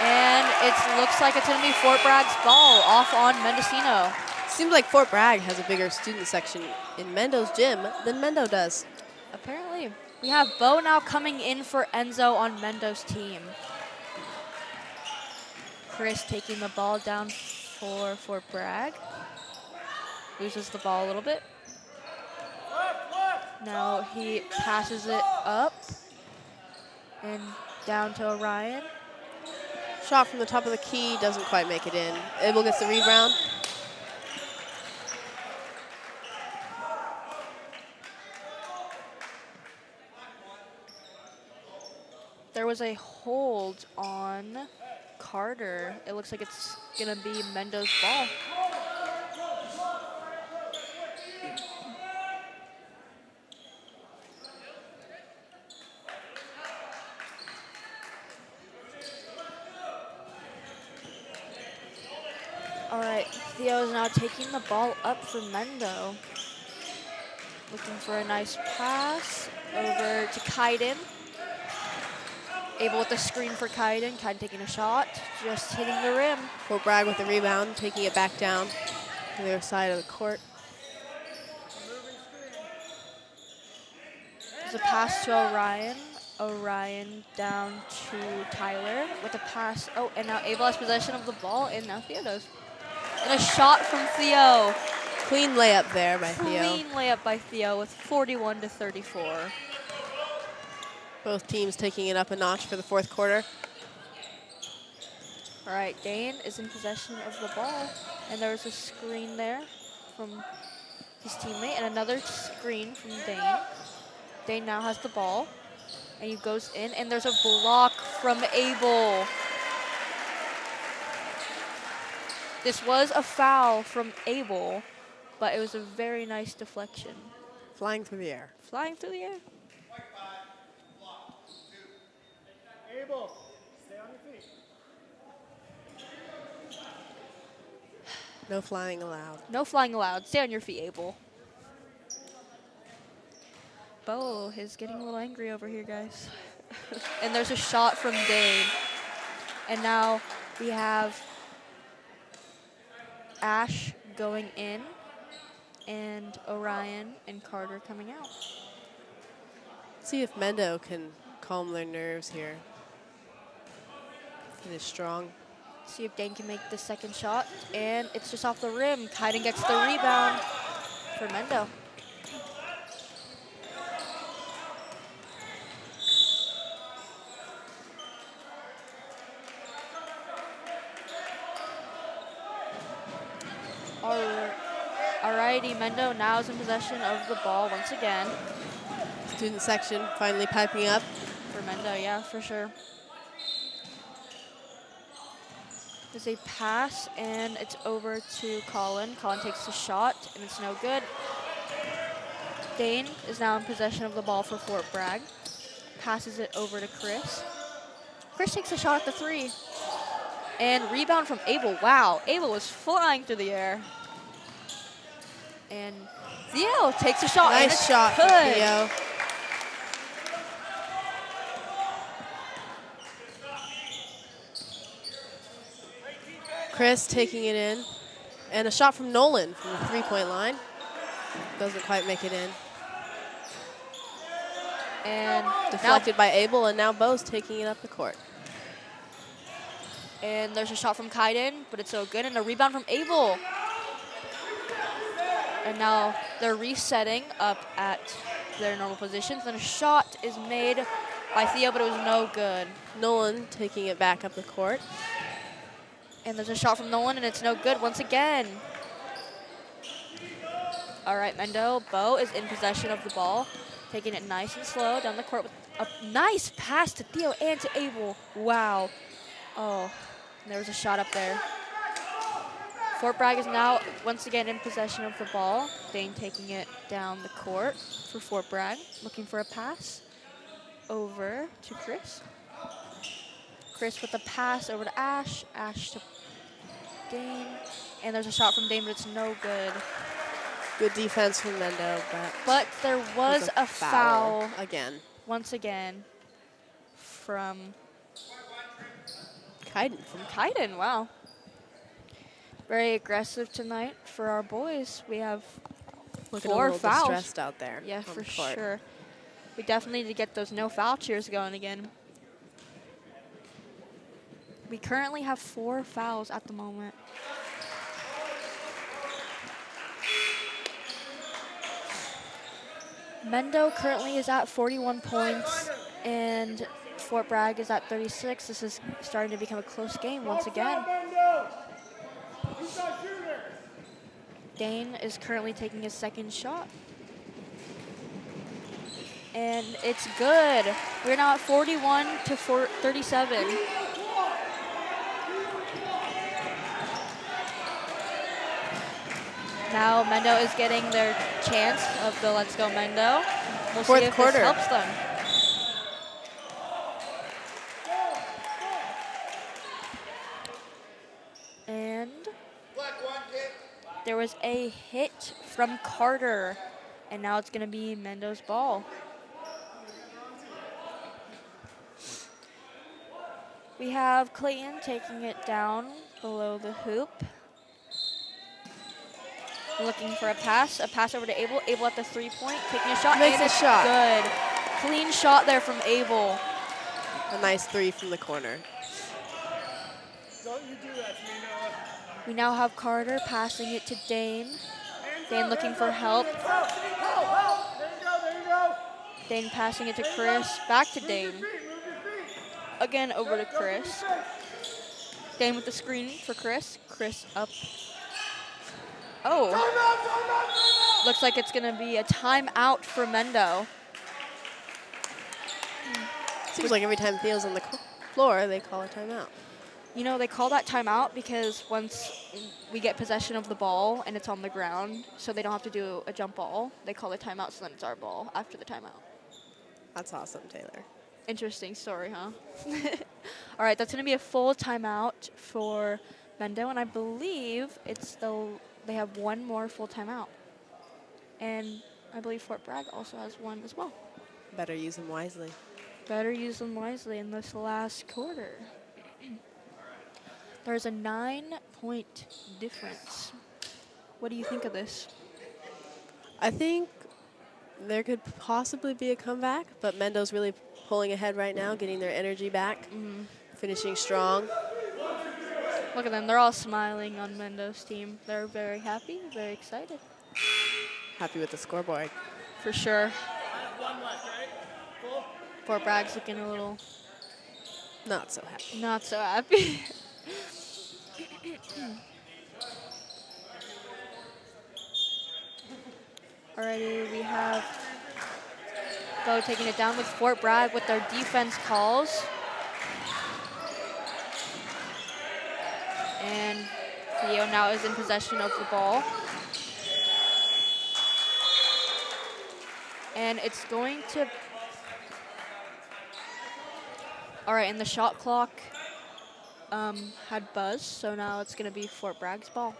And it looks like it's going to be Fort Bragg's ball off on Mendocino. Seems like Fort Bragg has a bigger student section in Mendo's gym than Mendo does. Apparently. We have Bo now coming in for Enzo on Mendo's team. Chris taking the ball down for Fort Bragg. Loses the ball a little bit. Now he passes it up and down to Orion. Shot from the top of the key, doesn't quite make it in. Abel gets the rebound. There was a hold on Carter. It looks like it's gonna be Mendo's ball. All right, Theo is now taking the ball up for Mendo. Looking for a nice pass over to Kaiden. Abel with the screen for Kaiden. Kaiden taking a shot, just hitting the rim. Fort Bragg with the rebound, taking it back down to the other side of the court. There's a pass to Orion. Orion down to Tyler with a pass. Oh, and now Abel has possession of the ball, and now Theo does. And a shot from Theo. Clean layup there by Theo. Clean layup by Theo with 41-34. Both teams taking it up a notch for the fourth quarter. All right, Dane is in possession of the ball, and there's a screen there from his teammate, and another screen from Dane. Dane now has the ball, and he goes in, and there's a block from Abel. This was a foul from Abel, but it was a very nice deflection. Flying through the air. Flying through the air. Abel, stay on your feet. No flying allowed. No flying allowed. Stay on your feet, Abel. Bo is getting a little angry over here, guys. And there's a shot from Dane. And now we have Ash going in and Orion and Carter coming out. See if Mendo can calm their nerves here. Finish strong. See if Dane can make the second shot. And it's just off the rim. Kaiden gets the rebound for Mendo. Alrighty, Mendo now is in possession of the ball once again. Student section finally piping up. For Mendo, yeah, for sure. There's a pass, and it's over to Colin. Colin takes the shot, and it's no good. Dane is now in possession of the ball for Fort Bragg. Passes it over to Chris. Chris takes a shot at the three. And rebound from Abel. Wow, Abel was flying through the air. And Theo takes a shot. Nice shot from good. Theo. Chris taking it in. And a shot from Nolan from the three-point line. Doesn't quite make it in. And deflected by Abel, and now Bo's taking it up the court. And there's a shot from Kaiden, but it's so good. And a rebound from Abel. And now they're resetting up at their normal positions. And a shot is made by Theo, but it was no good. Nolan taking it back up the court. And there's a shot from Nolan, and it's no good once again. All right, Mendo. Bo is in possession of the ball, taking it nice and slow down the court with a nice pass to Theo and to Abel. Wow. Oh, and there was a shot up there. Fort Bragg is now once again in possession of the ball. Dane taking it down the court for Fort Bragg, looking for a pass over to Chris. Chris with the pass over to Ash. Ash to Dane. And there's a shot from Dane, but it's no good. Good defense from Mendo, but there was a foul again. Once again from Kaiden. Wow. Very aggressive tonight for our boys. We have Looking 4 a little fouls. distressed out there. Yeah, for sure. We definitely need to get those no foul cheers going again. We currently have 4 fouls at the moment. Mendo currently is at 41 points, and Fort Bragg is at 36. This is starting to become a close game once again. Dane is currently taking his second shot. And it's good. We're now at 41 to 37. Now Mendo is getting their chance of the Let's Go Mendo. We'll see if this helps them. And there was a hit from Carter. And now it's going to be Mendo's ball. We have Clayton taking it down below the hoop. Looking for a pass over to Abel. Abel at the 3-point, taking a shot. Makes a shot. Good. Clean shot there from Abel. A nice 3 from the corner. Don't you do that to me, Noah. We now have Carter passing it to Dane. Dane looking for help. There you go, there you go. Dane passing it to Chris. Back to Dane. Move your feet. Again over to Chris. Dane with the screen for Chris. Chris up. Oh. Looks like it's going to be a timeout for Mendo. Seems like every time Theo's on the floor, they call a timeout. You know, they call that timeout because once we get possession of the ball and it's on the ground, so they don't have to do a jump ball, they call it timeout, so then it's our ball after the timeout. That's awesome, Taylor. Interesting story, huh? All right, that's going to be a full timeout for Mendo, and I believe they have one more full timeout. And I believe Fort Bragg also has one as well. Better use them wisely. Better use them wisely in this last quarter. There's a 9-point difference. What do you think of this? I think there could possibly be a comeback, but Mendo's really pulling ahead right now, getting their energy back, finishing strong. Look at them. They're all smiling on Mendo's team. They're very happy, very excited. Happy with the scoreboard. For sure. Fort Bragg's looking a little Not so happy. not so happy. Alrighty, we have Bo taking it down with Fort Bragg with their defense calls. And Theo now is in possession of the ball. And it's going to... All right, and the shot clock had buzzed, so now it's going to be Fort Bragg's ball.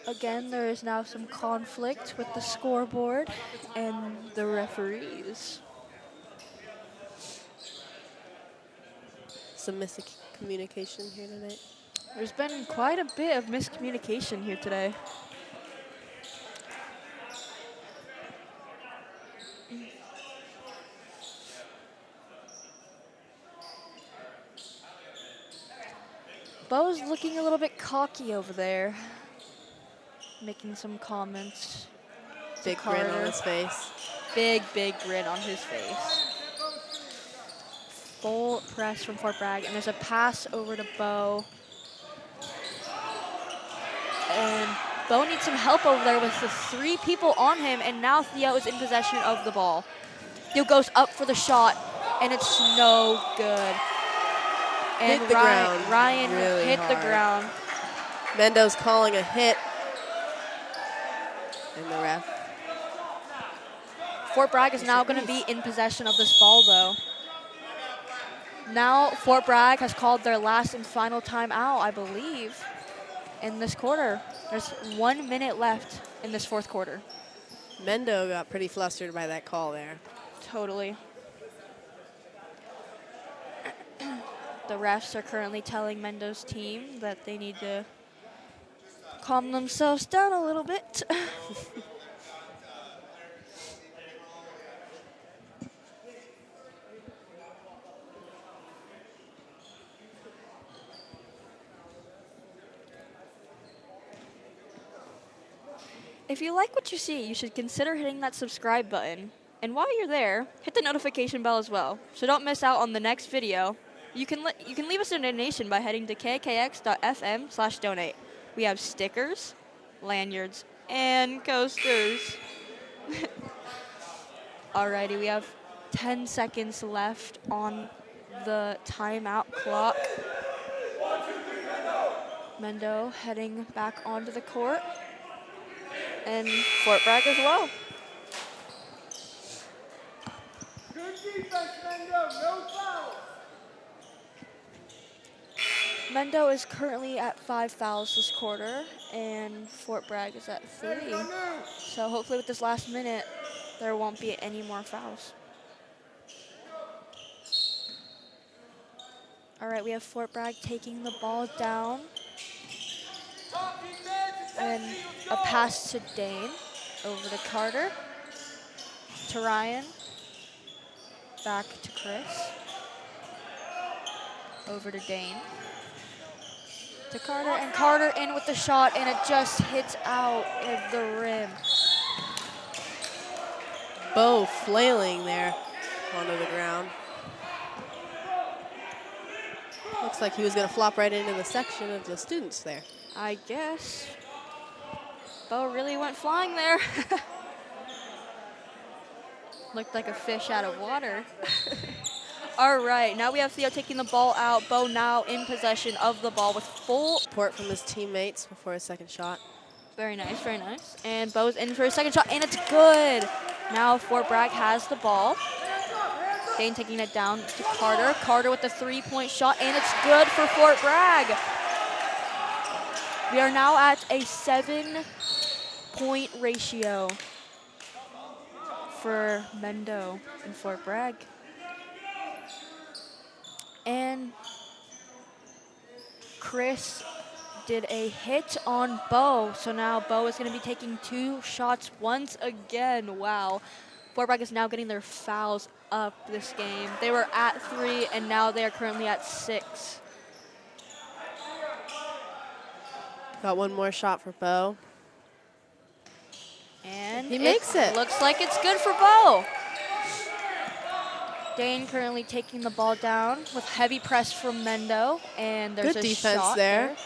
Again, there is now some conflict with the scoreboard and the referees. Some miscommunication here tonight. There's been quite a bit of miscommunication here today. Bo's looking a little bit cocky over there, making some comments. Big grin on his face. Big grin on his face. Full press from Fort Bragg, and there's a pass over to Bo. And Bo needs some help over there with the 3 people on him, and now Theo is in possession of the ball. Theo goes up for the shot, and it's no good. And Hit the ground Ryan really hit the hard. ground. Mendo's calling a hit. And the ref. Fort Bragg is now going to be in possession of this ball, though. Now Fort Bragg has called their last and final timeout, I believe, in this quarter. There's 1 minute left in this 4th quarter. Mendo got pretty flustered by that call there. Totally. The refs are currently telling Mendo's team that they need to calm themselves down a little bit. If you like what you see, you should consider hitting that subscribe button. And while you're there, hit the notification bell as well, so don't miss out on the next video. You can leave us a donation by heading to KAKX.fm/donate. We have stickers, lanyards, and coasters. Alrighty, we have 10 seconds left on the timeout clock. Mendo heading back onto the court. And Fort Bragg as well. Good defense, Mendo. No foul. Mendo is currently at 5 fouls this quarter, and Fort Bragg is at 3. So hopefully with this last minute, there won't be any more fouls. All right, we have Fort Bragg taking the ball down. And a pass to Dane, over to Carter, to Ryan, back to Chris. Over to Dane. To Carter, and Carter in with the shot, and it just hits out of the rim. Bo flailing there onto the ground. Looks like he was going to flop right into the section of the students there. I guess. Bo really went flying there. Looked like a fish out of water. All right, now we have Theo taking the ball out. Bo now in possession of the ball with full support from his teammates before his second shot. Very nice, very nice. And Bo's in for his second shot, and it's good. Now Fort Bragg has the ball. Dane taking it down to Carter. Carter with the three-point shot, and it's good for Fort Bragg. We are now at a 7-point ratio for Mendo and Fort Bragg. And Chris did a hit on Bo, so now Bo is going to be taking 2 shots once again. Wow. Fort Bragg is now getting their fouls up this game. They were at 3, and now they are currently at 6. Got one more shot for Bo. And he makes it. Looks like it's good for Bo. Dane currently taking the ball down with heavy press from Mendo, and there's good a defense shot there.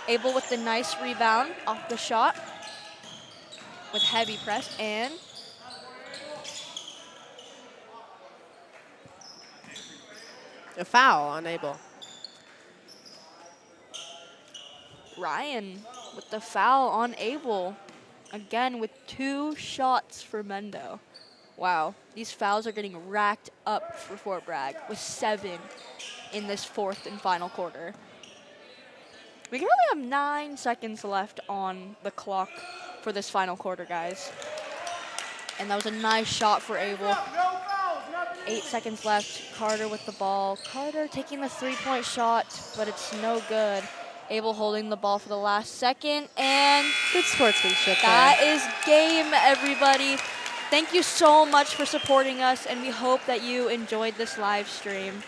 Abel with the nice rebound off the shot with heavy press, and a foul on Abel. Ryan with the foul on Abel. Again with 2 shots for Mendo. Wow, these fouls are getting racked up for Fort Bragg with 7 in this 4th and final quarter. We can only have 9 seconds left on the clock for this final quarter, guys. And that was a nice shot for Abel. 8 seconds left. Carter with the ball. Carter taking the 3-point shot, but it's no good. Abel holding the ball for the last second, and good sportsmanship that there. is game, everybody. Thank you so much for supporting us, and we hope that you enjoyed this live stream.